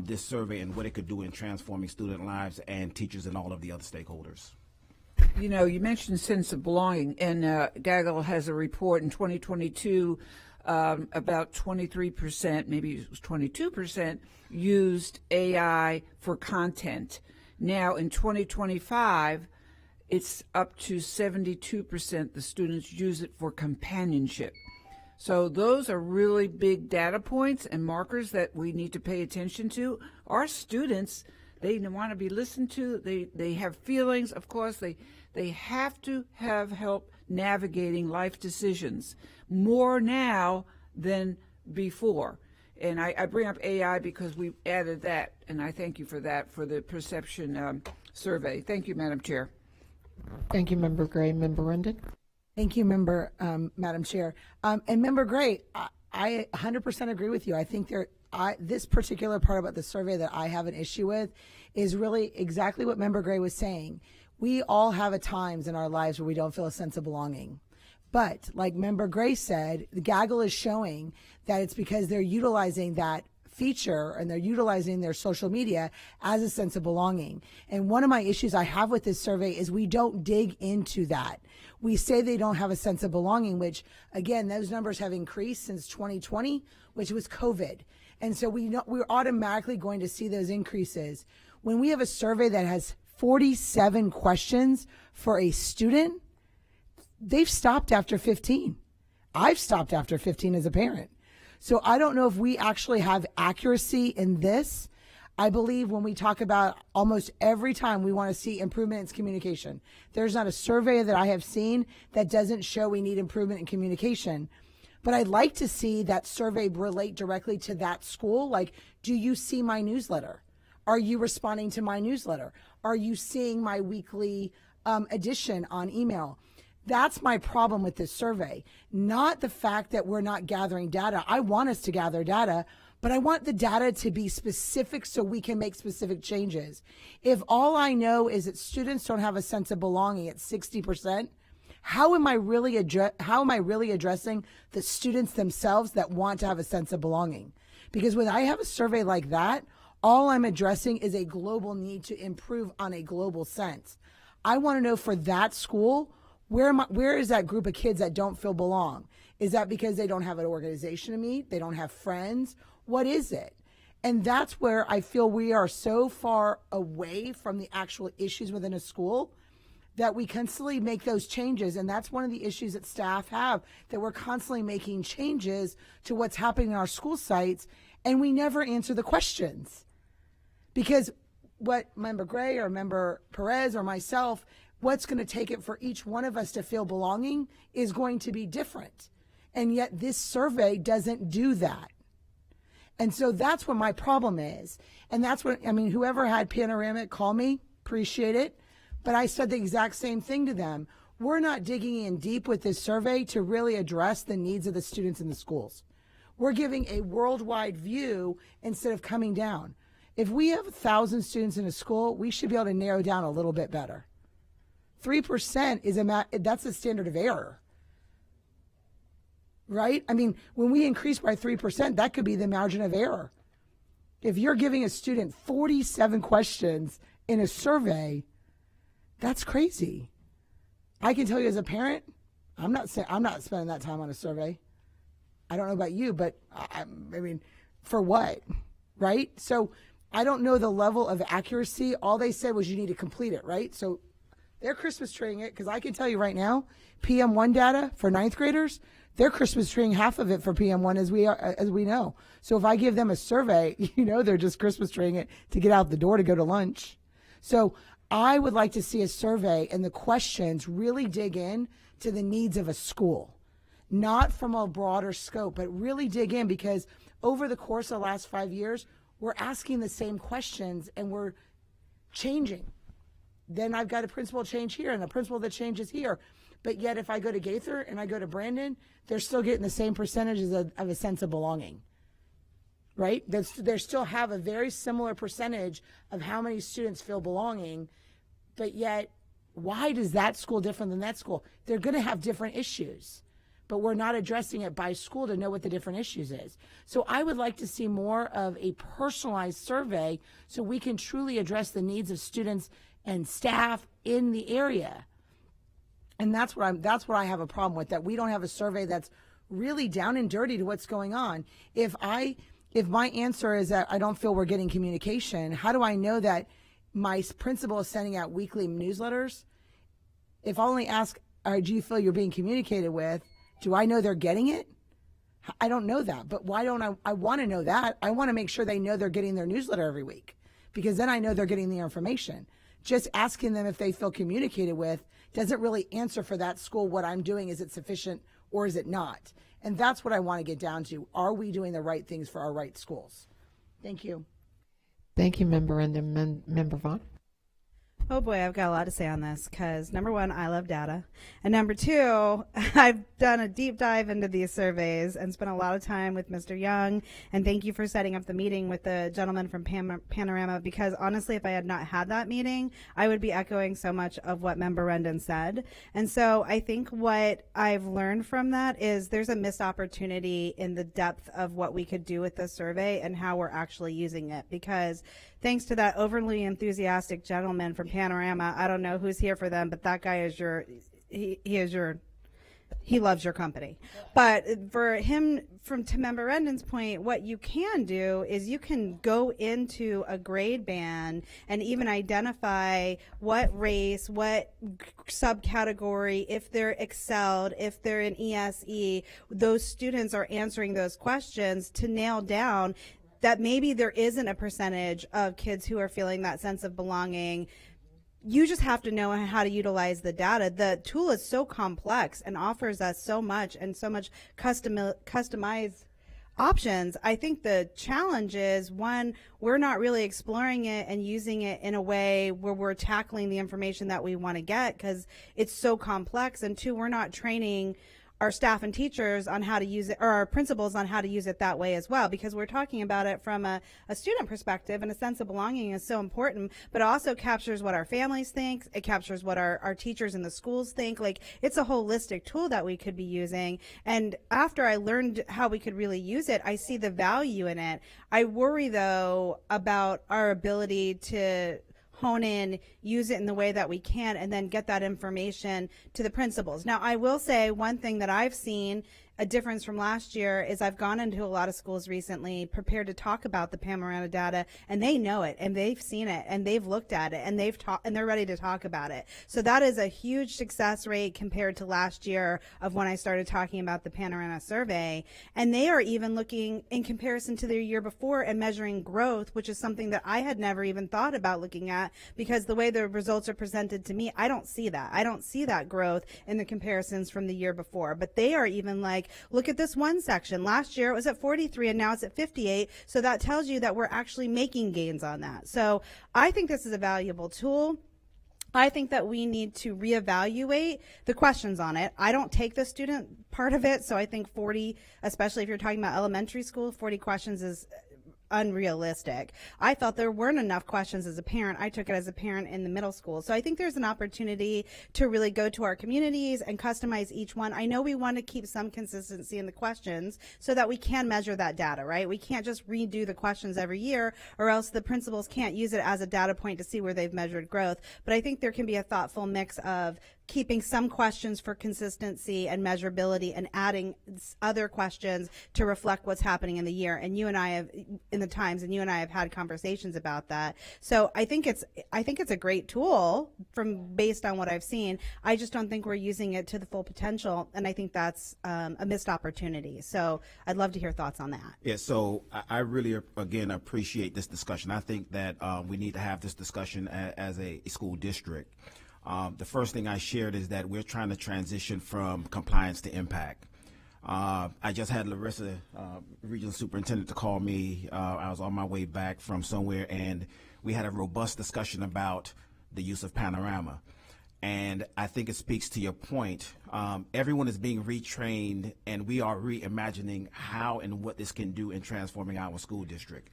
this survey and what it could do in transforming student lives and teachers and all of the other stakeholders. You know, you mentioned sense of belonging, and Gaggle has a report in 2022 about 23%, maybe it was 22%, used AI for content. Now in 2025, it's up to 72% the students use it for companionship. So those are really big data points and markers that we need to pay attention to. Our students, they want to be listened to. They have feelings. Of course, they have to have help navigating life decisions more now than before. And I bring up AI because we added that, and I thank you for that, for the perception survey. Thank you, Madam Chair. Thank you, Member Gray. Member Rendon? Thank you, Madam Chair. And Member Gray, I 100% agree with you. I think this particular part about the survey that I have an issue with is really exactly what Member Gray was saying. We all have at times in our lives where we don't feel a sense of belonging. But like Member Gray said, the Gaggle is showing that it's because they're utilizing that feature and they're utilizing their social media as a sense of belonging. And one of my issues I have with this survey is we don't dig into that. We say they don't have a sense of belonging, which again, those numbers have increased since 2020, which was COVID. And so we're automatically going to see those increases. When we have a survey that has 47 questions for a student, they've stopped after 15. I've stopped after 15 as a parent. So I don't know if we actually have accuracy in this. I believe when we talk about almost every time we want to see improvement in communication, there's not a survey that I have seen that doesn't show we need improvement in communication. But I'd like to see that survey relate directly to that school. Like, do you see my newsletter? Are you responding to my newsletter? Are you seeing my weekly edition on email? That's my problem with this survey, not the fact that we're not gathering data. I want us to gather data, but I want the data to be specific so we can make specific changes. If all I know is that students don't have a sense of belonging at 60%, how am I really addressing the students themselves that want to have a sense of belonging? Because when I have a survey like that, all I'm addressing is a global need to improve on a global sense. I want to know for that school, where is that group of kids that don't feel belong? Is that because they don't have an organization to meet? They don't have friends? What is it? And that's where I feel we are so far away from the actual issues within a school that we constantly make those changes. And that's one of the issues that staff have, that we're constantly making changes to what's happening in our school sites, and we never answer the questions. Because what Member Gray or Member Perez or myself, what's going to take it for each one of us to feel belonging is going to be different. And yet this survey doesn't do that. And so that's what my problem is. And that's what, I mean, whoever had Panoramic call me, appreciate it. But I said the exact same thing to them. We're not digging in deep with this survey to really address the needs of the students in the schools. We're giving a worldwide view instead of coming down. If we have 1,000 students in a school, we should be able to narrow down a little bit better. 3% is that's a standard of error. Right? I mean, when we increase by 3%, that could be the margin of error. If you're giving a student 47 questions in a survey, that's crazy. I can tell you as a parent, I'm not spending that time on a survey. I don't know about you, but I mean, for what? Right? So I don't know the level of accuracy. All they said was you need to complete it, right? So they're Christmas treeing it, because I can tell you right now, PM1 data for ninth graders, they're Christmas treeing half of it for PM1 as we know. So if I give them a survey, they're just Christmas treeing it to get out the door to go to lunch. So I would like to see a survey and the questions really dig in to the needs of a school, not from a broader scope, but really dig in, because over the course of the last 5 years, we're asking the same questions and we're changing. Then I've got a principal change here and a principal that changes here. But yet if I go to Gaither and I go to Brandon, they're still getting the same percentages of a sense of belonging, right? They still have a very similar percentage of how many students feel belonging, but yet why does that school different than that school? They're going to have different issues, but we're not addressing it by school to know what the different issues is. So I would like to see more of a personalized survey so we can truly address the needs of students and staff in the area. And that's what I have a problem with, that we don't have a survey that's really down and dirty to what's going on. If my answer is that I don't feel we're getting communication, how do I know that my principal is sending out weekly newsletters? If I only ask, do you feel you're being communicated with? Do I know they're getting it? I don't know that, but why don't I want to know that? I want to make sure they know they're getting their newsletter every week, because then I know they're getting the information. Just asking them if they feel communicated with doesn't really answer for that school what I'm doing. Is it sufficient or is it not? And that's what I want to get down to. Are we doing the right things for our right schools? Thank you. Thank you, Member Rendon. Member Vaughn. Oh boy, I've got a lot to say on this, because number one, I love data. And number two, I've done a deep dive into these surveys and spent a lot of time with Mr. Young. And thank you for setting up the meeting with the gentleman from Panorama, because honestly, if I had not had that meeting, I would be echoing so much of what Member Rendon said. And so I think what I've learned from that is there's a missed opportunity in the depth of what we could do with this survey and how we're actually using it, because thanks to that overly enthusiastic gentleman from Panorama, I don't know who's here for them, but that guy is he loves your company. But for him, to Member Rendon's point, what you can do is you can go into a grade band and even identify what race, what subcategory, if they're excelled, if they're in ESE, those students are answering those questions to nail down that maybe there isn't a percentage of kids who are feeling that sense of belonging. You just have to know how to utilize the data. The tool is so complex and offers us so much and so much customized options. I think the challenge is, one, we're not really exploring it and using it in a way where we're tackling the information that we want to get, because it's so complex. And two, we're not training our staff and teachers on how to use it, or our principals on how to use it that way as well, because we're talking about it from a student perspective, and a sense of belonging is so important, but it also captures what our families think. It captures what our teachers in the schools think. Like, it's a holistic tool that we could be using. And after I learned how we could really use it, I see the value in it. I worry though about our ability to hone in, use it in the way that we can, and then get that information to the principals. Now, I will say one thing that I've seen a difference from last year is I've gone into a lot of schools recently prepared to talk about the Panorama data, and they know it, and they've seen it, and they've looked at it, and they're ready to talk about it. So that is a huge success rate compared to last year of when I started talking about the Panorama survey. And they are even looking in comparison to their year before and measuring growth, which is something that I had never even thought about looking at, because the way the results are presented to me, I don't see that. I don't see that growth in the comparisons from the year before. But they are even like, like, look at this one section. Last year it was at 43 and now it's at 58. So that tells you that we're actually making gains on that. So I think this is a valuable tool. I think that we need to reevaluate the questions on it. I don't take the student part of it, so I think 40, especially if you're talking about elementary school, 40 questions is unrealistic. I felt there weren't enough questions as a parent. I took it as a parent in the middle school. So I think there's an opportunity to really go to our communities and customize each one. I know we want to keep some consistency in the questions so that we can measure that data, right? We can't just redo the questions every year, or else the principals can't use it as a data point to see where they've measured growth. But I think there can be a thoughtful mix of keeping some questions for consistency and measurability and adding other questions to reflect what's happening in the year. And you and I have, in the Times, and you and I have had conversations about that. So I think it's a great tool based on what I've seen. I just don't think we're using it to the full potential, and I think that's a missed opportunity. So I'd love to hear thoughts on that. Yeah, so I really, again, appreciate this discussion. I think that we need to have this discussion as a school district. The first thing I shared is that we're trying to transition from compliance to impact. I just had Larissa, regional superintendent, to call me. I was on my way back from somewhere, and we had a robust discussion about the use of Panorama. And I think it speaks to your point. Everyone is being retrained, and we are reimagining how and what this can do in transforming our school district.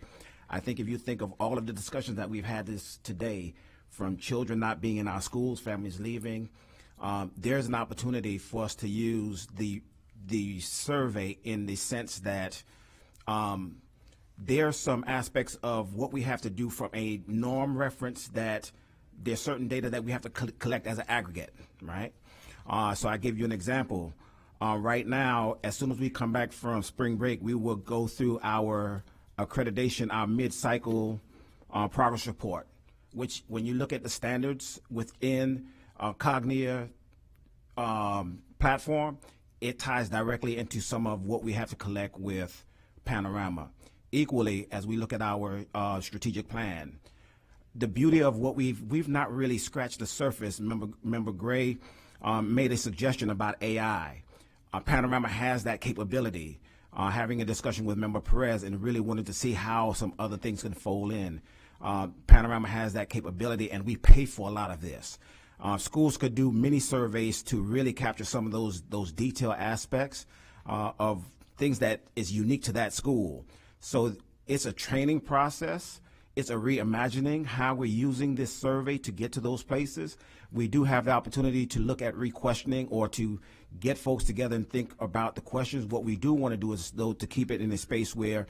I think if you think of all of the discussions that we've had today, from children not being in our schools, families leaving, there's an opportunity for us to use the survey in the sense that there are some aspects of what we have to do from a norm reference that there's certain data that we have to collect as an aggregate, right? So I give you an example. Right now, as soon as we come back from spring break, we will go through our accreditation, our mid-cycle progress report, which when you look at the standards within Cognia platform, it ties directly into some of what we have to collect with Panorama. Equally, as we look at our strategic plan, the beauty of what we've not really scratched the surface. Member Gray made a suggestion about AI. Panorama has that capability. Having a discussion with Member Perez and really wanted to see how some other things can fold in. Panorama has that capability, and we pay for a lot of this. Schools could do mini surveys to really capture some of those detailed aspects of things that is unique to that school. So it's a training process. It's a reimagining how we're using this survey to get to those places. We do have the opportunity to look at re-questioning or to get folks together and think about the questions. What we do want to do is, though, to keep it in a space where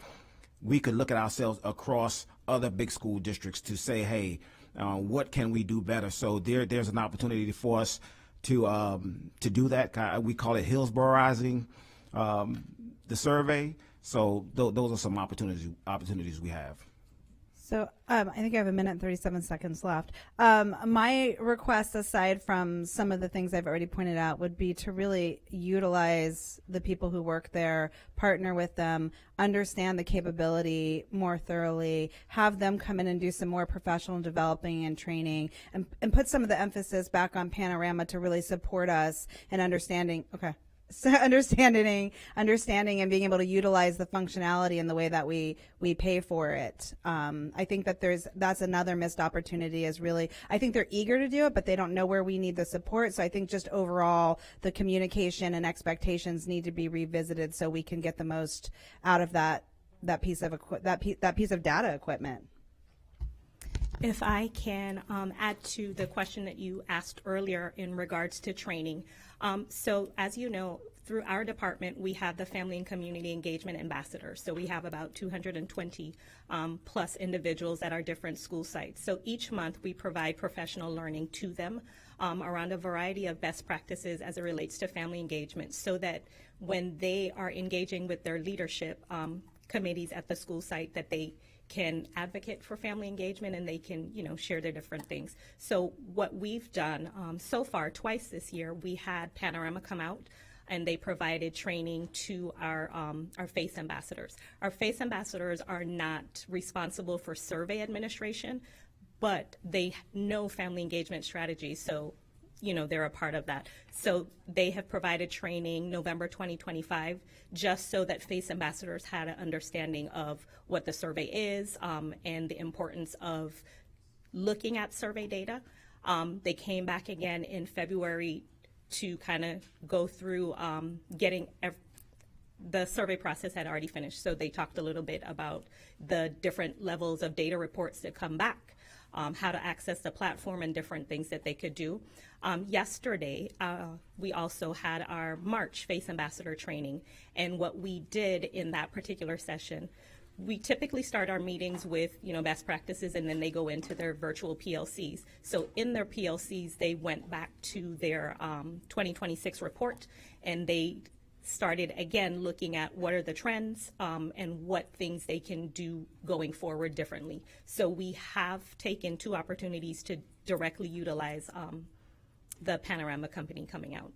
we could look at ourselves across other big school districts to say, hey, what can we do better? So there's an opportunity for us to do that. We call it Hillsborougizing the survey. So those are some opportunities we have. So I think I have 1 minute and 37 seconds left. My request, aside from some of the things I've already pointed out, would be to really utilize the people who work there, partner with them, understand the capability more thoroughly, have them come in and do some more professional developing and training, and put some of the emphasis back on Panorama to really support us in understanding. Okay. So understanding and being able to utilize the functionality in the way that we pay for it. I think that that's another missed opportunity. Is really, I think they're eager to do it, but they don't know where we need the support. So I think just overall the communication and expectations need to be revisited so we can get the most out of that piece of data equipment. If I can add to the question that you asked earlier in regards to training. So as you know, through our department, we have the Family and Community Engagement Ambassadors. So we have about 220 plus individuals at our different school sites. So each month we provide professional learning to them around a variety of best practices as it relates to family engagement, so that when they are engaging with their leadership committees at the school site, that they can advocate for family engagement and they can, share their different things. So what we've done so far, twice this year, we had Panorama come out and they provided training to our FACE ambassadors. Our FACE ambassadors are not responsible for survey administration, but they know family engagement strategies. So they're a part of that. So they have provided training November 2025, just so that FACE ambassadors had an understanding of what the survey is and the importance of looking at survey data. They came back again in February to kind of go through the survey process had already finished, so they talked a little bit about the different levels of data reports that come back, how to access the platform and different things that they could do. Yesterday, we also had our March FACE Ambassador training, and what we did in that particular session, we typically start our meetings with, best practices, and then they go into their virtual PLCs. So in their PLCs, they went back to their 2026 report, and they started again looking at what are the trends and what things they can do going forward differently. So we have taken 2 opportunities to directly utilize the Panorama company coming out.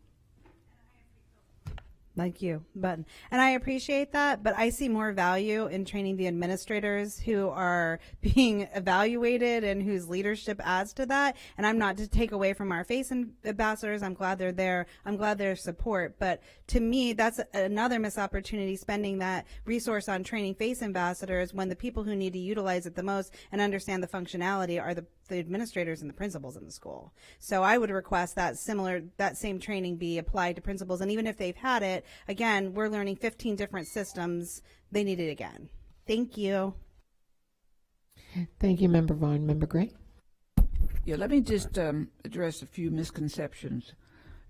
Thank you, and I appreciate that, but I see more value in training the administrators who are being evaluated and whose leadership adds to that. And I'm not to take away from our FACE ambassadors. I'm glad they're there. I'm glad there's support. But to me, that's another missed opportunity, spending that resource on training FACE ambassadors when the people who need to utilize it the most and understand the functionality are the administrators and the principals in the school. So I would request that same training be applied to principals. And even if they've had it, again, we're learning 15 different systems. They need it again. Thank you. Thank you, Member Vaughn. Member Gray? Yeah, let me just address a few misconceptions.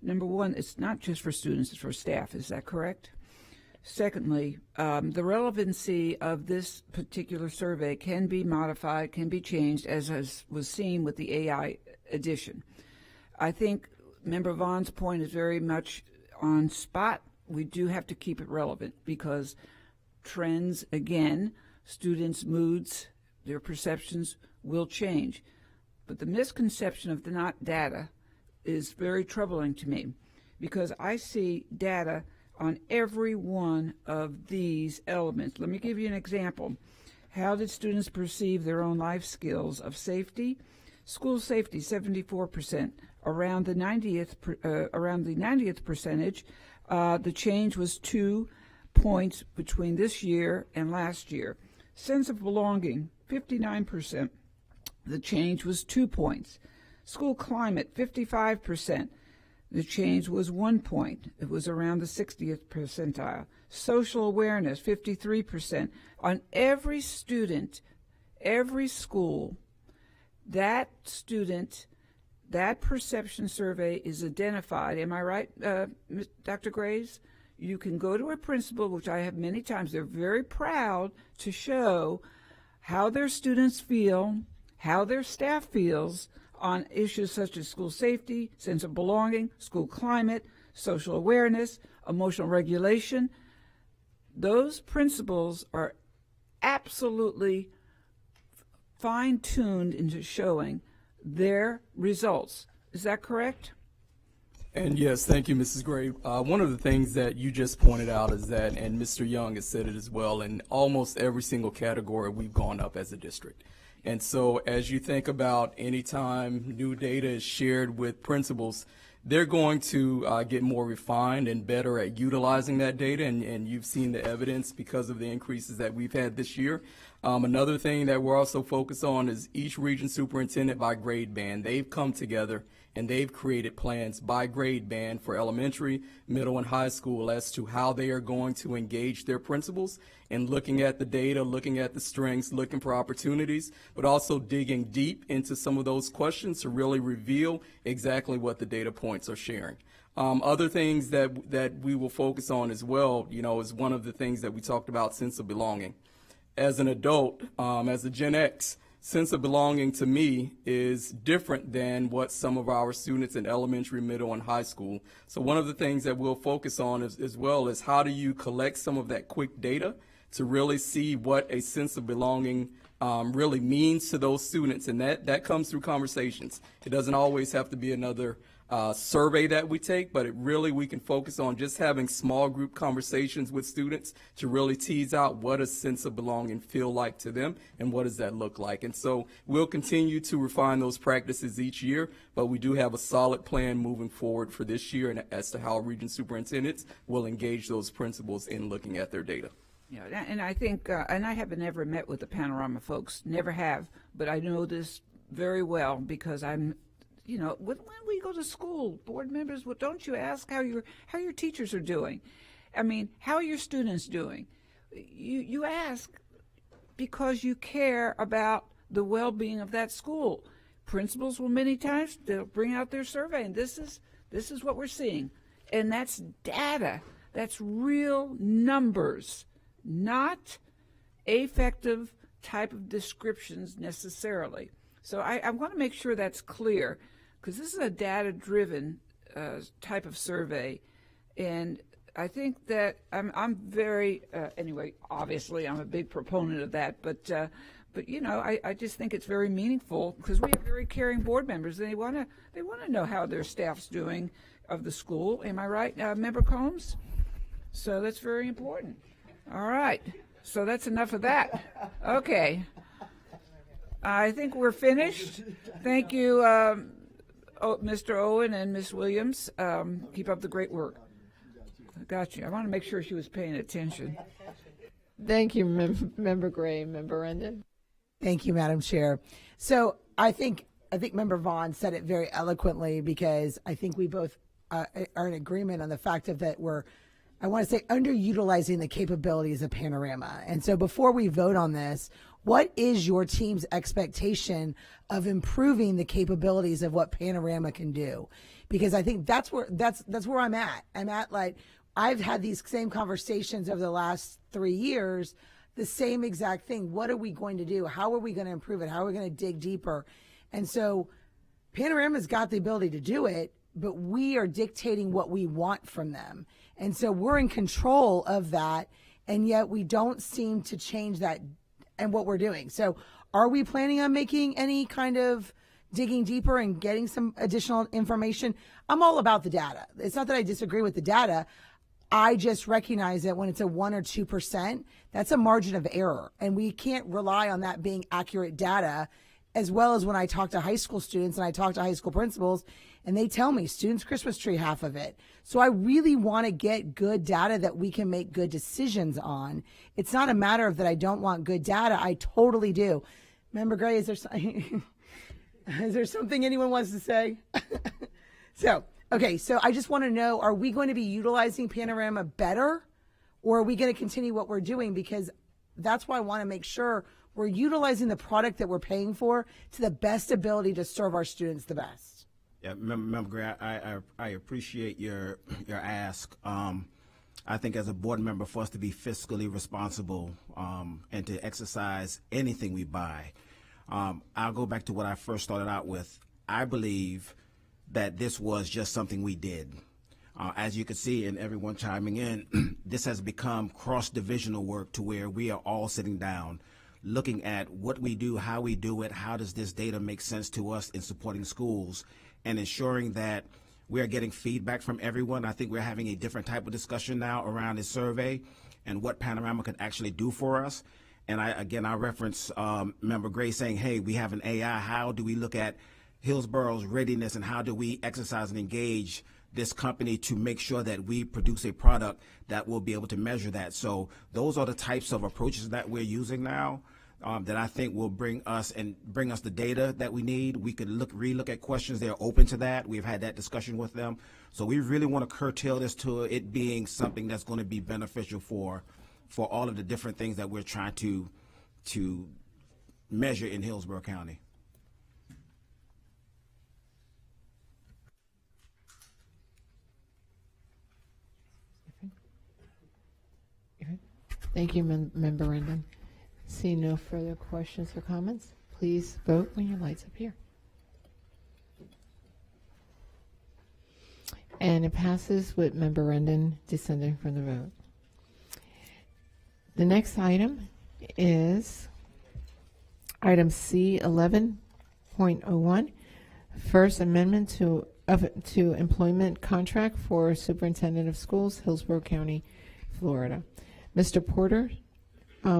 Number one, it's not just for students, it's for staff. Is that correct? Secondly, the relevancy of this particular survey can be modified, can be changed, as was seen with the AI edition. I think Member Vaughn's point is very much on spot. We do have to keep it relevant because trends, again, students' moods, their perceptions will change. But the misconception of the not data is very troubling to me because I see data on every one of these elements. Let me give you an example. How did students perceive their own life skills of safety? School safety, 74%. Around the 90th percentage, the change was 2 points between this year and last year. Sense of belonging, 59%. The change was 2 points. School climate, 55%. The change was 1 point. It was around the 60th percentile. Social awareness, 53%. On every student, every school, that student, that perception survey is identified. Am I right, Dr. Graves? You can go to a principal, which I have many times. They're very proud to show how their students feel, how their staff feels, on issues such as school safety, sense of belonging, school climate, social awareness, emotional regulation. Those principles are absolutely fine-tuned into showing their results. Is that correct? And yes, thank you, Mrs. Gray. One of the things that you just pointed out is that, and Mr. Young has said it as well, in almost every single category we've gone up as a district. And so as you think about any time new data is shared with principals, they're going to get more refined and better at utilizing that data, and you've seen the evidence because of the increases that we've had this year. Another thing that we're also focused on is each region superintendent by grade band. They've come together and they've created plans by grade band for elementary, middle, and high school as to how they are going to engage their principals and looking at the data, looking at the strengths, looking for opportunities, but also digging deep into some of those questions to really reveal exactly what the data points are sharing. Other things that we will focus on as well, is one of the things that we talked about, sense of belonging. As an adult, as a Gen X, sense of belonging to me is different than what some of our students in elementary, middle, and high school. So one of the things that we'll focus on as well is how do you collect some of that quick data to really see what a sense of belonging really means to those students, and that comes through conversations. It doesn't always have to be another survey that we take, but we can focus on just having small group conversations with students to really tease out what a sense of belonging feel like to them and what does that look like. And so we'll continue to refine those practices each year, but we do have a solid plan moving forward for this year and as to how region superintendents will engage those principals in looking at their data. Yeah, and I think, and I haven't ever met with the Panorama folks, never have, but I know this very well because I'm, when we go to school, board members, well, don't you ask how your teachers are doing? I mean, how are your students doing? You ask because you care about the well-being of that school. Principals will many times they'll bring out their survey, and this is what we're seeing, and that's data, that's real numbers. Not affective type of descriptions necessarily. So I want to make sure that's clear because this is a data-driven type of survey, and I think that I'm very anyway. Obviously, I'm a big proponent of that, but I just think it's very meaningful because we have very caring board members, and they want to know how their staff's doing of the school. Am I right, Member Combs? So that's very important. All right, so that's enough of that. Okay, I think we're finished. Thank you, Mr. Owen and Ms. Williams. Keep up the great work. I got you. I want to make sure she was paying attention. Thank you, Member Gray, Member Rendon. Thank you, Madam Chair. So I think Member Vaughn said it very eloquently because I think we both are in agreement on the fact of that we're, I want to say, underutilizing the capabilities of Panorama. And so before we vote on this, what is your team's expectation of improving the capabilities of what Panorama can do? Because I think that's where I'm at. I'm at, like, I've had these same conversations over the last 3 years, the same exact thing. What are we going to do? How are we going to improve it? How are we going to dig deeper? And so Panorama's got the ability to do it, but we are dictating what we want from them. And so we're in control of that, and yet we don't seem to change that and what we're doing. So are we planning on making any kind of digging deeper and getting some additional information? I'm all about the data. It's not that I disagree with the data. I just recognize that when it's a 1 or 2%, that's a margin of error. And we can't rely on that being accurate data, as well as when I talk to high school students and I talk to high school principals, and they tell me students' Christmas tree, half of it. So I really want to get good data that we can make good decisions on. It's not a matter of that I don't want good data. I totally do. Member Gray, is there something anyone wants to say? So I just want to know, are we going to be utilizing Panorama better, or are we going to continue what we're doing? Because that's why I want to make sure we're utilizing the product that we're paying for to the best ability to serve our students the best. Yeah, Member Gray, I appreciate your ask. I think as a board member, for us to be fiscally responsible and to exercise anything we buy, I'll go back to what I first started out with. I believe that this was just something we did. As you can see, and everyone chiming in, this has become cross-divisional work to where we are all sitting down, looking at what we do, how we do it, how does this data make sense to us in supporting schools, and ensuring that we are getting feedback from everyone. I think we're having a different type of discussion now around this survey and what Panorama can actually do for us. And I reference Member Gray saying, hey, we have an AI. How do we look at Hillsboro's readiness, and how do we exercise and engage this company to make sure that we produce a product that will be able to measure that? So those are the types of approaches that we're using now that I think will bring us the data that we need. We could relook at questions. They're open to that. We've had that discussion with them. So we really want to curtail this to it being something that's going to be beneficial for all of the different things that we're trying to measure in Hillsborough County. Thank you, Member Rendon. Seeing no further questions or comments, please vote when your lights appear. And it passes with Member Rendon descending from the vote. The next item is Item C 11.01, First Amendment to employment contract for Superintendent of Schools, Hillsborough County, Florida. Mr. Porter,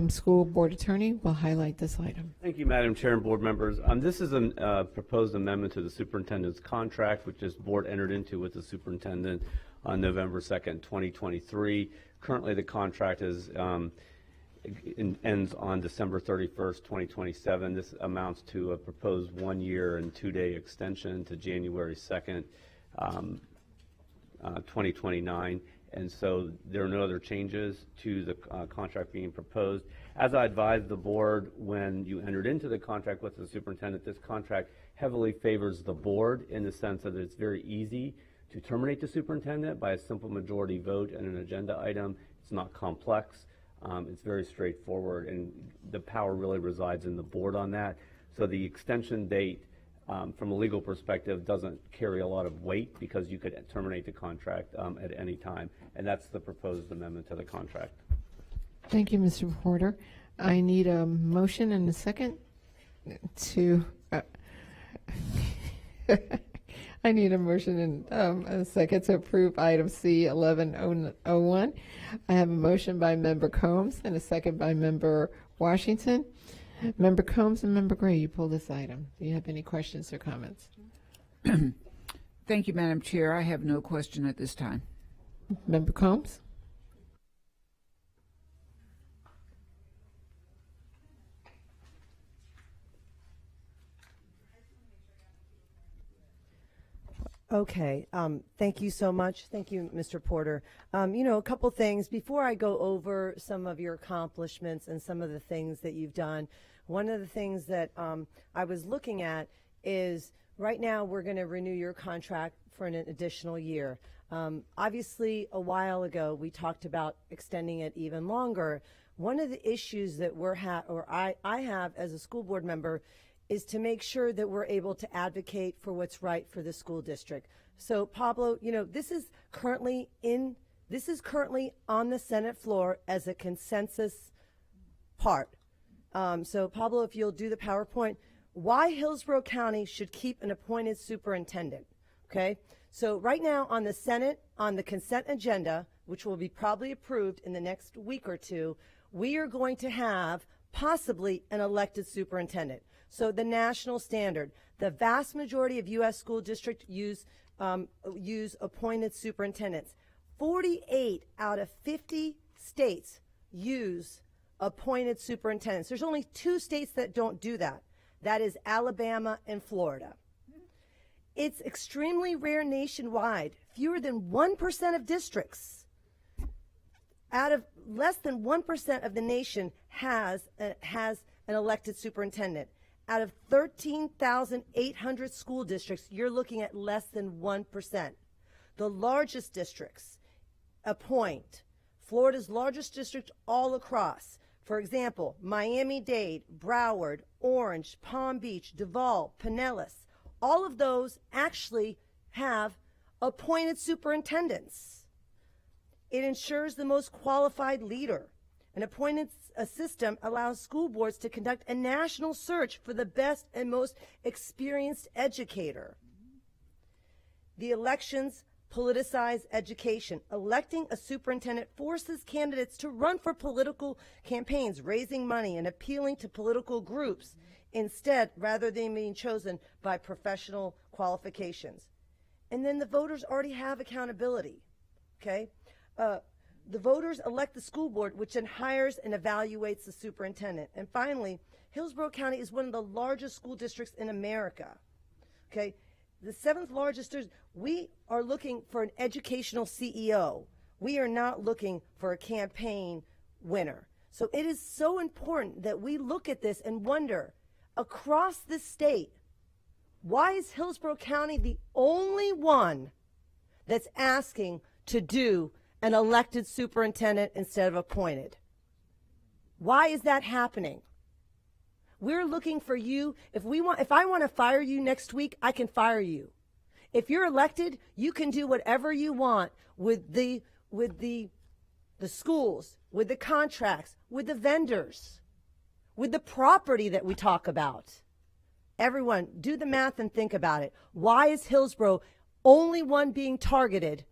School Board Attorney, will highlight this item. Thank you, Madam Chair and board members. This is a proposed amendment to the superintendent's contract, which this board entered into with the superintendent on November 2nd, 2023. Currently, the contract is ends on December 31st, 2027. This amounts to a proposed 1 year and 2-day extension to January 2nd, 2029. And so there are no other changes to the contract being proposed. As I advised the board when you entered into the contract with the superintendent, this contract heavily favors the board in the sense that it's very easy to terminate the superintendent by a simple majority vote and an agenda item. It's not complex. It's very straightforward, and the power really resides in the board on that. So the extension date, from a legal perspective, doesn't carry a lot of weight because you could terminate the contract at any time, and that's the proposed amendment to the contract. Thank you, Mr. Porter. I need a motion and a second to. I need a motion and a second to approve item C 11.01. I have a motion by Member Combs and a second by Member Washington. Member Combs and Member Gray, you pulled this item. Do you have any questions or comments? Thank you, Madam Chair. I have no question at this time. Member Combs? Okay, thank you so much. Thank you, Mr. Porter. A couple things before I go over some of your accomplishments and some of the things that you've done. One of the things that I was looking at is right now we're going to renew your contract for an additional year. Obviously, a while ago we talked about extending it even longer. One of the issues that I have as a school board member is to make sure that we're able to advocate for what's right for the school district. So Pablo, this is currently on the Senate floor as a consensus part. So Pablo, if you'll do the PowerPoint, why Hillsborough County should keep an appointed superintendent, okay? So right now on the Senate, on the consent agenda, which will be probably approved in the next week or two, we are going to have possibly an elected superintendent. So the national standard, the vast majority of U.S. school districts use appointed superintendents. 48 out of 50 states use appointed superintendents. There's only 2 states that don't do that. That is Alabama and Florida. It's extremely rare nationwide. Fewer than 1% of districts, out of less than 1% of the nation has an elected superintendent. Out of 13,800 school districts, you're looking at less than 1%. The largest districts appoint. Florida's largest district all across. For example, Miami-Dade, Broward, Orange, Palm Beach, Duval, Pinellas, all of those actually have appointed superintendents. It ensures the most qualified leader. An appointed system allows school boards to conduct a national search for the best and most experienced educator. The elections politicize education. Electing a superintendent forces candidates to run for political campaigns, raising money and appealing to political groups instead, rather than being chosen by professional qualifications. And then the voters already have accountability, okay? The voters elect the school board, which then hires and evaluates the superintendent. And finally, Hillsborough County is one of the largest school districts in America, okay? The 7th largest, we are looking for an educational CEO. We are not looking for a campaign winner. So it is so important that we look at this and wonder, across this state, why is Hillsborough County the only one that's asking to do an elected superintendent instead of appointed? Why is that happening? We're looking for you. If I want to fire you next week, I can fire you. If you're elected, you can do whatever you want with the schools, with the contracts, with the vendors. with the property that we talk about. Everyone, do the math and think about it. Why is Hillsborough only one being targeted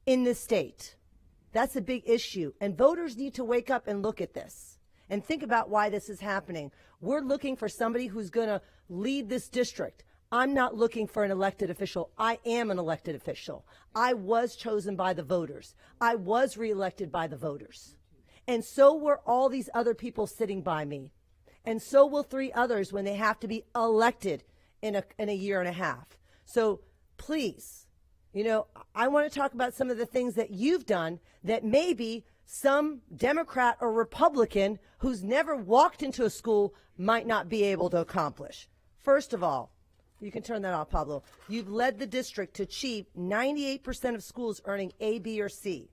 in this state? That's a big issue. And voters need to wake up and look at this and think about why this is happening. We're looking for somebody who's going to lead this district. I'm not looking for an elected official. I am an elected official. I was chosen by the voters. I was reelected by the voters. And so were all these other people sitting by me. And so will 3 others when they have to be elected in a year and a half. So please, I want to talk about some of the things that you've done that maybe some Democrat or Republican who's never walked into a school might not be able to accomplish. First of all, you can turn that off, Pablo. You've led the district to achieve 98% of schools earning A, B, or C.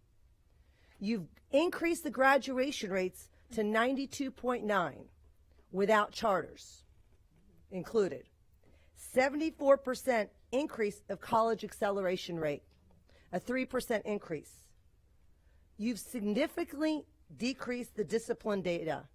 You've increased the graduation rates to 92.9 without charters included. 74% increase of college acceleration rate, a 3% increase. You've significantly decreased the discipline data,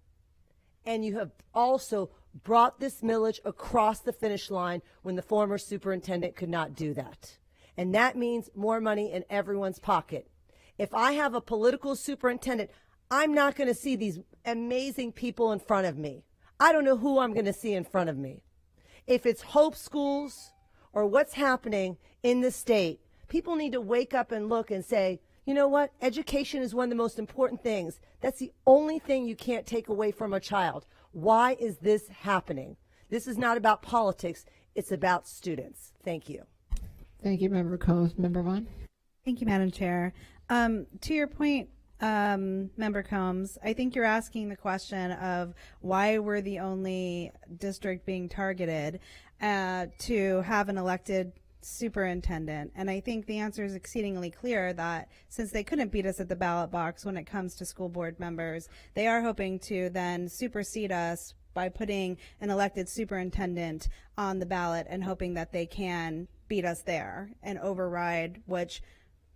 and you have also brought this millage across the finish line when the former superintendent could not do that. And that means more money in everyone's pocket. If I have a political superintendent, I'm not going to see these amazing people in front of me. I don't know who I'm going to see in front of me. If it's Hope Schools or what's happening in the state, people need to wake up and look and say, you know what? Education is one of the most important things. That's the only thing you can't take away from a child. Why is this happening? This is not about politics. It's about students. Thank you. Thank you, Member Combs. Member Vaughn? Thank you, Madam Chair. To your point, Member Combs, I think you're asking the question of why we're the only district being targeted to have an elected superintendent. And I think the answer is exceedingly clear that since they couldn't beat us at the ballot box when it comes to school board members, they are hoping to then supersede us by putting an elected superintendent on the ballot and hoping that they can beat us there and override, which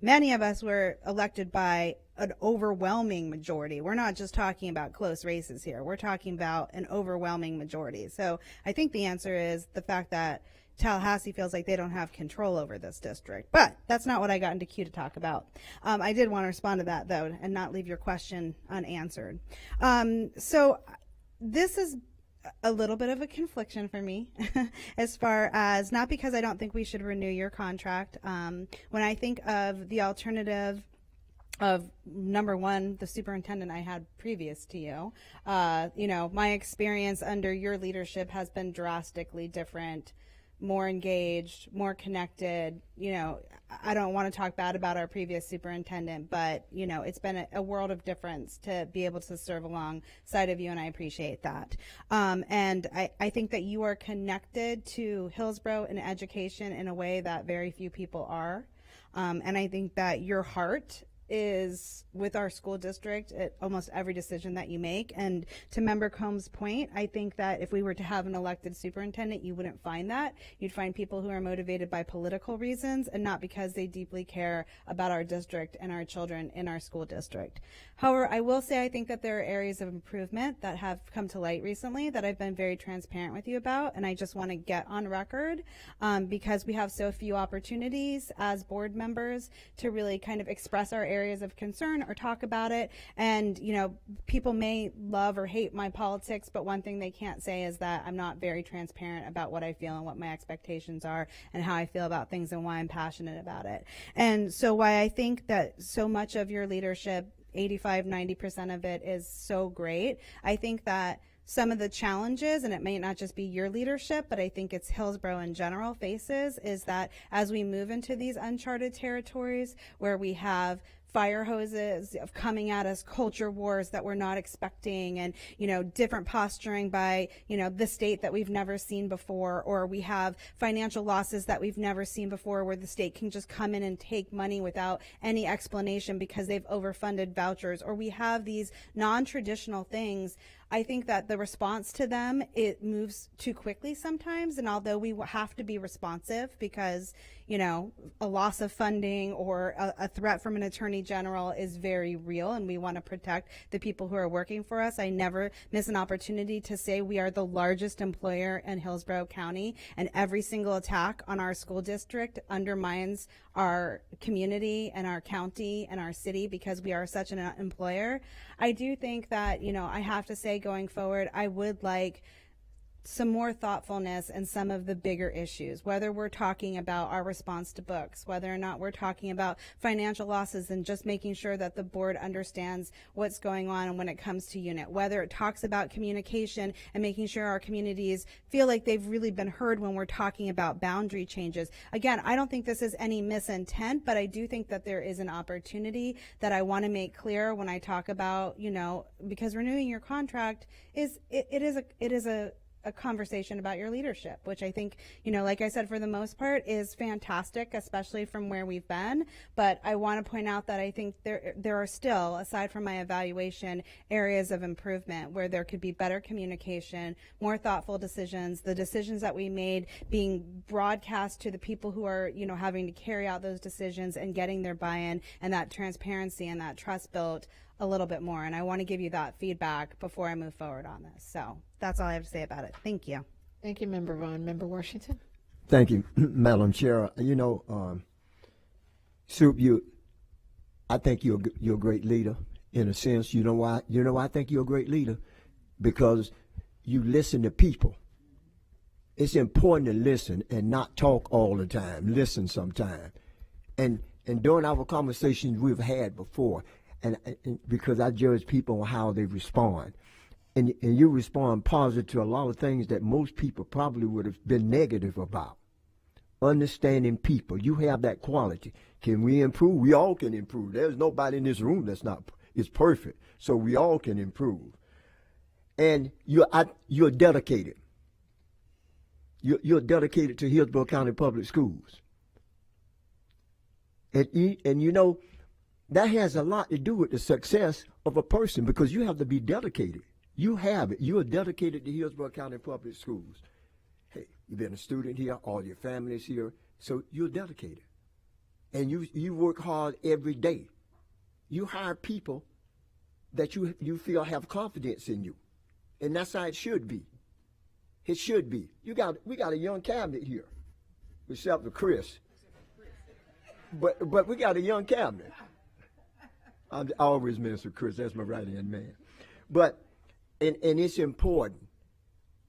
many of us were elected by an overwhelming majority. We're not just talking about close races here. We're talking about an overwhelming majority. So I think the answer is the fact that Tallahassee feels like they don't have control over this district. But that's not what I got into queue to talk about. I did want to respond to that, though, and not leave your question unanswered. So this is a little bit of a confliction for me as far as, not because I don't think we should renew your contract. When I think of the alternative of number one, the superintendent I had previous to you, my experience under your leadership has been drastically different, more engaged, more connected. I don't want to talk bad about our previous superintendent, but it's been a world of difference to be able to serve alongside of you, and I appreciate that. And I think that you are connected to Hillsborough and education in a way that very few people are. And I think that your heart is with our school district at almost every decision that you make. And to Member Combs' point, I think that if we were to have an elected superintendent, you wouldn't find that. You'd find people who are motivated by political reasons and not because they deeply care about our district and our children in our school district. However, I will say I think that there are areas of improvement that have come to light recently that I've been very transparent with you about, and I just want to get on record because we have so few opportunities as board members to really kind of express our areas of concern or talk about it. And people may love or hate my politics, but one thing they can't say is that I'm not very transparent about what I feel and what my expectations are and how I feel about things and why I'm passionate about it. And so why I think that so much of your leadership, 85-90% of it, is so great. I think that some of the challenges, and it may not just be your leadership, but I think it's Hillsborough in general faces, is that as we move into these uncharted territories where we have fire hoses of coming at us, culture wars that we're not expecting, and different posturing by the state that we've never seen before, or we have financial losses that we've never seen before where the state can just come in and take money without any explanation because they've overfunded vouchers, or we have these non-traditional things. I think that the response to them, it moves too quickly sometimes, and although we have to be responsive because a loss of funding or a threat from an attorney General is very real, and we want to protect the people who are working for us. I never miss an opportunity to say we are the largest employer in Hillsborough County, and every single attack on our school district undermines our community and our county and our city because we are such an employer. I do think that, I have to say going forward, I would like some more thoughtfulness in some of the bigger issues, whether we're talking about our response to books, whether or not we're talking about financial losses and just making sure that the board understands what's going on when it comes to unit, whether it talks about communication and making sure our communities feel like they've really been heard when we're talking about boundary changes. Again, I don't think this is any misintent, but I do think that there is an opportunity that I want to make clear when I talk about, because renewing your contract is a conversation about your leadership, which I think, like I said, for the most part is fantastic, especially from where we've been. But I want to point out that I think there are still, aside from my evaluation, areas of improvement where there could be better communication, more thoughtful decisions, the decisions that we made being broadcast to the people who are, having to carry out those decisions and getting their buy-in, and that transparency and that trust built a little bit more. And I want to give you that feedback before I move forward on this. So that's all I have to say about it. Thank you. Thank you, Member Vaughn. Member Washington? Thank you, Madam Chair. Soup, I think you're a great leader in a sense. You know why? I think you're a great leader? Because you listen to people. It's important to listen and not talk all the time. Listen sometime. And during our conversations we've had before, and because I judge people on how they respond, and you respond positive to a lot of things that most people probably would have been negative about. Understanding people, you have that quality. Can we improve? We all can improve. There's nobody in this room is perfect, so we all can improve. And you're dedicated. You're dedicated to Hillsborough County Public Schools, and that has a lot to do with the success of a person, because you have to be dedicated. You have it. You are dedicated to Hillsborough County Public Schools. Hey, you've been a student here, all your family's here, so you're dedicated. And you work hard every day. You hire people that you feel have confidence in you. And that's how it should be. It should be. We got a young cabinet here, except for Chris. But we got a young cabinet. I always Mr. Chris, that's my right-hand man. But, and it's important.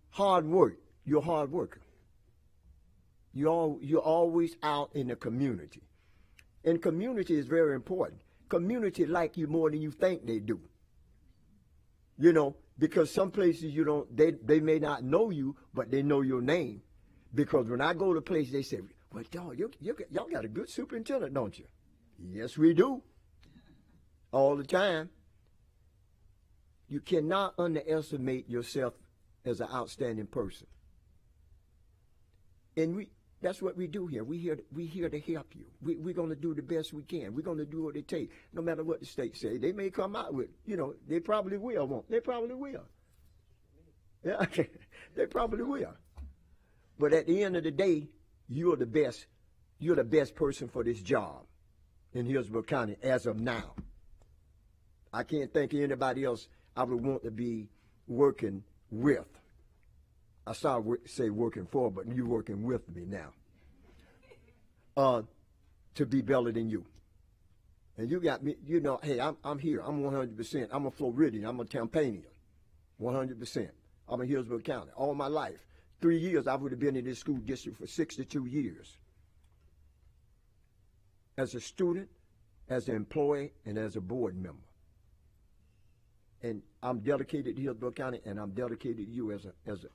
Hard work, you're a hard worker. You're always out in the community. And community is very important. Community like you more than you think they do. Because some places they may not know you, but they know your name. Because when I go to places, they say, well, dog, y'all got a good superintendent, don't you? Yes, we do. All the time. You cannot underestimate yourself as an outstanding person. And that's what we do here. We're here to help you. We're going to do the best we can. We're going to do what it takes, no matter what the state say. They may come out with, they probably will, won't they? Probably will. Yeah, they probably will. But at the end of the day, you're the best. You're the best person for this job in Hillsborough County as of now. I can't think of anybody else I would want to be working with. I saw say working for, but you're working with me now. To be better than you. And you got me, hey, I'm here. I'm 100%. I'm a Floridian. I'm a Tampanian. 100%. I'm in Hillsborough County all my life. 3 years I would have been in this school district for 62 years. As a student, as an employee, and as a board member. And I'm dedicated to Hillsborough County, and I'm dedicated to you as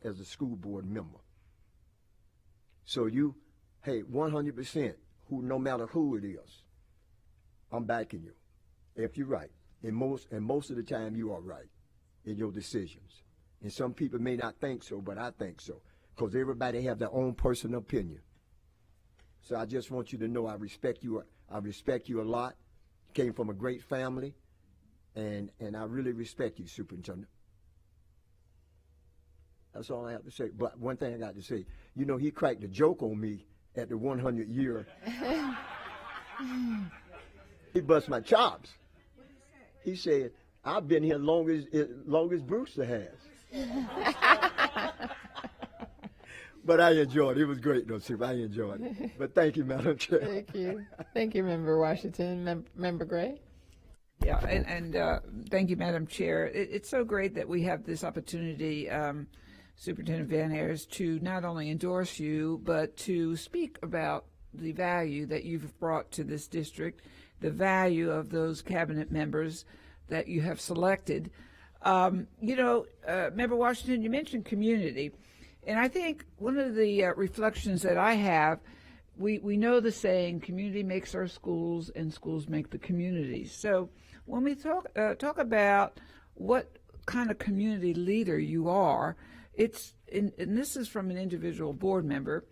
a school board member. So you, hey, 100%, no matter who it is, I'm backing you. If you're right, and most of the time you are right in your decisions. And some people may not think so, but I think so, because everybody have their own personal opinion. So I just want you to know I respect you. I respect you a lot. You came from a great family. And I really respect you, Superintendent. That's all I have to say. But one thing I got to say, he cracked a joke on me at the 100-year. He bust my chops. He said, I've been here long as Brewster has. But I enjoyed it. It was great, though, Super. I enjoyed it. But thank you, Madam Chair. Thank you. Thank you, Member Washington. Member Gray? Yeah, and thank you, Madam Chair. It's so great that we have this opportunity, Superintendent Van Ayers, to not only endorse you, but to speak about the value that you've brought to this district, the value of those cabinet members that you have selected. Member Washington, you mentioned community, and I think one of the reflections that I have, we know the saying, community makes our schools and schools make the communities. So when we talk about what kind of community leader you are, and this is from an individual board member,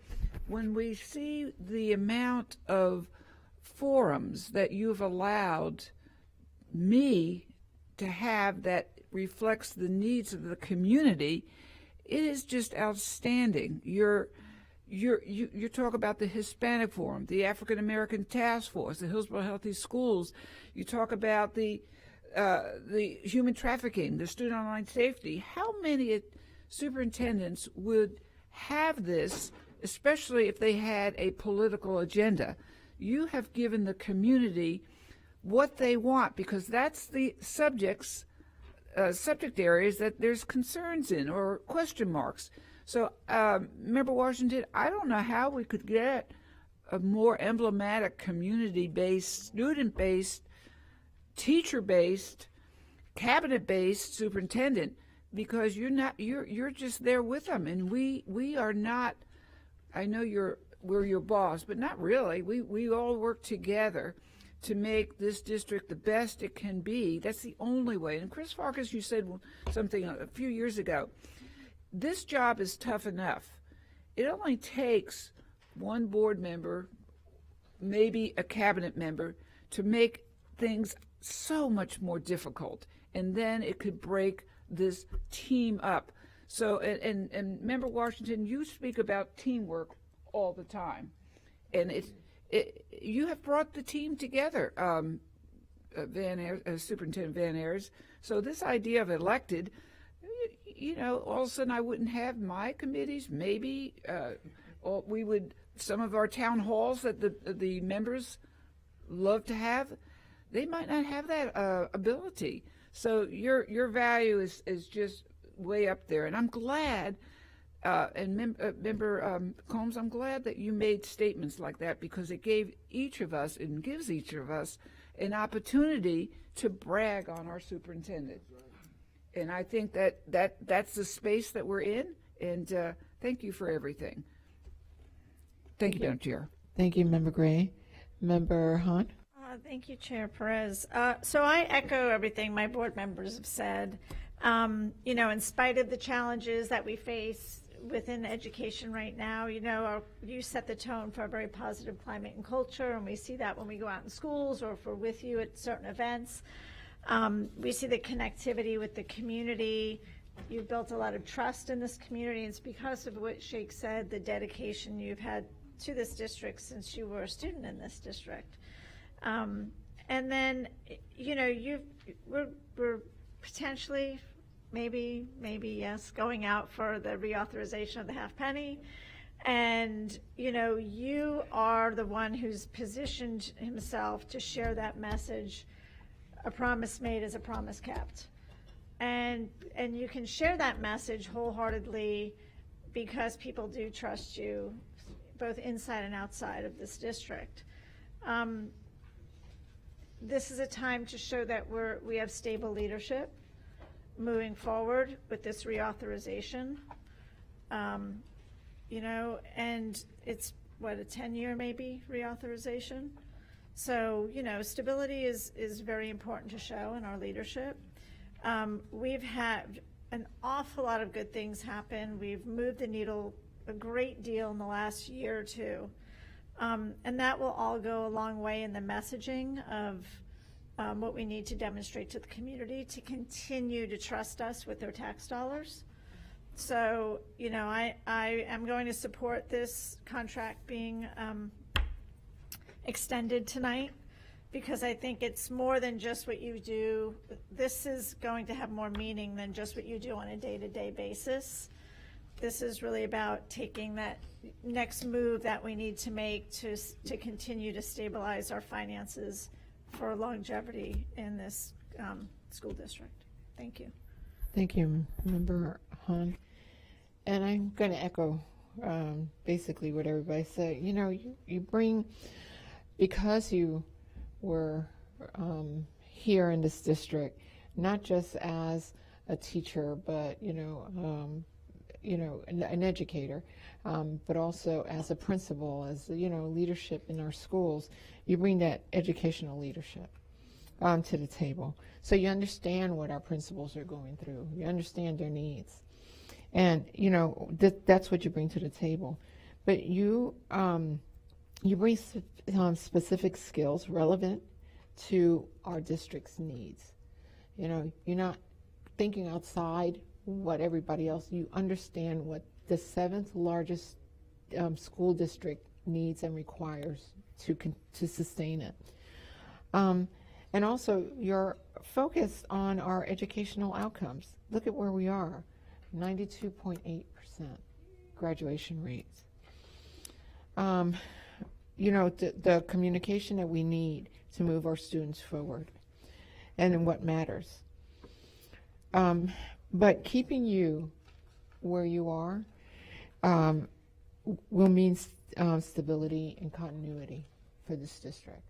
when we see the amount of forums that you've allowed me to have that reflects the needs of the community, it is just outstanding. You talk about the Hispanic Forum, the African American Task Force, the Hillsborough Healthy Schools. You talk about the human trafficking, the student online safety. How many superintendents would have this, especially if they had a political agenda? You have given the community what they want, because that's the subject areas that there's concerns in or question marks. So, Member Washington, I don't know how we could get a more emblematic community-based, student-based, teacher-based, cabinet-based superintendent, because you're just there with them, and we are not. I know we're your boss, but not really. We all work together to make this district the best it can be. That's the only way. And Chris Farkas, you said something a few years ago. This job is tough enough. It only takes one board member, maybe a cabinet member, to make things so much more difficult. And then it could break this team up. So, and Member Washington, you speak about teamwork all the time. And you have brought the team together, Superintendent Van Ayers. So this idea of elected, all of a sudden I wouldn't have my committees. Maybe we would, some of our town halls that the members love to have, they might not have that ability. So your value is just way up there. And I'm glad, Member Combs, I'm glad that you made statements like that, because it gave each of us and gives each of us an opportunity to brag on our superintendent. And I think that's the space that we're in, and thank you for everything. Thank you, Madam Chair. Thank you, Member Gray. Member Hahn? Thank you, Chair Perez. So I echo everything my board members have said. In spite of the challenges that we face within education right now, you set the tone for a very positive climate and culture, and we see that when we go out in schools or if we're with you at certain events. We see the connectivity with the community. You've built a lot of trust in this community. It's because of what Sheikh said, the dedication you've had to this district since you were a student in this district. And then, we're potentially, maybe yes, going out for the reauthorization of the half penny. And, you are the one who's positioned himself to share that message. A promise made is a promise kept. And you can share that message wholeheartedly because people do trust you, both inside and outside of this district. This is a time to show that we have stable leadership moving forward with this reauthorization. And it's a 10-year maybe reauthorization. So, stability is very important to show in our leadership. We've had an awful lot of good things happen. We've moved the needle a great deal in the last year or two. And that will all go a long way in the messaging of what we need to demonstrate to the community to continue to trust us with their tax dollars. So, I am going to support this contract being extended tonight. because I think it's more than just what you do. This is going to have more meaning than just what you do on a day-to-day basis. This is really about taking that next move that we need to make to continue to stabilize our finances for longevity in this school district. Thank you. Thank you, Member Hahn. And I'm going to echo basically what everybody said. You know, you bring, because you were here in this district, not just as a teacher, but an educator, but also as a principal, as leadership in our schools. You bring that educational leadership to the table, so you understand what our principals are going through. You understand their needs, and that's what you bring to the table. But you bring specific skills relevant to our district's needs. You're not thinking outside what everybody else. You understand what the 7th largest school district needs and requires to sustain it. And also, you're focused on our educational outcomes. Look at where we are, 92.8% graduation rates. The communication that we need to move our students forward and what matters. But keeping you where you are will mean stability and continuity for this district.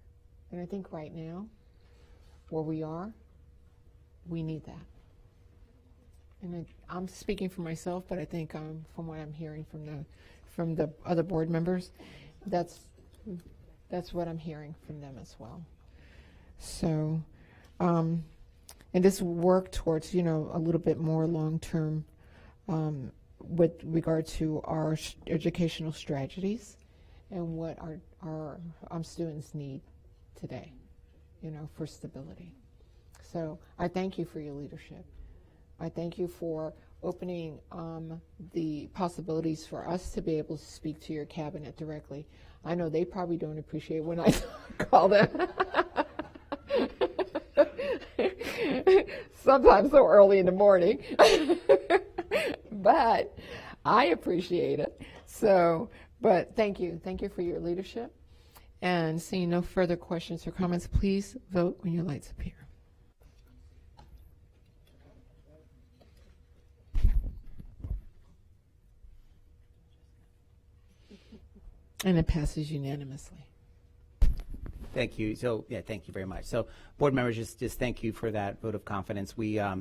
And I think right now, where we are, we need that. And I'm speaking for myself, but I think from what I'm hearing from the other board members, that's what I'm hearing from them as well. So, and this work towards a little bit more long-term with regard to our educational strategies and what our students need today, for stability. So I thank you for your leadership. I thank you for opening the possibilities for us to be able to speak to your cabinet directly. I know they probably don't appreciate when I call them. Sometimes so early in the morning. But I appreciate it. So, but thank you. Thank you for your leadership. And seeing no further questions or comments, please vote when your lights appear. And it passes unanimously. Thank you. So, yeah, thank you very much. So, board members, just thank you for that vote of confidence. We, I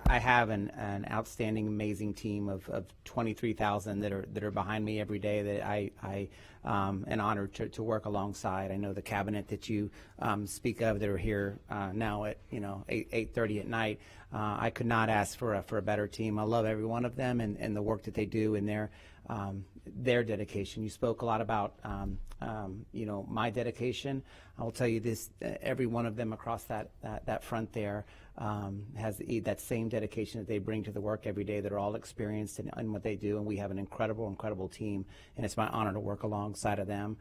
have an outstanding, amazing team of 23,000 that are behind me every day that I am honored to work alongside. I know the cabinet that you speak of that are here now at 8:30 at night. I could not ask for a better team. I love every one of them and the work that they do and their dedication. You spoke a lot about my dedication. I will tell you this: every one of them across that front there has that same dedication that they bring to the work every day. They're all experienced in what they do, and we have an incredible team. And it's my honor to work alongside of them.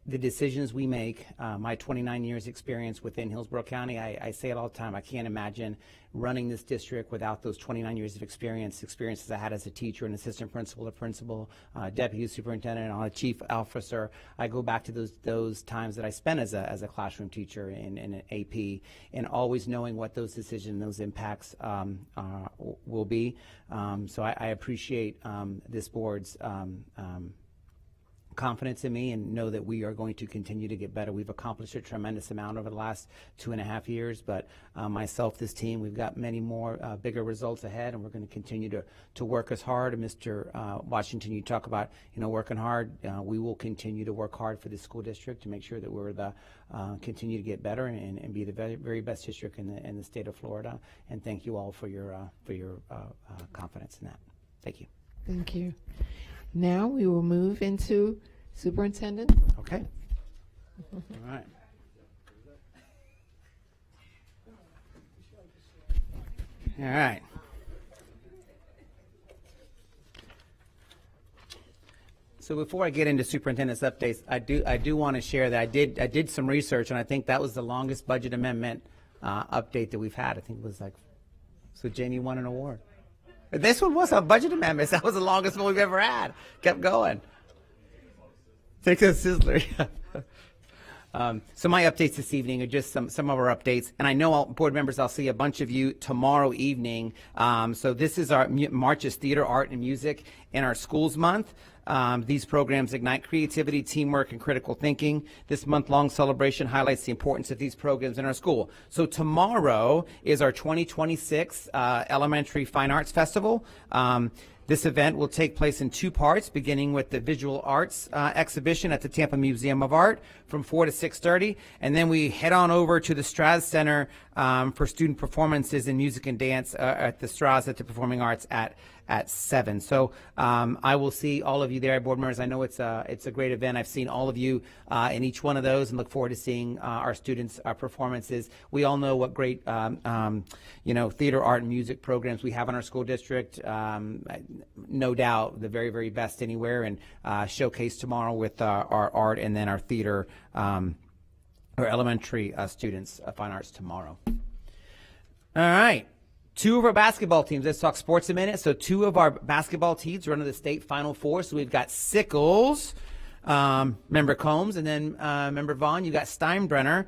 The decisions we make, my 29 years experience within Hillsborough County, I say it all the time, I can't imagine running this district without those 29 years of experiences I had as a teacher, an assistant principal, a principal, deputy superintendent, and a chief officer. I go back to those times that I spent as a classroom teacher in an AP, and always knowing what those decisions, those impacts will be. So I appreciate this board's confidence in me and know that we are going to continue to get better. We've accomplished a tremendous amount over the last 2.5 years, but myself, this team, we've got many more bigger results ahead, and we're going to continue to work as hard. And Mr. Washington, you talk about working hard. We will continue to work hard for the school district to make sure that we're continue to get better and be the very, very best district in the state of Florida. And thank you all for your confidence in that. Thank you. Thank you. Now we will move into superintendent. Okay. All right. All right. So before I get into superintendent's updates, I do want to share that I did some research, and I think that was the longest budget amendment update that we've had. I think it was like, so Jamie won an award. This one was a budget amendment. That was the longest one we've ever had. Kept going. Take a sizzler. So my updates this evening are just some of our updates. And I know, board members, I'll see a bunch of you tomorrow evening. So this is our March's Theater, Art, and Music in our Schools Month. These programs ignite creativity, teamwork, and critical thinking. This month-long celebration highlights the importance of these programs in our school. So tomorrow is our 2026 Elementary Fine Arts Festival. This event will take place in two parts, beginning with the visual arts exhibition at the Tampa Museum of Art from 4 to 6:30, and then we head on over to the Straz Center for student performances in music and dance at the Straz at the Performing Arts at 7. So I will see all of you there, board members. I know it's a great event. I've seen all of you in each one of those, and look forward to seeing our students' performances. We all know what great theater, art, and music programs we have in our school district. No doubt the very, very best anywhere, and showcase tomorrow with our art and then our theater, our elementary students, fine arts tomorrow. All right. Two of our basketball teams. Let's talk sports a minute. So two of our basketball teams run to the state Final Four. So we've got Sickles, member Combs, and then member Vaughn. You got Steinbrenner.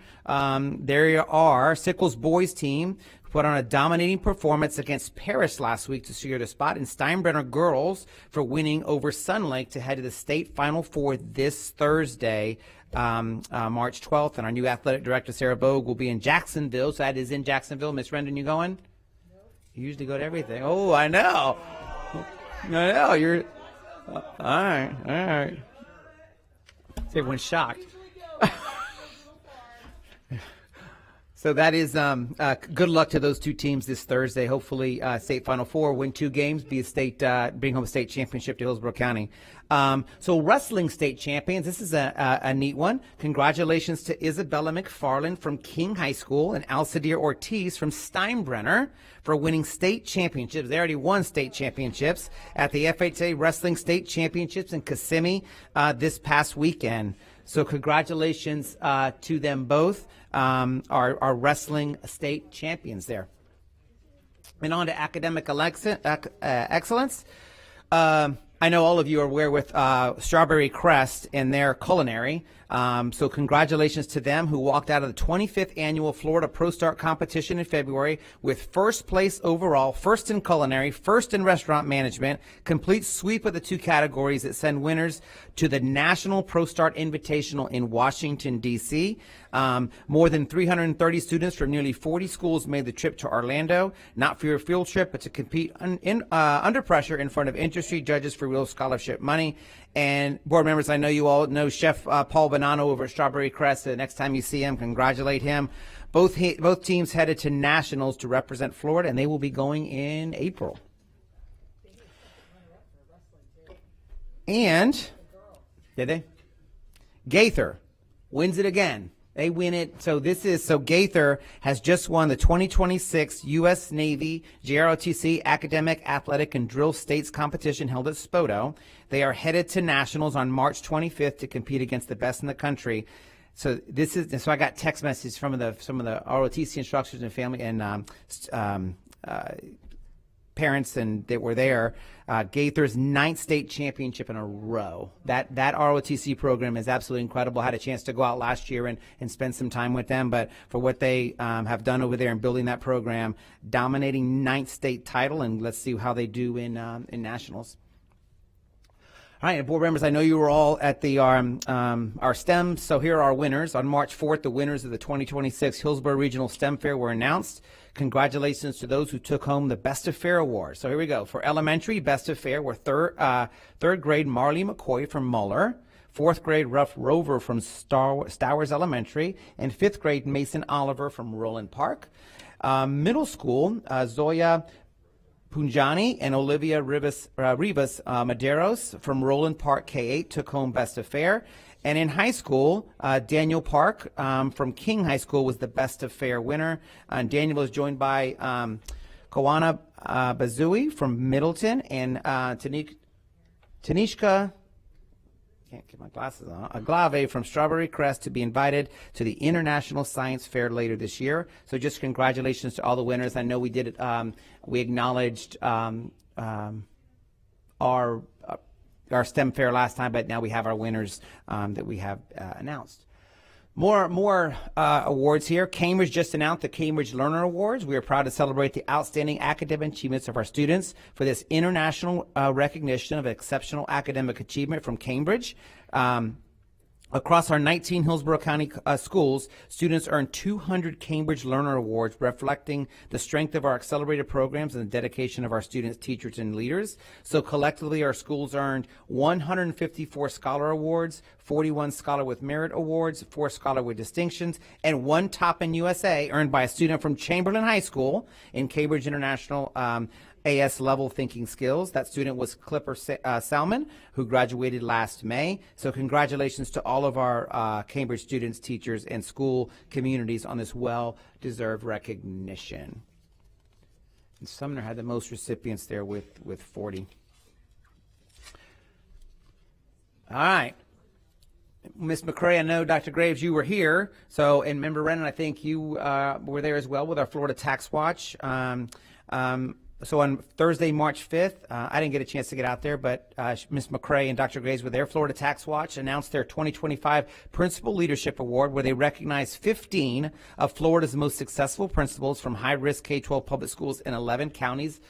There you are. Sickles boys team put on a dominating performance against Paris last week to secure the spot, and Steinbrenner girls for winning over Sun Lake to head to the state Final Four this Thursday, March 12th. And our new athletic director, Sarah Bogue, will be in Jacksonville. So that is in Jacksonville. Miss Rendon, you going? You usually go to everything. Oh, I know. I know. You're all right. Everyone's shocked. So that is good luck to those two teams this Thursday. Hopefully, state Final Four, win 2 games, be a state, bring home a state championship to Hillsborough County. So wrestling state champions. This is a neat one. Congratulations to Isabella McFarland from King High School and Alcidir Ortiz from Steinbrenner for winning state championships. They already won state championships at the FHA Wrestling State Championships in Kissimmee this past weekend. So congratulations to them both, our wrestling state champions there. And on to academic excellence. I know all of you are aware with Strawberry Crest and their culinary. So congratulations to them who walked out of the 25th annual Florida Pro Start competition in February with first place overall, first in culinary, first in restaurant management, complete sweep of the 2 categories that send winners to the National Pro Start Invitational in Washington, D.C. More than 330 students from nearly 40 schools made the trip to Orlando, not for your field trip, but to compete under pressure in front of industry judges for real scholarship money. And board members, I know you all know Chef Paul Bonanno over at Strawberry Crest. The next time you see him, congratulate him. Both teams headed to nationals to represent Florida, and they will be going in April. And did they? Gaither wins it again. They win it. So Gaither has just won the 2026 U.S. Navy JROTC Academic, Athletic, and Drill States competition held at Spoto. They are headed to nationals on March 25th to compete against the best in the country. So I got text messages from some of the ROTC instructors and family and parents and that were there. Gaither's 9th state championship in a row. That ROTC program is absolutely incredible. I had a chance to go out last year and spend some time with them, but for what they have done over there in building that program, dominating 9th state title, and let's see how they do in nationals. All right, board members, I know you were all at the our STEM, so here are our winners. On March 4th, the winners of the 2026 Hillsborough Regional STEM Fair were announced. Congratulations to those who took home the Best of Fair award. So here we go. For elementary, Best of Fair were third grade Marley McCoy from Muller, 4th grade Ruff Rover from Stowers Elementary, and 5th grade Mason Oliver from Roland Park. Middle school, Zoya Punjani and Olivia Rivas Maderos from Roland Park K-8 took home Best of Fair. And in high school, Daniel Park from King High School was the Best of Fair winner. Daniel was joined by Kawana Bazui from Middleton and Tanishka can't get my glasses on, Agave from Strawberry Crest to be invited to the International Science Fair later this year. So just congratulations to all the winners. I know we did it, we acknowledged our STEM fair last time, but now we have our winners that we have announced. More awards here. Cambridge just announced the Cambridge Learner Awards. We are proud to celebrate the outstanding academic achievements of our students for this international recognition of exceptional academic achievement from Cambridge. Across our 19 Hillsborough County schools, students earned 200 Cambridge Learner Awards, reflecting the strength of our accelerated programs and the dedication of our students, teachers, and leaders. So collectively, our schools earned 154 Scholar Awards, 41 Scholar with Merit Awards, 4 Scholar with Distinctions, and 1 Top in USA earned by a student from Chamberlain High School in Cambridge International AS level thinking skills. That student was Clipper Salmon, who graduated last May. So congratulations to all of our Cambridge students, teachers, and school communities on this well-deserved recognition. And Sumner had the most recipients there with 40. All right. Ms. McCray, I know, Dr. Graves, you were here. So, and Member Rennan, I think you were there as well with our Florida Tax Watch. So on Thursday, March 5th, I didn't get a chance to get out there, but Ms. McCray and Dr. Graves were there. Florida Tax Watch announced their 2025 Principal Leadership Award, where they recognized 15 of Florida's most successful principals from high-risk K-12 public schools in 11 counties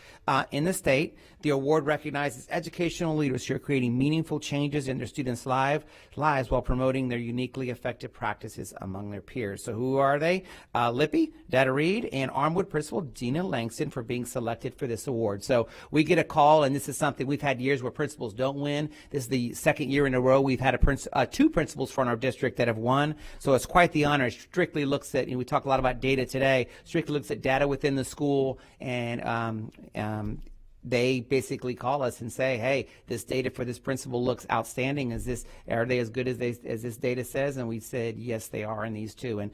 in the state. The award recognizes educational leaders who are creating meaningful changes in their students' lives while promoting their uniquely effective practices among their peers. So who are they? Lippy, Data Reed, and Armwood Principal Dina Langston for being selected for this award. So we get a call, and this is something we've had years where principals don't win. This is the second year in a row we've had two principals from our district that have won. So it's quite the honor. It strictly looks at, we talk a lot about data today, strictly looks at data within the school, and they basically call us and say, hey, this data for this principal looks outstanding. Are they as good as this data says? And we said, yes, they are in these two. And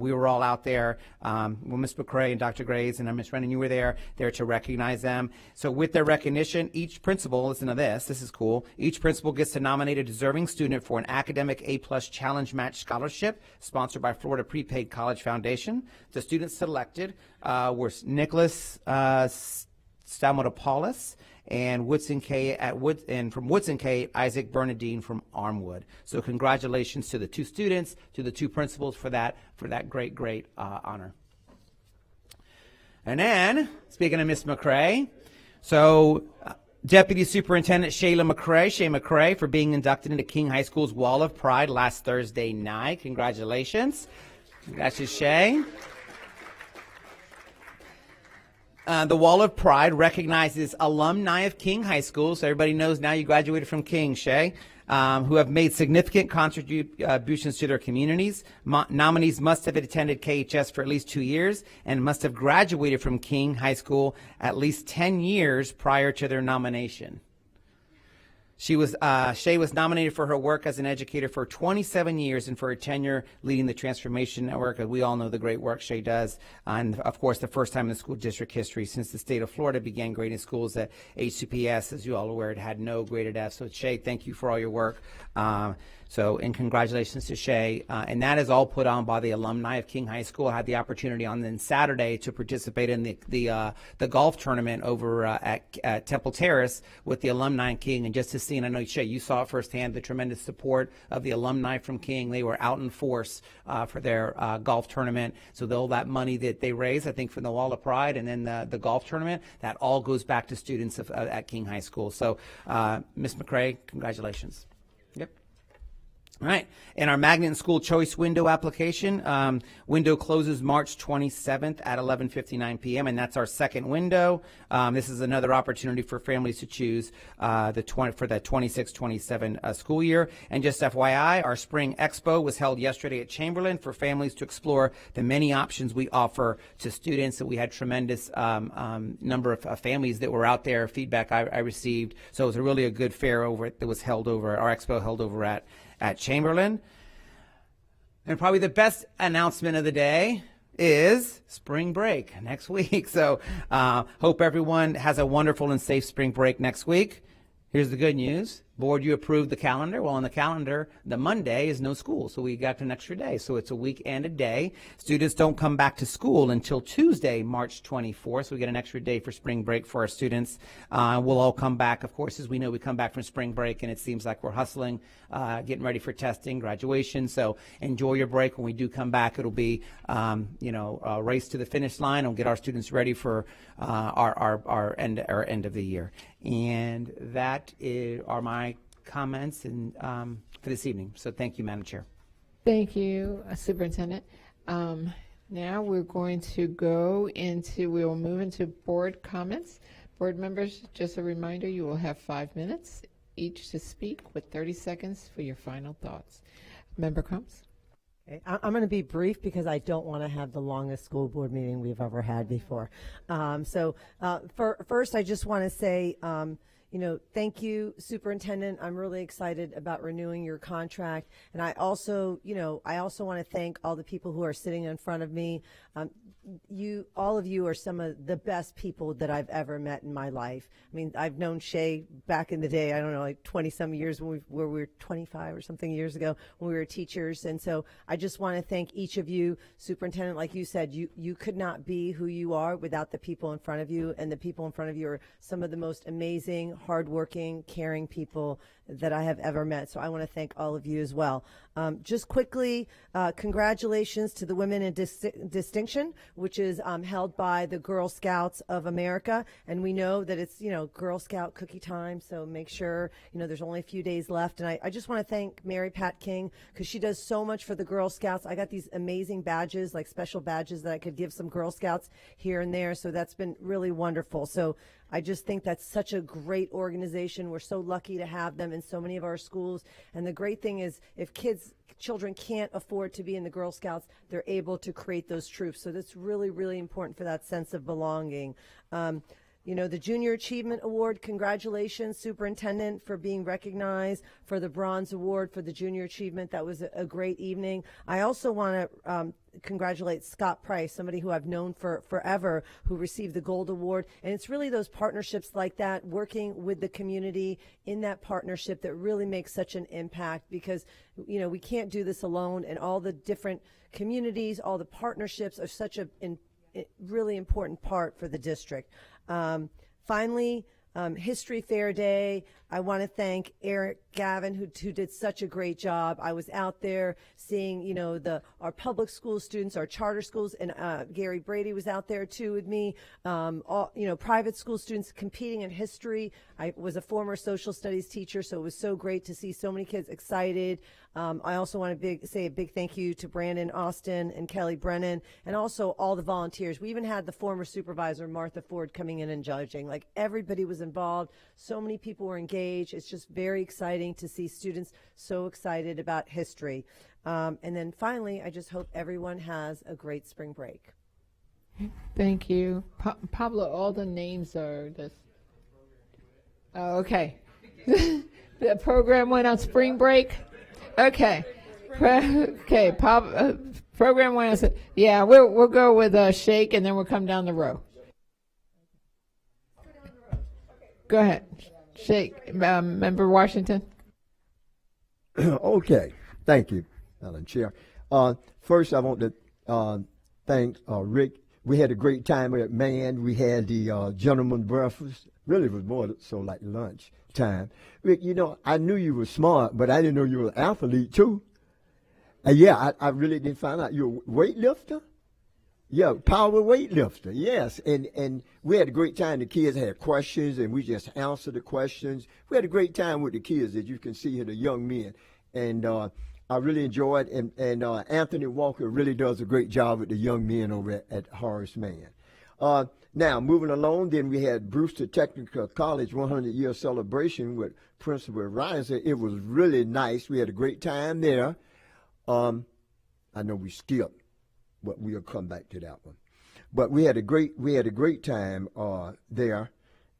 we were all out there. Ms. McCray and Dr. Graves and Ms. Rennan, you were there to recognize them. So with their recognition, each principal, listen to this is cool, each principal gets to nominate a deserving student for an academic A+ challenge match scholarship sponsored by Florida Prepaid College Foundation. The students selected were Nicholas Stamotopoulos and Woodson K from Woodson K, Isaac Bernadine from Armwood. So congratulations to the two students, to the two principals for that great honor. And then, speaking of Miss McCray, so Deputy Superintendent Shay McCray for being inducted into King High School's Wall of Pride last Thursday night. Congratulations. Congratulations, Shay. The Wall of Pride recognizes alumni of King High School, so everybody knows now you graduated from King, Shay, who have made significant contributions to their communities. Nominees must have attended KHS for at least 2 years and must have graduated from King High School at least 10 years prior to their nomination. Shay was nominated for her work as an educator for 27 years and for her tenure leading the Transformation Network. We all know the great work Shay does. And, of course, the first time in school district history since the state of Florida began grading schools at HCPS. As you all are aware, it had no graded F. So, Shay, thank you for all your work. And congratulations to Shay. And that is all put on by the alumni of King High School. I had the opportunity on then Saturday to participate in the golf tournament over at Temple Terrace with the alumni of King. And just to see, and I know, Shay, you saw it firsthand, the tremendous support of the alumni from King. They were out in force for their golf tournament. So all that money that they raise, I think, from the Wall of Pride and then the golf tournament, that all goes back to students at King High School. So, Ms. McCray, congratulations. Yep. All right, and our Magnet School Choice Window application, window closes March 27th at 11:59 p.m., and that's our second window. This is another opportunity for families to choose for the 26-27 school year. And just FYI, our Spring Expo was held yesterday at Chamberlain for families to explore the many options we offer to students. And we had tremendous number of families that were out there, feedback I received. So it was really a good fair that was held over, our expo held over at Chamberlain. And probably the best announcement of the day is spring break next week. So hope everyone has a wonderful and safe spring break next week. Here's the good news. Board, you approved the calendar. Well, on the calendar, the Monday is no school, so we got an extra day. So it's a week and a day. Students don't come back to school until Tuesday, March 24th, so we get an extra day for spring break for our students. We'll all come back, of course, as we know, we come back from spring break, and it seems like we're hustling, getting ready for testing, graduation. So enjoy your break. When we do come back, it'll be, a race to the finish line. It'll get our students ready for our end of the year. And that are my comments and for this evening. So thank you, Madam Chair. Thank you, Superintendent. Now we're going to we'll move into board comments. Board members, just a reminder, you will have 5 minutes each to speak with 30 seconds for your final thoughts. Member Crumbs? Okay, I'm going to be brief because I don't want to have the longest school board meeting we've ever had before. First, I just want to say, thank you, Superintendent. I'm really excited about renewing your contract. And I also want to thank all the people who are sitting in front of me. All of you are some of the best people that I've ever met in my life. I mean, I've known Shay back in the day, I don't know, like 20 some years where we were 25 or something years ago when we were teachers. And so I just want to thank each of you. Superintendent, like you said, you could not be who you are without the people in front of you, and the people in front of you are some of the most amazing, hardworking, caring people that I have ever met. So I want to thank all of you as well. Just quickly, congratulations to the Women in Distinction, which is held by the Girl Scouts of America. And we know that it's, Girl Scout cookie time. So make sure, there's only a few days left. And I just want to thank Mary Pat King because she does so much for the Girl Scouts. I got these amazing badges, like special badges that I could give some Girl Scouts here and there. So that's been really wonderful. So I just think that's such a great organization. We're so lucky to have them in so many of our schools. And the great thing is if children can't afford to be in the Girl Scouts, they're able to create those troops. So that's really, really important for that sense of belonging. The Junior Achievement Award, congratulations, Superintendent, for being recognized for the Bronze Award for the Junior Achievement. That was a great evening. I also want to congratulate Scott Price, somebody who I've known for forever, who received the Gold Award. And it's really those partnerships like that, working with the community in that partnership, that really makes such an impact, because, we can't do this alone, and all the different communities, all the partnerships are such a really important part for the district. Finally, History Fair Day. I want to thank Eric Gavin, who did such a great job. I was out there seeing, our public school students, our charter schools, and Gary Brady was out there too with me. Private school students competing in history. I was a former social studies teacher, so it was so great to see so many kids excited. I also want to say a big thank you to Brandon Austin and Kelly Brennan, and also all the volunteers. We even had the former supervisor, Martha Ford, coming in and judging. Like, everybody was involved. So many people were engaged. It's just very exciting to see students so excited about history. And then finally, I just hope everyone has a great spring break. Thank you. Pablo, all the names are this. Oh, okay. The program went on spring break. Okay. Okay. Program went on. Yeah, we'll go with Shake, and then we'll come down the row. Go ahead. Shake. Member Washington. Okay. Thank you, Madam Chair. First, I want to thank Rick. We had a great time at Man. We had the gentleman breakfast. Really, it was more so like lunch time. Rick, I knew you were smart, but I didn't know you were an athlete too. Yeah, I really didn't find out you're a weightlifter. Yeah, power weightlifter. Yes, and we had a great time. The kids had questions, and we just answered the questions. We had a great time with the kids, as you can see here, the young men, and I really enjoyed. And Anthony Walker really does a great job with the young men over at Horace Mann. Now, moving along, then we had Brewster Technical College 100-year celebration with Principal Reiser. It was really nice. We had a great time there. I know we skipped, but we'll come back to that one. But we had a great time there,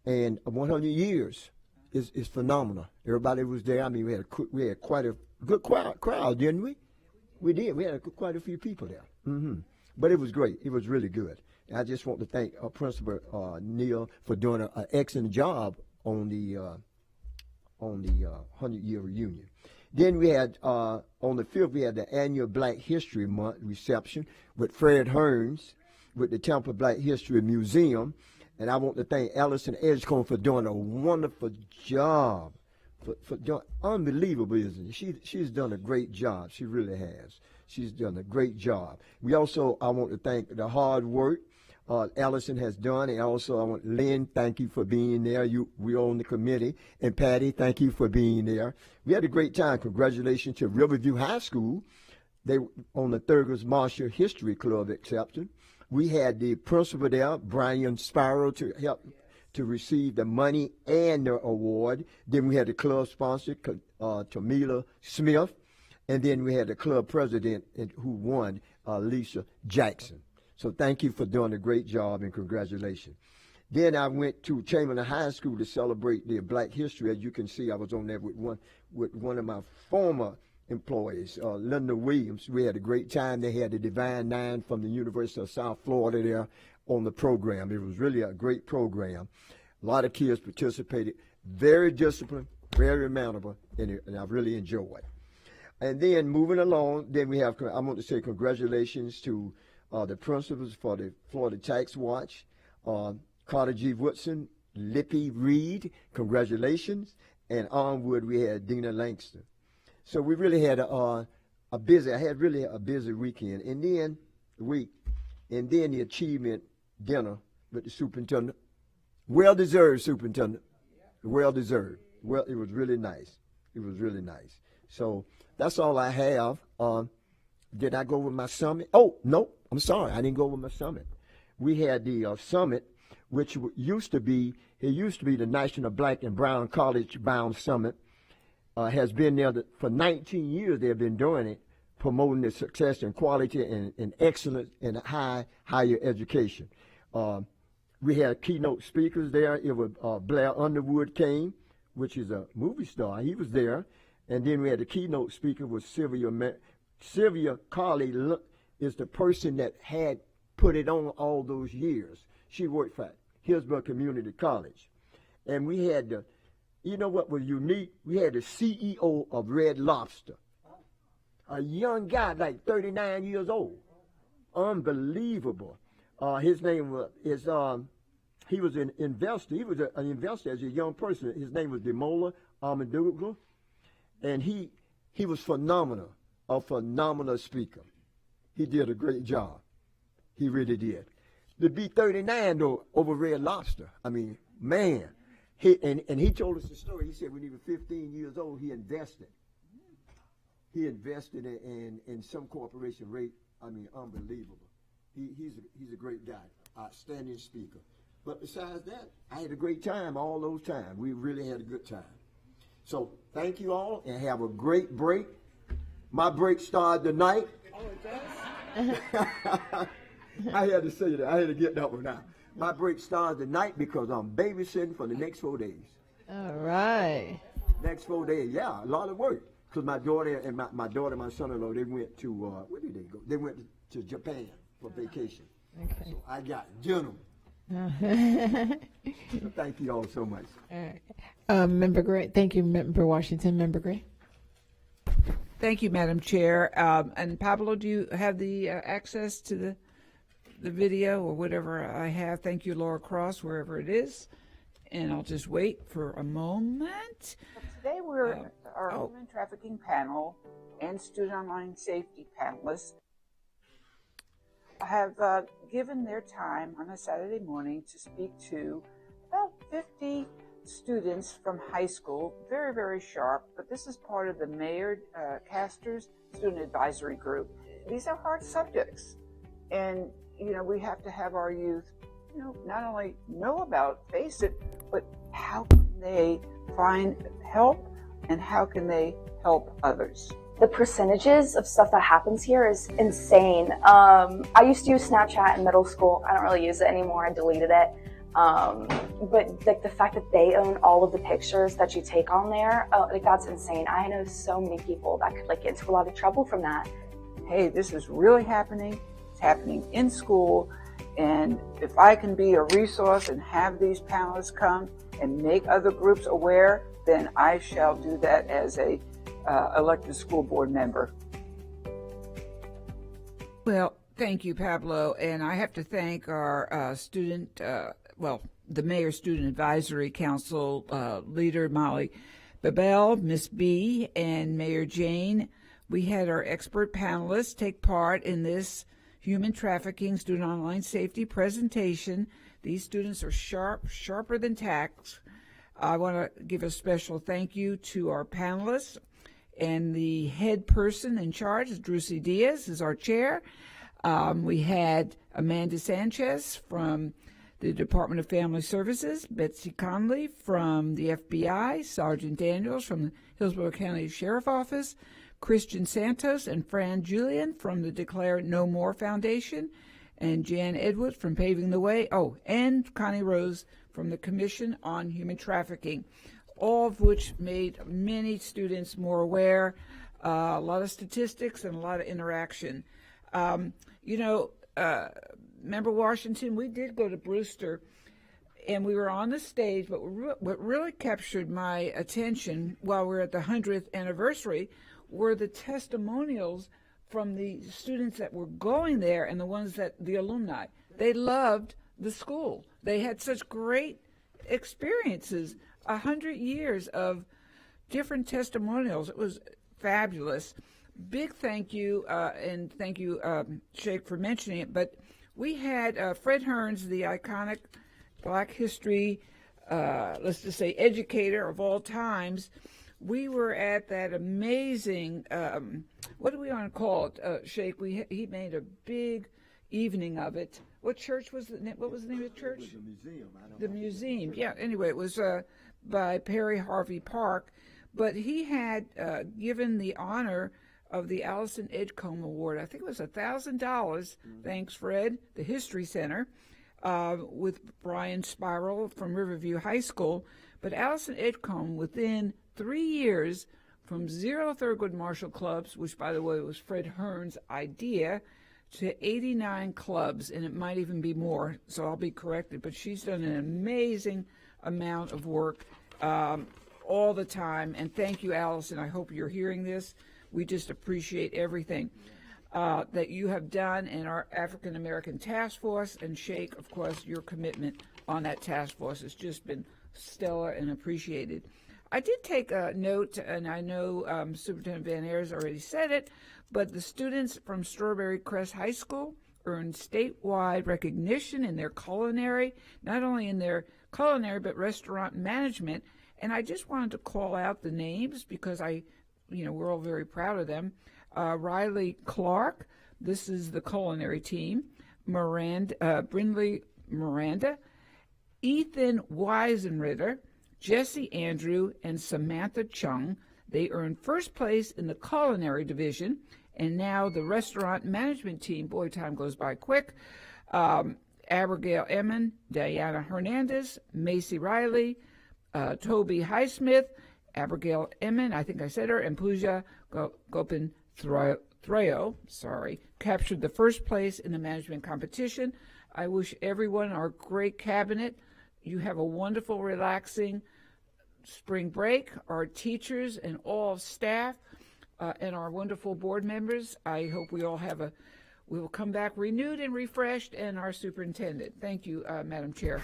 and 100 years is phenomenal. Everybody was there. I mean, we had quite a good crowd, didn't we? We did. We had quite a few people there. But it was great. It was really good. And I just want to thank Principal Neal for doing an excellent job on the on the 100-year reunion. Then we had, on the 5th, we had the annual Black History Month reception with Fred Hearns with the Tampa Black History Museum. And I want to thank Allison Edgecombe for doing a wonderful job. For doing, unbelievable, isn't it? She's done a great job. She really has. She's done a great job. I want to thank the hard work Allison has done, and also I want Lynn, thank you for being there. We on the committee, and Patty, thank you for being there. We had a great time. Congratulations to Riverview High School. They on the Thurgood Marshall History Club acceptance. We had the principal there, Brian Spiro, to help to receive the money and the award. Then we had the club sponsor, Tamila Smith, and then we had the club president who won, Lisa Jackson. So thank you for doing a great job, and congratulations. Then I went to Chamberlain High School to celebrate their Black history. As you can see, I was on there with one of my former employees, Linda Williams. We had a great time. They had the Divine Nine from the University of South Florida there on the program. It was really a great program. A lot of kids participated. Very disciplined, very manageable, and I really enjoyed. And then moving along, then we have, I want to say congratulations to the principals for the Florida Tax Watch, Carter G. Woodson, Lippy Reed, congratulations, and onward we had Dina Langston. So we really had a busy weekend, and then the achievement dinner with the superintendent, well-deserved superintendent, well-deserved. Well, it was really nice. It was really nice. So that's all I have. Did I go with my summit? Oh, no, I'm sorry. I didn't go with my summit. We had the summit, which used to be the National Black and Brown College Bound Summit. Has been there for 19 years. They've been doing it, promoting the success and quality and excellence in higher education. We had keynote speakers there. It was Blair Underwood came, which is a movie star. He was there. And then we had the keynote speaker was Sylvia Carley is the person that had put it on all those years. She worked for Hillsborough Community College. And we had you know what was unique? We had the CEO of Red Lobster, a young guy, like 39 years old. Unbelievable. His name he was an investor. He was an investor as a young person. His name was Demola Ahmadougal. And he was phenomenal, a phenomenal speaker. He did a great job. He really did. To be 39, though, over Red Lobster, I mean, man. He told us the story. He said when he was 15 years old, he invested. He invested in some corporation rate. I mean, unbelievable. He's a great guy, outstanding speaker. But besides that, I had a great time all those times. We really had a good time. So thank you all, and have a great break. My break started tonight. Oh, it does? I had to say that. I had to get that one out. My break starts tonight because I'm babysitting for the next 4 days. All right. Next 4 days, yeah, a lot of work. Because my daughter and my son-in-law, they went to, where did they go? They went to Japan for vacation. Okay. So I got dinner. So thank you all so much. All right. Member Gray, thank you, Member Washington. Member Gray. Thank you, Madam Chair. And Pablo, do you have the access to the video or whatever I have? Thank you, Laura Cross, wherever it is. And I'll just wait for a moment. Today we're our human trafficking panel and student online safety panelists have given their time on a Saturday morning to speak to about 50 students from high school, very, very sharp, but this is part of the Mayor Castor's Student Advisory Group. These are hard subjects, and we have to have our youth, not only know about, face it, but how can they find help and how can they help others? The percentages of stuff that happens here is insane. I used to use Snapchat in middle school. I don't really use it anymore. I deleted it. But like the fact that they own all of the pictures that you take on there, like that's insane. I know so many people that could get into a lot of trouble from that. Hey, this is really happening. It's happening in school. And if I can be a resource and have these panelists come and make other groups aware then I shall do that as a elected school board member. Well, thank you, Pablo. And I have to thank our the Mayor Student Advisory Council leader, Molly Babel, Miss B, and Mayor Jane. We had our expert panelists take part in this human trafficking student online safety presentation. These students are sharper than tacks. I want to give a special thank you to our panelists, and the head person in charge is Drucy Diaz, is our chair. We had Amanda Sanchez from the Department of Family Services, Betsy Conley from the FBI, Sergeant Daniels from the Hillsborough County Sheriff Office, Christian Santos and Fran Julian from the Declare No More Foundation, and Jan Edwards from Paving the Way, and Connie Rose from the Commission on Human Trafficking, all of which made many students more aware, a lot of statistics and a lot of interaction. Member Washington, we did go to Brewster, and we were on the stage, but what really captured my attention while we were at the 100th anniversary were the testimonials from the students that were going there and the alumni. They loved the school. They had such great experiences, 100 years of different testimonials. It was fabulous. Big thank you, and thank you, Sheikh, for mentioning it, but we had Fred Hearns, the iconic Black history, let's just say, educator of all times. We were at that amazing, what do we want to call it, Sheikh? He made a big evening of it. What church was it? What was the name of the church? The museum. The museum. Yeah. Anyway, it was by Perry Harvey Park, but he had given the honor of the Allison Edgecombe Award. I think it was $1,000. Thanks, Fred. The History Center, with Brian Spiral from Riverview High School. But Allison Edgecombe, within 3 years, from 0 Thurgood Marshall clubs, which, by the way, was Fred Hearns' idea, to 89 clubs, and it might even be more, so I'll be corrected. But she's done an amazing amount of work all the time. And thank you, Allison. I hope you're hearing this. We just appreciate everything that you have done in our African American Task Force, and Sheikh, of course, your commitment on that task force has just been stellar and appreciated. I did take a note, and I know Superintendent Van Ayers already said it, but the students from Strawberry Crest High School earned statewide recognition in their culinary, not only in their culinary, but restaurant management. And I just wanted to call out the names because we're all very proud of them. Riley Clark, this is the culinary team. Brindley Miranda, Ethan Weisenritter, Jesse Andrew, and Samantha Chung. They earned first place in the culinary division, and now the restaurant management team, boy, time goes by quick. Abigail Emmon, Diana Hernandez, Macy Riley, Toby Highsmith, Abigail Emmon, I think I said her, and Pooja Gopin Threo, captured the first place in the management competition. I wish everyone, our great cabinet, you have a wonderful, relaxing spring break. Our teachers and all staff and our wonderful board members, I hope we will come back renewed and refreshed, and our superintendent. Thank you, Madam Chair.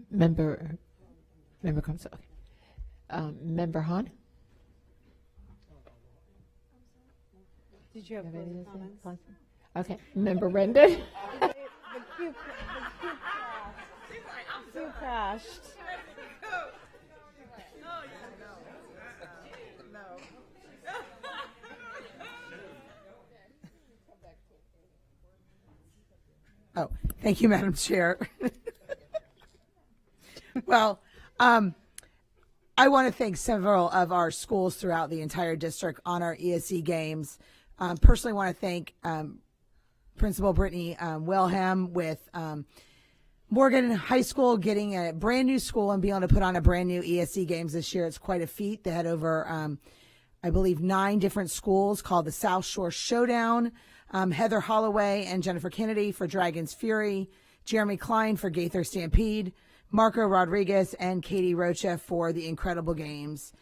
Member comes. Okay. Member Hahn. Did you have any comments? Okay. Member Rendon. The cue crashed. Oh, thank you, Madam Chair. Well, I want to thank several of our schools throughout the entire district on our ESE games. Personally want to thank Principal Brittany Wilhelm with Morgan High School getting a brand new school and being able to put on a brand new ESE games this year. It's quite a feat. They had over, I believe, 9 different schools called the South Shore Showdown. Heather Holloway and Jennifer Kennedy for Dragon's Fury, Jeremy Klein for Gaither Stampede, Marco Rodriguez and Katie Rocha for the incredible games.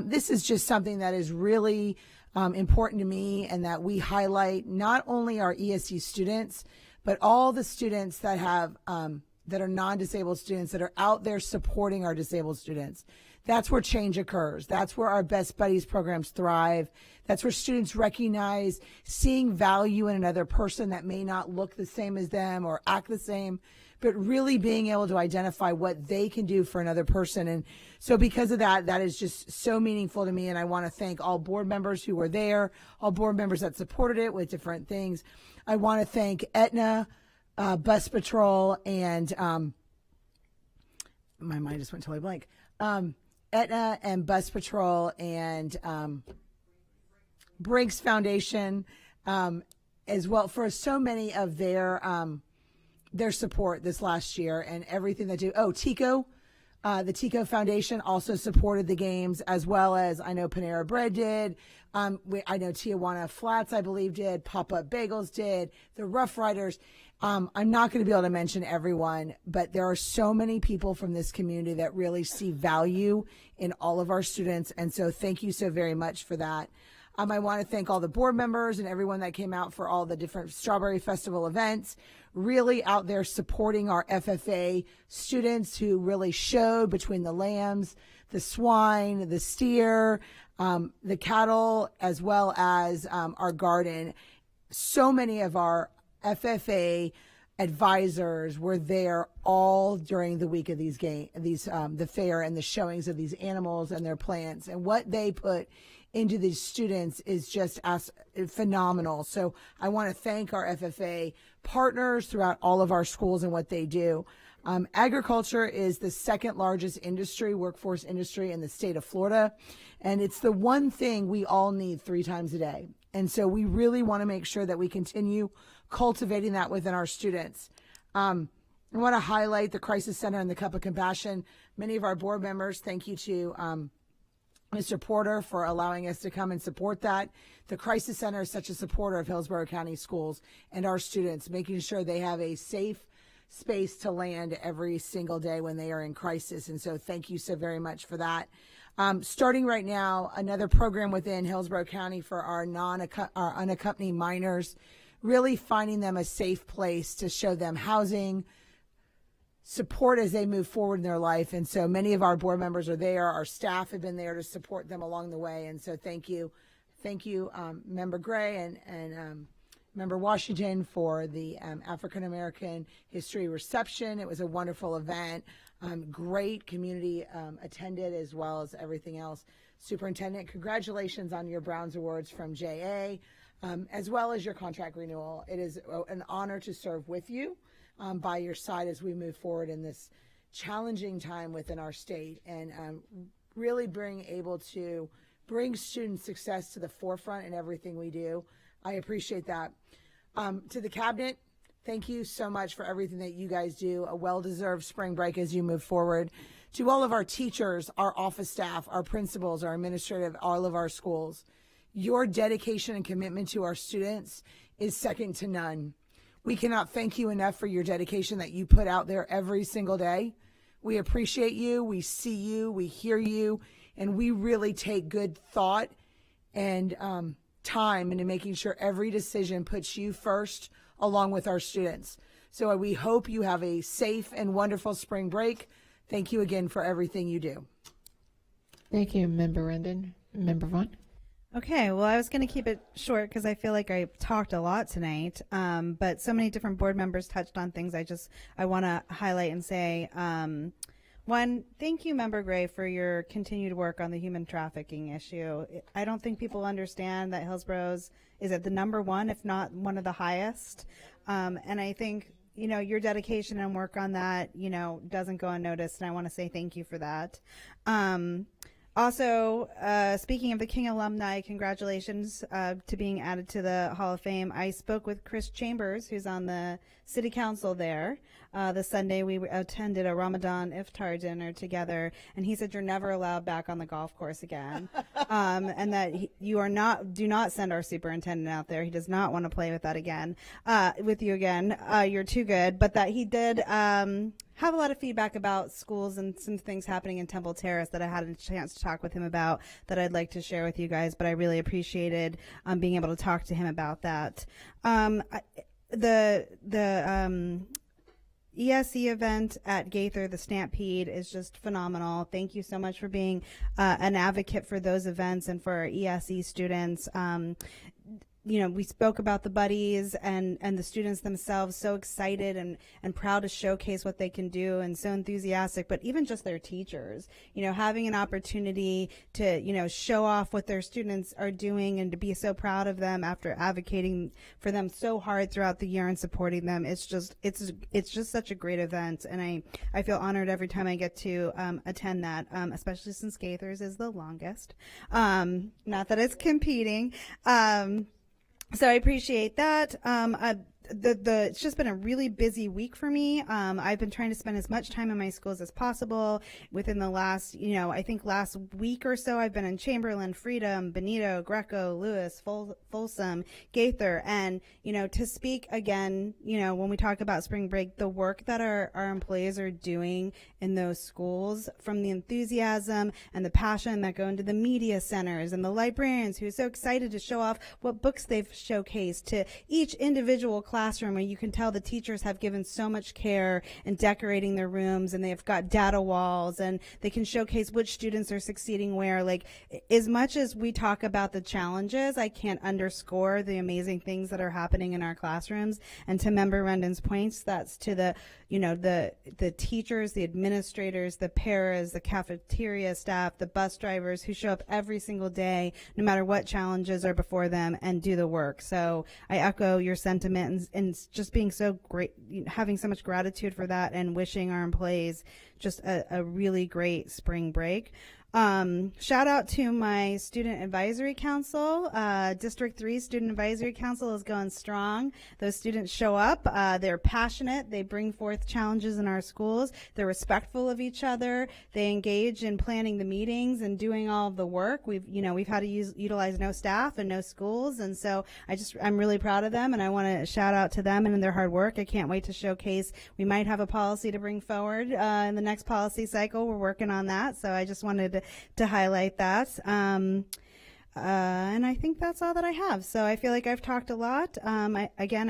This is just something that is really important to me, and that we highlight not only our ESU students, but all the students that have that are non-disabled students that are out there supporting our disabled students. That's where change occurs. That's where our Best Buddies programs thrive. That's where students recognize seeing value in another person that may not look the same as them or act the same, but really being able to identify what they can do for another person. And so because of that, that is just so meaningful to me. And I want to thank all board members who were there, all board members that supported it with different things. I want to thank Aetna, Bus Patrol, and my mind just went totally blank. Aetna and Bus Patrol and Briggs Foundation as well for so many of their support this last year and everything they do. Oh, Tico, the Tico Foundation also supported the games, as well as I know Panera Bread did. I know Tijuana Flats, I believe, did. Pop-Up Bagels did. The Rough Riders. I'm not going to be able to mention everyone, but there are so many people from this community that really see value in all of our students. And so thank you so very much for that. I want to thank all the board members and everyone that came out for all the different Strawberry Festival events, really out there supporting our FFA students who really showed between the lambs, the swine, the steer, the cattle, as well as our garden. So many of our FFA advisors were there all during the week of these the fair and the showings of these animals and their plants, and what they put into these students is just phenomenal. So I want to thank our FFA partners throughout all of our schools and what they do. Agriculture is the second largest workforce industry in the state of Florida, and it's the one thing we all need 3 times a day. And so we really want to make sure that we continue cultivating that within our students. I want to highlight the Crisis Center and the Cup of Compassion. Many of our board members, thank you to Mr. Porter for allowing us to come and support that. The Crisis Center is such a supporter of Hillsborough County schools and our students, making sure they have a safe space to land every single day when they are in crisis. And so thank you so very much for that. Starting right now, another program within Hillsborough County for our unaccompanied minors, really finding them a safe place to show them housing, support as they move forward in their life. And so many of our board members are there. Our staff have been there to support them along the way. And so thank you, Member Gray and Member Washington for the African American History reception. It was a wonderful event. Great community attended, as well as everything else. Superintendent, congratulations on your Browns Awards from JA, as well as your contract renewal. It is an honor to serve with you by your side as we move forward in this challenging time within our state, and really able to bring student success to the forefront in everything we do. I appreciate that. To the cabinet, thank you so much for everything that you guys do. A well-deserved spring break as you move forward. To all of our teachers, our office staff, our principals, our administrative, all of our schools, your dedication and commitment to our students is second to none. We cannot thank you enough for your dedication that you put out there every single day. We appreciate you. We see you. We hear you. And we really take good thought and time into making sure every decision puts you first along with our students. So we hope you have a safe and wonderful spring break. Thank you again for everything you do. Thank you, Member Rendon. Member Vaughn? Okay, well, I was going to keep it short because I feel like I talked a lot tonight, but so many different board members touched on things I want to highlight and say. One, thank you, Member Gray, for your continued work on the human trafficking issue. I don't think people understand that Hillsborough's is at the #1, if not one of the highest. And I think, your dedication and work on that, doesn't go unnoticed. And I want to say thank you for that. Also, speaking of the King alumni, congratulations to being added to the Hall of Fame. I spoke with Chris Chambers, who's on the city council there. The Sunday we attended a Ramadan iftar dinner together, and he said you're never allowed back on the golf course again, and that do not send our superintendent out there. He does not want to play with that again, with you again. You're too good. But that he did have a lot of feedback about schools and some things happening in Temple Terrace that I had a chance to talk with him about that I'd like to share with you guys, but I really appreciated being able to talk to him about that. The ESE event at Gaither, the Stampede, is just phenomenal. Thank you so much for being an advocate for those events and for our ESE students. We spoke about the buddies and the students themselves, so excited and proud to showcase what they can do and so enthusiastic, but even just their teachers, having an opportunity to, show off what their students are doing and to be so proud of them after advocating for them so hard throughout the year and supporting them. It's just such a great event. And I feel honored every time I get to attend that, especially since Gaither's is the longest. Not that it's competing. So I appreciate that. It's just been a really busy week for me. I've been trying to spend as much time in my schools as possible. Within the last, I think last week or so, I've been in Chamberlain, Freedom, Benito, Greco, Lewis, Folsom, Gaither, and, to speak again, when we talk about spring break, the work that our employees are doing in those schools, from the enthusiasm and the passion that go into the media centers and the librarians who are so excited to show off what books they've showcased, to each individual classroom where you can tell the teachers have given so much care in decorating their rooms, and they've got data walls, and they can showcase which students are succeeding where. Like, as much as we talk about the challenges, I can't underscore the amazing things that are happening in our classrooms. And to Member Rendon's points, that's to the teachers, the administrators, the paras, the cafeteria staff, the bus drivers who show up every single day, no matter what challenges are before them, and do the work. So I echo your sentiment and just being so great, having so much gratitude for that, and wishing our employees just a really great spring break. Shout out to my Student Advisory Council. District 3 Student Advisory Council is going strong. Those students show up. They're passionate. They bring forth challenges in our schools. They're respectful of each other. They engage in planning the meetings and doing all of the work. We've had to utilize no staff and no schools. And so I'm really proud of them, and I want to shout out to them and their hard work. I can't wait to showcase. We might have a policy to bring forward in the next policy cycle. We're working on that. So I just wanted to highlight that. And I think that's all that I have. So I feel like I've talked a lot. I'm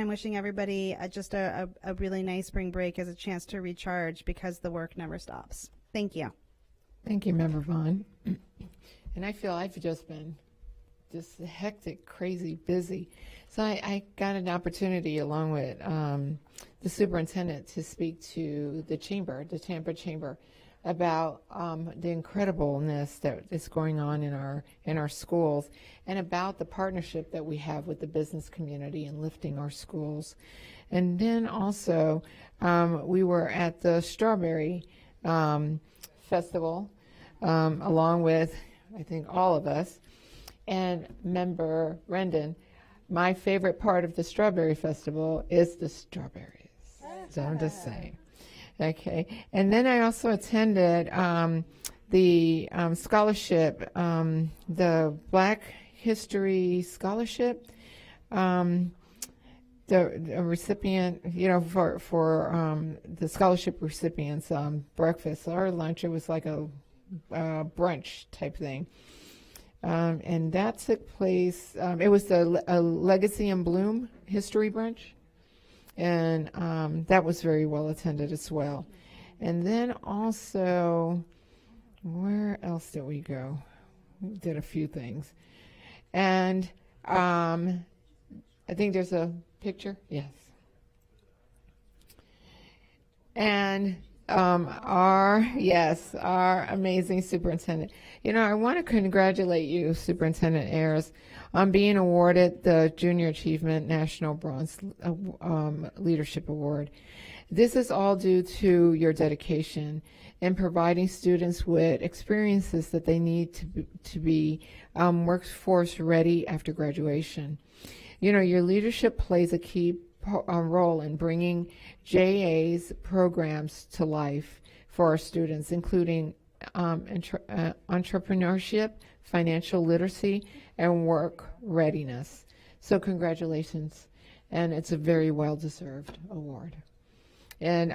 wishing everybody just a really nice spring break as a chance to recharge, because the work never stops. Thank you. Thank you, Member Vaughn. And I feel I've just been hectic, crazy, busy. So I got an opportunity, along with the superintendent, to speak to the Tampa Chamber, about the incredibleness that is going on in our schools, and about the partnership that we have with the business community in lifting our schools. And then also, we were at the Strawberry Festival, along with, I think, all of us, and Member Rendon. My favorite part of the Strawberry Festival is the strawberries. So I'm just saying. Okay, and then I also attended the scholarship, the Black History Scholarship, the recipient, for the scholarship recipients breakfast or lunch. It was like a brunch type thing, and that took place. It was a Legacy in Bloom history brunch. And that was very well attended as well. And then also, where else did we go? We did a few things. And I think there's a picture. Yes. And our amazing superintendent. I want to congratulate you, Superintendent Ayers, on being awarded the Junior Achievement National Bronze Leadership Award. This is all due to your dedication in providing students with experiences that they need to be workforce ready after graduation. Your leadership plays a key role in bringing JA's programs to life for our students, including entrepreneurship, financial literacy, and work readiness. So congratulations, and it's a very well-deserved award. And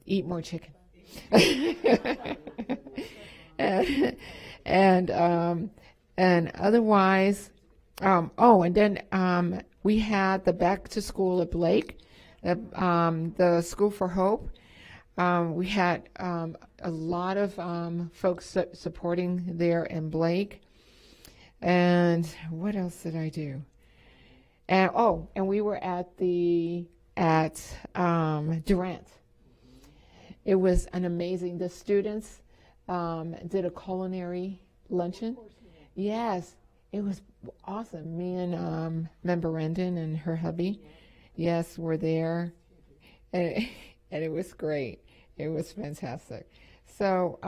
eat more chicken. and otherwise, and then we had the back to school at Blake, the School for Hope. We had a lot of folks supporting there in Blake. And what else did I do? And we were at Durant. It was an amazing. The students did a culinary luncheon. Yes, it was awesome. Me and Member Rendon and her hubby, yes, were there, and it was great. It was fantastic. So,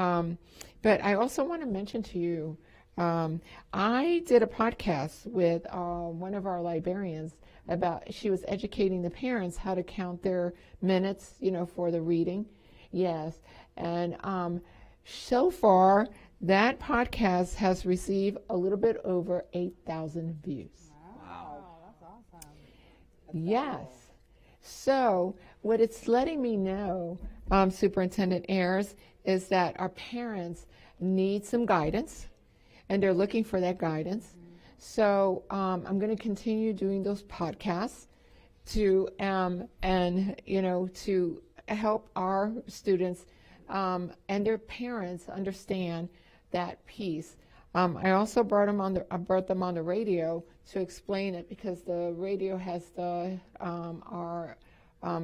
but I also want to mention to you, I did a podcast with one of our librarians about, she was educating the parents how to count their minutes, for the reading. Yes. And so far, that podcast has received a little bit over 8,000 views. Wow, that's awesome. Yes. So what it's letting me know, Superintendent Ayers, is that our parents need some guidance, and they're looking for that guidance. So I'm going to continue doing those podcasts to to help our students and their parents understand that piece. I also brought them on the radio to explain it, because the radio has our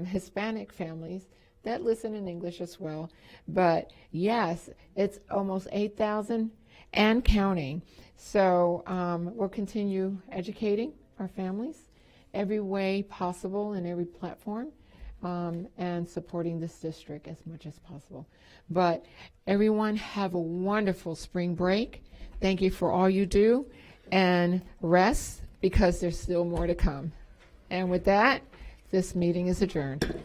Hispanic families that listen in English as well. But yes, it's almost 8,000 and counting. So we'll continue educating our families every way possible in every platform, and supporting this district as much as possible. But everyone have a wonderful spring break. Thank you for all you do, and rest, because there's still more to come. And with that, this meeting is adjourned.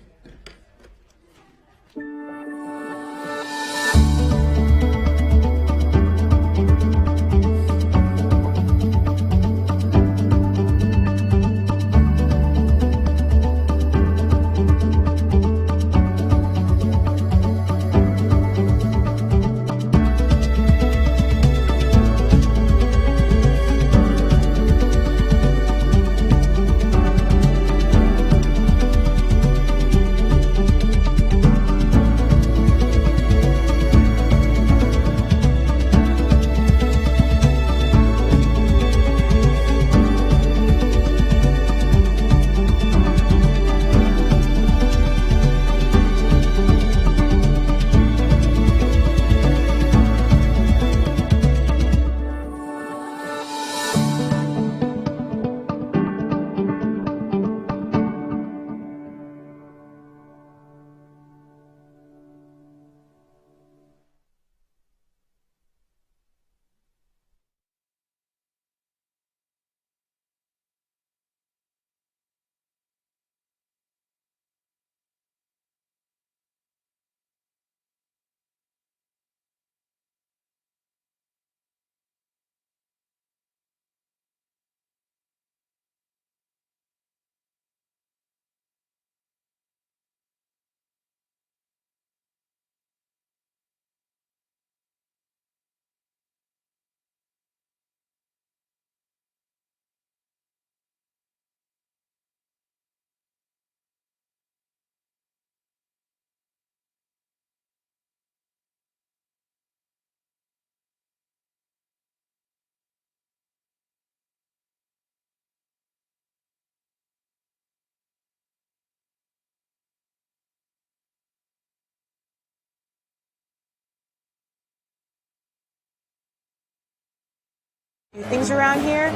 Things around here.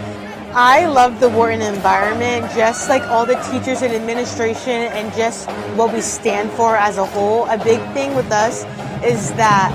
I love the Wharton environment, just like all the teachers and administration and just what we stand for as a whole. A big thing with us is that